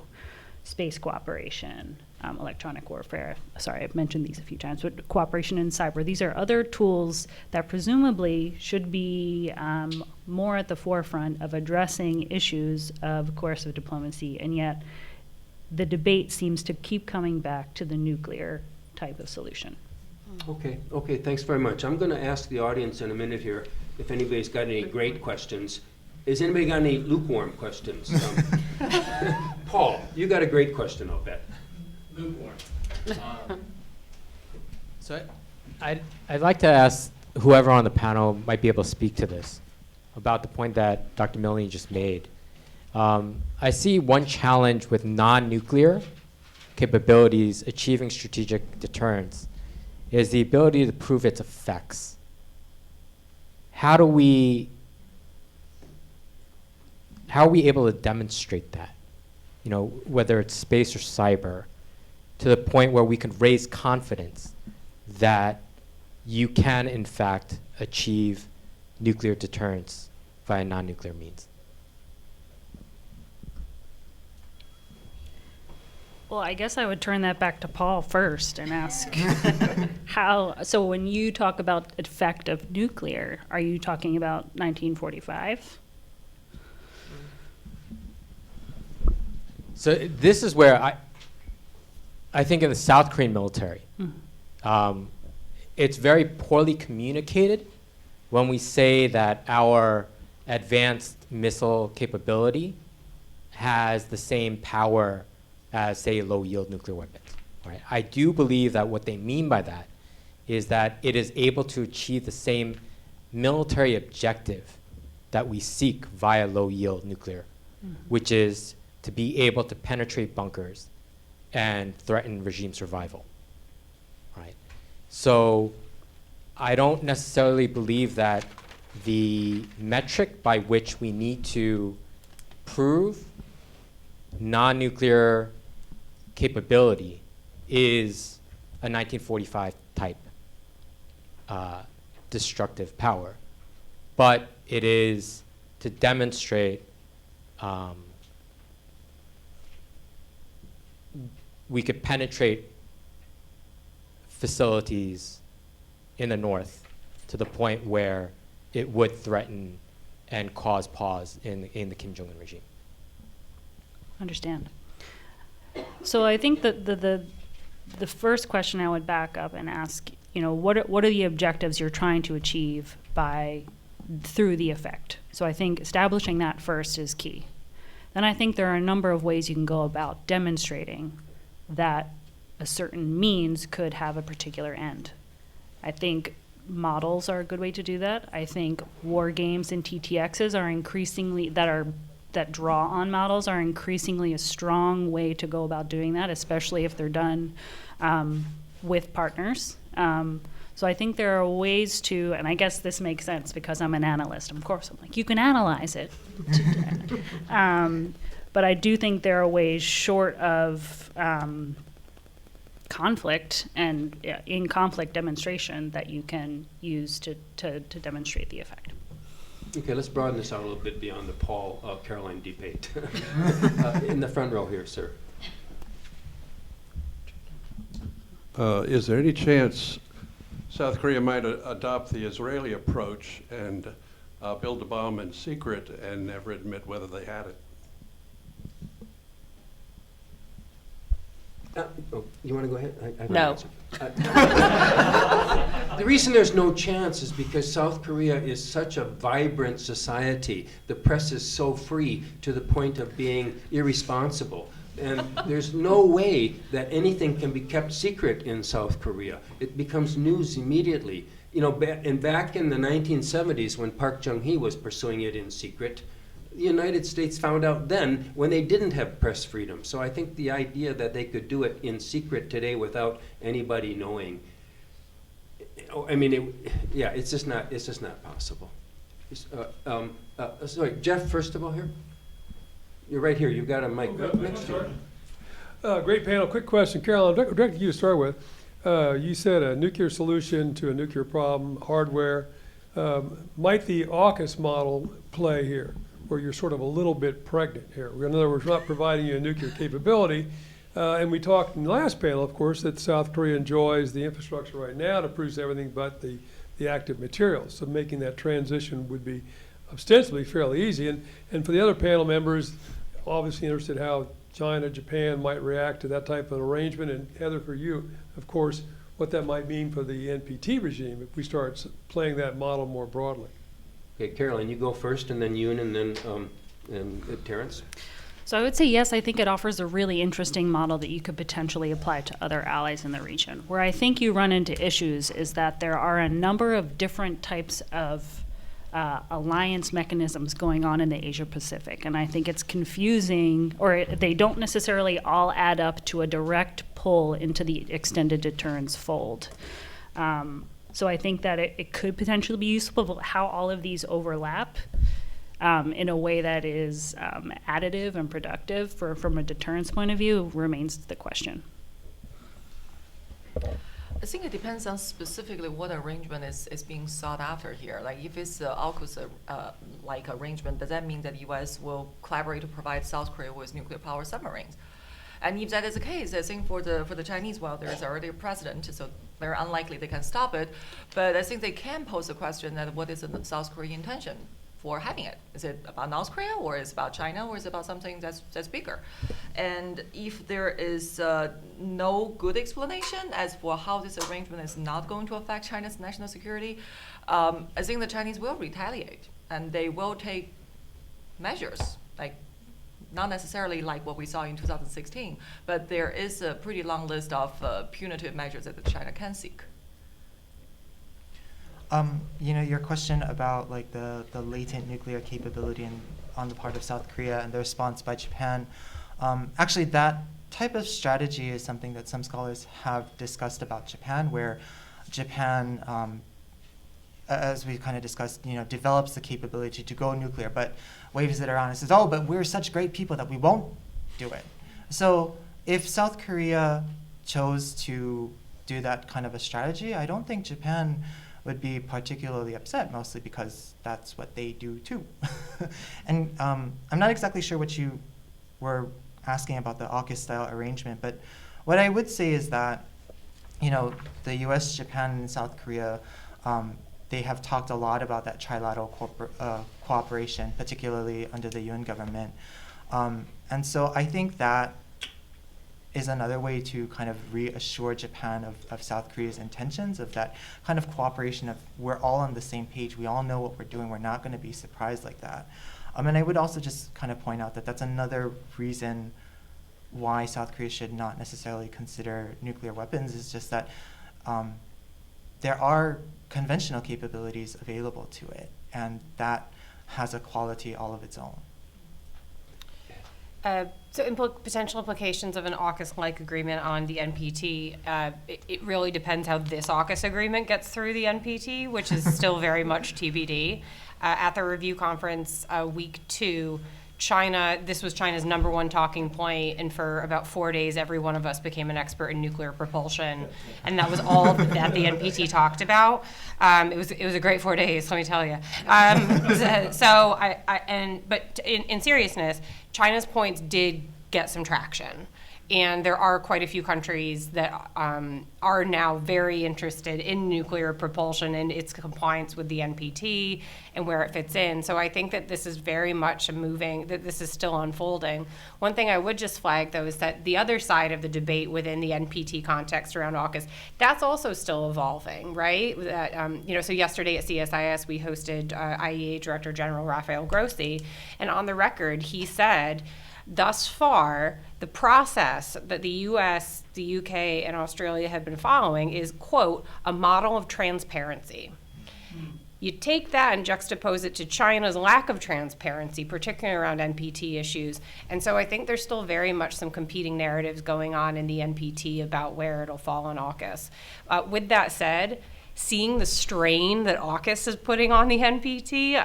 Space cooperation, electronic warfare. Sorry, I've mentioned these a few times, but cooperation in cyber. These are other tools that presumably should be more at the forefront of addressing issues of coercive diplomacy, and yet the debate seems to keep coming back to the nuclear type of solution. Okay, thanks very much. I'm going to ask the audience in a minute here if anybody's got any great questions. Has anybody got any lukewarm questions? Paul, you got a great question, I'll bet. Lukewarm. So I'd like to ask whoever on the panel might be able to speak to this about the point that Dr. Milne just made. I see one challenge with non-nuclear capabilities achieving strategic deterrence is the ability to prove its effects. How are we able to demonstrate that? You know, whether it's space or cyber, to the point where we can raise confidence that you can, in fact, achieve nuclear deterrence via non-nuclear means. Well, I guess I would turn that back to Paul first and ask how, so when you talk about effect of nuclear, are you talking about 1945? So this is where I think in the South Korean military, it's very poorly communicated when we say that our advanced missile capability has the same power as, say, low-yield nuclear weapons. Right? I do believe that what they mean by that is that it is able to achieve the same military objective that we seek via low-yield nuclear, which is to be able to penetrate bunkers and threaten regime survival. Right? So I don't necessarily believe that the metric by which we need to prove non-nuclear capability is a 1945 type destructive power, but it is to demonstrate we could penetrate facilities in the north to the point where it would threaten and cause pause in the Kim Jong-un regime. Understand. So I think that the first question I would back up and ask, you know, what are the objectives you're trying to achieve through the effect? So I think establishing that first is key. Then I think there are a number of ways you can go about demonstrating that a certain means could have a particular end. I think models are a good way to do that. I think war games and TTXs are increasingly, that draw on models are increasingly a strong way to go about doing that, especially if they're done with partners. So I think there are ways to, and I guess this makes sense because I'm an analyst. Of course, I'm like, you can analyze it. But I do think there are ways short of conflict and in conflict demonstration that you can use to demonstrate the effect. Okay, let's broaden this out a little bit beyond the Paul-Caroline debate. In the front row here, sir. Is there any chance South Korea might adopt the Israeli approach and build a bomb in secret and never admit whether they had it? You want to go ahead? I have No. an answer. The reason there's no chance is because South Korea is such a vibrant society. The press is so free to the point of being irresponsible. And there's no way that anything can be kept secret in South Korea. It becomes news immediately. You know, and back in the 1970s when Park Chung-hee was pursuing it in secret, the United States found out then when they didn't have press freedom. So I think the idea that they could do it in secret today without anybody knowing, I mean, it's just not possible. Sorry, Jeff, first of all here. You're right here. You've got a mic right next to you. Great panel. Quick question, Carolyn. Directed to you to start with. You said a nuclear solution to a nuclear problem, hardware. Might the AUKUS model play here, where you're sort of a little bit pregnant here? In other words, we're not providing you a nuclear capability. And we talked in the last panel, of course, that South Korea enjoys the infrastructure right now to produce everything but the active materials. So making that transition would be ostensibly fairly easy. And for the other panel members, obviously interested how China, Japan might react to that type of arrangement. And Heather, for you, of course, what that might mean for the NPT regime if we start playing that model more broadly. Okay, Caroline, you go first, and then Yoon, and then Terrence. So I would say yes, I think it offers a really interesting model that you could potentially apply to other allies in the region. Where I think you run into issues is that there are a number of different types of alliance mechanisms going on in the Asia Pacific. And I think it's confusing, or they don't necessarily all add up to a direct pull into the extended deterrence fold. So I think that it could potentially be useful how all of these overlap in a way that is additive and productive from a deterrence point of view remains the question. I think it depends on specifically what arrangement is being sought after here. Like if it's AUKUS like arrangement, does that mean that the U.S. will collaborate to provide South Korea with nuclear power submarines? And if that is the case, I think for the Chinese, well, there is already a precedent, so they're unlikely they can stop it. But I think they can pose the question that what is the South Korean intention for having it? Is it about North Korea, or is it about China, or is it about something that's bigger? And if there is no good explanation as for how this arrangement is not going to affect China's national security, I think the Chinese will retaliate, and they will take measures, like not necessarily like what we saw in 2016, but there is a pretty long list of punitive measures that China can seek. Your question about like the latent nuclear capability on the part of South Korea and the response by Japan, actually that type of strategy is something that some scholars have discussed about Japan, where Japan, as we kind of discussed, develops the capability to go nuclear, but waves it around and says, oh, but we're such great people that we won't do it. So if South Korea chose to do that kind of a strategy, I don't think Japan would be particularly upset, mostly because that's what they do too. And I'm not exactly sure what you were asking about the AUKUS-style arrangement, but what I would say is that, the U.S., Japan, and South Korea, they have talked a lot about that trilateral cooperation, particularly under the UN government. And so I think that is another way to kind of reassure Japan of South Korea's intentions, of that kind of cooperation of we're all on the same page, we all know what we're doing, we're not going to be surprised like that. And I would also just kind of point out that that's another reason why South Korea should not necessarily consider nuclear weapons, is just that there are conventional capabilities available to it, and that has a quality all of its own. So potential implications of an AUKUS-like agreement on the NPT, it really depends how this AUKUS agreement gets through the NPT, which is still very much TBD. At the review conference week 2, this was China's #1 talking point, and for about 4 days, every one of us became an expert in nuclear propulsion, and that was all that the NPT talked about. It was a great 4 days, let me tell you. But in seriousness, China's points did get some traction. And there are quite a few countries that are now very interested in nuclear propulsion and its compliance with the NPT and where it fits in. So I think that this is very much that this is still unfolding. One thing I would just flag, though, is that the other side of the debate within the NPT context around AUKUS, that's also still evolving, right? So yesterday at CSIS, we hosted IEA Director General Rafael Grossi, and on the record, he said, thus far, the process that the US, the UK, and Australia have been following is, quote, a model of transparency. You take that and juxtapose it to China's lack of transparency, particularly around NPT issues. And so I think there's still very much some competing narratives going on in the NPT about where it'll fall on AUKUS. With that said, seeing the strain that AUKUS is putting on the NPT,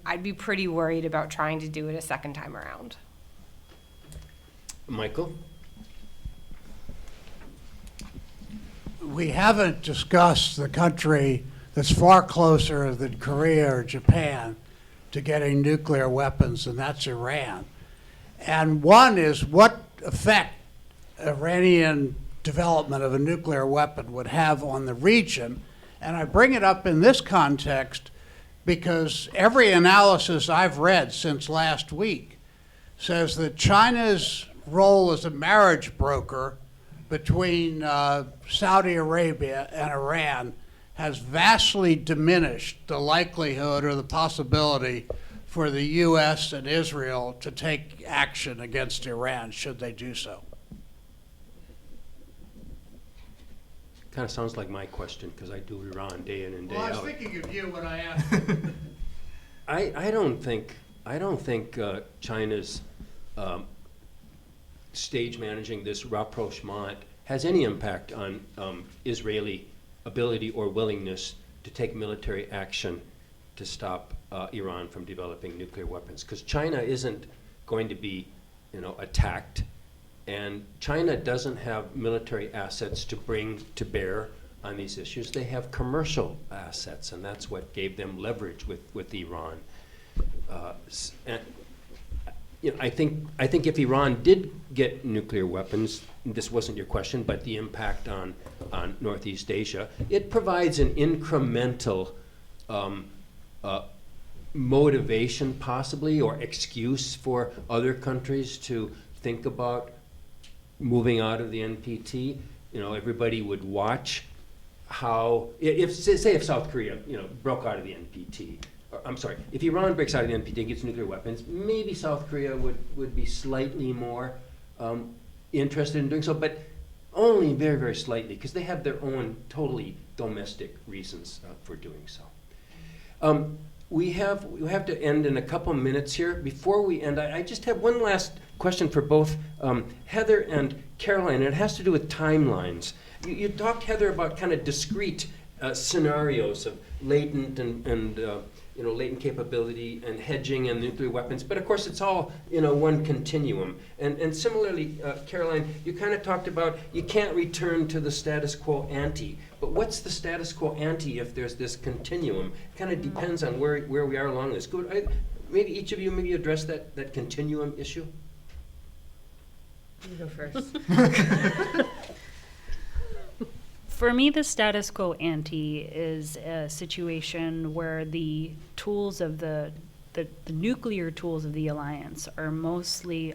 I'd be pretty worried about trying to do it a second time around. Michael? we haven't discussed the country that's far closer than Korea or Japan to getting nuclear weapons, and that's Iran. And one is what effect Iranian development of a nuclear weapon would have on the region. And I bring it up in this context because every analysis I've read since last week says that China's role as a marriage broker between Saudi Arabia and Iran has vastly diminished the likelihood or the possibility for the U.S. and Israel to take action against Iran should they do so. Kind of sounds like my question, because I do Iran day in and day out. Well, I was thinking of you when I asked. I don't think China's stage managing this rapprochement has any impact on Israeli ability or willingness to take military action to stop Iran from developing nuclear weapons. Because China isn't going to be, attacked. And China doesn't have military assets to bring to bear on these issues. They have commercial assets, and that's what gave them leverage with Iran. I think if Iran did get nuclear weapons, this wasn't your question, but the impact on Northeast Asia, it provides an incremental motivation possibly, or excuse for other countries to think about moving out of the NPT. Everybody would watch how, if South Korea, broke out of the NPT, I'm sorry, if Iran breaks out of the NPT and gets nuclear weapons, maybe South Korea would be slightly more interested in doing so, but only very, very slightly, because they have their own totally domestic reasons for doing so. We have to end in a couple minutes here. Before we end, I just have one last question for both Heather and Caroline, and it has to do with timelines. You talked, Heather, about kind of discrete scenarios of latent and latent capability and hedging and nuclear weapons, but of course it's all one continuum. And similarly, Caroline, you kind of talked about you can't return to the status quo ante, but what's the status quo ante if there's this continuum? It kind of depends on where we are along this. Maybe each of you maybe address that continuum issue? You go first. For me, the status quo ante is a situation where the tools of the nuclear tools of the alliance are mostly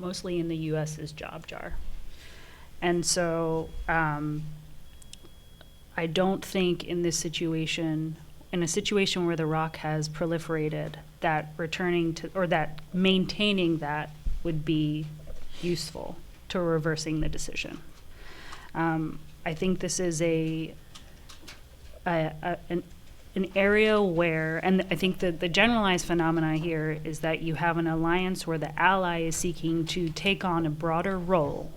mostly in the U.S.'s job jar, and so I don't think in a situation where the rock has proliferated, that returning to or that maintaining that would be useful to reversing the decision. I think this is an area where, and I think that the generalized phenomena here is that you have an alliance where the ally is seeking to take on a broader role,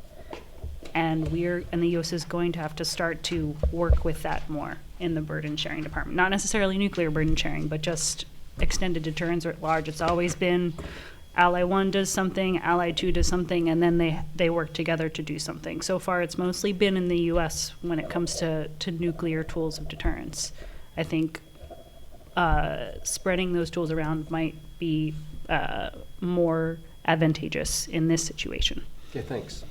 and the U.S. is going to have to start to work with that more in the burden sharing department. Not necessarily nuclear burden sharing, but just extended deterrence at large. It's always been Ally 1 does something, Ally 2 does something, and then they work together to do something. So far, it's mostly been in the U.S. when it comes to nuclear tools of deterrence. I think spreading those tools around might be more advantageous in this situation. Okay, thanks.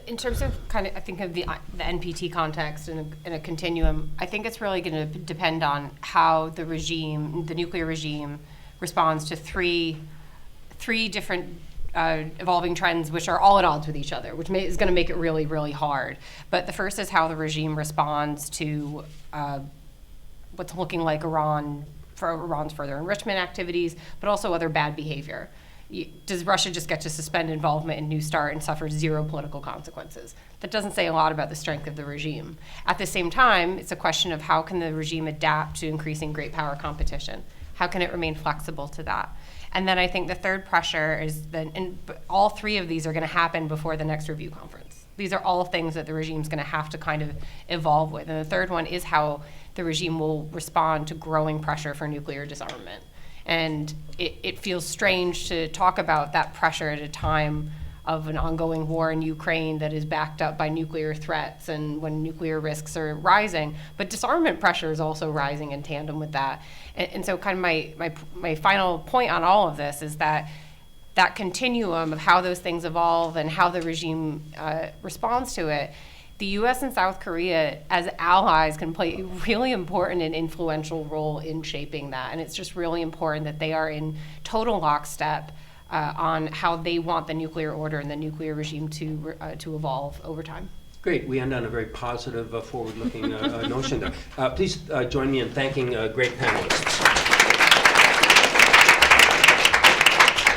In terms of I think of the NPT context and a continuum, I think it's really going to depend on how the nuclear regime, responds to three different evolving trends, which are all at odds with each other, which is going to make it really, really hard. But the first is how the regime responds to what's looking like Iran's further enrichment activities, but also other bad behavior. Does Russia just get to suspend involvement in New START and suffer zero political consequences? That doesn't say a lot about the strength of the regime. At the same time, it's a question of how can the regime adapt to increasing great power competition? How can it remain flexible to that? And then I think the third pressure is and all three of these are going to happen before the next review conference. These are all things that the regime's going to have to kind of evolve with. And the third one is how the regime will respond to growing pressure for nuclear disarmament. And it feels strange to talk about that pressure at a time of an ongoing war in Ukraine that is backed up by nuclear threats and when nuclear risks are rising, but disarmament pressure is also rising in tandem with that. And so kind of my final point on all of this is that that continuum of how those things evolve and how the regime responds to it, the U.S. and South Korea as allies can play a really important and influential role in shaping that. And it's just really important that they are in total lockstep on how they want the nuclear order and the nuclear regime to evolve over time. Great. We end on a very positive, forward-looking notion there. Please join me in thanking great panelists.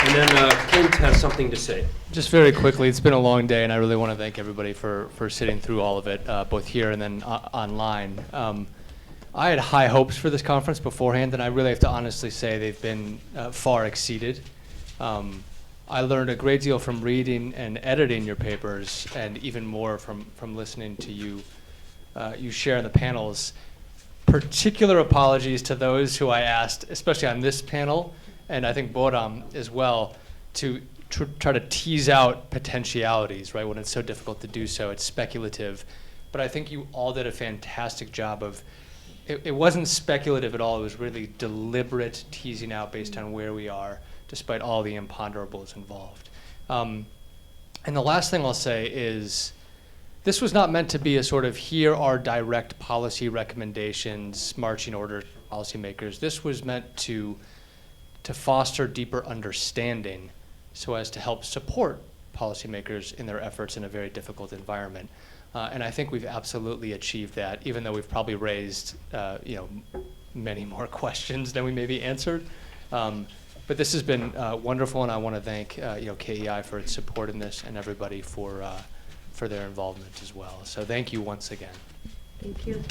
And then Clint has something to say. Just very quickly, it's been a long day, and I really want to thank everybody for sitting through all of it, both here and then online. I had high hopes for this conference beforehand, and I really have to honestly say they've been far exceeded. I learned a great deal from reading and editing your papers, and even more from listening to you share in the panels. Particular apologies to those who I asked, especially on this panel, and I think Boram as well, to try to tease out potentialities, right? When it's so difficult to do so, it's speculative. But I think you all did a fantastic job of, it wasn't speculative at all, it was really deliberate teasing out based on where we are, despite all the imponderables involved. And the last thing I'll say is, this was not meant to be a sort of, here are direct policy recommendations, marching orders for policymakers. This was meant to foster deeper understanding so as to help support policymakers in their efforts in a very difficult environment. And I think we've absolutely achieved that, even though we've probably raised many more questions than we maybe answered. But this has been wonderful, and I want to thank KEI for its support in this, and everybody for their involvement as well. So thank you once again. Thank you.